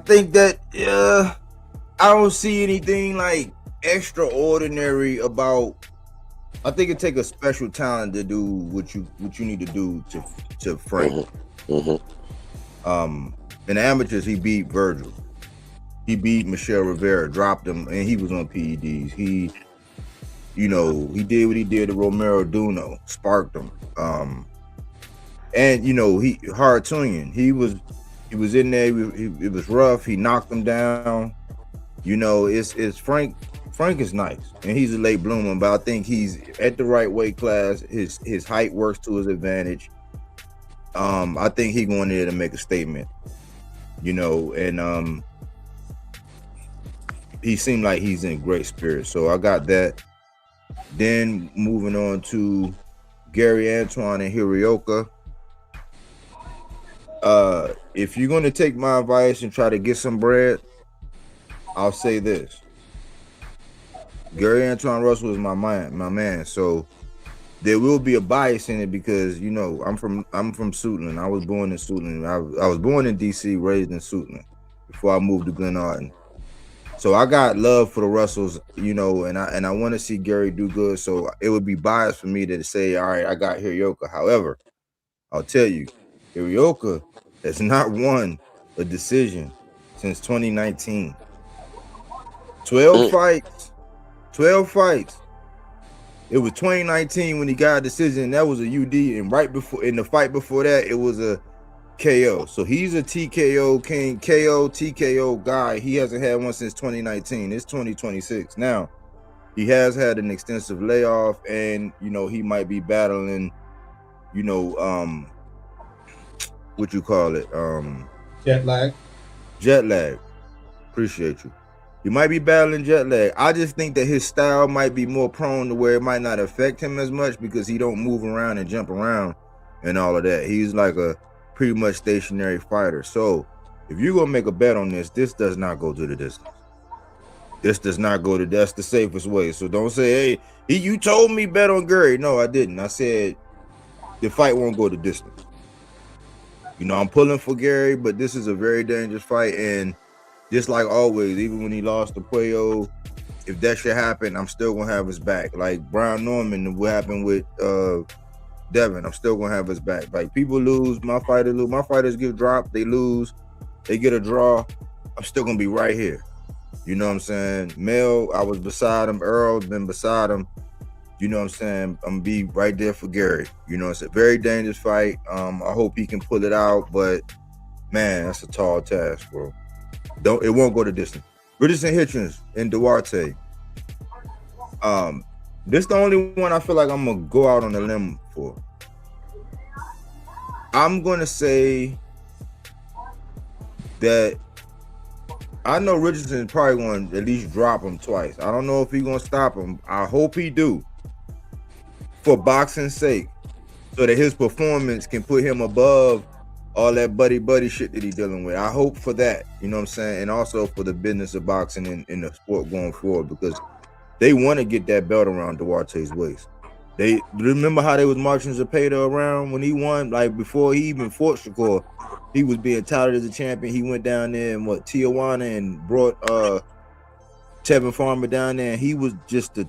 don't see anything like extraordinary about. I think it takes a special talent to do what you need to do to Frank. In the amateurs, he beat Virgil. He beat Michelle Rivera, dropped him, and he was on PEDs. He did what he did to Romero Duno, sparked him. And he hard swinging. He was in there. It was rough. He knocked him down. It's Frank. Frank is nice, and he's a late bloomer, but I think he's at the right weight class. His height works to his advantage. I think he's going there to make a statement. And he seemed like he's in great spirits. So I got that. Then moving on to Gary Antoine and Hirioka. If you're going to take my advice and try to get some bread, I'll say this. Gary Antoine Russell is my man. So there will be a bias in it because I'm from Suitland. I was born in Suitland. I was born in DC, raised in Suitland before I moved to Glenarden. So I got love for the Russells, and I want to see Gary do good. So it would be biased for me to say, all right, I got Hirioka. However, I'll tell you, Hirioka has not won a decision since 2019. 12 fights. It was 2019 when he got a decision. That was a UD, and right before in the fight before that, it was a KO. So he's a TKO king, KO, TKO guy. He hasn't had one since 2019. It's 2026 now. He has had an extensive layoff, and he might be battling, what you call it, jet lag. Appreciate you. He might be battling jet lag. I just think that his style might be more prone to where it might not affect him as much because he don't move around and jump around and all of that. He's like a pretty much stationary fighter. So if you're gonna make a bet on this does not go to the distance. That's the safest way. So don't say, hey, you told me bet on Gary. No, I didn't. I said the fight won't go the distance. I'm pulling for Gary, but this is a very dangerous fight. And just like always, even when he lost to Puello, if that should happen, I'm still gonna have his back. Like Brian Norman, what happened with Devin, I'm still gonna have his back. Like people lose, my fighters get dropped, they lose, they get a draw. I'm still gonna be right here. You know what I'm saying? Mel, I was beside him. Earl's been beside him. You know what I'm saying? I'm gonna be right there for Gary. It's a very dangerous fight. I hope he can pull it out, but man, that's a tall task, bro. It won't go the distance. Richardson Hitchens and Duarte. This is the only one I feel like I'm gonna go out on a limb for. I'm gonna say that I know Richardson probably gonna at least drop him twice. I don't know if he's gonna stop him. I hope he do. For boxing's sake. So that his performance can put him above all that buddy shit that he's dealing with. I hope for that, you know what I'm saying? And also for the business of boxing in the sport going forward, because they want to get that belt around Duarte's waist. They remember how they was marching Zepeda around when he won, like before he even fought Shakur, he was being touted as a champion. He went down there in Tijuana and brought Tevin Farmer down there, and he was just a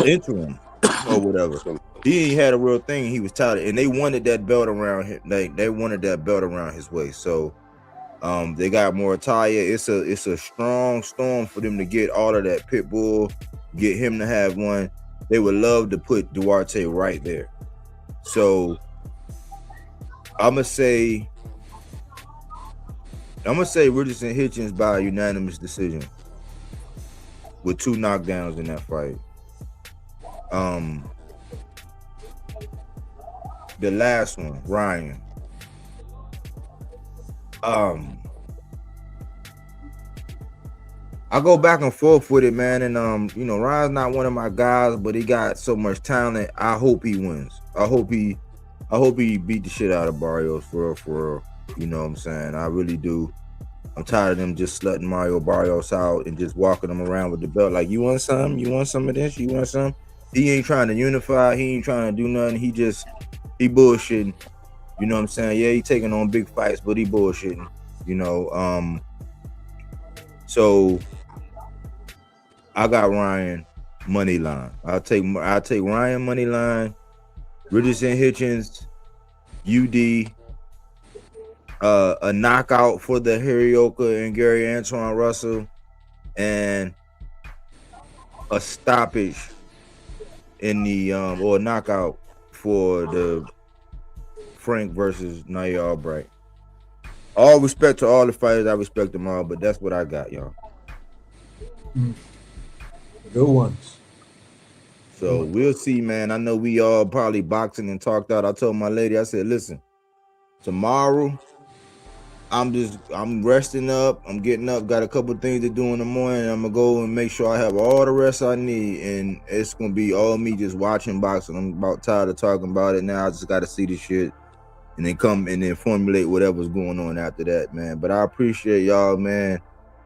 interim or whatever. He ain't had a real thing. He was touted, and they wanted that belt around him. They wanted that belt around his waist. So they got Morataya. It's a strong storm for them to get all of that pit bull, get him to have one. They would love to put Duarte right there. So I'm gonna say Richardson Hitchens by a unanimous decision with 2 knockdowns in that fight. The last one, Ryan. I go back and forth with it, man. And Ryan's not one of my guys, but he got so much talent. I hope he wins. I hope he beat the shit out of Barrios for real. You know what I'm saying? I really do. I'm tired of them just slutting Mario Barrios out and just walking them around with the belt. Like, you want some? You want some of this? You want some? He ain't trying to unify. He ain't trying to do nothing. He bullshitting. You know what I'm saying? Yeah, he taking on big fights, but he bullshitting. You know, so I got Ryan money line. I'll take Ryan money line. Richardson Hitchens, UD. A knockout for the Hirioka and Gary Antoine Russell, and a stoppage in the or a knockout for the Frank versus Nair Albright. All respect to all the fighters, I respect them all, but that's what I got, y'all. Good ones. So we'll see, man. I know we all probably boxing and talked out. I told my lady, I said, listen, tomorrow I'm resting up. I'm getting up. Got a couple things to do in the morning. I'm gonna go and make sure I have all the rest I need, and it's gonna be all me just watching boxing. I'm about tired of talking about it now. I just got to see the shit, and then come and then formulate whatever's going on after that, man. But I appreciate y'all, man.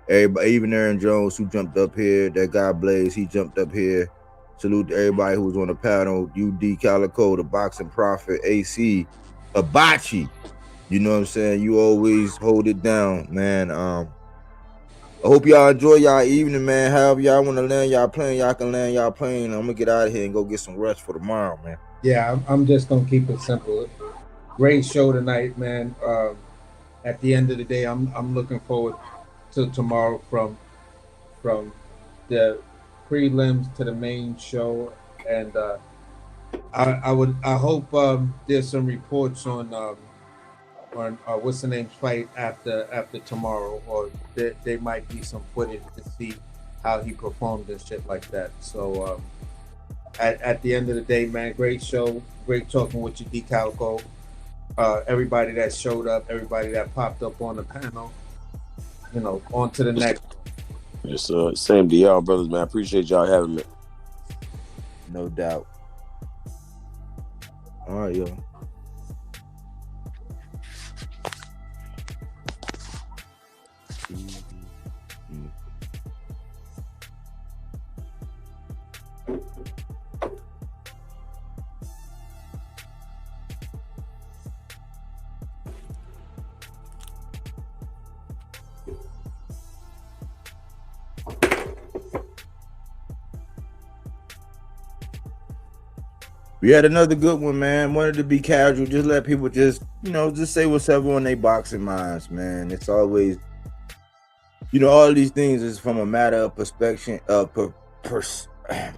Everybody, even Aaron Jones, who jumped up here. That guy Blaze, he jumped up here. Salute to everybody who was on the panel. UD Calico, the Boxing Prophet, AC, Hibachi. You know what I'm saying? You always hold it down, man. I hope y'all enjoy y'all evening, man. However y'all want to land y'all plane, y'all can land y'all plane. I'm gonna get out of here and go get some rest for tomorrow, man. Yeah, I'm just gonna keep it simple. Great show tonight, man. At the end of the day, I'm looking forward to tomorrow from the prelims to the main show, and I hope there's some reports on what's the name's fight after tomorrow, or there might be some footage to see how he performed and shit like that. So at the end of the day, man, great show, great talking with you, D Calico. Everybody that showed up, everybody that popped up on the panel, you know, on to the next. Yes, same to y'all, brothers, man. I appreciate y'all having me. No doubt. All right, yo. We had another good one, man. Wanted to be casual, just let people just say what's ever on their boxing minds, man. It's always, all of these things is from a matter of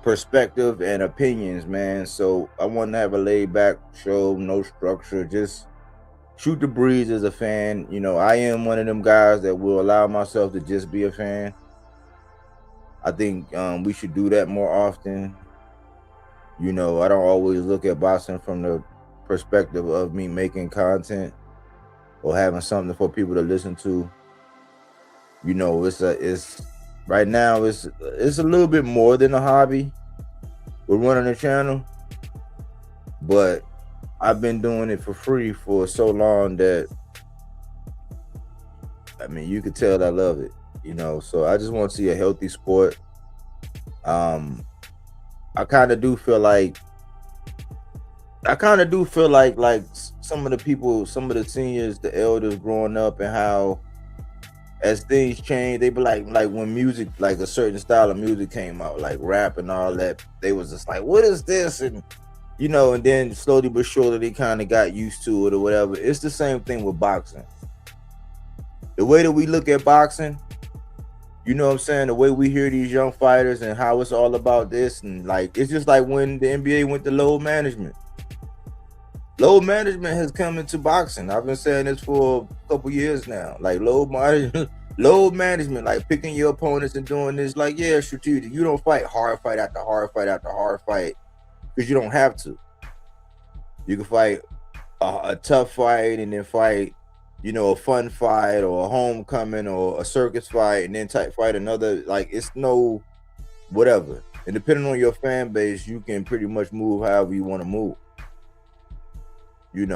perspective and opinions, man. So I want to have a laid back show, no structure, just shoot the breeze as a fan. I am one of them guys that will allow myself to just be a fan. I think we should do that more often. I don't always look at boxing from the perspective of me making content or having something for people to listen to. It's right now it's a little bit more than a hobby. We're running a channel, but I've been doing it for free for so long that you could tell I love it. So I just want to see a healthy sport. I kind of do feel like some of the people, some of the seniors, the elders growing up, and how as things change, they be like when music, like a certain style of music came out, like rap and all that, they was just like, what is this? And and then slowly but surely they kind of got used to it or whatever. It's the same thing with boxing. The way that we look at boxing, what I'm saying? The way we hear these young fighters and how it's all about this, and it's just like when the NBA went to load management. Load management has come into boxing. I've been saying this for a couple years now. Load management, like picking your opponents and doing this, strategic. You don't fight hard fight after hard fight after hard fight because you don't have to. You can fight a tough fight and then fight a fun fight or a homecoming or a circus fight and then fight another. It's no whatever. And depending on your fan base, you can pretty much move however you want to move. As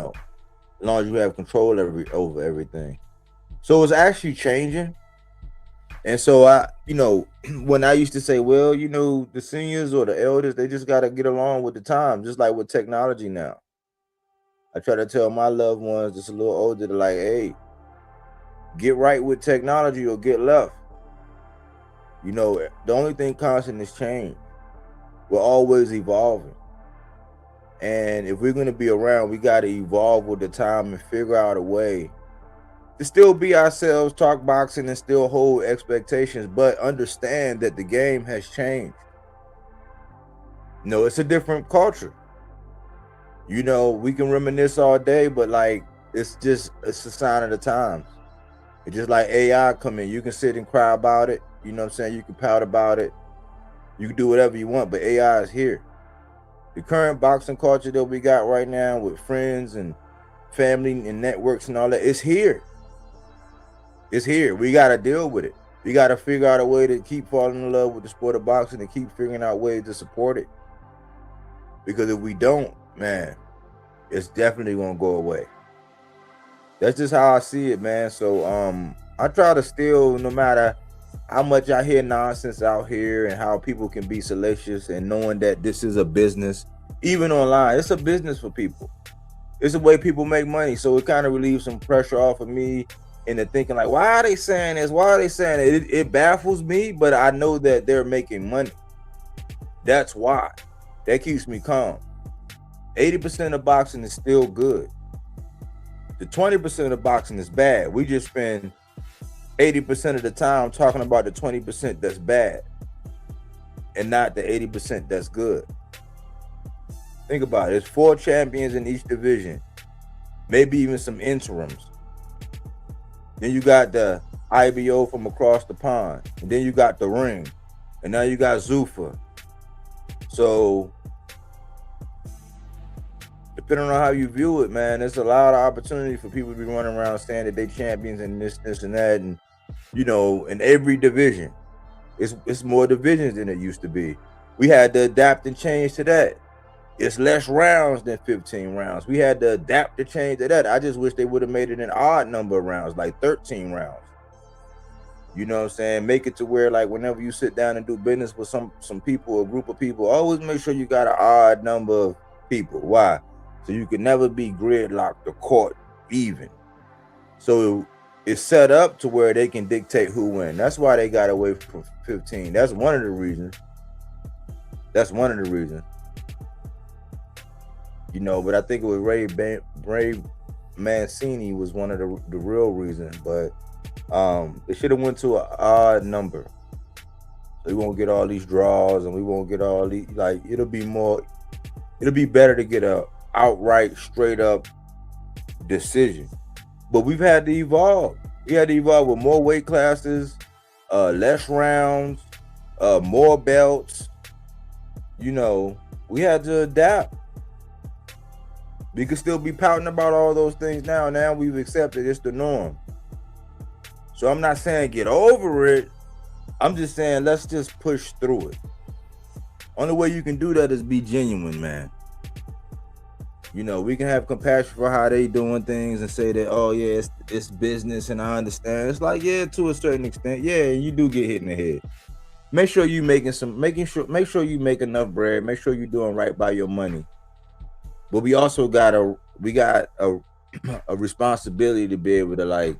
long as you have control over everything. So it's actually changing. And so I, when I used to say, well, the seniors or the elders, they just got to get along with the time, just like with technology now. I try to tell my loved ones that's a little older, they're like, hey, get right with technology or get left. The only thing constant is change. We're always evolving. And if we're going to be around, we got to evolve with the time and figure out a way to still be ourselves, talk boxing, and still hold expectations, but understand that the game has changed. It's a different culture. We can reminisce all day, but it's a sign of the times. It's just like AI come in. You can sit and cry about it. You know what I'm saying? You can pout about it. You can do whatever you want, but AI is here. The current boxing culture that we got right now with friends and family and networks and all that, it's here. It's here. We got to deal with it. We got to figure out a way to keep falling in love with the sport of boxing and keep figuring out ways to support it. Because if we don't, man, it's definitely going to go away. That's just how I see it, man. So I try to still, no matter how much I hear nonsense out here and how people can be salacious, and knowing that this is a business, even online, it's a business for people. It's a way people make money. So it kind of relieves some pressure off of me into thinking like, why are they saying this? Why are they saying it? It baffles me, but I know that they're making money. That's why. That keeps me calm. 80% of boxing is still good. The 20% of boxing is bad. We just spend 80% of the time talking about the 20% that's bad and not the 80% that's good. Think about it. There's 4 champions in each division, maybe even some interims. Then you got the IBO from across the pond, and then you got the ring, and now you got Zuffa. So depending on how you view it, man, there's a lot of opportunity for people to be running around saying that they champions and this and that, and in every division. It's more divisions than it used to be. We had to adapt and change to that. It's less rounds than 15 rounds. We had to adapt to change to that. I just wish they would have made it an odd number of rounds, like 13 rounds. You know what I'm saying? Make it to where, like, whenever you sit down and do business with some people, a group of people, always make sure you got an odd number of people. Why? So you can never be gridlocked or caught even. So it's set up to where they can dictate who wins. That's why they got away from 15. That's one of the reasons. But I think it was Ray Mancini was one of the real reasons. But they should have went to an odd number. So we won't get all these draws, and we won't get all these, like, it'll be better to get a outright, straight up decision. But we've had to evolve. We had to evolve with more weight classes, less rounds, more belts. We had to adapt. We could still be pouting about all those things now. Now we've accepted it's the norm. So I'm not saying get over it. I'm just saying let's just push through it. Only way you can do that is be genuine, man. We can have compassion for how they doing things and say that, oh yeah, it's business, and I understand. It's like, yeah, to a certain extent, yeah, you do get hit in the head. Make sure you make enough bread. Make sure you're doing right by your money. But we also got a responsibility to be able to,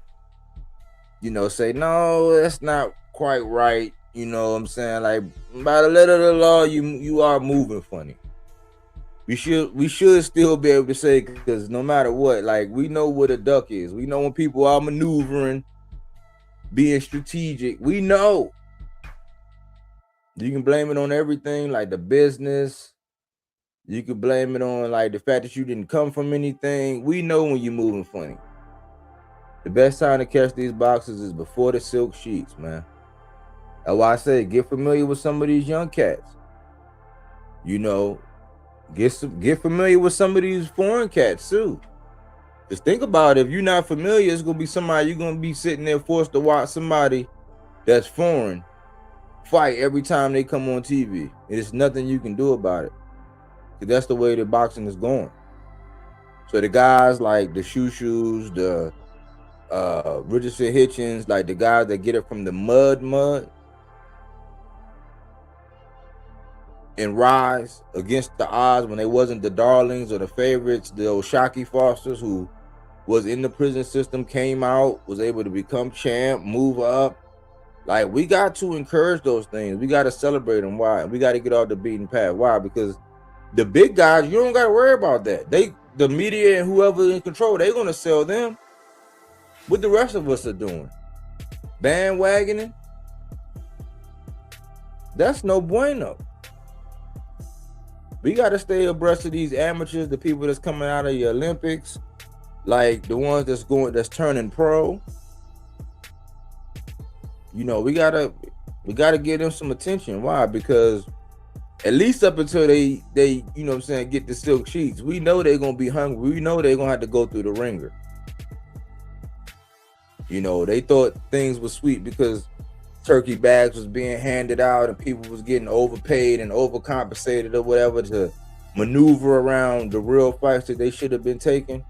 say, no, that's not quite right. You know what I'm saying? Like, by the letter of the law, you are moving funny. We should still be able to say, because no matter what, like, we know what a duck is. We know when people are maneuvering, being strategic. We know. You can blame it on everything, like the business. You can blame it on, like, the fact that you didn't come from anything. We know when you're moving funny. The best time to catch these boxers is before the silk sheets, man. That's why I say get familiar with some of these young cats. Get familiar with some of these foreign cats too. Just think about it. If you're not familiar, it's gonna be somebody you're gonna be sitting there forced to watch somebody that's foreign fight every time they come on TV. There's nothing you can do about it. Because that's the way the boxing is going. So the guys like the Shushu, the Richardson Hitchens, like the guys that get it from the mud, and rise against the odds when they wasn't the darlings or the favorites, the Oshaki Fosters who was in the prison system, came out, was able to become champ, move up. Like, we got to encourage those things. We got to celebrate them. Why? We got to get off the beaten path. Why? Because the big guys, you don't got to worry about that. The media and whoever in control, they're going to sell them. What the rest of us are doing, bandwagoning, that's no bueno. We got to stay abreast of these amateurs, the people that's coming out of the Olympics, like the ones that's turning pro. You know, we gotta give them some attention. Why? Because at least up until they you know what I'm saying, get the silk sheets, we know they're gonna be hungry. We know they're gonna have to go through the ringer. You know, they thought things were sweet because turkey bags was being handed out and people was getting overpaid and overcompensated or whatever to maneuver around the real fights that they should have been taking.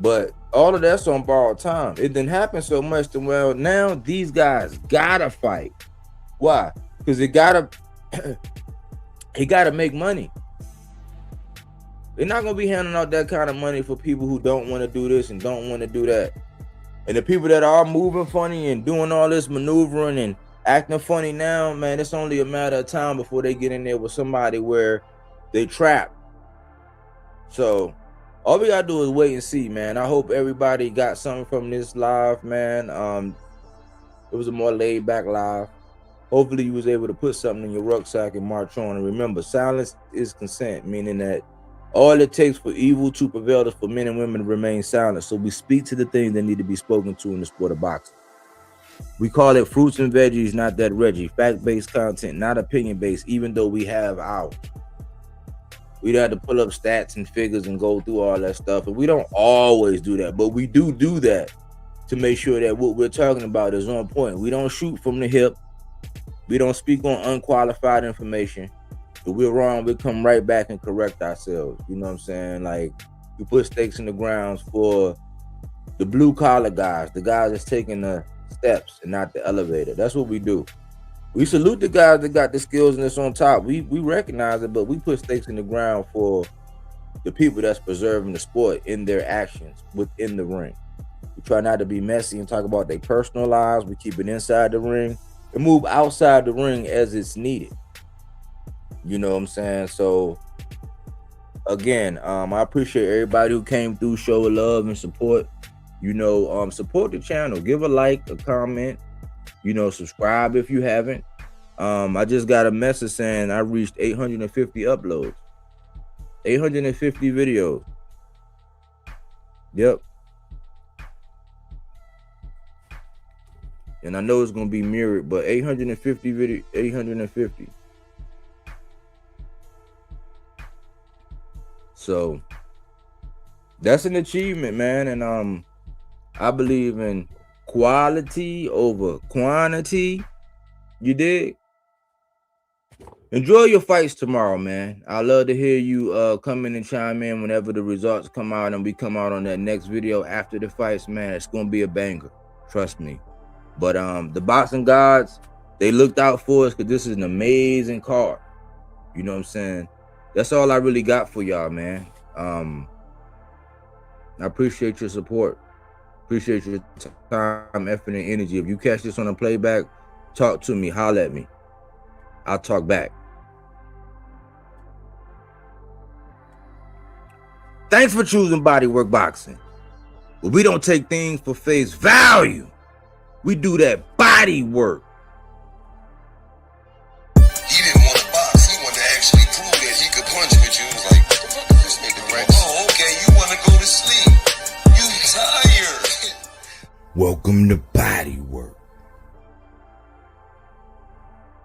But all of that's on borrowed time. It didn't happen so much that, well, now these guys gotta fight. Why? Because he gotta make money. They're not gonna be handing out that kind of money for people who don't want to do this and don't want to do that. And the people that are moving funny and doing all this maneuvering and acting funny now, man, it's only a matter of time before they get in there with somebody where they trapped. So all we gotta do is wait and see, man. I hope everybody got something from this live, man. It was a more laid back live. Hopefully you was able to put something in your rucksack and march on. And remember, silence is consent, meaning that all it takes for evil to prevail is for men and women to remain silent. So we speak to the things that need to be spoken to in the sport of boxing. We call it fruits and veggies, not that Reggie. Fact-based content, not opinion-based, even though we have ours. We'd have to pull up stats and figures and go through all that stuff. And we don't always do that, but we do that to make sure that what we're talking about is on point. We don't shoot from the hip. We don't speak on unqualified information. If we're wrong, we come right back and correct ourselves. You know what I'm saying? Like, we put stakes in the grounds for the blue collar guys, the guys that's taking the steps and not the elevator. That's what we do. We salute the guys that got the skills and that's on top. We recognize it, but we put stakes in the ground for the people that's preserving the sport in their actions within the ring. We try not to be messy and talk about their personal lives. We keep it inside the ring and move outside the ring as it's needed. You know what I'm saying? So again, I appreciate everybody who came through, show love and support. You know, support the channel. Give a like, a comment. You know, subscribe if you haven't. I just got a message saying I reached 850 uploads. 850 videos. Yep. And I know it's gonna be mirrored, but 850 video, 850. So that's an achievement, man. And I believe in quality over quantity. You dig? Enjoy your fights tomorrow, man. I love to hear you come in and chime in whenever the results come out and we come out on that next video after the fights, man. It's gonna be a banger, trust me. But the boxing gods, they looked out for us because this is an amazing card. You know what I'm saying? That's all I really got for y'all, man. I appreciate your support. Appreciate your time, effort, and energy. If you catch this on a playback, talk to me, holler at me. I'll talk back. Thanks for choosing Bodywork Boxing. But we don't take things for face value. We do that body work. He didn't want to box. He wanted to actually prove that he could punch with you. He was like, what the fuck is this nigga, right? Oh, okay, you want to go to sleep. You tired. Welcome to Bodywork.